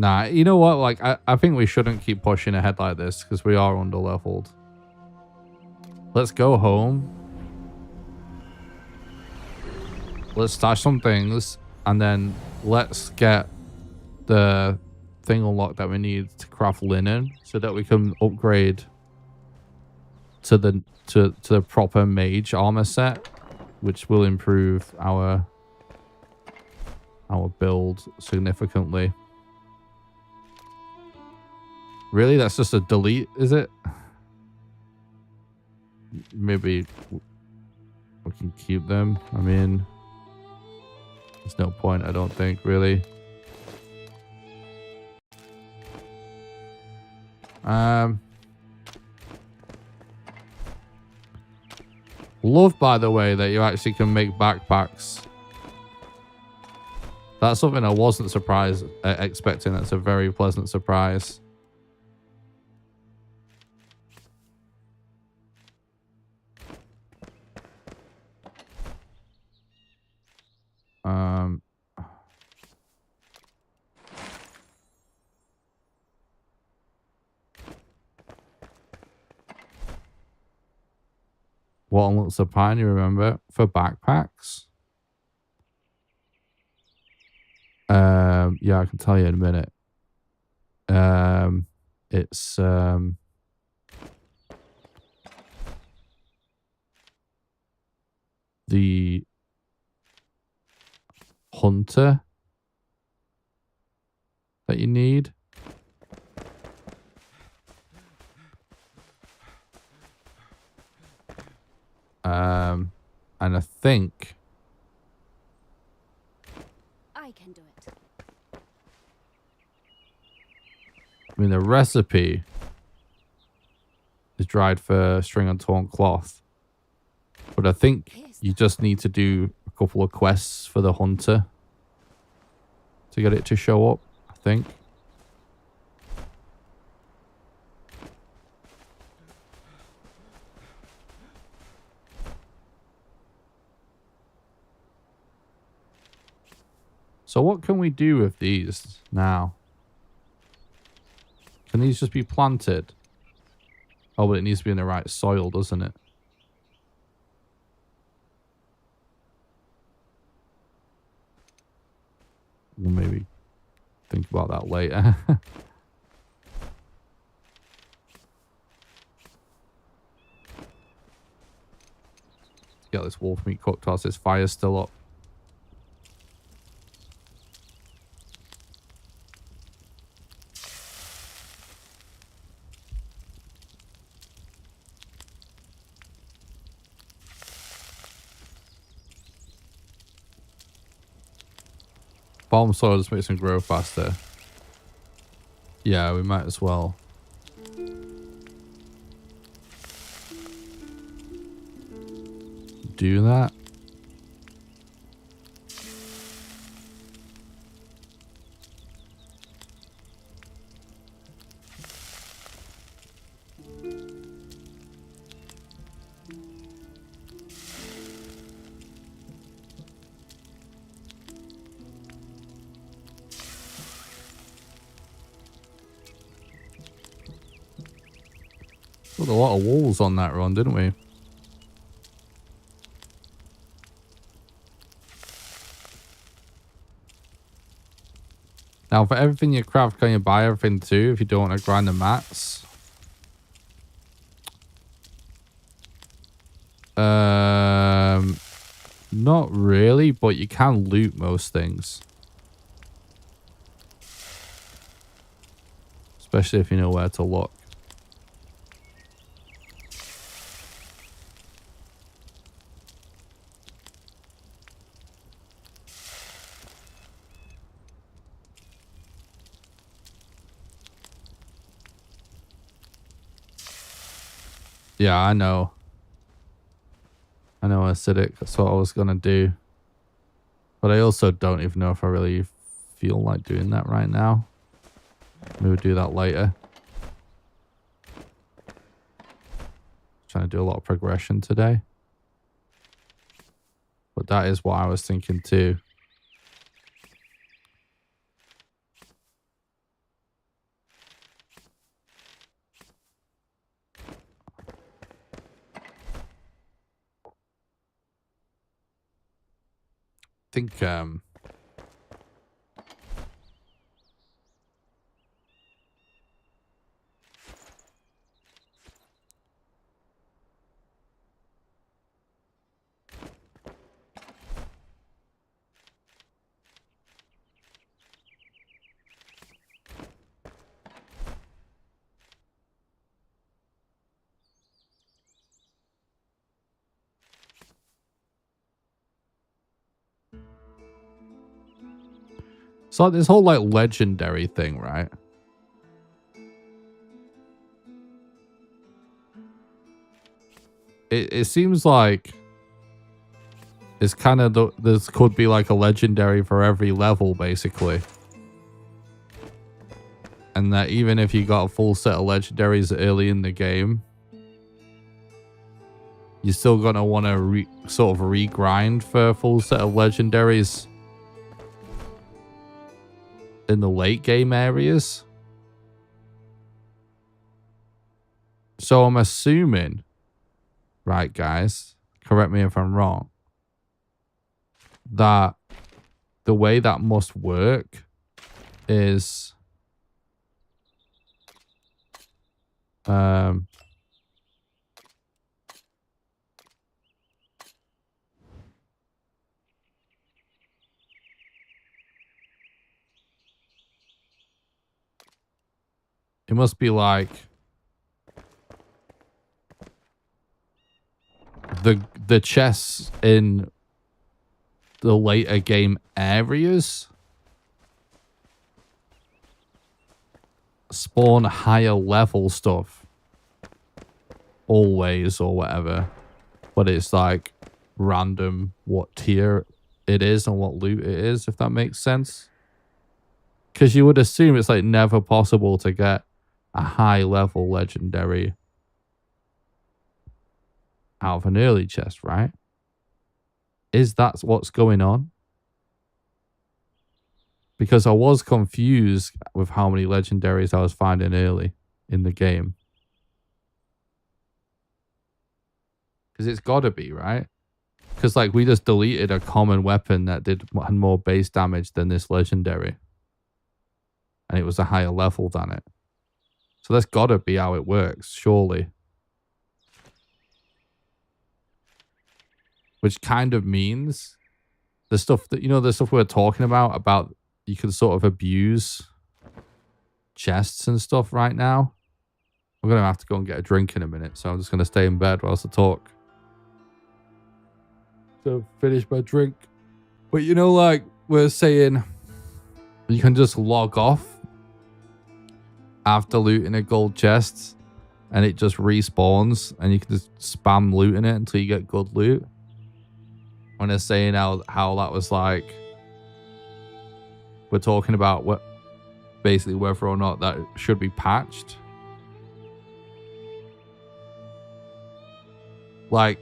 Nah, you know what? Like, I think we shouldn't keep pushing ahead like this because we are under-leveled. Let's go home. Let's stash some things, and then let's get the thing unlocked that we need to craft linen so that we can upgrade to the proper mage armor set, which will improve our build significantly. Really? That's just a delete, is it? Maybe we can keep them. I mean, there's no point, I don't think, really. Love, by the way, that you actually can make backpacks. That's something I wasn't expecting. That's a very pleasant surprise. Walnuts of pine, you remember, for backpacks? Yeah, I can tell you in a minute. It's the hunter that you need. And I think I can do it. I mean, the recipe is dried for string and torn cloth. But I think you just need to do a couple of quests for the hunter to get it to show up, I think. So what can we do with these now? Can these just be planted? Oh, but it needs to be in the right soil, doesn't it? We'll maybe think about that later. Get this wolf meat cooked whilst this fire's still up. Balm soil just makes them grow faster. Yeah, we might as well. Do that. Put a lot of walls on that run, didn't we? Now, for everything you craft, can you buy everything too if you don't want to grind the mats? Not really, but you can loot most things. Especially if you know where to look. Yeah, I know. I know acidic. That's what I was going to do. But I also don't even know if I really feel like doing that right now. Maybe we'll do that later. Trying to do a lot of progression today. But that is what I was thinking too. think so this whole like legendary thing, right? It seems like it's kind of this could be like a legendary for every level, basically. And that even if you got a full set of legendaries early in the game, you're still gonna want to sort of regrind for a full set of legendaries in the late game areas. So I'm assuming, right, guys, correct me if I'm wrong, that the way that must work is it must be like the chests in the later game areas spawn higher level stuff always or whatever, but it's like random what tier it is and what loot it is, if that makes sense. Because you would assume it's like never possible to get a high level legendary out of an early chest, right? Is that what's going on? Because I was confused with how many legendaries I was finding early in the game. Because it's got to be, right? Because like we just deleted a common weapon that did more base damage than this legendary. And it was a higher level than it. So that's got to be how it works, surely. Which kind of means the stuff that, you know, the stuff we're talking about you can sort of abuse chests and stuff right now. I'm going to have to go and get a drink in a minute, so I'm just going to stay in bed whilst I talk. To finish my drink. But you know, like we're saying, you can just log off after looting a gold chest and it just respawns and you can just spam looting it until you get good loot. When they're saying how that was like, we're talking about what basically whether or not that should be patched. Like,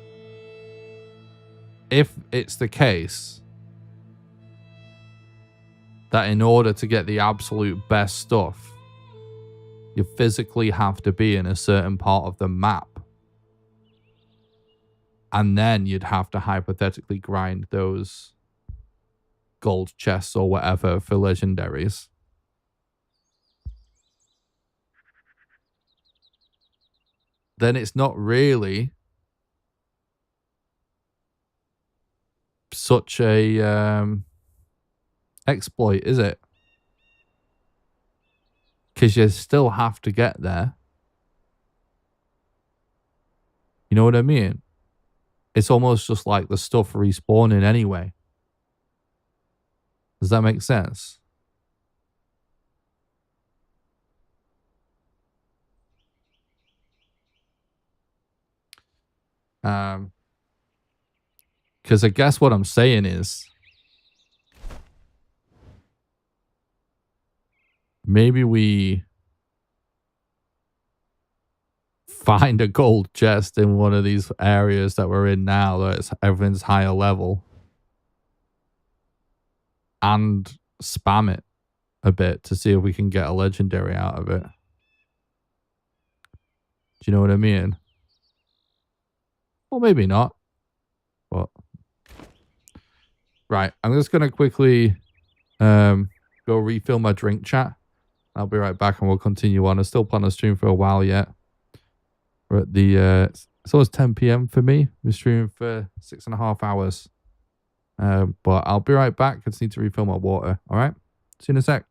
if it's the case that in order to get the absolute best stuff, you physically have to be in a certain part of the map, and then you'd have to hypothetically grind those gold chests or whatever for legendaries. Then it's not really such a exploit, is it? Because you still have to get there. You know what I mean? It's almost just like the stuff respawning anyway. Does that make sense? Because I guess what I'm saying is maybe we find a gold chest in one of these areas that we're in now that everything's higher level and spam it a bit to see if we can get a legendary out of it. Do you know what I mean? Or maybe not. But Right, I'm just going to quickly go refill my drink, chat. I'll be right back and we'll continue on. I still plan to stream for a while yet. We're at the, it's almost 10 p.m. for me. We're streaming for 6.5 hours. But I'll be right back. I just need to refill my water. All right, see you in a sec.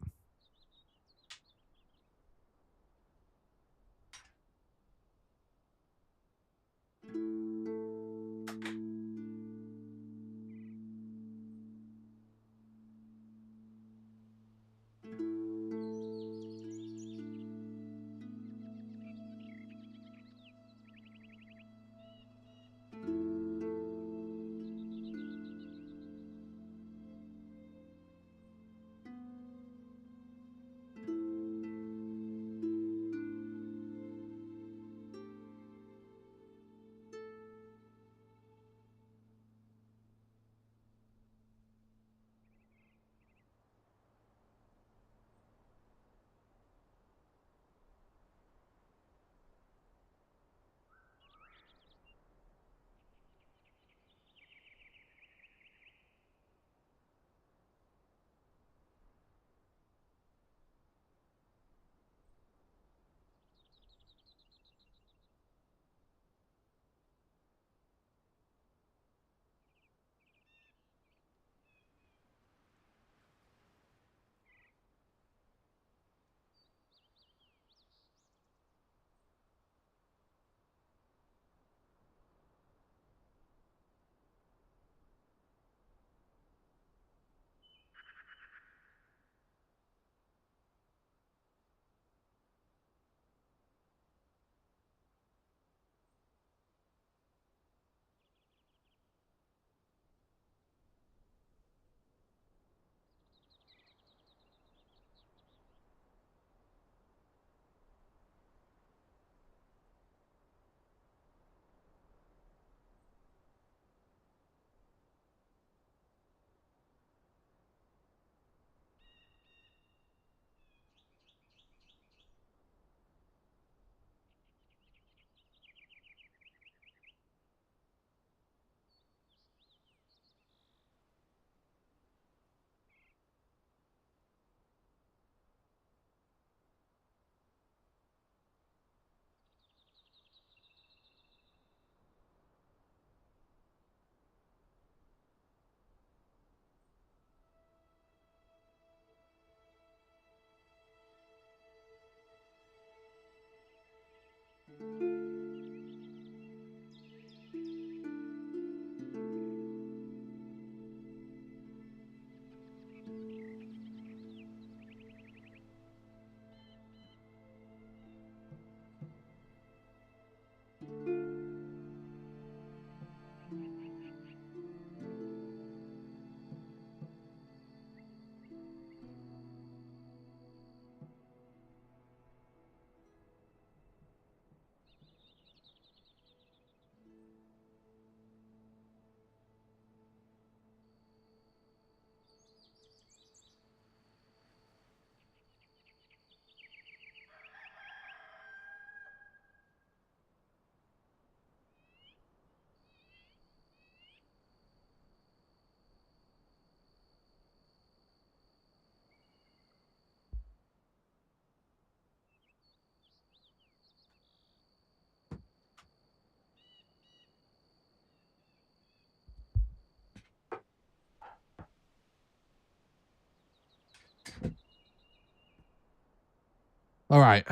All right.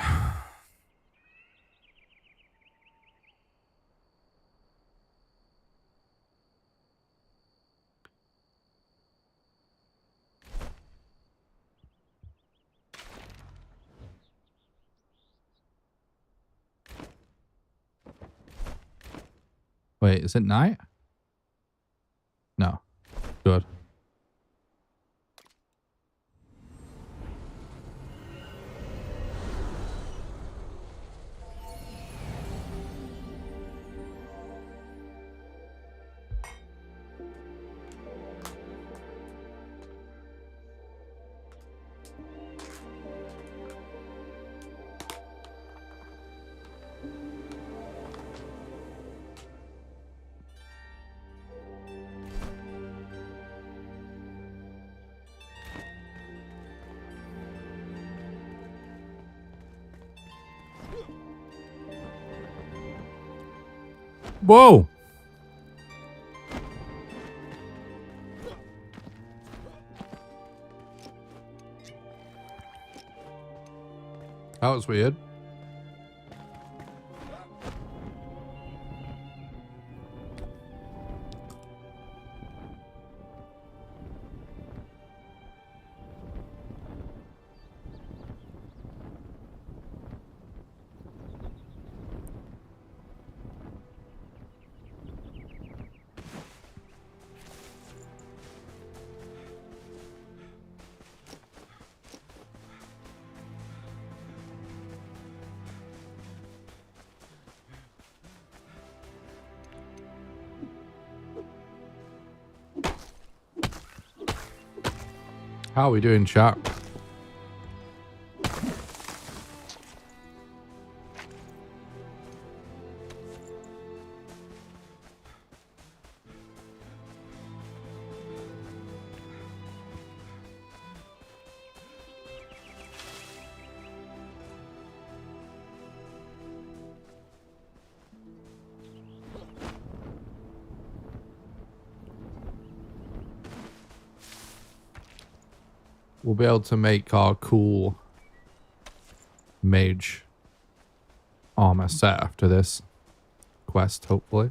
Wait, is it night? No. Good. Whoa! That was weird. How are we doing, chat? We'll be able to make our cool mage armor set after this quest, hopefully.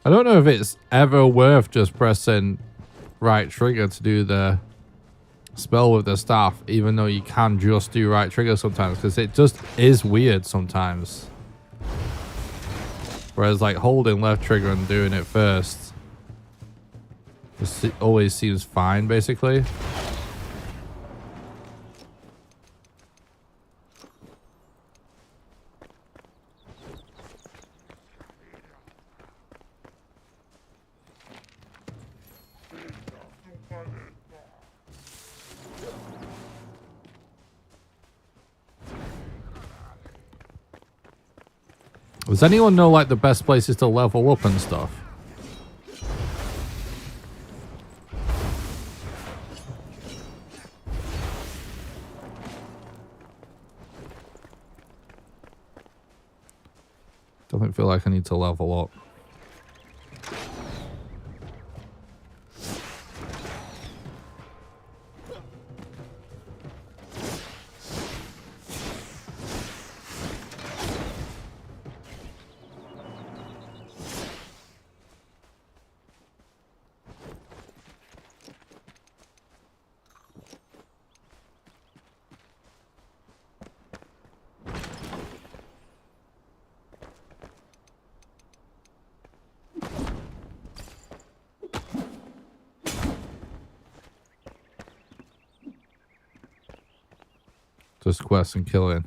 I don't know if it's ever worth just pressing right trigger to do the spell with the staff, even though you can just do right trigger sometimes, because it just is weird sometimes. Whereas like holding left trigger and doing it first just always seems fine, basically. Does anyone know like the best places to level up and stuff? Doesn't feel like I need to level up. Just quests and killing.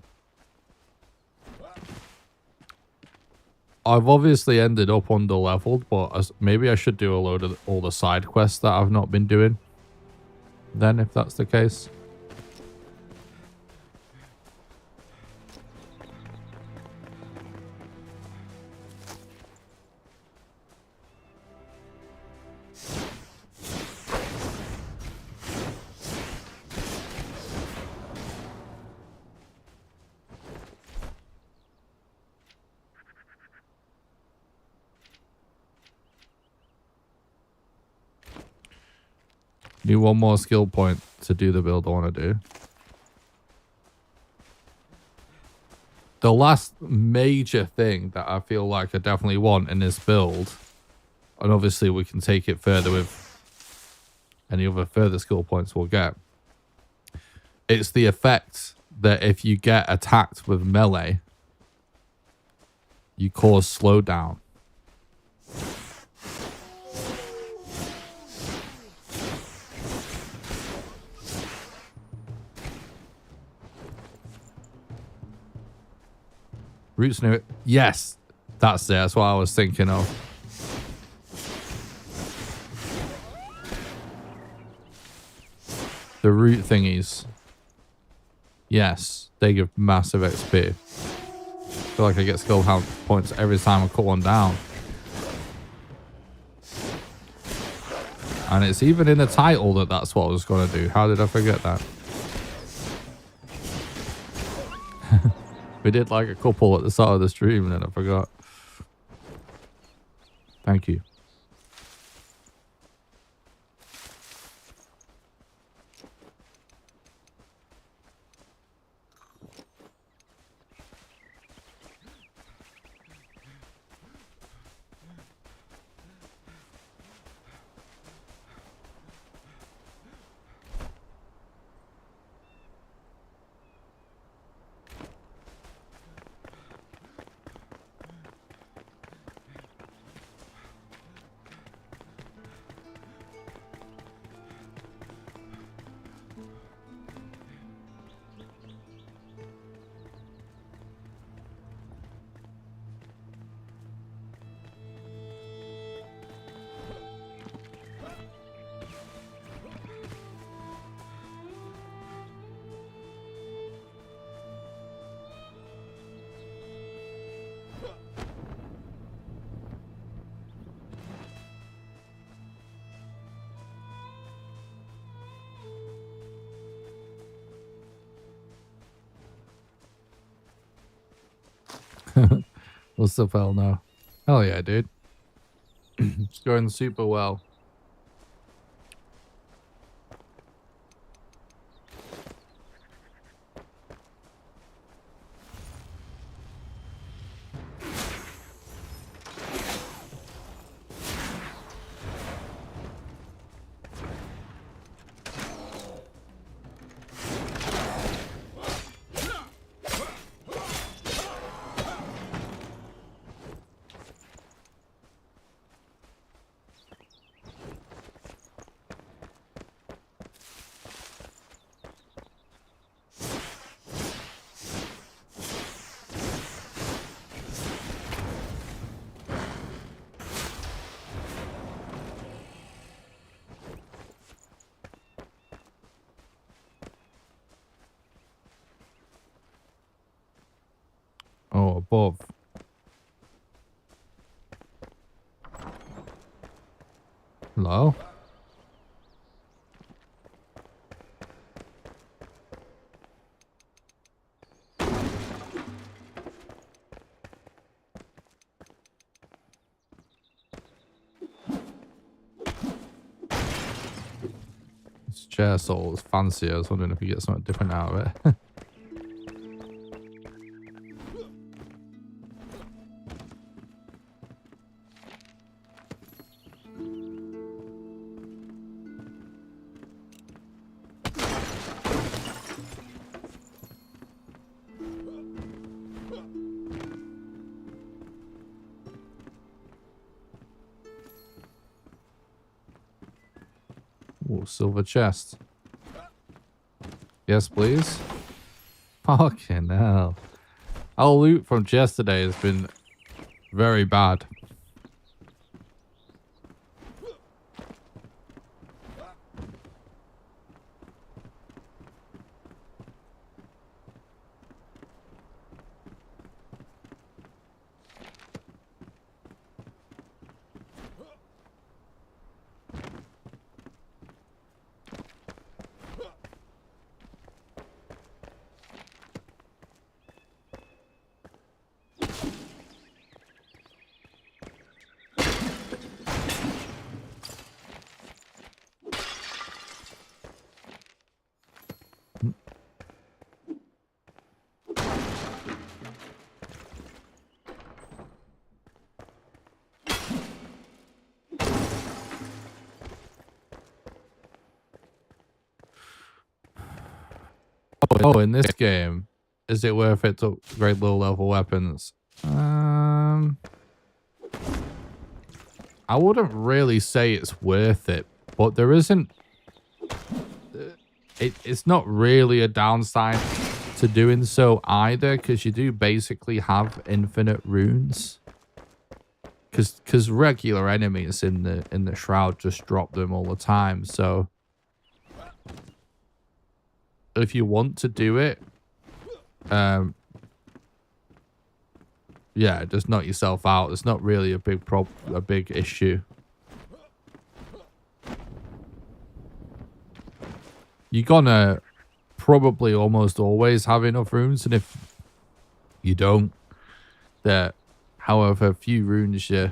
I've obviously ended up under-leveled, but maybe I should do a load of all the side quests that I've not been doing. Then, if that's the case. Need one more skill point to do the build I want to do. The last major thing that I feel like I definitely want in this build, and obviously we can take it further with any other further skill points we'll get, it's the effect that if you get attacked with melee, you cause slowdown. Roots new. Yes, that's it. That's what I was thinking of. The root thingies. Yes, they give massive XP. I feel like I get skill points every time I cut one down. And it's even in the title that that's what I was going to do. How did I forget that? We did like a couple at the start of the stream and then I forgot. Thank you. What's the hell now? Hell yeah, dude. It's going super well. Oh, above. Hello? This chair soul is fancy. I was wondering if you get something different out of it. Ooh, silver chest. Yes, please. Fucking hell. Our loot from yesterday has been very bad. Oh, in this game, is it worth it to upgrade low level weapons? I wouldn't really say it's worth it, but there isn't. It's not really a downside to doing so either, because you do basically have infinite runes. Because regular enemies in the shroud just drop them all the time, so if you want to do it, yeah, just knock yourself out. It's not really a big issue. You're gonna probably almost always have enough runes, and if you don't, that however few runes you're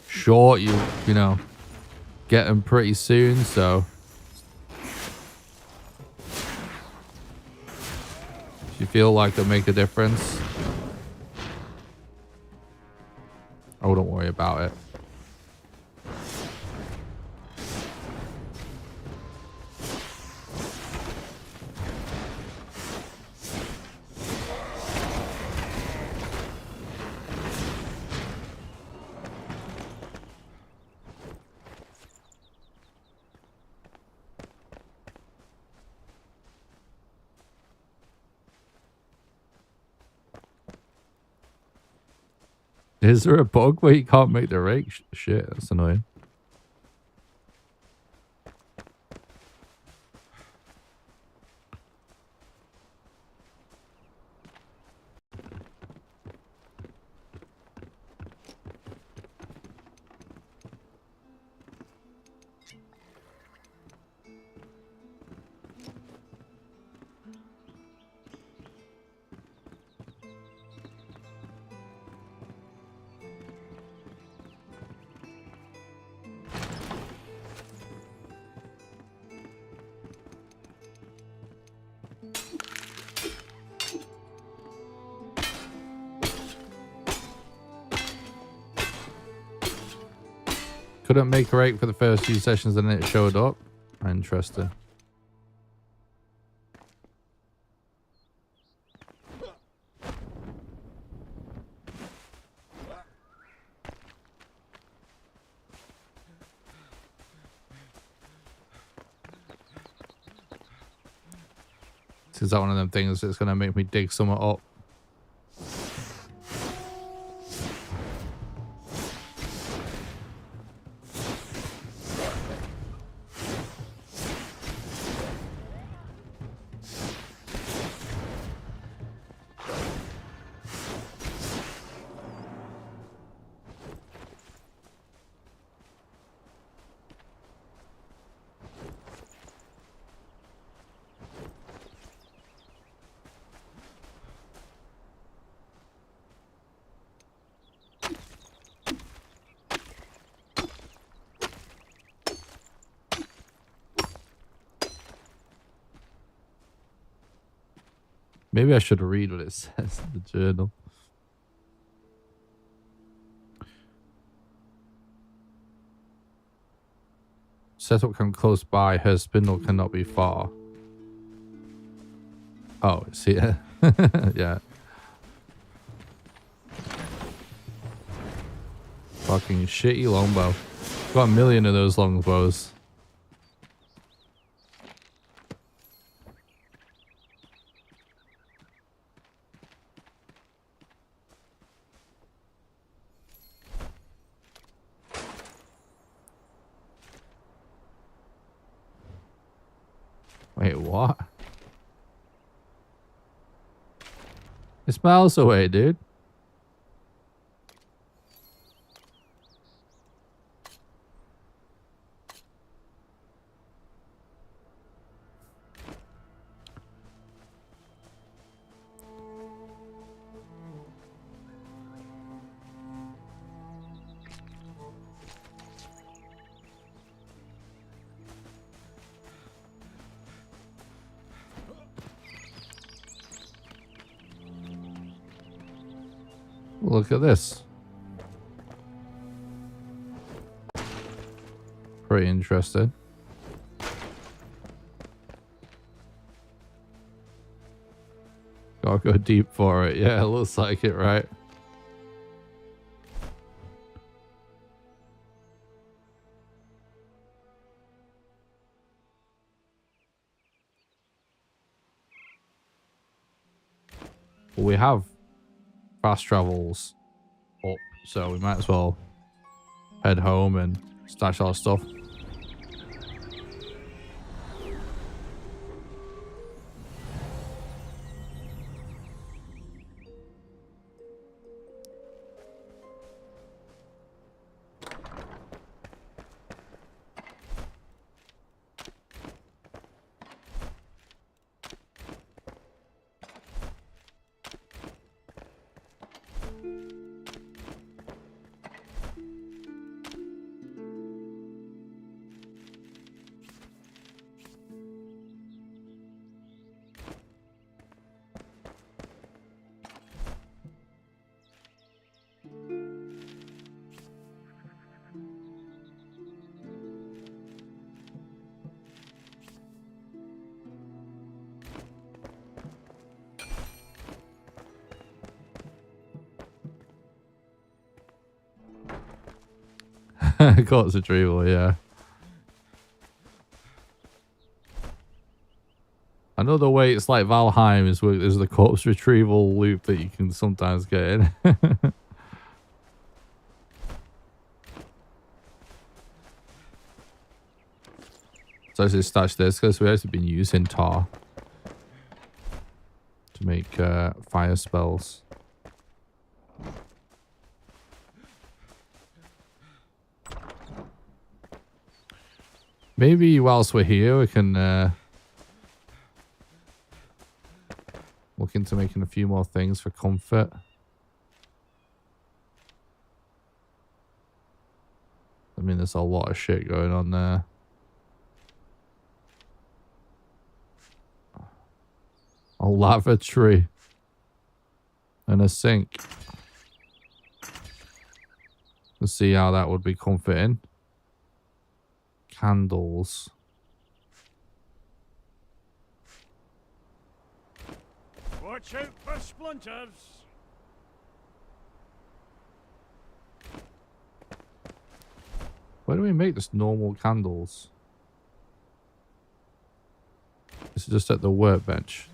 short, you know, get them pretty soon, so if you feel like they'll make a difference, I wouldn't worry about it. Is there a bug where you can't make the rake? Shit, that's annoying. Couldn't make a rake for the first few sessions and then it showed up. Interesting. Is that one of them things that's going to make me dig something up? Maybe I should read what it says in the journal. Setup can close by. Her spindle cannot be far. Oh, it's here. Yeah. Fucking shitty longbow. Got a million of those longbows. Wait, what? It's miles away, dude. Look at this. Pretty interesting. Gotta go deep for it. Yeah, it looks like it, right? We have fast travels up, so we might as well head home and stash our stuff. Corpse retrieval, yeah. Another way it's like Valheim is the corpse retrieval loop that you can sometimes get in. So I just stash this because we've actually been using tar to make fire spells. Maybe whilst we're here, we can look into making a few more things for comfort. I mean, there's a lot of shit going on there. A lavatory and a sink. Let's see how that would be comforting. Candles. Watch out for splinters. Where do we make this normal candles? This is just at the workbench.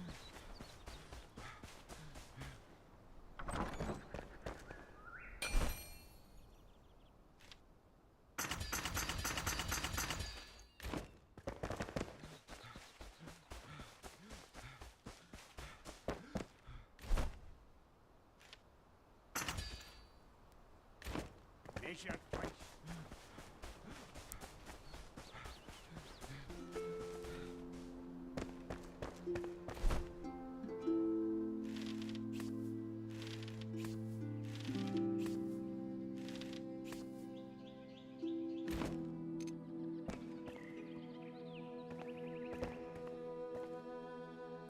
Measure twice.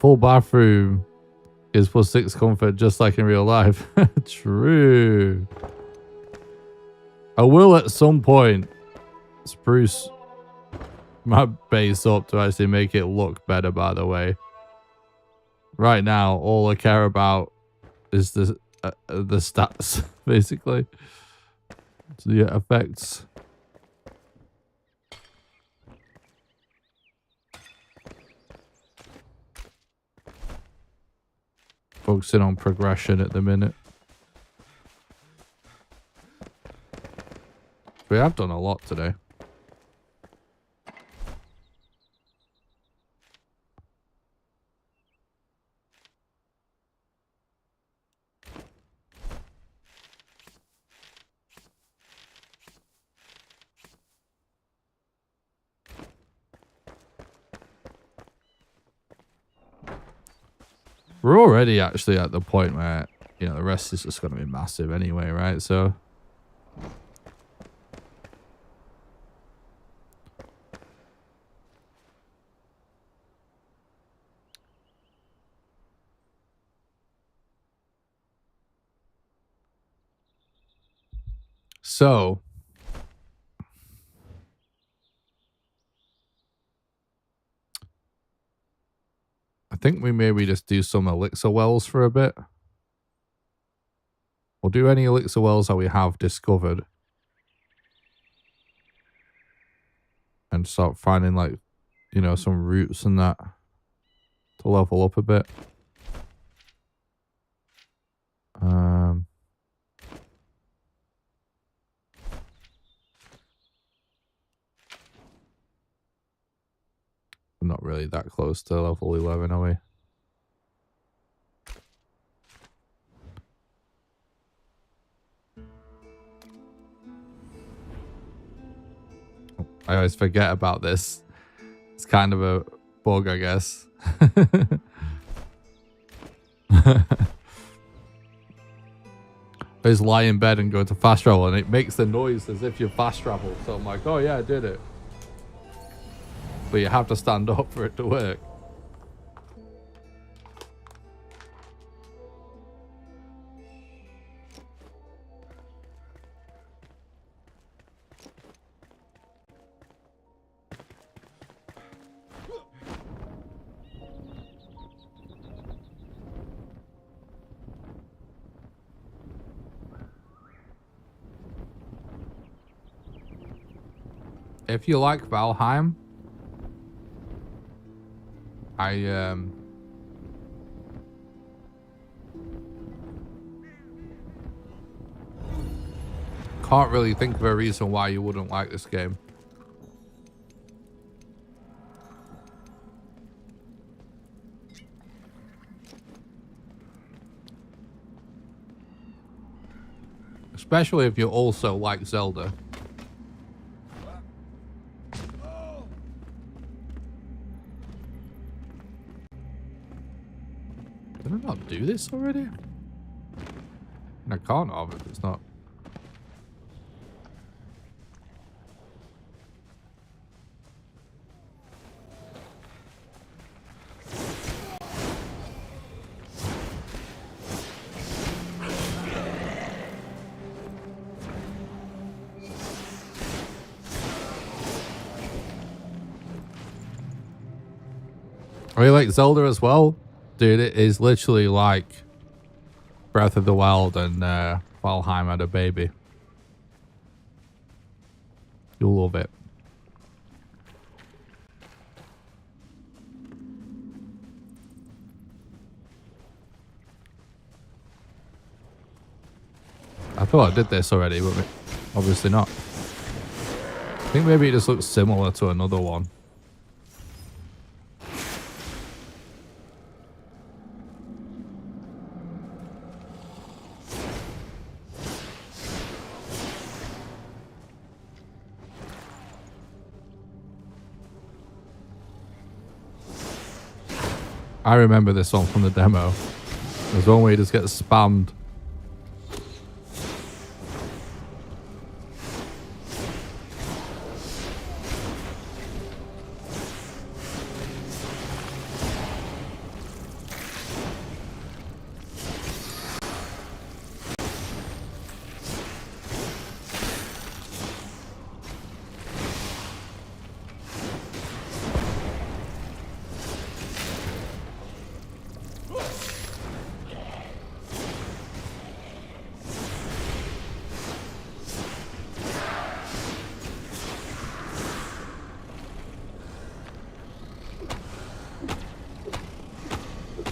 Full bathroom is +6 comfort, just like in real life. True. I will at some point spruce my base up to actually make it look better, by the way. Right now, all I care about is the stats, basically. So the effects. Focusing on progression at the minute. We have done a lot today. We're already actually at the point where, you know, the rest is just going to be massive anyway, right? So... So... I think we maybe just do some elixir wells for a bit. We'll do any elixir wells that we have discovered. And start finding, like, you know, some roots and that to level up a bit. I'm not really that close to level 11, are we? I always forget about this. It's kind of a bug, I guess. I just lie in bed and go to fast travel, and it makes the noise as if you're fast travel. So I'm like, oh yeah, I did it. But you have to stand up for it to work. If you like Valheim, I can't really think of a reason why you wouldn't like this game. Especially if you also like Zelda. Did I not do this already? I can't have if it's not. Are you like Zelda as well? Dude, it is literally like Breath of the Wild and Valheim had a baby. You'll love it. I thought I did this already, but obviously not. I think maybe it just looks similar to another one. I remember this one from the demo. There's one where you just get spammed.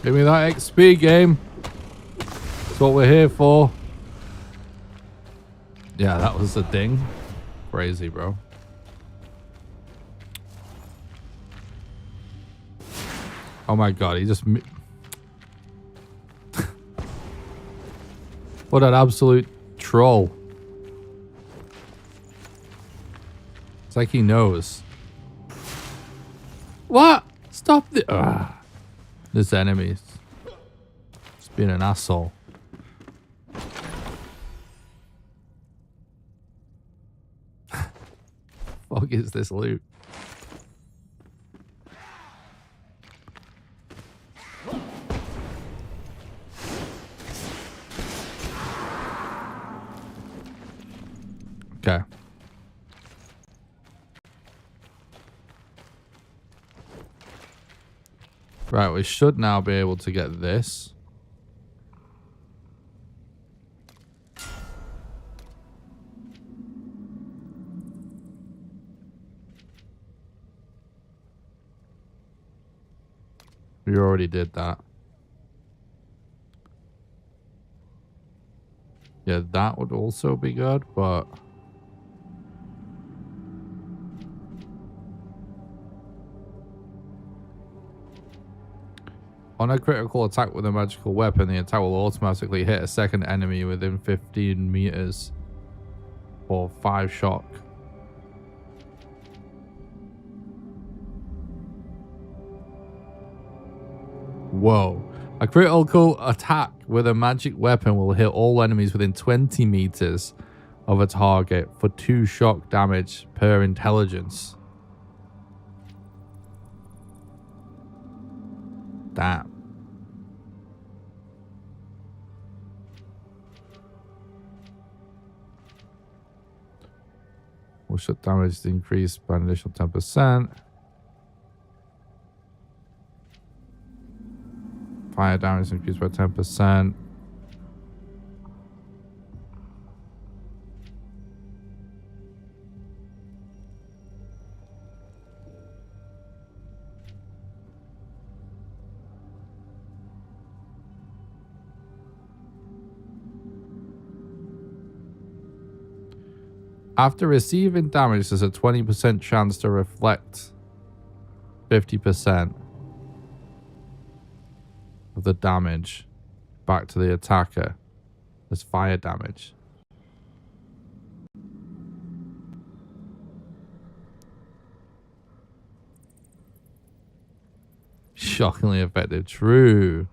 Give me that XP, game. That's what we're here for. Yeah, that was the ding. Crazy, bro. Oh my god, he just... What an absolute troll. It's like he knows. What? Stop the... There's enemies. being an asshole. Fuck is this loot? Okay. Right, we should now be able to get this. We already did that. Yeah, that would also be good, but... on a critical attack with a magical weapon, the attack will automatically hit a second enemy within 15 meters for 5 shock. Whoa. A critical attack with a magic weapon will hit all enemies within 20 meters of a target for 2 shock damage per intelligence. Damn. Will shot damage is increased by an additional 10%. Fire damage is increased by 10%. After receiving damage, there's a 20% chance to reflect 50% of the damage back to the attacker as fire damage. Shockingly effective. True.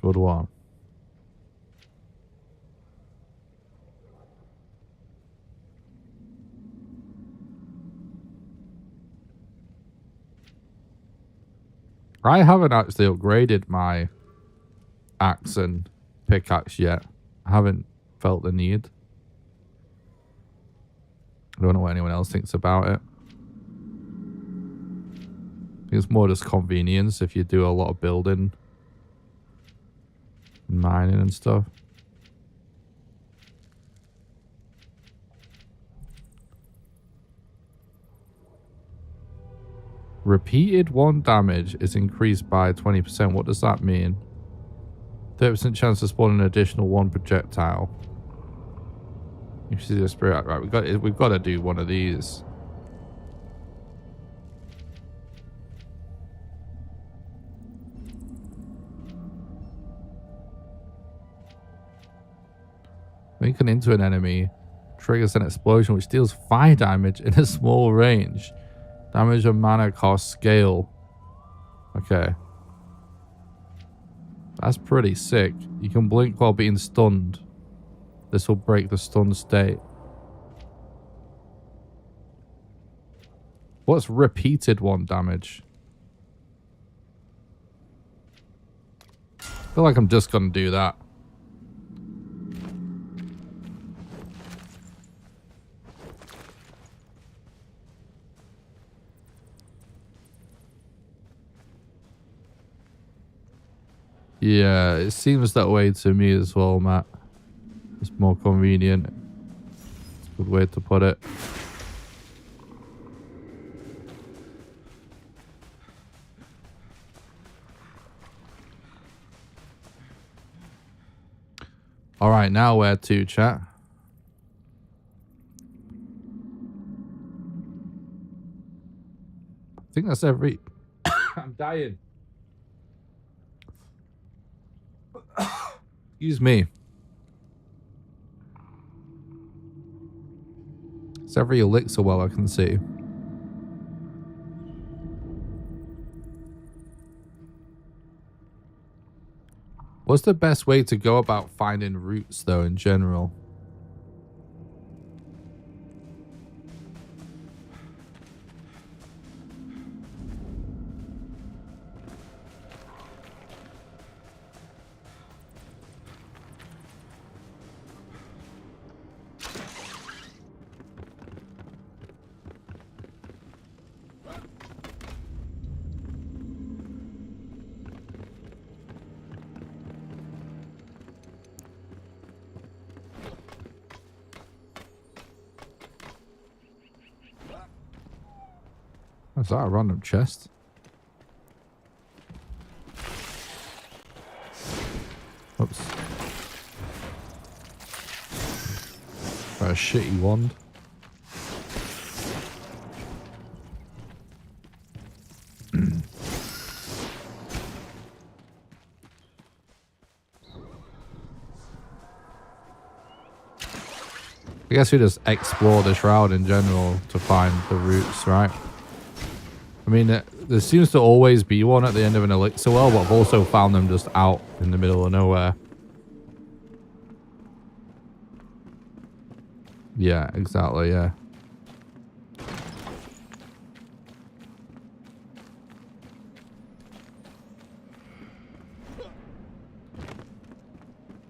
Good one. I haven't actually upgraded my axe and pickaxe yet. I haven't felt the need. I don't know what anyone else thinks about it. I think it's more just convenience if you do a lot of building and mining and stuff. Repeated 1 damage is increased by 20%. What does that mean? 30% chance to spawn an additional 1 projectile. You see the spirit. Right, we've got to do one of these. Making into an enemy triggers an explosion which deals fire damage in a small range. Damage and mana cost scale. Okay. That's pretty sick. You can blink while being stunned. This will break the stun state. What's repeated 1 damage? I feel like I'm just going to do that. Yeah, it seems that way to me as well, Matt. It's more convenient. It's a good way to put it. Alright, now where to, chat? I think that's every... I'm dying. Excuse me. It's every elixir well I can see. What's the best way to go about finding roots, though, in general? Is that a random chest? Oops. Got a shitty wand. I guess we just explore the shroud in general to find the roots, right? I mean, there seems to always be one at the end of an elixir well, but I've also found them just out in the middle of nowhere. Yeah, exactly, yeah.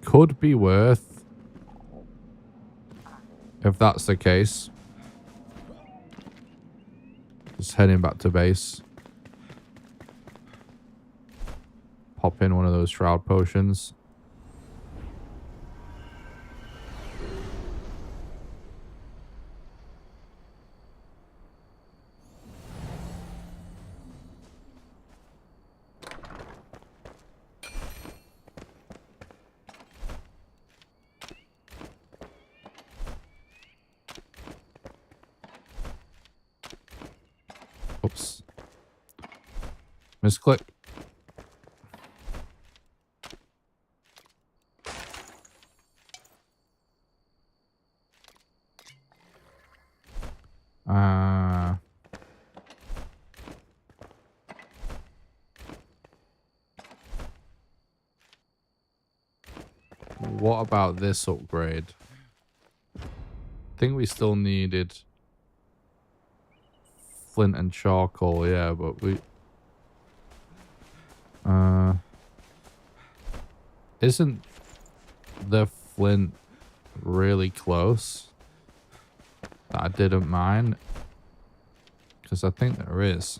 Could be worth, if that's the case, just heading back to base. Pop in one of those shroud potions. Oops. Misclick. What about this upgrade? I think we still needed flint and charcoal, yeah, but we... Isn't the flint really close? That I didn't mind. Because I think there is.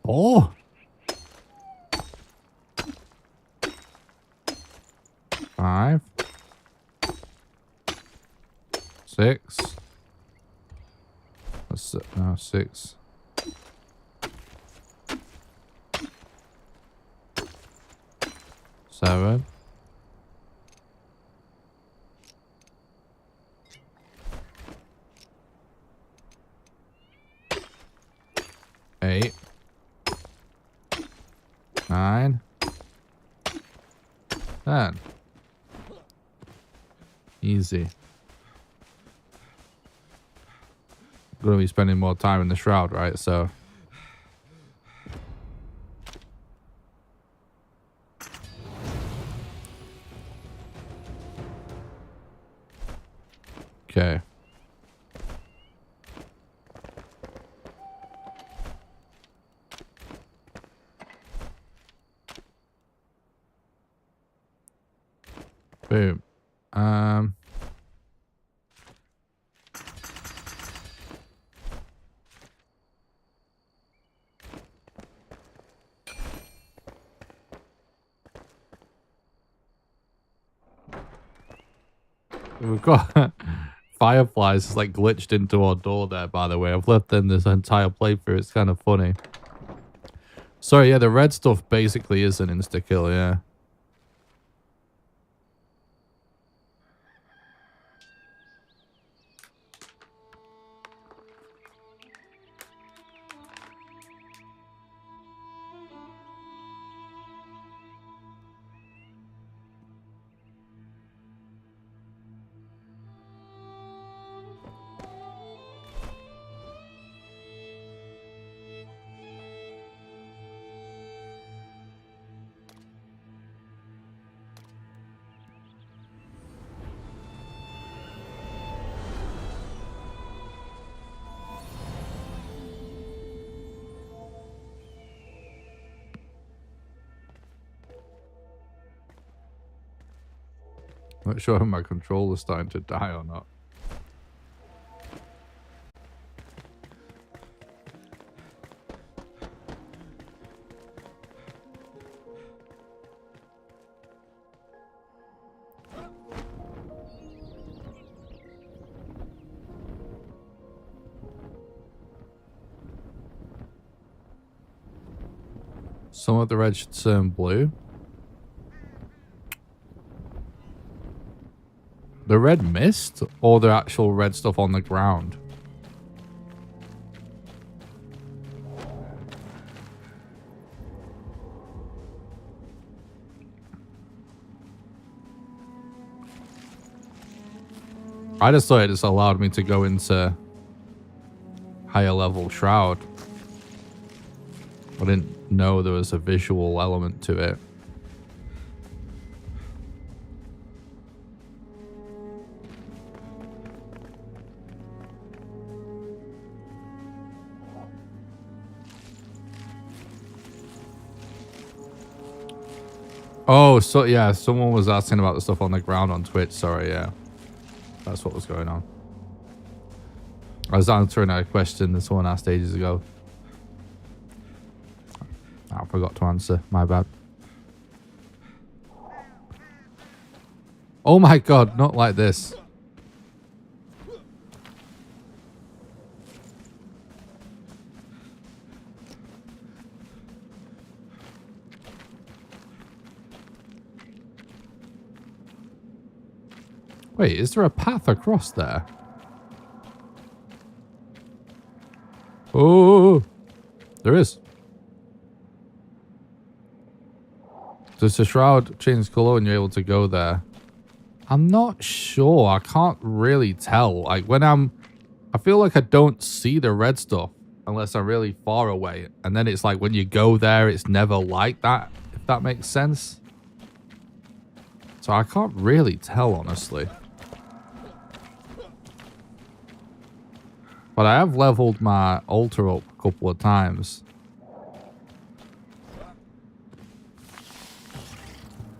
Oh! 5, 6. That's no 6. 7. 8. 9. 10. Easy. I'm gonna be spending more time in the shroud, right? So okay. Boom. We've got fireflies just like glitched into our door there, by the way. I've left them this entire playthrough. It's kind of funny. Sorry, yeah, the red stuff basically is an insta-kill, yeah. Not sure if my controller's starting to die or not. Some of the red should turn blue. The red mist or the actual red stuff on the ground? I just thought it just allowed me to go into higher level shroud. I didn't know there was a visual element to it. Oh, so yeah, someone was asking about the stuff on the ground on Twitch. Sorry, yeah. That's what was going on. I was answering a question that someone asked ages ago. I forgot to answer. My bad. Oh my god, not like this. Wait, is there a path across there? Oh, there is. Does the shroud change color and you're able to go there? I'm not sure. I can't really tell. Like I feel like I don't see the red stuff unless I'm really far away. And then it's like when you go there, it's never like that, if that makes sense. So I can't really tell, honestly. But I have leveled my altar up a couple of times.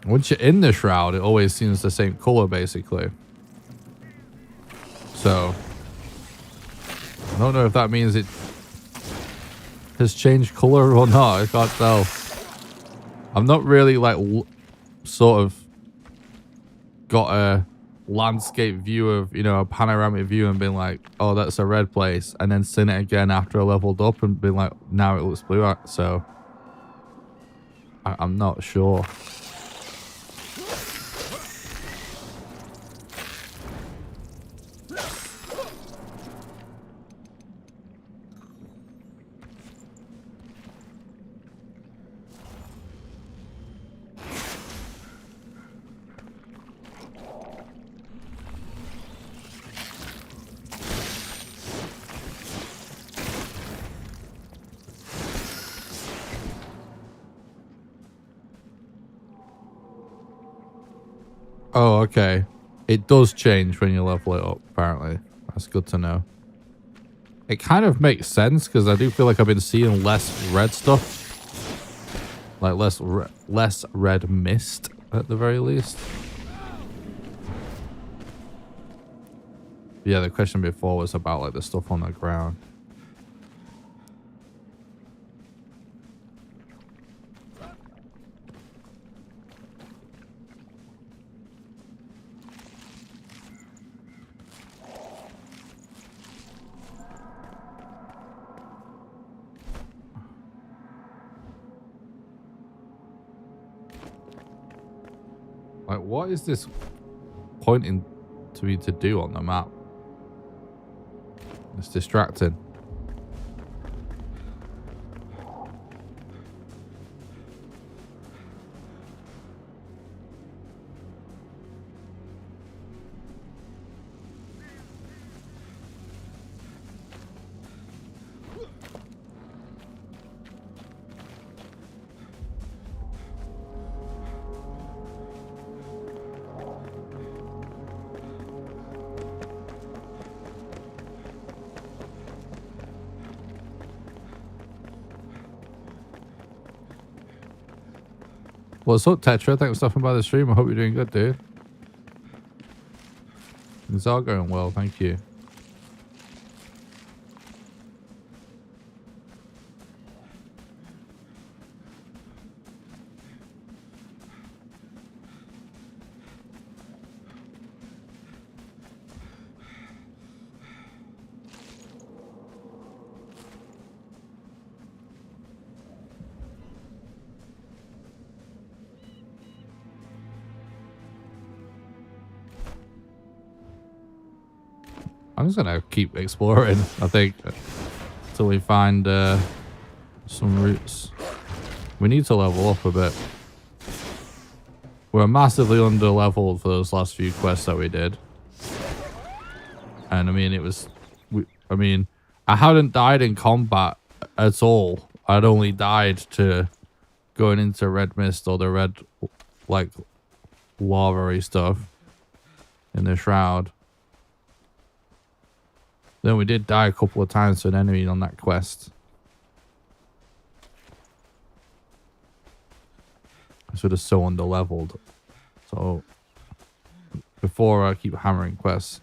Once you're in the shroud, it always seems the same color, basically. So, I don't know if that means it has changed color or not. I can't tell. I'm not really, like, sort of got a landscape view of, you know, a panoramic view and been like, oh, that's a red place. And then seen it again after I leveled up and been like, now it looks blue. So, I'm not sure. Oh, okay. It does change when you level it up, apparently. That's good to know. It kind of makes sense, because I do feel like I've been seeing less red stuff. Like, less red mist, at the very least. Yeah, the question before was about, like, the stuff on the ground. Like, what is this pointing to me to do on the map? It's distracting. What's up, Tetra? Thanks for stopping by the stream. I hope you're doing good, dude. It's all going well, thank you. I'm just gonna keep exploring, I think, until we find some routes. We need to level up a bit. We're massively under leveled for those last few quests that we did. And I mean, it was... I hadn't died in combat at all. I'd only died to going into red mist or the red, like, lava-y stuff in the shroud. Then we did die a couple of times to an enemy on that quest. So we're just so under-leveled. So, before I keep hammering quests.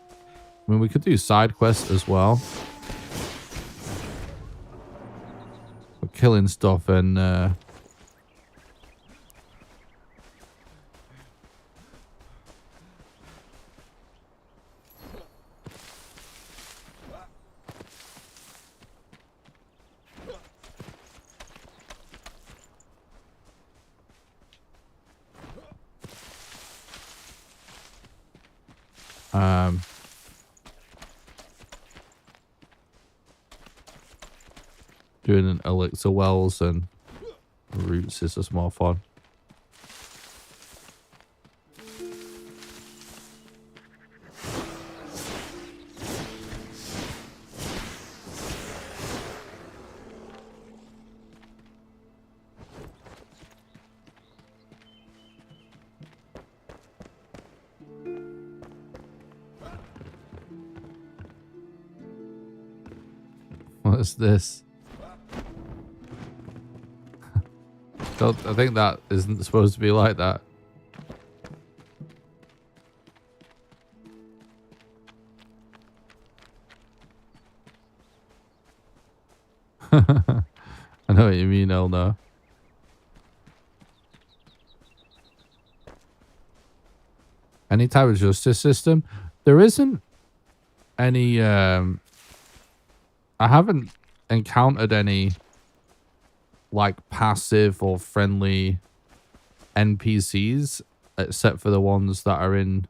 I mean, we could do side quests as well. We're killing stuff and... doing an elixir wells and routes is just more fun. What's this? I think that isn't supposed to be like that. I know what you mean, Elna. Any type of justice system? There isn't any... I haven't encountered any like passive or friendly NPCs except for the ones that are in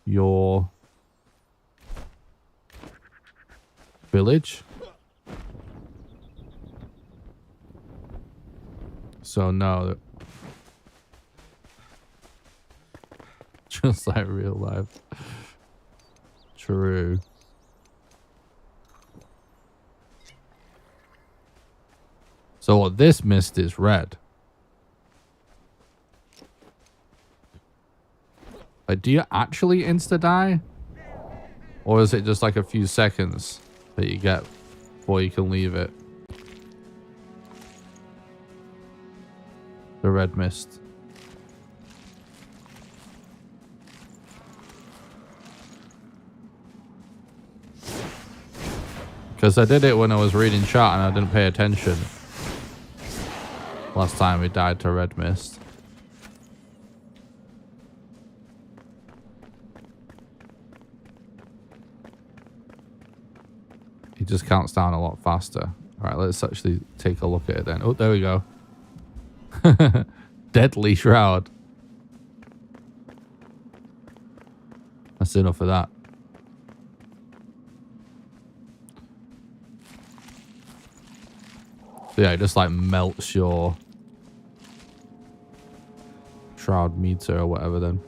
your village. So no, just like real life. True. So this mist is red. Like, do you actually insta-die? Or is it just like a few seconds that you get before you can leave it? The red mist. Because I did it when I was reading chat and I didn't pay attention. Last time we died to red mist. It just counts down a lot faster. Alright, let's actually take a look at it then. Oh, there we go. Deadly shroud. That's enough of that. So yeah, it just like melts your shroud meter or whatever then.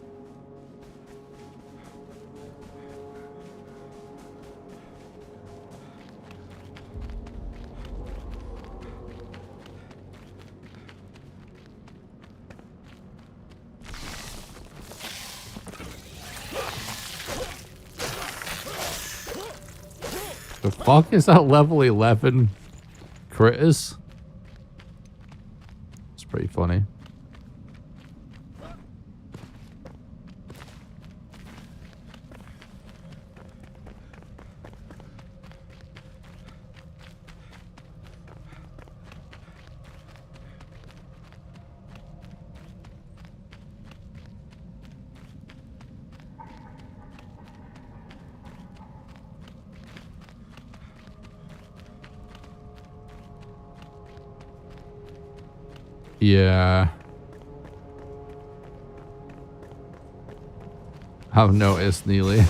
The fuck is that level 11 critters? It's pretty funny. Yeah. I've noticed, Neely.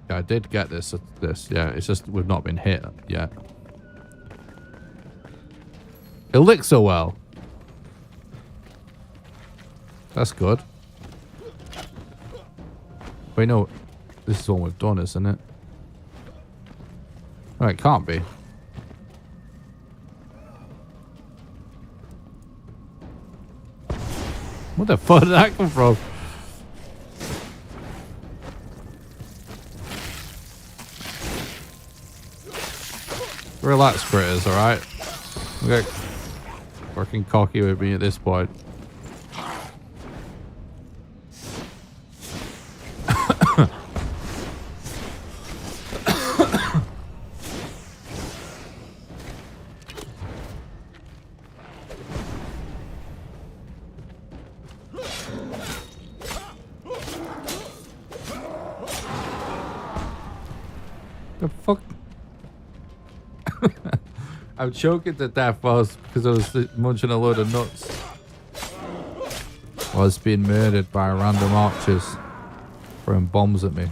I did get this. Yeah, it's just we've not been hit yet. Elixir well. That's good. Wait, no. This is all we've done, isn't it? Oh, it can't be. What the fuck did that come from? Relax, critters, alright? Okay. Fucking cocky with me at this point. The fuck? I'm choking to death because I was munching a load of nuts. I was being murdered by random archers throwing bombs at me.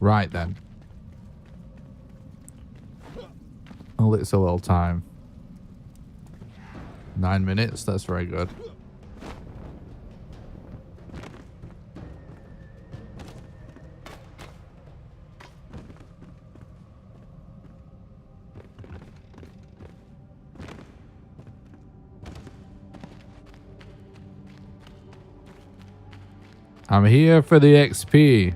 Right then. Oh, it's a little time. 9 minutes, that's very good. I'm here for the XP.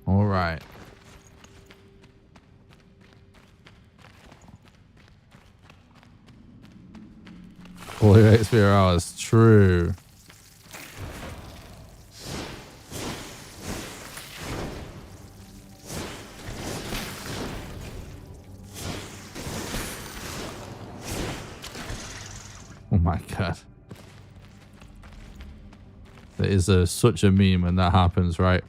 All right. Fully XP hours, true. Oh my god. There is such a meme when that happens, right?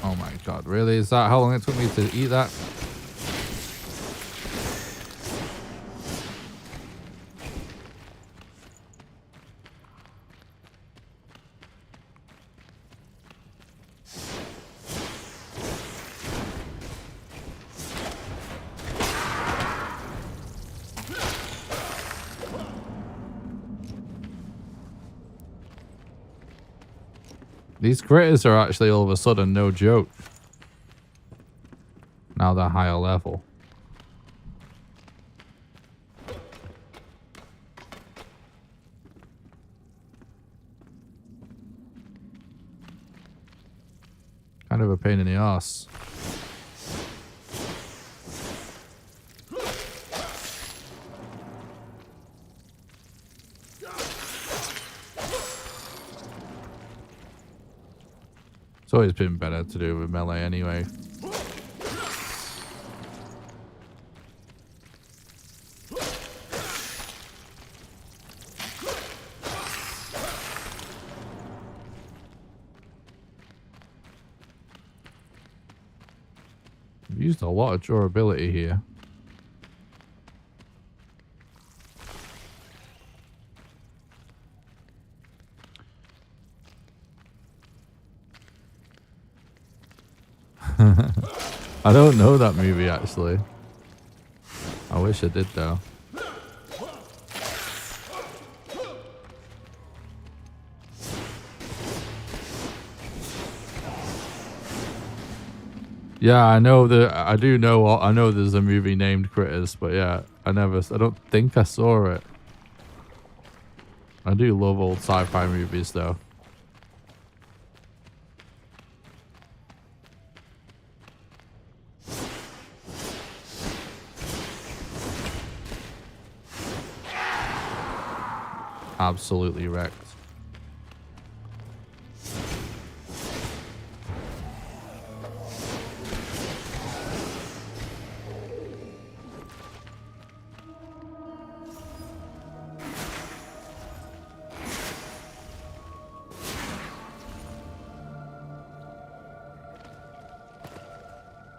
Oh my god, really? Is that how long it took me to eat that? These critters are actually all of a sudden no joke. Now they're higher level. Kind of a pain in the ass. It's always been better to do with melee anyway. I've used a lot of durability here. I don't know that movie actually. I wish I did though. Yeah, I know that. I do know. I know there's a movie named Critters, but yeah, I don't think I saw it. I do love old sci-fi movies though. Absolutely wrecked.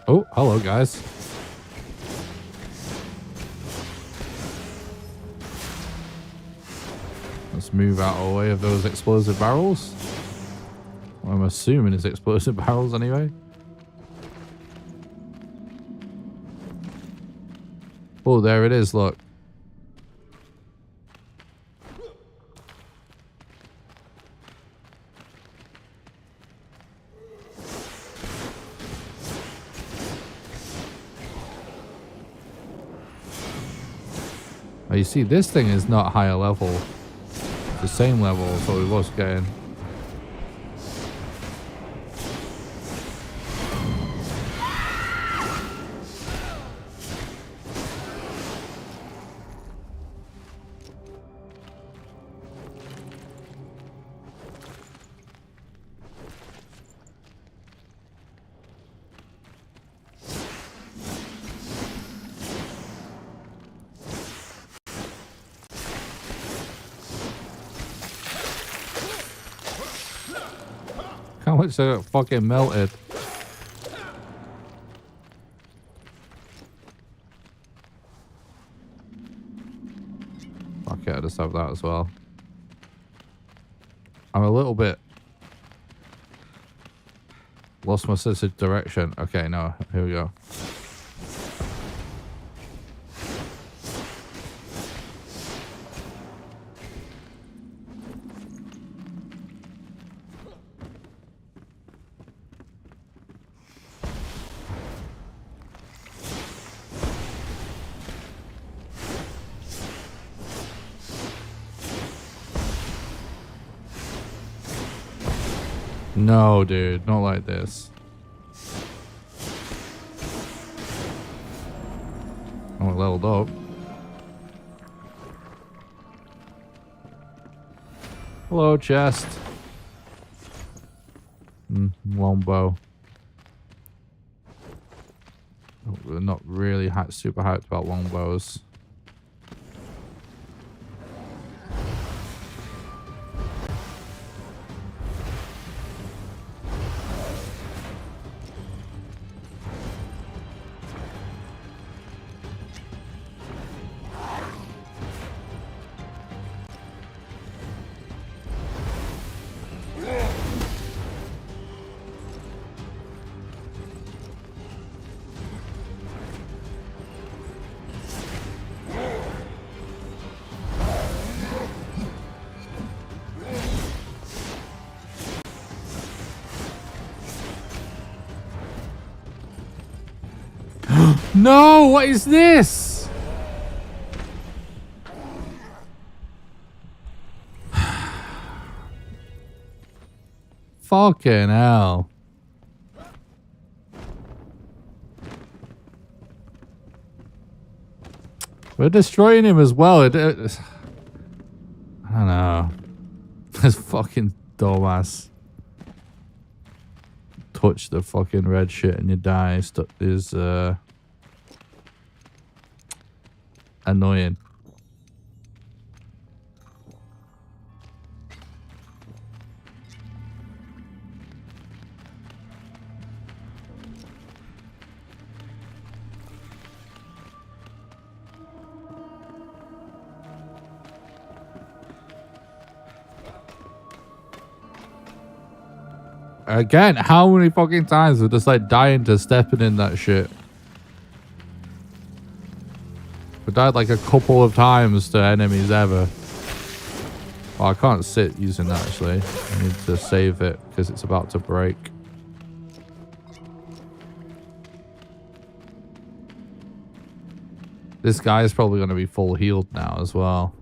Oh, hello guys. Let's move out of the way of those explosive barrels. Well, I'm assuming it's explosive barrels anyway. Oh, there it is, look. Oh, you see, this thing is not higher level. The same level as what we was getting. How much they got fucking melted? Fuck it, I just have that as well. I'm a little bit lost my sense of direction. Okay, no, here we go. No, dude, not like this. Oh, leveled up. Hello, chest. Longbow. Oh, we're not really super hyped about longbows. No, what is this? Fucking hell. We're destroying him as well. I don't know. This fucking dumbass. Touch the fucking red shit and you die. Is annoying. Again, how many fucking times we're just like dying to stepping in that shit? We died like a couple of times to enemies ever. Oh, I can't sit using that actually. I need to save it because it's about to break. This guy is probably going to be full healed now as well.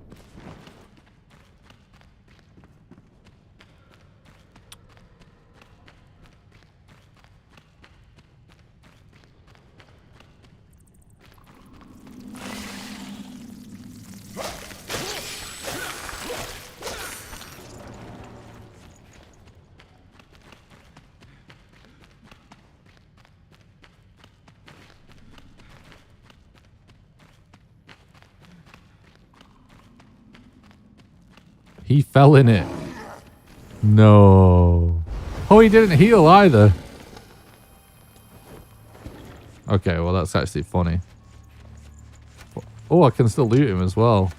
He fell in it. No. Oh, he didn't heal either. Okay, well, that's actually funny. Oh, I can still loot him as well.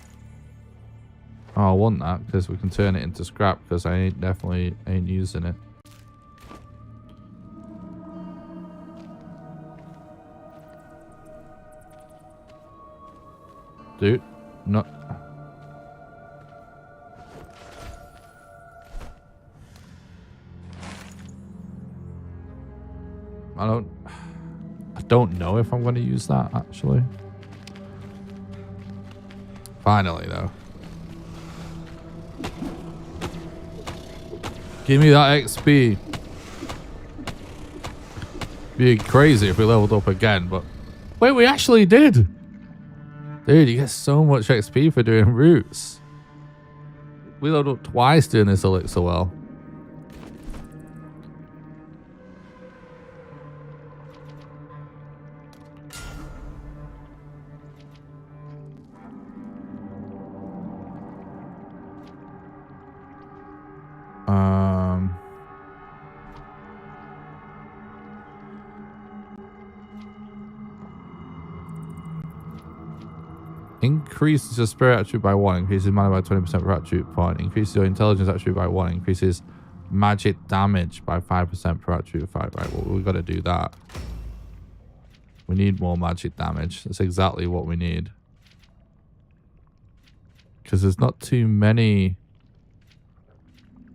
Oh, I want that because we can turn it into scrap because I definitely ain't using it. Dude, not... I don't know if I'm going to use that actually. Finally though. Give me that XP. Be crazy if we leveled up again, but wait, we actually did. Dude, you get so much XP for doing routes. We leveled up twice doing this Elixir well. Increases your spirit attribute by 1, increases mana by 20% per attribute point, increases your intelligence attribute by 1, increases magic damage by 5% per attribute 5. Right, well, we've got to do that. We need more magic damage. That's exactly what we need. Because there's not too many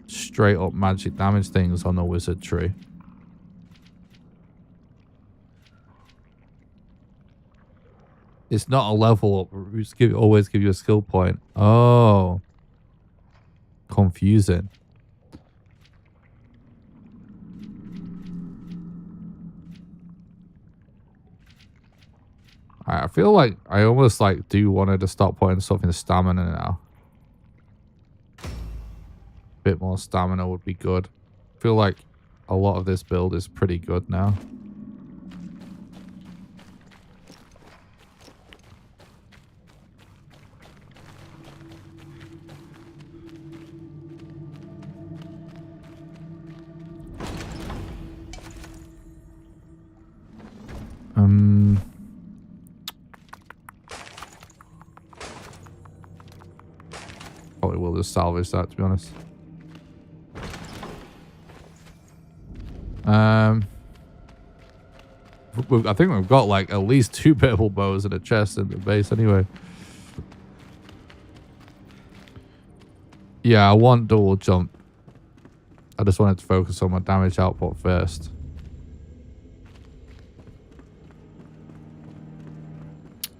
straight up magic damage things on the wizard tree. It's not a level up. We just always give you a skill point. Oh. Confusing. I feel like I almost like do want to start putting stuff in stamina now. A bit more stamina would be good. I feel like a lot of this build is pretty good now. Probably will just salvage that, to be honest. I think we've got like at least 2 purple bows and a chest in the base anyway. Yeah, I want dual jump. I just wanted to focus on my damage output first.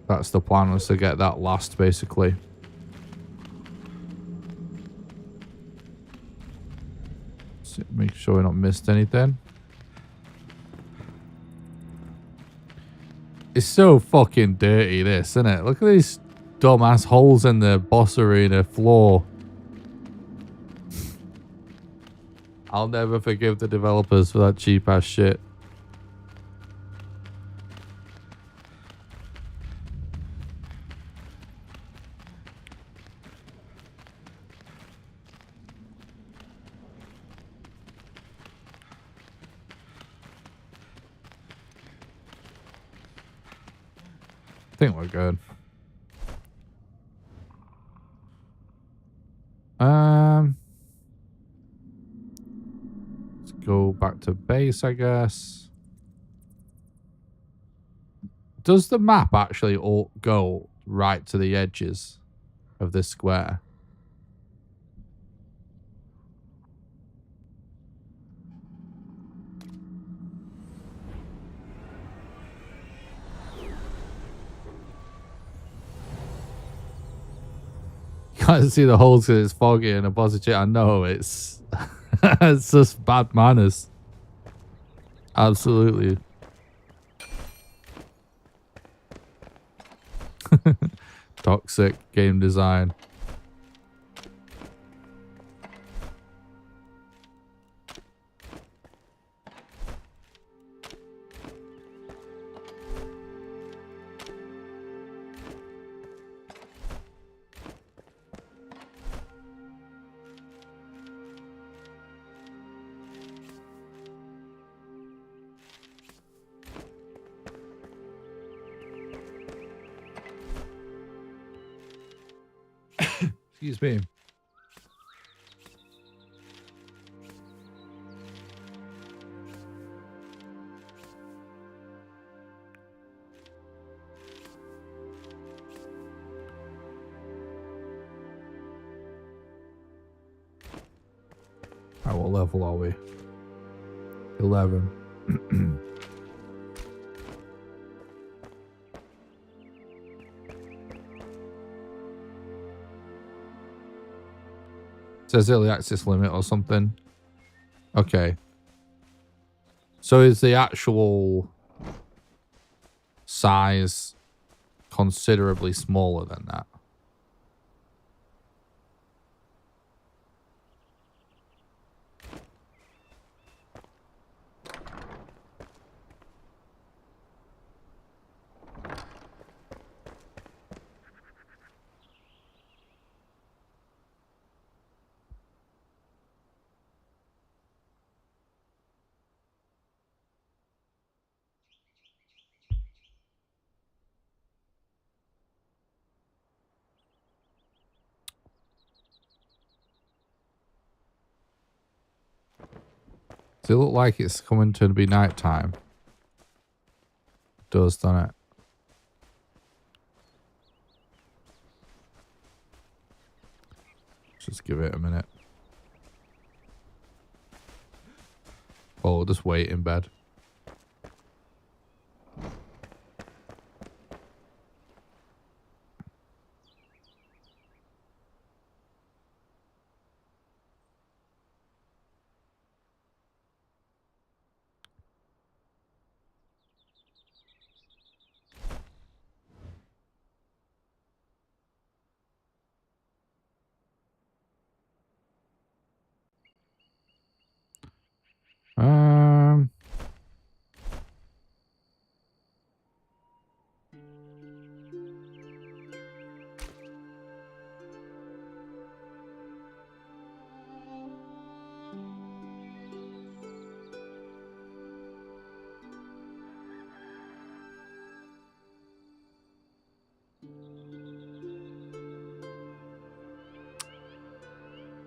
That's the plan, was to get that last, basically. So make sure we're not missed anything. It's so fucking dirty, this, isn't it? Look at these dumbass holes in the boss arena floor. I'll never forgive the developers for that cheap ass shit. I think we're good. Let's go back to base, I guess. Does the map actually all go right to the edges of this square? Can't see the holes because it's foggy and a positive. I know it's it's just bad manners. Absolutely. Toxic game design. Excuse me. At what level are we? 11. Says early access limit or something. Okay. So is the actual size considerably smaller than that? Does it look like it's coming to be night time? It does, doesn't it? Just give it a minute. Oh, we'll just wait in bed. Um,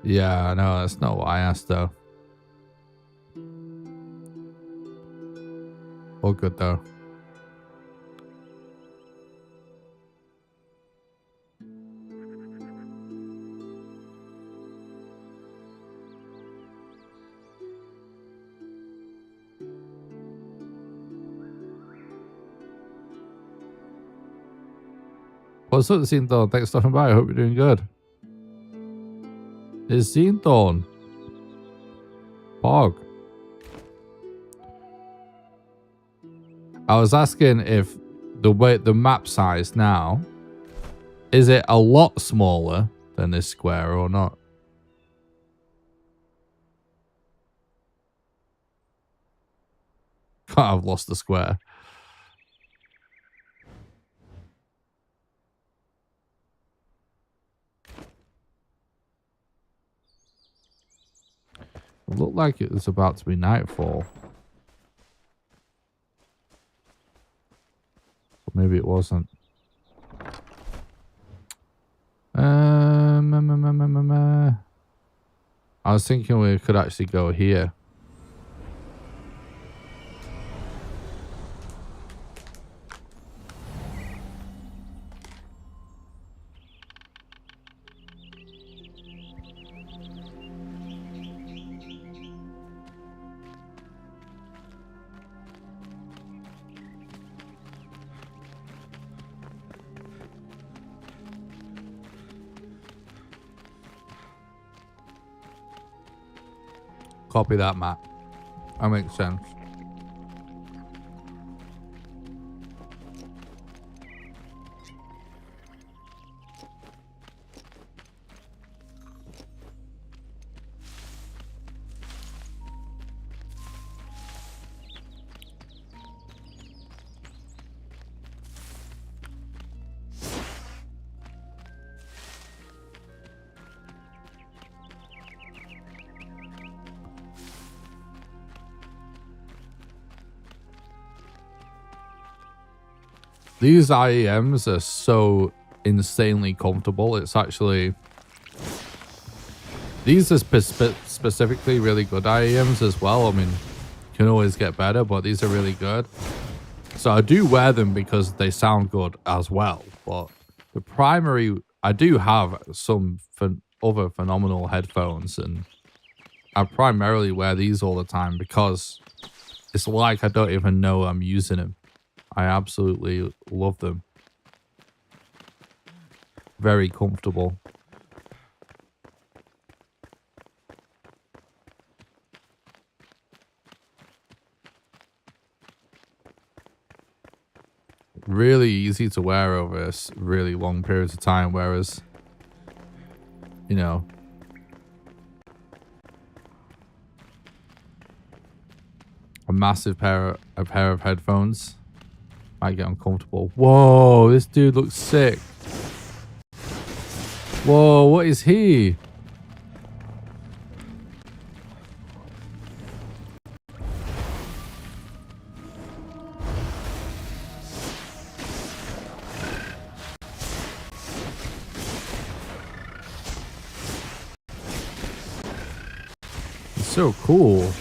yeah, no, that's not what I asked though. All good though. What's up, Zinthorn? Thanks for stopping by. I hope you're doing good. It's Zinthorn. Pog. I was asking if the map size now, is it a lot smaller than this square or not? Can't have lost the square. It looked like it was about to be nightfall. But maybe it wasn't. I was thinking we could actually go here. Copy that, Matt. That makes sense. These IEMs are so insanely comfortable. It's actually... These are specifically really good IEMs as well. I mean, you can always get better, but these are really good. So I do wear them because they sound good as well. But the primary... I do have some other phenomenal headphones, and I primarily wear these all the time because it's like I don't even know I'm using them. I absolutely love them. Very comfortable. Really easy to wear over really long periods of time, whereas, you know, a massive pair of headphones might get uncomfortable. Whoa, this dude looks sick. Whoa, what is he? It's so cool.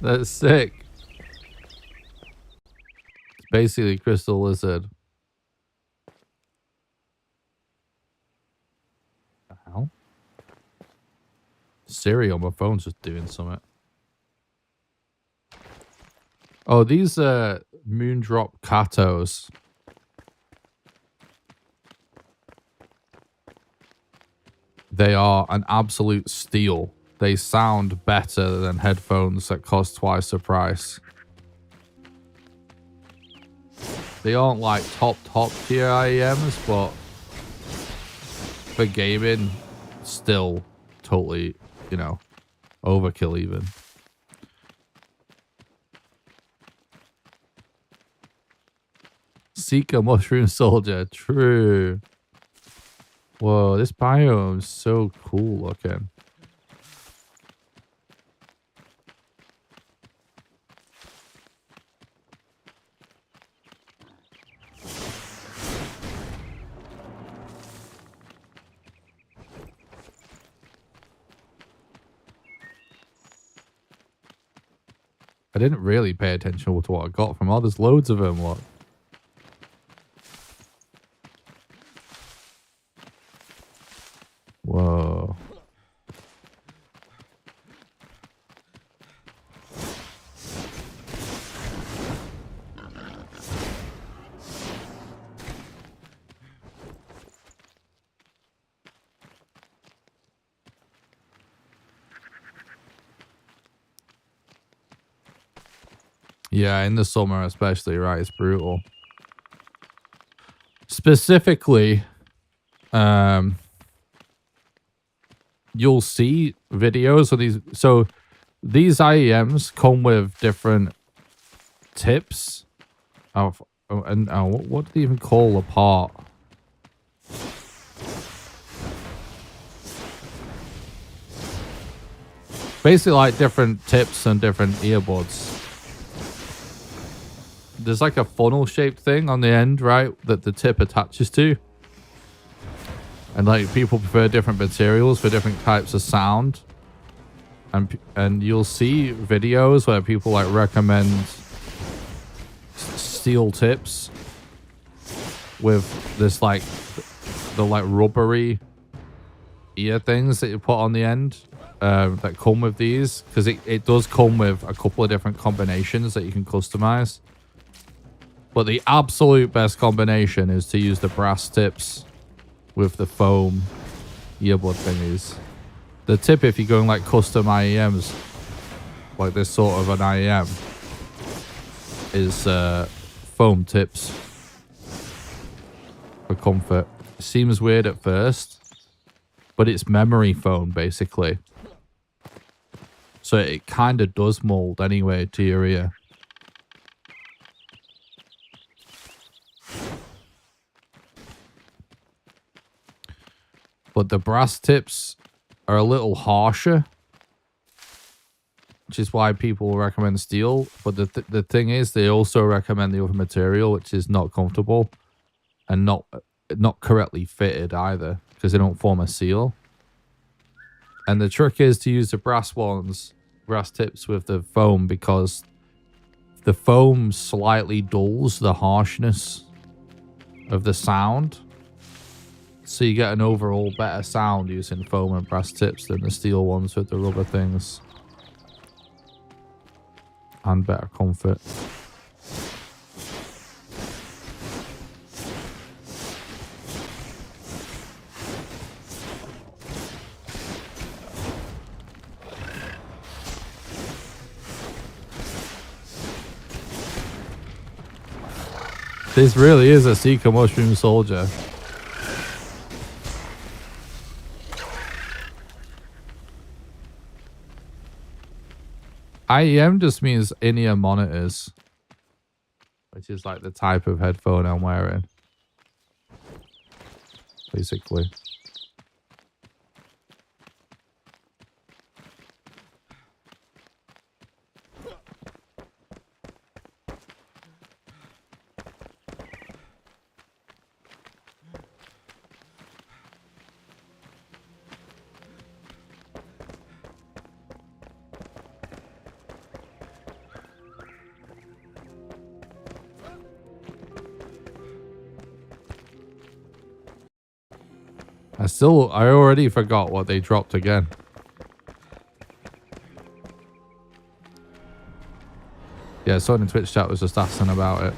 That's sick. It's basically Crystal Lizard. What the hell? Siri on my phone's just doing something. Oh, these are Moondrop Katos. They are an absolute steal. They sound better than headphones that cost twice the price. They aren't like top tier IEMs, but for gaming, still totally, you know, overkill even. Seeker Mushroom Soldier, true. Whoa, this biome's so cool looking. I didn't really pay attention to what I got from all. There's loads of them, look. Whoa. Yeah, in the summer especially, right? It's brutal. Specifically, you'll see videos of these. So these IEMs come with different tips of, what do they even call a part? Basically, like different tips and different earbuds. There's like a funnel-shaped thing on the end, right, that the tip attaches to. And like people prefer different materials for different types of sound. And you'll see videos where people like recommend steel tips with this like the like rubbery ear things that you put on the end. That come with these, because it does come with a couple of different combinations that you can customize, but the absolute best combination is to use the brass tips with the foam earbud thingies. The tip, if you're going like custom IEMs, like this sort of an IEM, is foam tips for comfort. It seems weird at first, but it's memory foam basically. So it kind of does mold anyway to your ear. But the brass tips are a little harsher, which is why people recommend steel. But the thing is, they also recommend the other material, which is not comfortable and not correctly fitted either, because they don't form a seal. And the trick is to use the brass tips with the foam, because the foam slightly dulls the harshness of the sound. So you get an overall better sound using foam and brass tips than the steel ones with the rubber things. And better comfort. This really is a Seeker Mushroom Soldier. IEM just means in-ear monitors, which is like the type of headphone I'm wearing, basically. I already forgot what they dropped again. Yeah, someone in Twitch chat was just asking about it.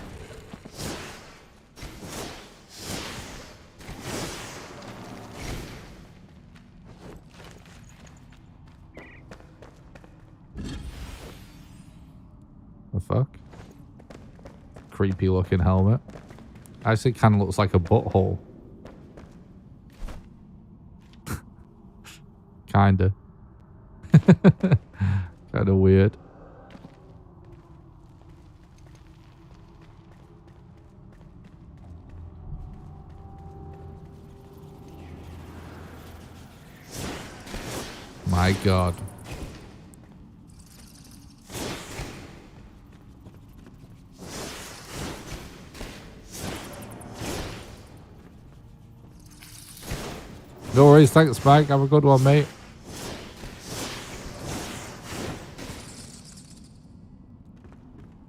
The fuck? Creepy looking helmet. Actually kind of looks like a butthole. Kinda. Kinda weird. My God. No worries, thanks, Mike. Have a good one, mate.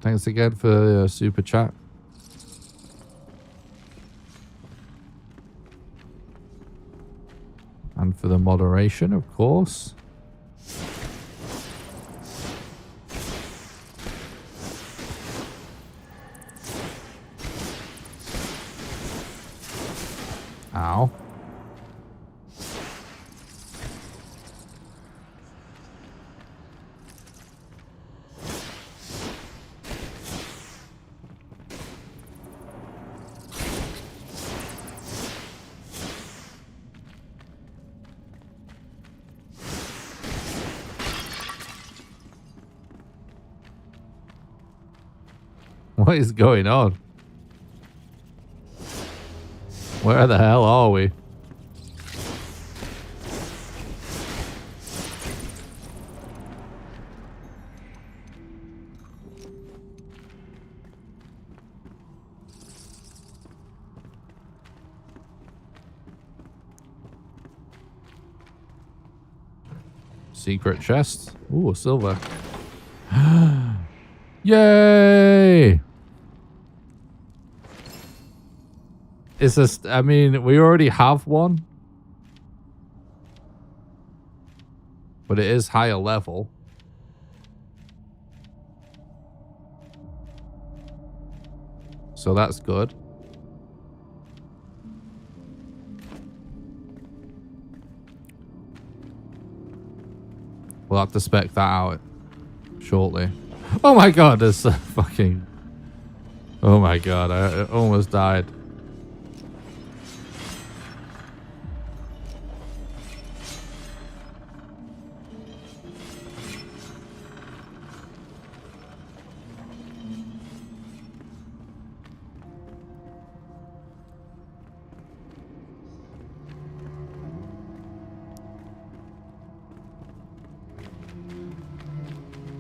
Thanks again for the super chat. And for the moderation, of course. Ow. What is going on? Where the hell are we? Secret chest. Ooh, silver. Yay! It's just, I mean, we already have one. But it is higher level. So that's good. We'll have to spec that out shortly. Oh my god, there's a fucking... Oh my god, I almost died.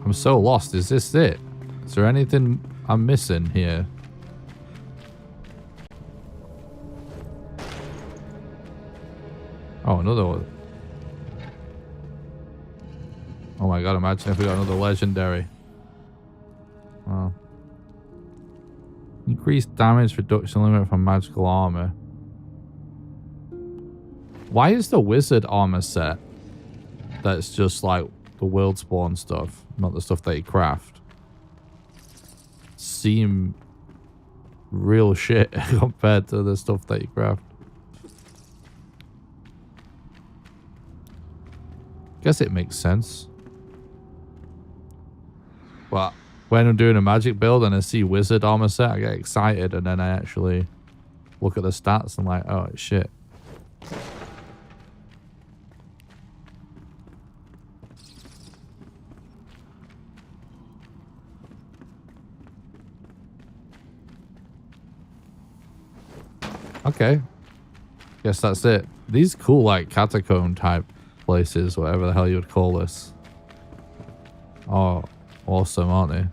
I'm so lost. Is this it? Is there anything I'm missing here? Oh, another one. Oh my god, imagine if we got another legendary. Oh. Increased damage reduction limit from magical armor. Why is the wizard armor set that's just like the world spawn stuff, not the stuff that you craft, seem real shit compared to the stuff that you craft? Guess it makes sense. But when I'm doing a magic build and I see wizard armor set, I get excited, and then I actually look at the stats and like, oh shit. Okay. Guess that's it. These cool, like, catacomb type places, whatever the hell you would call this. Oh, awesome, aren't they?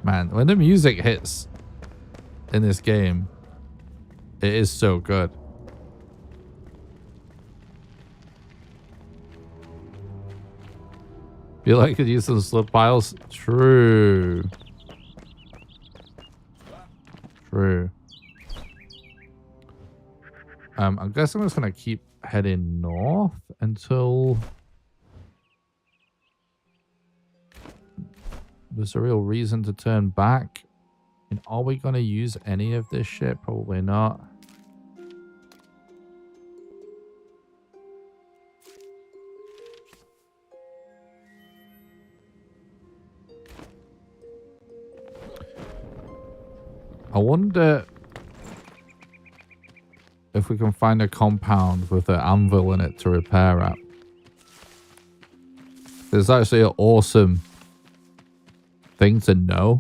Man, when the music hits in this game, it is so good. Feel like I could use some slip piles. True. True. I guess I'm just gonna keep heading north until there's a real reason to turn back. And are we gonna use any of this shit? Probably not. I wonder if we can find a compound with an anvil in it to repair at. There's actually an awesome thing to know.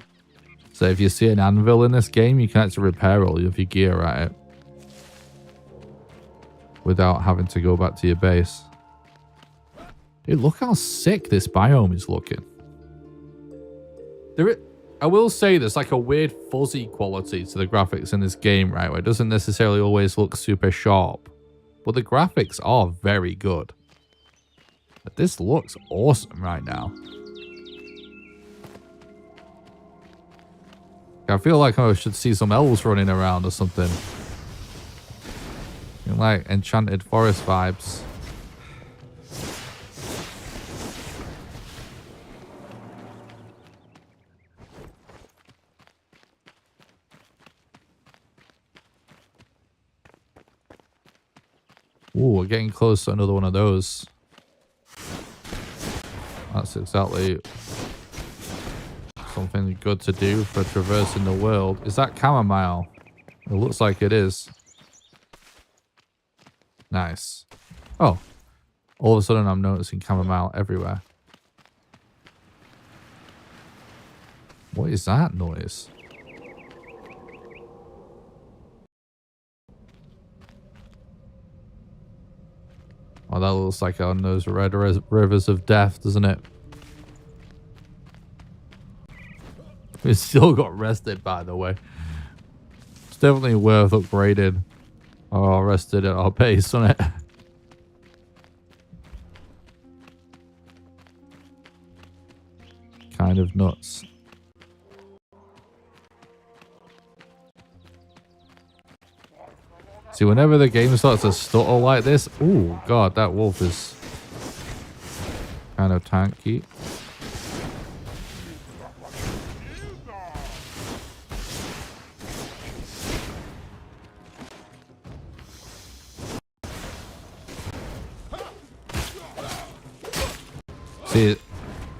So if you see an anvil in this game, you can actually repair all of your gear at it without having to go back to your base. Dude, look how sick this biome is looking. I will say there's like a weird fuzzy quality to the graphics in this game, right? Where it doesn't necessarily always look super sharp. But the graphics are very good. But this looks awesome right now. I feel like I should see some elves running around or something. Like enchanted forest vibes. Ooh, we're getting close to another one of those. That's exactly something good to do for traversing the world. Is that chamomile? It looks like it is. Nice. Oh, all of a sudden I'm noticing chamomile everywhere. What is that noise? Oh, that looks like on those red rivers of death, doesn't it? We still got rested, by the way. It's definitely worth upgrading our rested at our base, isn't it? Kind of nuts. See, whenever the game starts to stutter like this, oh god, that wolf is kind of tanky. See,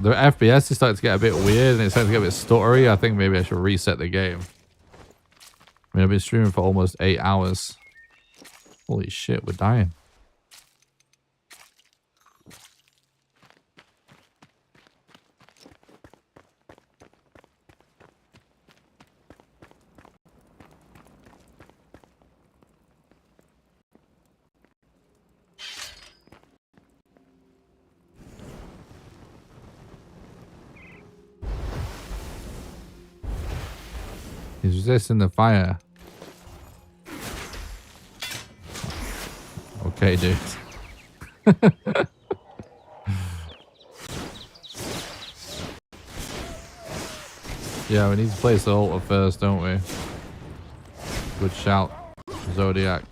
the FPS is starting to get a bit weird and it's starting to get a bit stuttery. I think maybe I should reset the game. I mean, I've been streaming for almost 8 hours. Holy shit, we're dying. He's resisting the fire. Okay, dude. Yeah, we need to place the altar first, don't we? Good shout, Zodiac.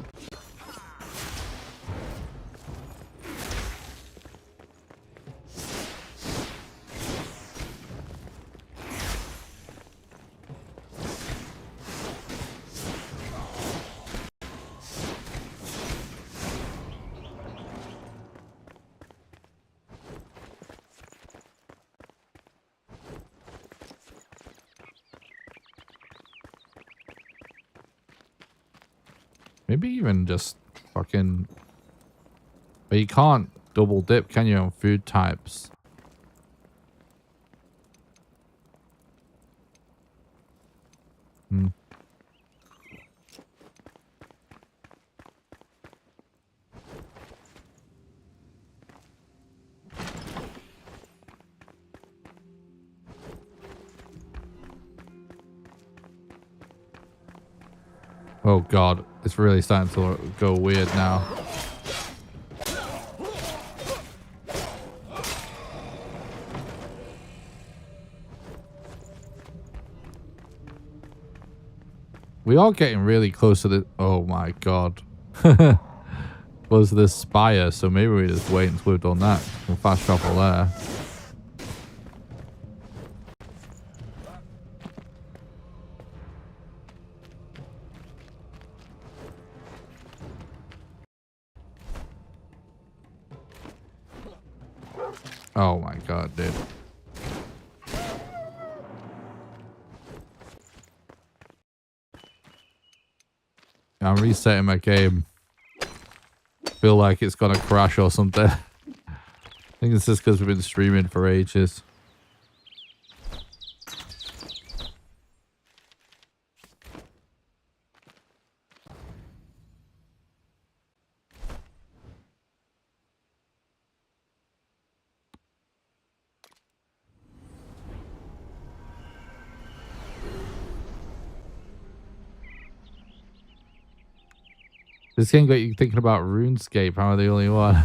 Maybe even just fucking... But you can't double dip, can you, on food types? Hmm. Oh god, it's really starting to go weird now. We are getting really close to the... Oh my god. Close to this spire, so maybe we just wait until we've done that. We'll fast travel there. Oh my god, dude. I'm resetting my game. Feel like it's gonna crash or something. I think it's just because we've been streaming for ages. This game got you thinking about RuneScape. How am I the only one?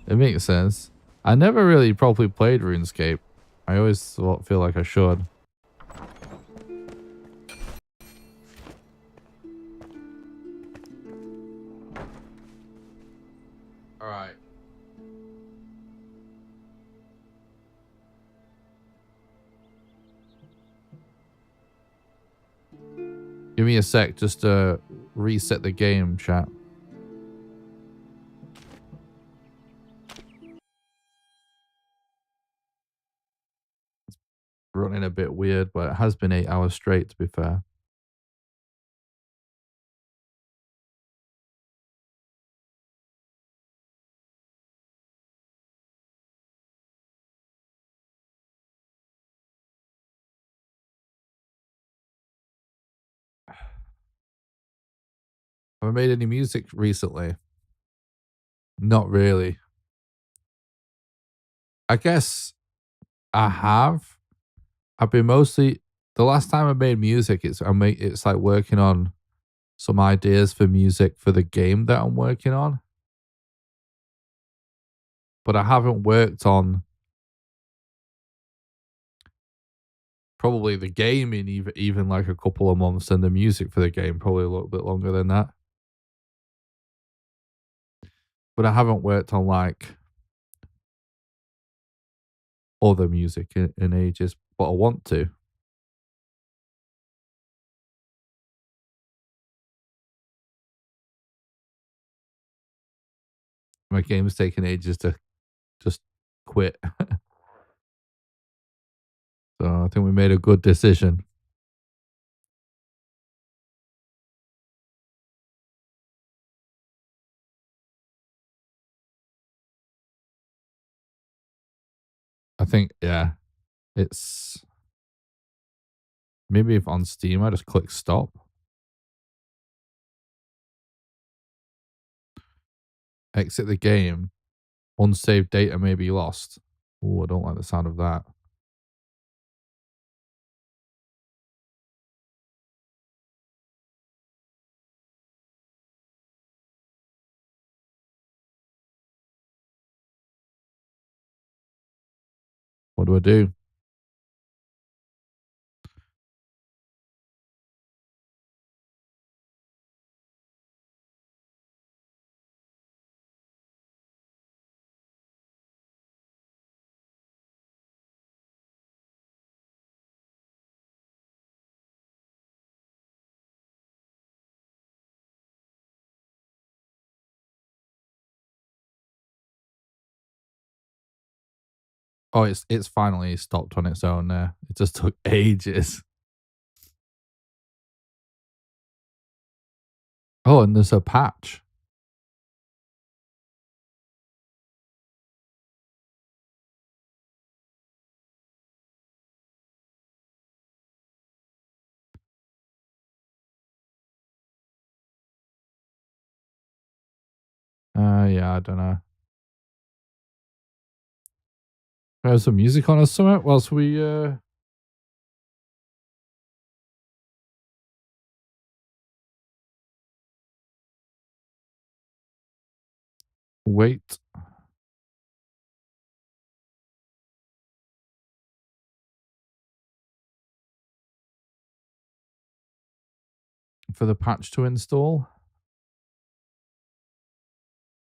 It makes sense. I never really properly played RuneScape. I always feel like I should. Alright. Give me a sec just to reset the game, chat. running a bit weird, but it has been 8 hours straight, to be fair. Have I made any music recently? Not really. I guess I have. I've been mostly the last time I made music, it's like working on some ideas for music for the game that I'm working on. But I haven't worked on probably the game in even like a couple of months, and the music for the game probably a little bit longer than that. But I haven't worked on like other music in ages, but I want to. My game's taking ages to just quit. So I think we made a good decision. I think, yeah, it's maybe if on Steam I just click stop. Exit the game. Unsaved data may be lost. Oh, I don't like the sound of that. What do I do? Oh, it's finally stopped on its own there. It just took ages. Oh, and there's a patch. Yeah, I don't know. There's some music on or something whilst we wait. For the patch to install.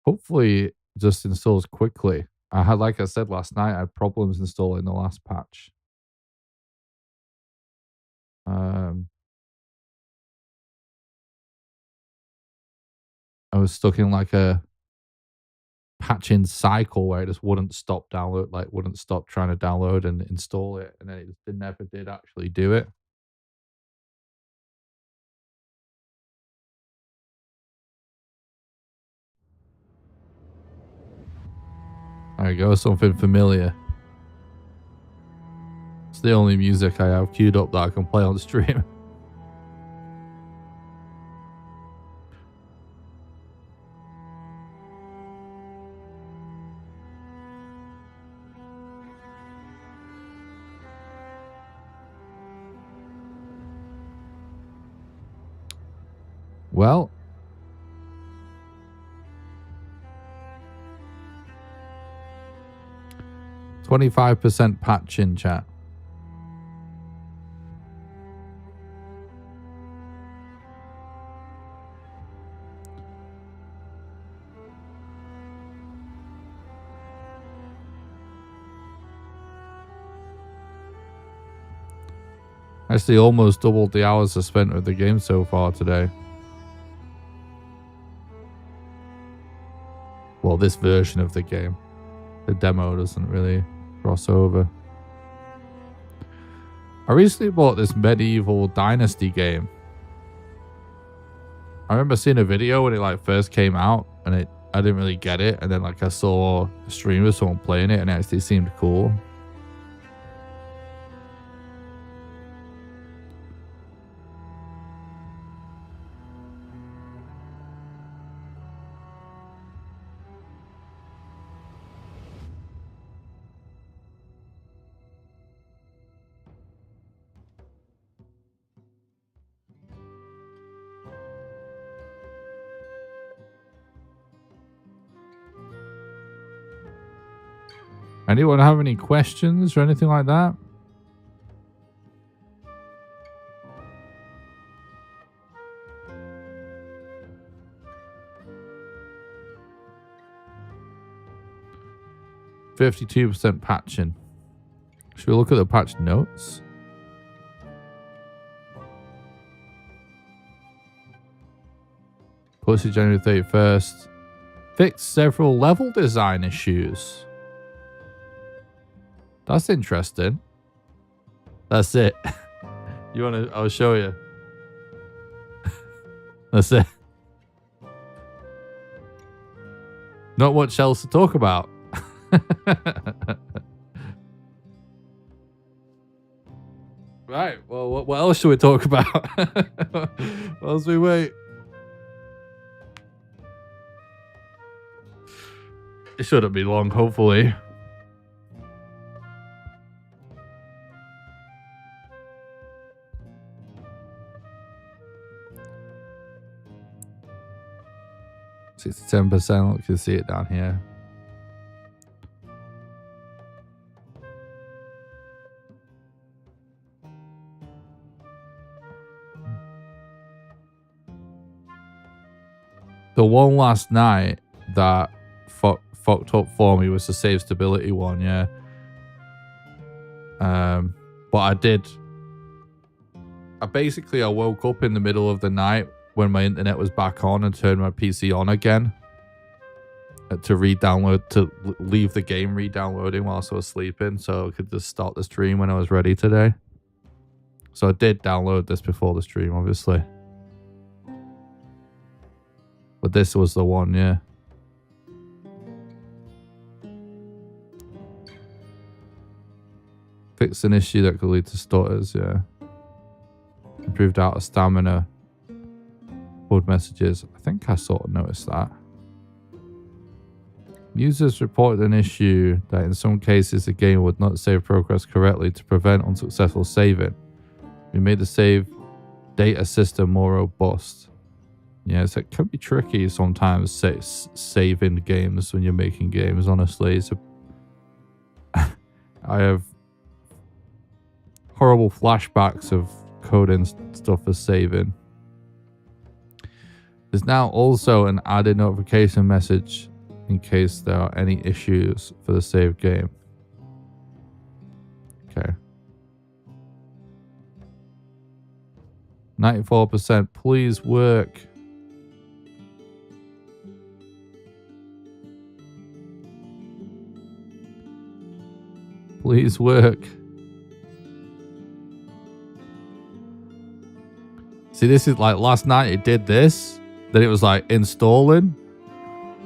Hopefully it just installs quickly. Like I said last night, I had problems installing the last patch. I was stuck in like a patching cycle where it just wouldn't stop download, like wouldn't stop trying to download and install it, and then it just never did actually do it. There you go, something familiar. It's the only music I have queued up that I can play on stream. Well, 25% patch in chat. Actually, almost doubled the hours I spent with the game so far today. Well, this version of the game. The demo doesn't really cross over. I recently bought this medieval dynasty game. I remember seeing a video when it like first came out, and I didn't really get it, and then like I saw a stream of someone playing it, and it actually seemed cool. Anyone have any questions or anything like that? %52 patching. Should we look at the patch notes? Posted January 31st. Fixed several level design issues. That's interesting. That's it. You want to? I'll show you. That's it. Not much else to talk about. Right. Well, what else should we talk about? Whilst we wait. It shouldn't be long, hopefully. %10%. You can see it down here. The one last night that fucked up for me was the save stability one, yeah. But I woke up in the middle of the night when my internet was back on and turned my PC on again to leave the game re-downloading whilst I was sleeping, so I could just start the stream when I was ready today. So I did download this before the stream, obviously. But this was the one, yeah. Fix an issue that could lead to stutters, yeah. Improved out of stamina. Board messages. I think I sort of noticed that. Users reported an issue that in some cases the game would not save progress correctly to prevent unsuccessful saving. We made the save data system more robust. Yeah, so it can be tricky sometimes saving games when you're making games, honestly. I have horrible flashbacks of coding stuff for saving. There's now also an added notification message in case there are any issues for the save game. Okay. 94%, please work. Please work. See, this is like last night it did this, then it was like installing,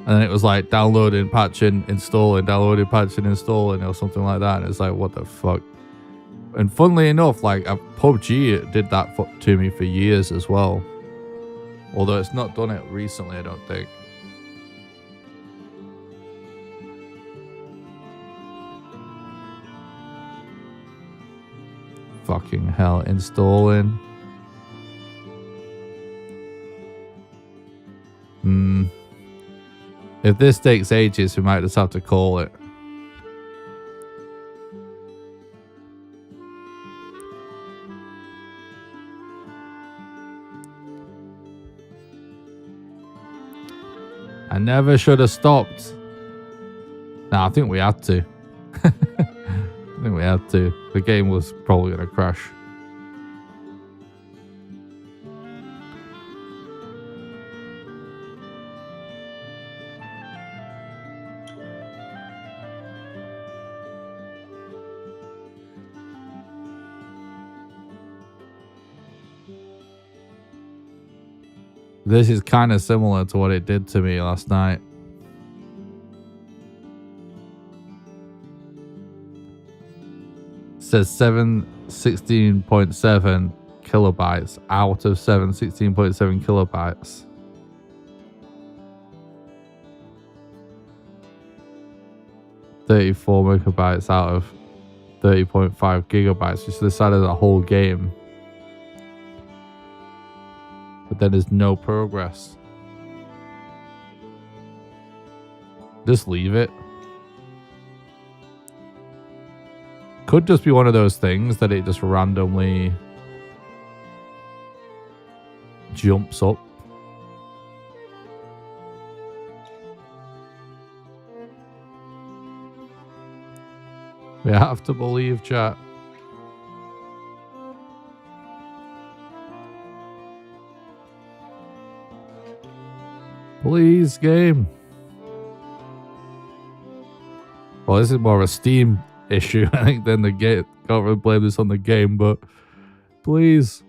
and then it was like downloading, patching, installing, downloading, patching, installing, or something like that. And it's like, what the fuck? And funnily enough, like PUBG did that to me for years as well. Although it's not done it recently, I don't think. Fucking hell, installing. If this takes ages, we might just have to call it. I never should have stopped. Nah, I think we had to. I think we had to. The game was probably going to crash. This is kind of similar to what it did to me last night. It says 716.7 kilobytes out of 716.7 kilobytes. .34 megabytes out of 30.5 gigabytes, which is the size of the whole game. But then there's no progress. Just leave it. Could just be one of those things that it just randomly jumps up. We have to believe, chat. Please, game. Well, this is more of a Steam issue, I think, than the game. Can't really blame this on the game, but please.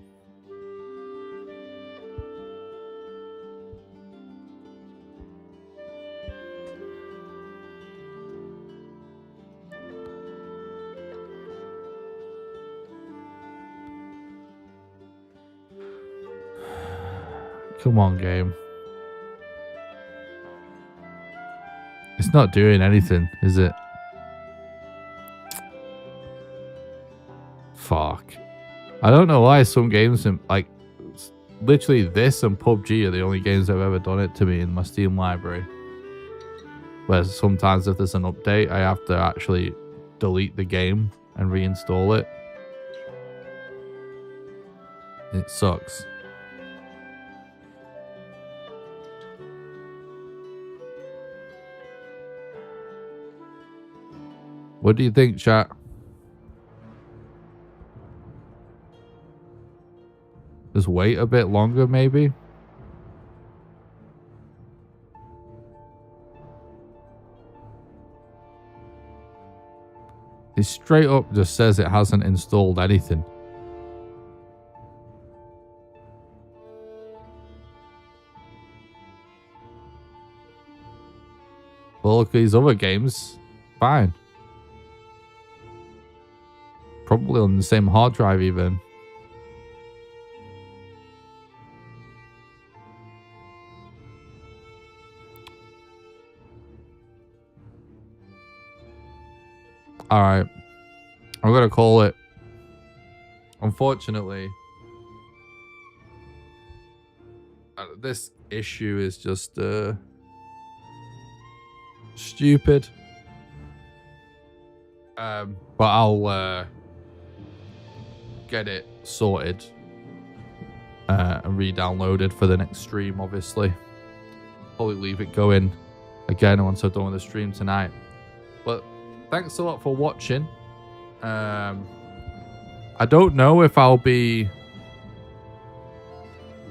Come on, game. It's not doing anything, is it? Fuck. I don't know why some games, like, literally this and PUBG are the only games that have ever done it to me in my Steam library. Whereas sometimes if there's an update, I have to actually delete the game and reinstall it. It sucks. What do you think, chat? Just wait a bit longer, maybe? It straight up just says it hasn't installed anything. Well, look at these other games. Fine. Probably on the same hard drive even. Alright. I'm gonna call it. Unfortunately, this issue is just stupid. But I'll get it sorted and re-downloaded for the next stream, obviously. Probably leave it going again once I've done with the stream tonight. But thanks a lot for watching. I don't know if I'll be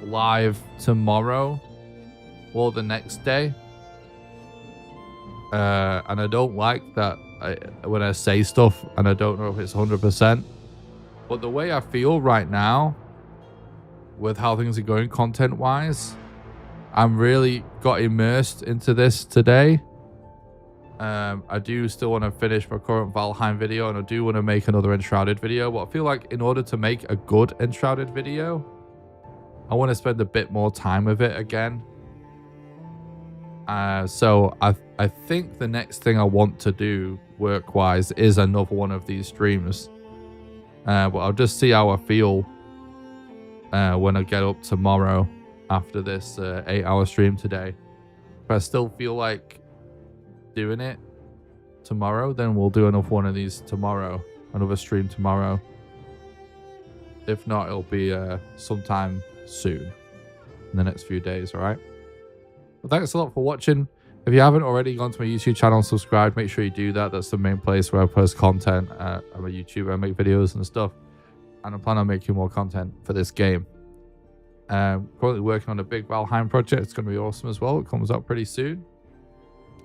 live tomorrow or the next day. And I don't like that when I say stuff and I don't know if it's 100%. But the way I feel right now, with how things are going content-wise, I'm really got immersed into this today. I do still want to finish my current Valheim video, and I do want to make another Enshrouded video. But I feel like in order to make a good Enshrouded video, I want to spend a bit more time with it again. So I think the next thing I want to do work-wise is another one of these streams. But I'll just see how I feel when I get up tomorrow after this 8-hour stream today. If I still feel like doing it tomorrow, then we'll do another one of these tomorrow, another stream tomorrow. If not, it'll be sometime soon in the next few days. All right. Well, thanks a lot for watching. If you haven't already gone to my YouTube channel and subscribed, make sure you do that. That's the main place where I post content. I'm a YouTuber, I make videos and stuff, and I plan on making more content for this game. Currently working on a big Valheim project. It's going to be awesome as well. It comes out pretty soon.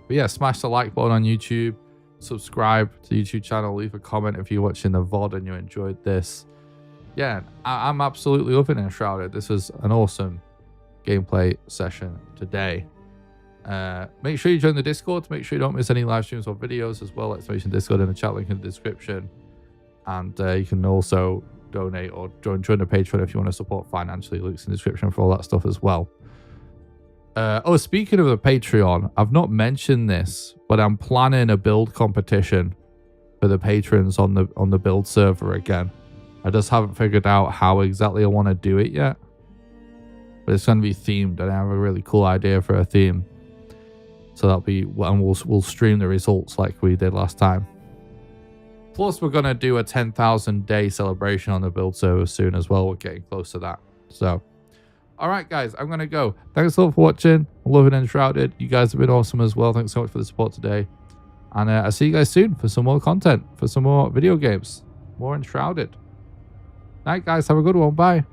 But yeah, smash the like button on YouTube, subscribe to the YouTube channel, leave a comment if you're watching the VOD and you enjoyed this. Yeah, I'm absolutely loving Enshrouded. This is an awesome gameplay session today. Make sure you join the Discord to make sure you don't miss any live streams or videos as well. Exclamation Discord in the chat link in the description. And you can also donate or join the Patreon if you want to support financially. Links in the description for all that stuff as well. Speaking of the Patreon, I've not mentioned this, but I'm planning a build competition for the patrons on the build server again. I just haven't figured out how exactly I want to do it yet. But it's going to be themed, and I have a really cool idea for a theme. So that'll be, and we'll stream the results like we did last time. Plus, we're going to do a 10,000 day celebration on the build server soon as well. We're getting close to that. So, all right, guys, I'm going to go. Thanks a lot for watching. I'm loving Enshrouded. You guys have been awesome as well. Thanks so much for the support today. And I'll see you guys soon for some more content, for some more video games, more Enshrouded. Night, guys. Have a good one. Bye.